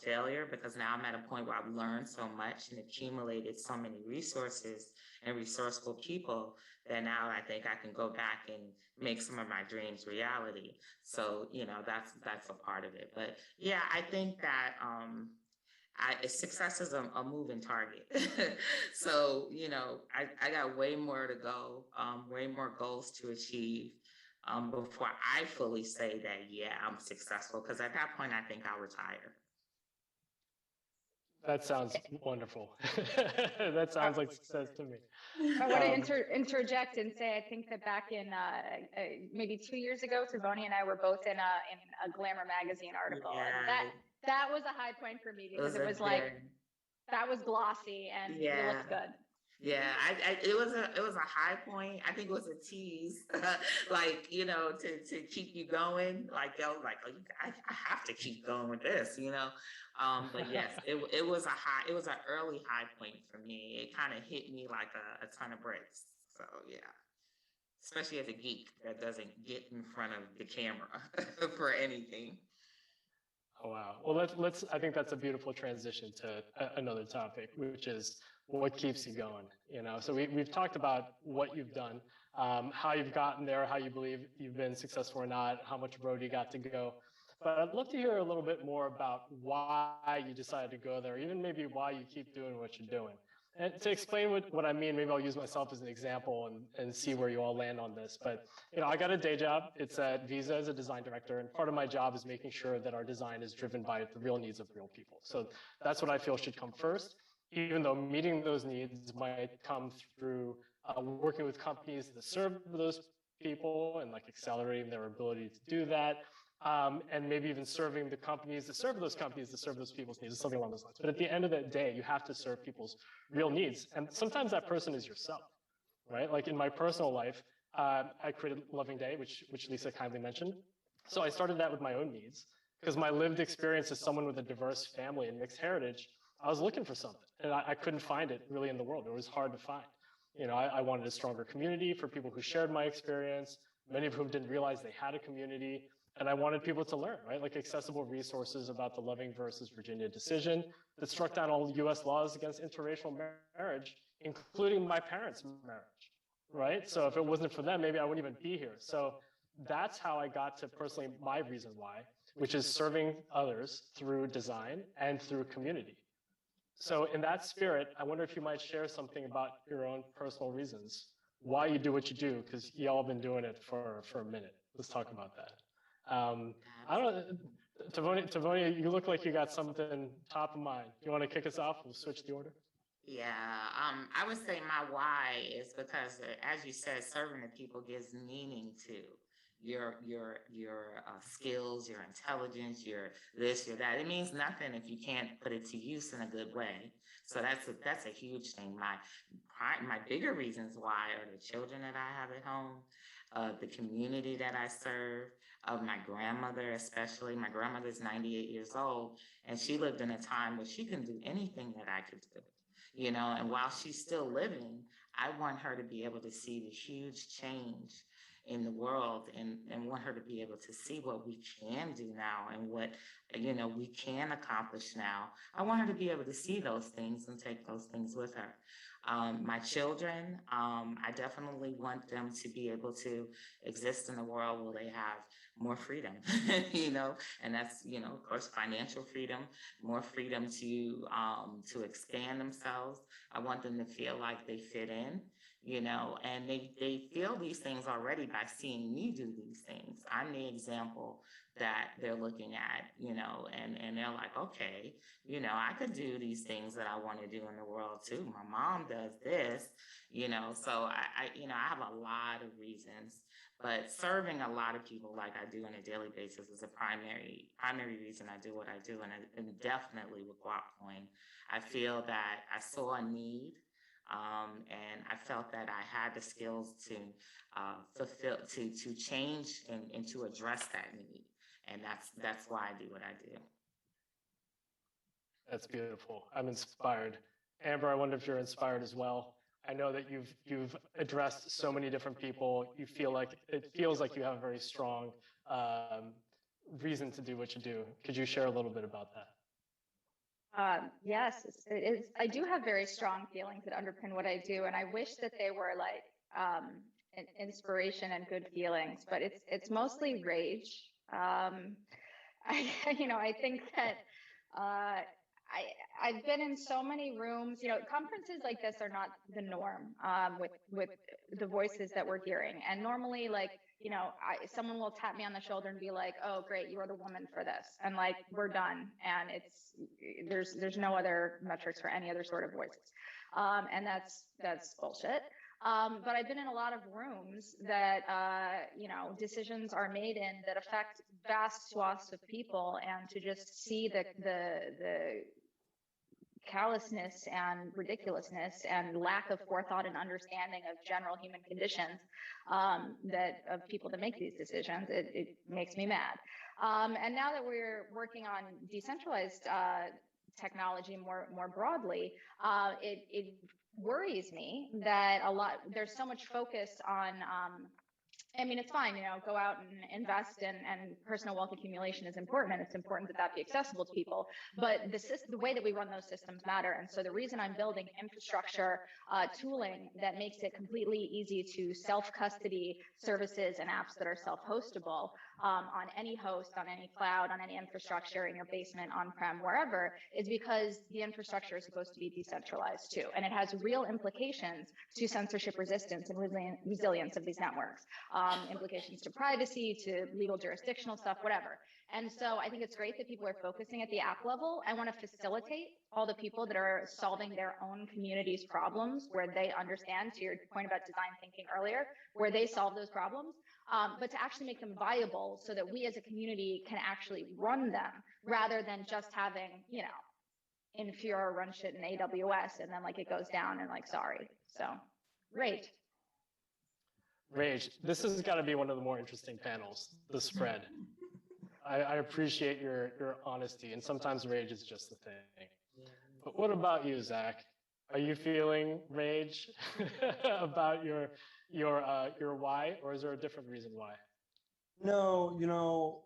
failure, because now I'm at a point where I've learned so much and accumulated so many resources and resourceful people that now I think I can go back and make some of my dreams reality. So, that's a part of it. But yeah, I think that success is a moving target. So, I got way more to go, way more goals to achieve before I fully say that, yeah, I'm successful. Because at that point, I think I'll retire. That sounds wonderful. That sounds like success to me. I want to interject and say, I think that back in maybe 2 years ago, Tavoni and I were both in a Glamour magazine article. Yeah. And that was a high point for me, because it was like, that was glossy and we looked good. Yeah, it was a high point. I think it was a tease, to keep you going. Like, I was like, oh, I have to keep going with this, But yes, it was an early high point for me. It kind of hit me like a ton of bricks. So yeah, especially as a geek that doesn't get in front of the camera for anything. Oh, wow. Well, I think that's a beautiful transition to another topic, which is what keeps you going, So we've talked about what you've done, how you've gotten there, how you believe you've been successful or not, how much road you got to go. But I'd love to hear a little bit more about why you decided to go there, even maybe why you keep doing what you're doing. And to explain what I mean, maybe I'll use myself as an example and see where you all land on this. But, I got a day job. It's at Visa as a design director. And part of my job is making sure that our design is driven by the real needs of real people. So that's what I feel should come first, even though meeting those needs might come through working with companies that serve those people and accelerating their ability to do that. And maybe even serving the companies that serve those people's needs, something along those lines. But at the end of the day, you have to serve people's real needs. And sometimes that person is yourself, right? Like in my personal life, I created Loving Day, which Lisa kindly mentioned. So I started that with my own needs, because my lived experience as someone with a diverse family and mixed heritage, I was looking for something, and I couldn't find it really in the world. It was hard to find. I wanted a stronger community for people who shared my experience, many of whom didn't realize they had a community. And I wanted people to learn, right? Like accessible resources about the Loving versus Virginia decision that struck down all US laws against interracial marriage, including my parents' marriage, right? So if it wasn't for them, maybe I wouldn't even be here. So that's how I got to personally my reason why, which is serving others through design and through community. So in that spirit, I wonder if you might share something about your own personal reasons, why you do what you do, because y'all have been doing it for a minute. Let's talk about that. I don't, Tavonia, you look like you got something top of mind. You want to kick us off? We'll switch the order. Yeah, I would say my why is because, as you said, serving the people gives meaning to your skills, your intelligence, your this, your that. It means nothing if you can't put it to use in a good way. So that's a huge thing. My bigger reasons why are the children that I have at home, the community that I serve, of my grandmother especially. My grandmother's 98 years old, and she lived in a time where she can do anything that I could do. You know, and while she's still living, I want her to be able to see the huge change in the world, and want her to be able to see what we can do now and what, you know, we can accomplish now. I want her to be able to see those things and take those things with her. My children, I definitely want them to be able to exist in a world where they have more freedom, you know, and that's, you know, of course, financial freedom, more freedom to expand themselves. I want them to feel like they fit in, you know, and they feel these things already by seeing me do these things. I'm the example that they're looking at, you know, and they're like, okay, you know, I could do these things that I want to do in the world too. My mom does this, you know, so I you know, I have a lot of reasons, but serving a lot of people like I do on a daily basis is a primary reason I do what I do. And definitely with AltCoin, I feel that I saw a need, and I felt that I had the skills to fulfill, to change and to address that need. And that's why I do what I do. That's beautiful. I'm inspired. Amber, I wonder if you're inspired as well. I know that you've addressed so many different people. It feels like you have a very strong reason to do what you do. Could you share a little bit about that? Yes, it is. I do have very strong feelings that underpin what I do, and I wish that they were like an inspiration and good feelings, but it's mostly rage. I think that I've been in so many rooms. You know, conferences like this are not the norm with the voices that we're hearing. And normally, like, you know, someone will tap me on the shoulder and be like, "Oh, great, you are the woman for this," and like, we're done. And there's no other metrics for any other sort of voices, and that's bullshit. But I've been in a lot of rooms that, you know, decisions are made in that affect vast swaths of people, and to just see the callousness and ridiculousness and lack of forethought and understanding of general human conditions that of people that make these decisions, it makes me mad. And now that we're working on decentralized technology more broadly, it worries me that there's so much focus on I mean, it's fine, you know, go out and invest, and personal wealth accumulation is important, and it's important that be accessible to people. But the way that we run those systems matter. And so the reason I'm building infrastructure tooling that makes it completely easy to self-custody services and apps that are self-hostable on any host, on any cloud, on any infrastructure, in your basement, on-prem, wherever, is because the infrastructure is supposed to be decentralized too. And it has real implications to censorship resistance and resilience of these networks. Implications to privacy, to legal jurisdictional stuff, whatever. And so I think it's great that people are focusing at the app level. I want to facilitate all the people that are solving their own community's problems, where they understand, to your point about design thinking earlier, where they solve those problems, but to actually make them viable so that we as a community can actually run them, rather than just having, you know, Infura run shit in AWS and then like it goes down and like, sorry. So great. Rage, this has got to be one of the more interesting panels, the spread. I appreciate your honesty, and sometimes rage is just the thing. But what about you, Zach? Are you feeling rage about your why, or is there a different reason why? No, you know,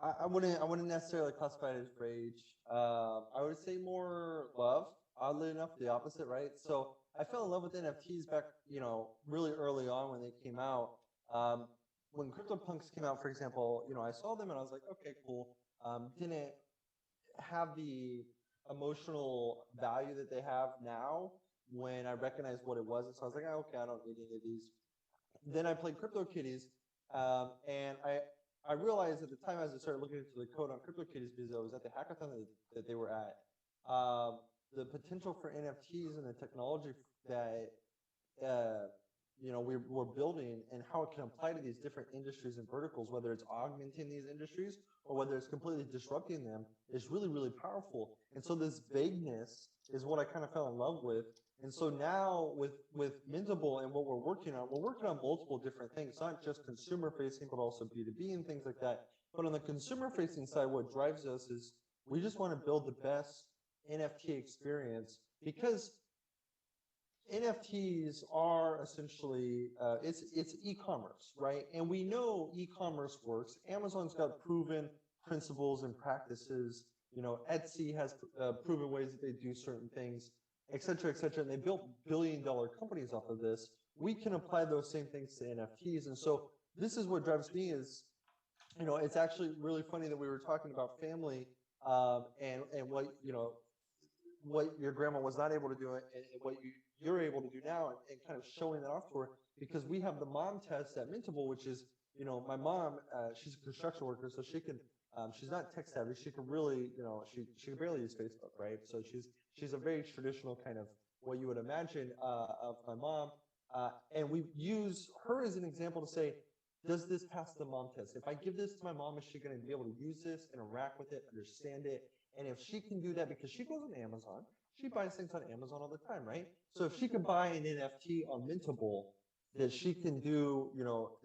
I wouldn't necessarily classify it as rage. I would say more love. Oddly enough, the opposite, right? So I fell in love with NFTs back, you know, really early on when they came out. When CryptoPunks came out, for example, you know, I saw them and I was like, okay, cool. Didn't have the emotional value that they have now when I recognized what it was. And so I was like, oh, okay, I don't need any of these. Then I played CryptoKitties, and I realized at the time as I started looking into the code on CryptoKitties because I was at the hackathon that they were at, the potential for NFTs and the technology that we're building and how it can apply to these different industries and verticals, whether it's augmenting these industries or whether it's completely disrupting them, is really, really powerful. And so this vagueness is what I kind of fell in love with. And so now with Mintable and what we're working on multiple different things, not just consumer facing, but also B2B and things like that. But on the consumer facing side, what drives us is we just want to build the best NFT experience, because NFTs are essentially, it's e-commerce, right? And we know e-commerce works. Amazon's got proven principles and practices. Etsy has proven ways that they do certain things, et cetera, and they built billion-dollar companies off of this. We can apply those same things to NFTs. And so this is what drives me is, it's actually really funny that we were talking about family and what your grandma was not able to do and what you're able to do now, and kind of showing that off to her, because we have the mom test at Mintable, which is, my mom, she's a construction worker, so she can, she's not tech savvy. She can really, she can barely use Facebook, right? So she's a very traditional kind of what you would imagine of my mom. And we use her as an example to say, does this pass the mom test? If I give this to my mom, is she going to be able to use this, interact with it, understand it? And if she can do that, because she goes on Amazon, she buys things on Amazon all the time, right? So if she can buy an NFT on Mintable, that she can do,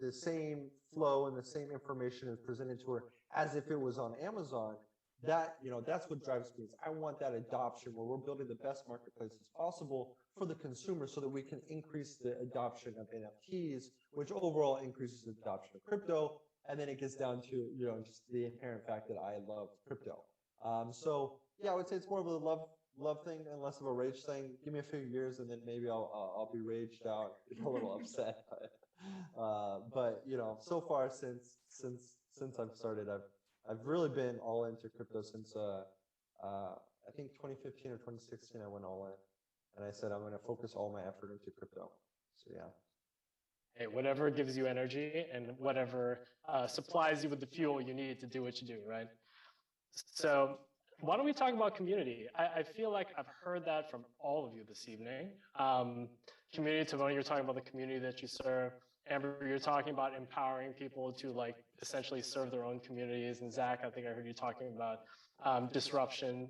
the same flow and the same information is presented to her as if it was on Amazon, that, that's what drives me. I want that adoption where we're building the best marketplaces possible for the consumer so that we can increase the adoption of NFTs, which overall increases the adoption of crypto. And then it gets down to, just the inherent fact that I love crypto. So yeah, I would say it's more of a love thing and less of a rage thing. Give me a few years and then maybe I'll be raged out, get a little upset. But so far since I've started, I've really been all into crypto since I think 2015 or 2016 I went all in, and I said I'm going to focus all my effort into crypto. So yeah. Hey, whatever gives you energy and whatever supplies you with the fuel you need to do what you do, right? So why don't we talk about community? I feel like I've heard that from all of you this evening. Community, Tavoni, you're talking about the community that you serve. Amber, you're talking about empowering people to essentially serve their own communities. And Zach, I think I heard you talking about disruption,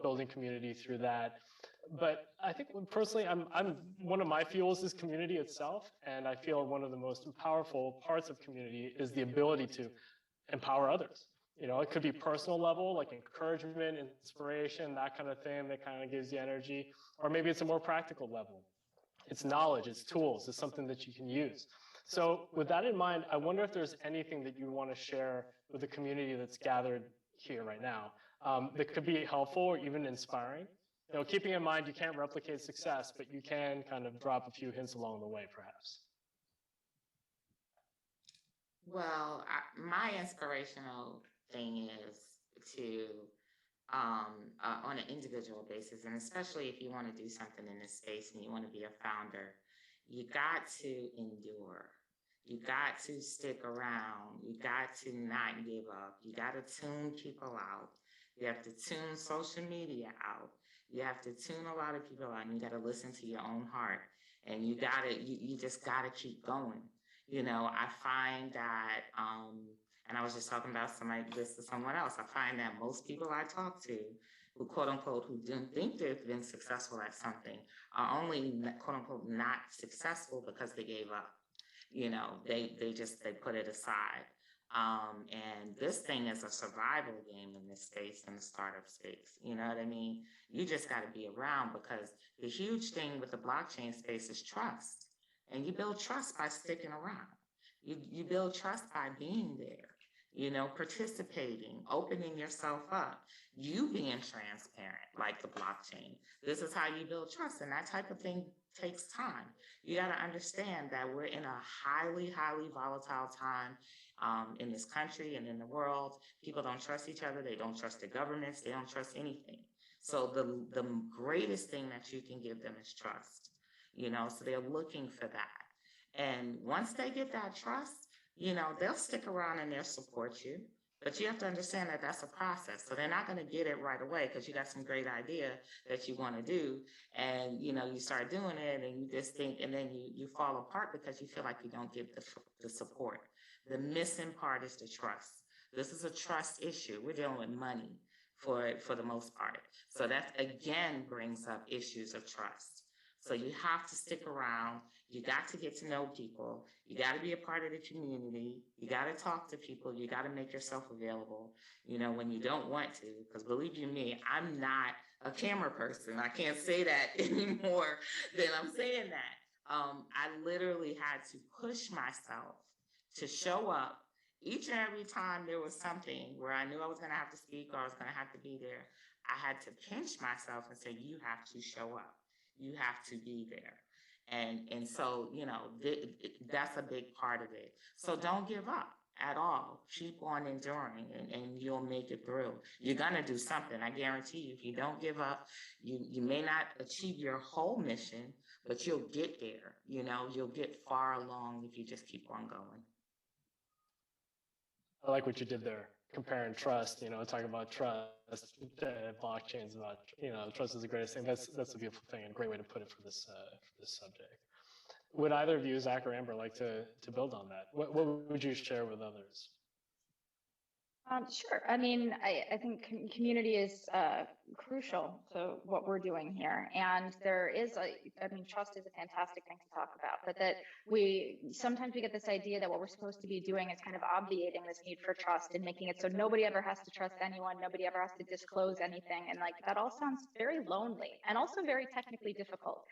building community through that. But I think personally, I'm one of my fuels is community itself. And I feel one of the most powerful parts of community is the ability to empower others. It could be personal level, like encouragement, inspiration, that kind of thing that kind of gives you energy. Or maybe it's a more practical level. It's knowledge, it's tools, it's something that you can use. So with that in mind, I wonder if there's anything that you want to share with the community that's gathered here right now that could be helpful or even inspiring. Keeping in mind you can't replicate success, but you can kind of drop a few hints along the way, perhaps. Well, my inspirational thing is to, on an individual basis, and especially if you want to do something in this space and you want to be a founder, you got to endure. You got to stick around. You got to not give up. You got to tune people out. You have to tune social media out. You have to tune a lot of people out, and you got to listen to your own heart. And you just got to keep going. I find that, and I was just talking about this to someone else. I find that most people I talk to who quote unquote, who didn't think they've been successful at something are only quote unquote not successful because they gave up. They put it aside. And this thing is a survival game in this space, in the startup space. You know what I mean? You just got to be around, because the huge thing with the blockchain space is trust. And you build trust by sticking around. You build trust by being there, participating, opening yourself up, you being transparent like the blockchain. This is how you build trust, and that type of thing takes time. You got to understand that we're in a highly, highly volatile time in this country and in the world. People don't trust each other. They don't trust the governments. They don't trust anything. So the greatest thing that you can give them is trust. So they're looking for that. And once they get that trust, they'll stick around and they'll support you. But you have to understand that that's a process. So they're not going to get it right away because you got some great idea that you want to do. And, you start doing it and you just think, and then you fall apart because you feel like you don't get the support. The missing part is the trust. This is a trust issue. We're dealing with money for the most part. So that again brings up issues of trust. So you have to stick around. You got to get to know people. You got to be a part of the community. You got to talk to people. You got to make yourself available, when you don't want to. Because believe you me, I'm not a camera person. I can't say that anymore than I'm saying that. I literally had to push myself to show up each and every time there was something where I knew I was going to have to speak or I was going to have to be there. I had to pinch myself and say, you have to show up. You have to be there. And so, that's a big part of it. So don't give up at all. Keep on enduring and you'll make it through. You're going to do something. I guarantee you, if you don't give up, you may not achieve your whole mission, but you'll get there. You'll get far along if you just keep on going. I like what you did there, comparing trust, talking about trust, blockchains about, trust is the greatest thing. That's a beautiful thing and a great way to put it for this subject. Would either of you, Zach or Amber, like to build on that? What would you share with others? Sure. I mean, I think community is crucial to what we're doing here. And there is trust is a fantastic thing to talk about, but that sometimes we get this idea that what we're supposed to be doing is kind of obviating this need for trust and making it so nobody ever has to trust anyone, nobody ever has to disclose anything. And that all sounds very lonely and also very technically difficult.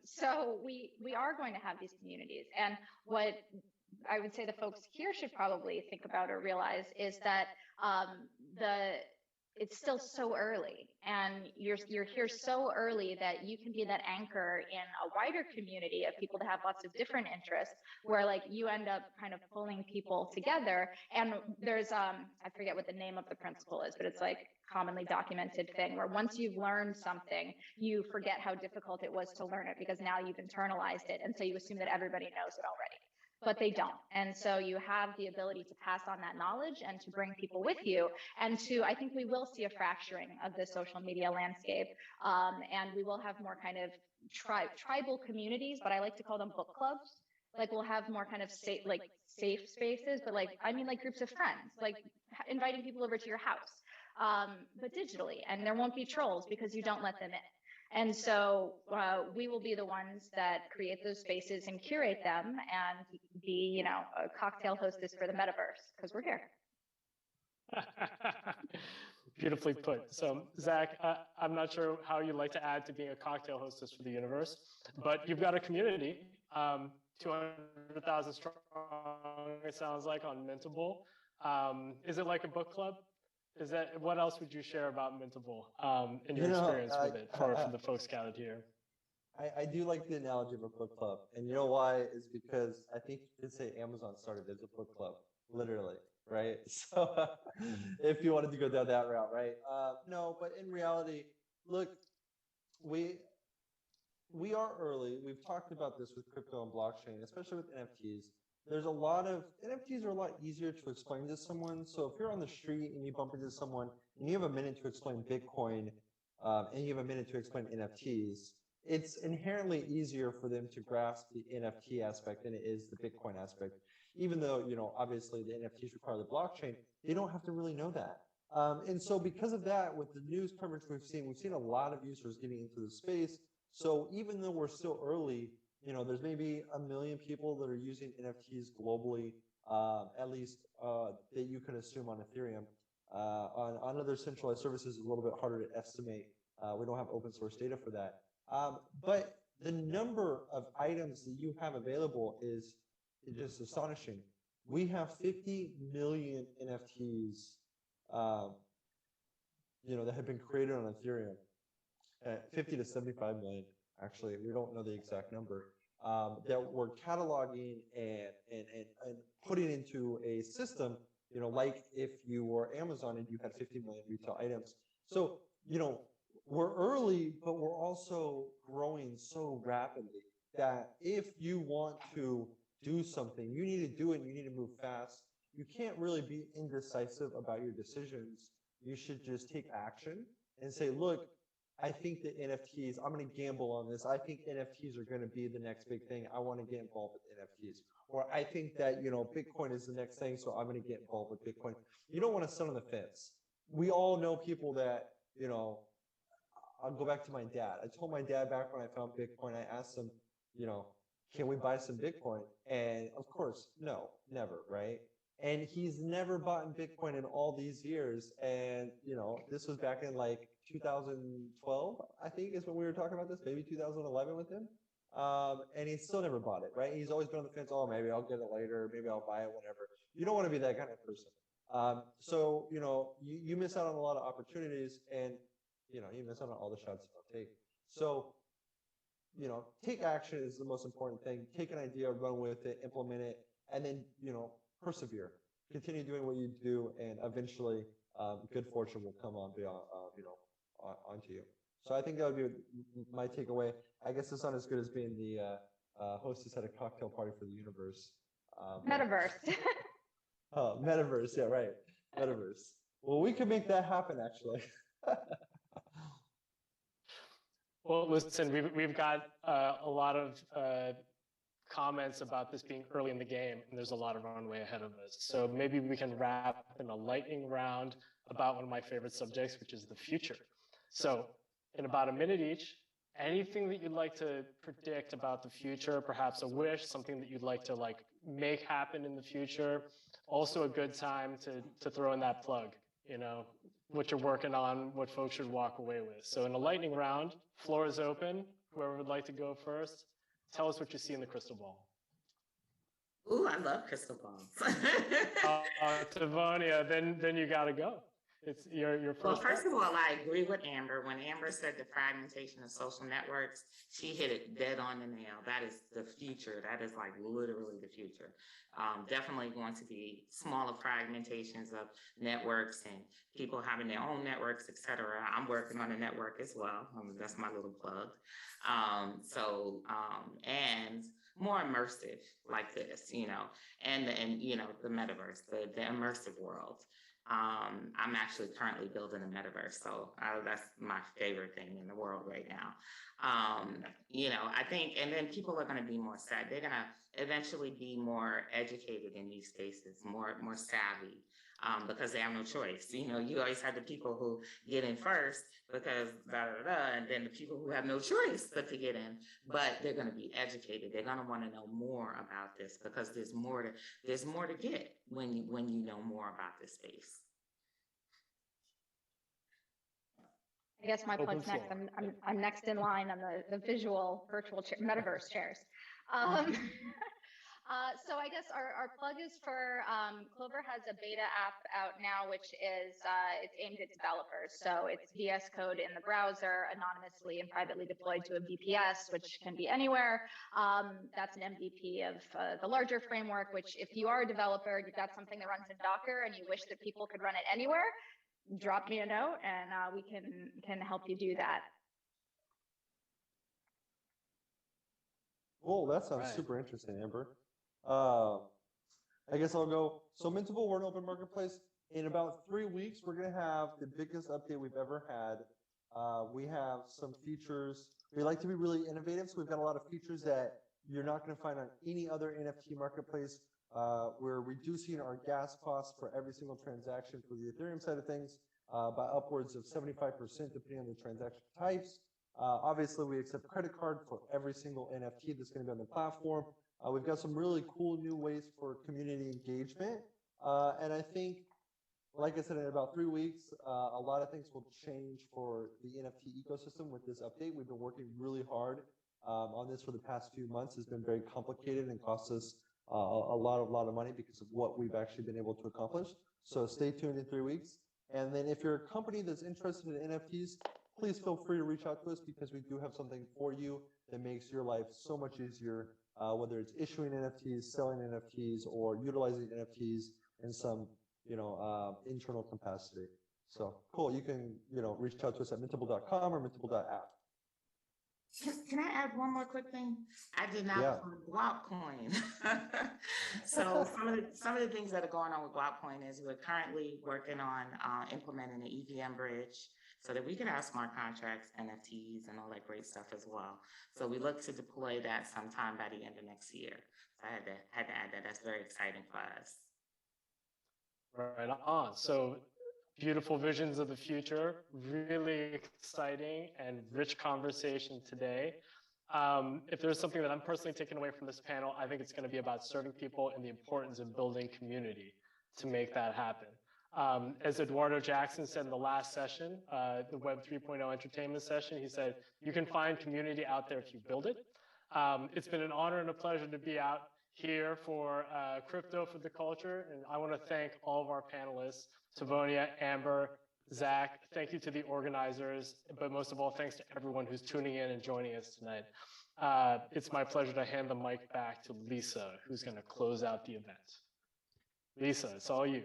So we are going to have these communities. And what I would say the folks here should probably think about or realize is that it's still so early, and you're here so early that you can be that anchor in a wider community of people that have lots of different interests, where you end up kind of pulling people together. And there's I forget what the name of the principle is, but it's commonly documented thing where once you've learned something, you forget how difficult it was to learn it because now you've internalized it, and so you assume that everybody knows it already. But they don't. And so you have the ability to pass on that knowledge and to bring people with you. And I think we will see a fracturing of the social media landscape. And we will have more kind of tribal communities, but I like to call them book clubs. We'll have more kind of safe spaces, but groups of friends, inviting people over to your house, but digitally. And there won't be trolls because you don't let them in. And so we will be the ones that create those spaces and curate them and be, a cocktail hostess for the metaverse because we're here. Beautifully put. So, Zach, I'm not sure how you'd like to add to being a cocktail hostess for the universe, but you've got a community, 200,000 strong, it sounds like, on Mintable. Is it like a book club? What else would you share about Mintable in your experience with it for the folks gathered here? I do like the analogy of a book club. And you know why? Is because I think you could say Amazon started as a book club, literally, right? So if you wanted to go down that route, right? No, but in reality, look, we are early. We've talked about this with crypto and blockchain, especially with NFTs. There's a lot of NFTs are a lot easier to explain to someone. So if you're on the street and you bump into someone and you have a minute to explain Bitcoin and you have a minute to explain NFTs, it's inherently easier for them to grasp the NFT aspect than it is the Bitcoin aspect. Even though, obviously the NFTs require the blockchain, they don't have to really know that. And so because of that, with the news coverage we've seen a lot of users getting into the space. So even though we're still early, there's maybe 1 million people that are using NFTs globally, at least that you can assume on Ethereum. On other centralized services, it's a little bit harder to estimate. We don't have open source data for that. But the number of items that you have available is just astonishing. We have 50 million NFTs, that have been created on Ethereum. 50 to 75 million, actually. We don't know the exact number. That we're cataloging and putting into a system, like if you were Amazon and you had 50 million retail items. So, we're early, but we're also growing so rapidly that if you want to do something, you need to do it, and you need to move fast. You can't really be indecisive about your decisions. You should just take action and say, look, I think that NFTs, I'm going to gamble on this. I think NFTs are going to be the next big thing. I want to get involved with NFTs. Or I think that, Bitcoin is the next thing, so I'm going to get involved with Bitcoin. You don't want to sit on the fence. We all know people that, I'll go back to my dad. I told my dad back when I found Bitcoin, I asked him, can we buy some Bitcoin? And of course, no, never, right? And he's never bought in Bitcoin in all these years. And, this was back in like 2012, I think is when we were talking about this, maybe 2011 with him. And he still never bought it, right? He's always been on the fence. Oh, maybe I'll get it later. Maybe I'll buy it, whatever. You don't want to be that kind of person. So, you miss out on a lot of opportunities, and, you miss out on all the shots you don't take. So, take action is the most important thing. Take an idea, run with it, implement it, and then, persevere. Continue doing what you do, and eventually, good fortune will come on beyond, onto you. So I think that would be my takeaway. I guess it's not as good as being the hostess at a cocktail party for the universe. Metaverse. Oh, metaverse. Yeah, right. Metaverse. Well, we could make that happen, actually. Well, listen, we've got a lot of comments about this being early in the game, and there's a lot of runway ahead of us. So maybe we can wrap in a lightning round about one of my favorite subjects, which is the future. So in about a minute each, anything that you'd like to predict about the future, perhaps a wish, something that you'd like to make happen in the future. Also a good time to throw in that plug, what you're working on, what folks should walk away with. So in a lightning round, floor is open. Whoever would like to go first, tell us what you see in the crystal ball. Ooh, I love crystal balls. Tavonia, then you got to go. It's your first. Well, first of all, I agree with Amber. When Amber said the fragmentation of social networks, she hit it dead on the nail. That is the future. That is literally the future. Definitely going to be smaller fragmentations of networks and people having their own networks, etc. I'm working on a network as well. That's my little plug. And more immersive like this, and the metaverse, the immersive world. I'm actually currently building a metaverse, so that's my favorite thing in the world right now. I think, and then people are going to be more sad. They're going to eventually be more educated in these spaces, more savvy, because they have no choice. You always have the people who get in first because and then the people who have no choice but to get in, but they're going to be educated. They're going to want to know more about this because there's more to get when you know more about this space. I guess my plug's next. I'm next in line on the visual virtual metaverse chairs. So I guess our plug is for Clover has a beta app out now, which is it's aimed at developers. So it's VS Code in the browser, anonymously and privately deployed to a VPS, which can be anywhere. That's an MVP of the larger framework, which if you are a developer, you've got something that runs in Docker and you wish that people could run it anywhere, drop me a note and we can help you do that. Cool, that sounds super interesting, Amber. I guess I'll go. So Mintable, we're an open marketplace. In about 3 weeks, we're going to have the biggest update we've ever had. We have some features. We like to be really innovative, so we've got a lot of features that you're not going to find on any other NFT marketplace. We're reducing our gas costs for every single transaction for the Ethereum side of things by upwards of 75% depending on the transaction types. Obviously, we accept credit card for every single NFT that's going to be on the platform. We've got some really cool new ways for community engagement. And I think, like I said, in about 3 weeks, a lot of things will change for the NFT ecosystem with this update. We've been working really hard on this for the past few months. It's been very complicated and cost us a lot of money because of what we've actually been able to accomplish. So stay tuned in 3 weeks. And then if you're a company that's interested in NFTs, please feel free to reach out to us because we do have something for you that makes your life so much easier, whether it's issuing NFTs, selling NFTs, or utilizing NFTs in some, internal capacity. So cool. You can, reach out to us at mintable.com or mintable.app. Can I add one more quick thing? I did not Yeah. put AltCoin. So some of the things that are going on with AltCoin is we're currently working on implementing an EVM bridge so that we can have smart contracts, NFTs, and all that great stuff as well. So we look to deploy that sometime by the end of next year. So I had to add that. That's very exciting for us. Right on. So beautiful visions of the future, really exciting and rich conversation today. If there's something that I'm personally taking away from this panel, I think it's going to be about serving people and the importance of building community to make that happen. As Eduardo Jackson said in the last session, the Web 3.0 entertainment session, he said, you can find community out there if you build it. It's been an honor and a pleasure to be out here for Crypto for the Culture. And I want to thank all of our panelists, Tavonia, Amber, Zach. Thank you to the organizers, but most of all, thanks to everyone who's tuning in and joining us tonight. It's my pleasure to hand the mic back to Lisa, who's going to close out the event. Lisa, it's all you.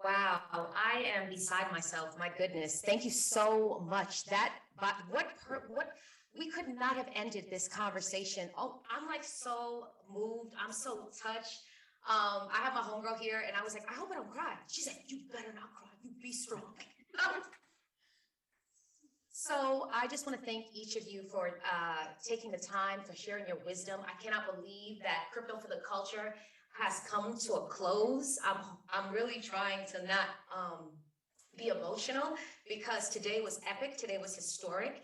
Wow, I am beside myself. My goodness, thank you so much. But what we could not have ended this conversation. Oh, I'm like so moved. I'm so touched. I have my homegirl here, and I was like, I hope I don't cry. She said, you better not cry. You be strong. So I just want to thank each of you for taking the time, for sharing your wisdom. I cannot believe that Crypto for the Culture has come to a close. I'm really trying to not be emotional because today was epic, today was historic,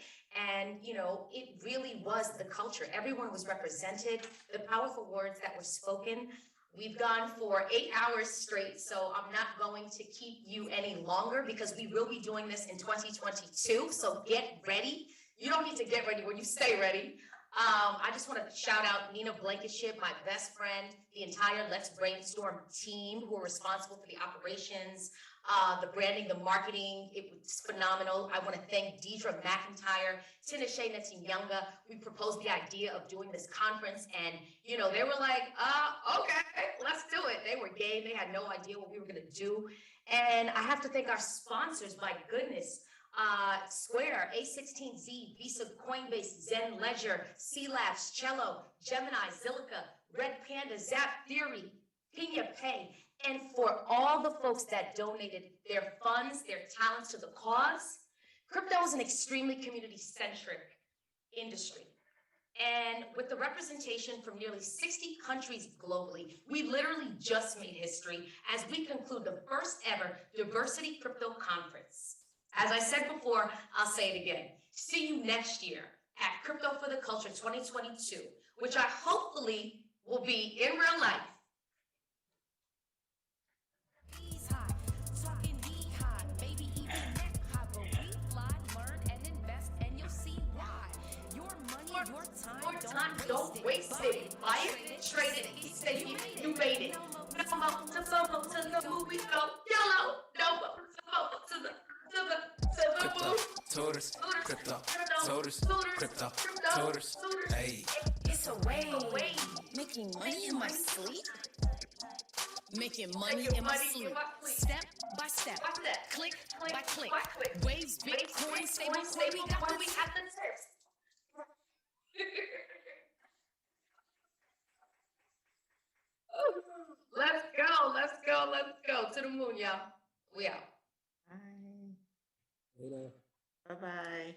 and you know, it really was the culture. Everyone was represented, the powerful words that were spoken. We've gone for 8 hours straight, so I'm not going to keep you any longer because we will be doing this in 2022, so get ready. You don't need to get ready when you stay ready. I just want to shout out Nina Blankenship, my best friend, the entire Let's Brainstorm team who are responsible for the operations, the branding, the marketing. It was phenomenal. I want to thank Deidre McIntyre, Tinashe Natinyanga. We proposed the idea of doing this conference and, you know, they were like, okay, let's do it. They were game. They had no idea what we were going to do. And I have to thank our sponsors, my goodness. Square, A16Z, Visa, Coinbase, Zen Ledger, C Labs, Cello, Gemini, Zilliqa, Red Panda, Zap Theory, Pina Pay, and for all the folks that donated their funds, their talents to the cause. Crypto is an extremely community-centric industry. And with the representation from nearly 60 countries globally, we literally just made history as we conclude the first ever Diversity Crypto Conference. As I said before, I'll say it again. See you next year at Crypto for the Culture 2022, which I hopefully will be in real life. Your time, don't waste it. Buy it, trade it, keep saving it, you made it. No more to the movie, go yellow. No more to the Crypto Tutors, Crypto Tutors, Crypto Tutors. Hey, It's a way, making money in my sleep. Making money in my sleep. Step by step, click by click. Waves, Bitcoin, stablecoin, we got the tips. Let's go to the moon, y'all. We out. Bye. Later. Bye-bye.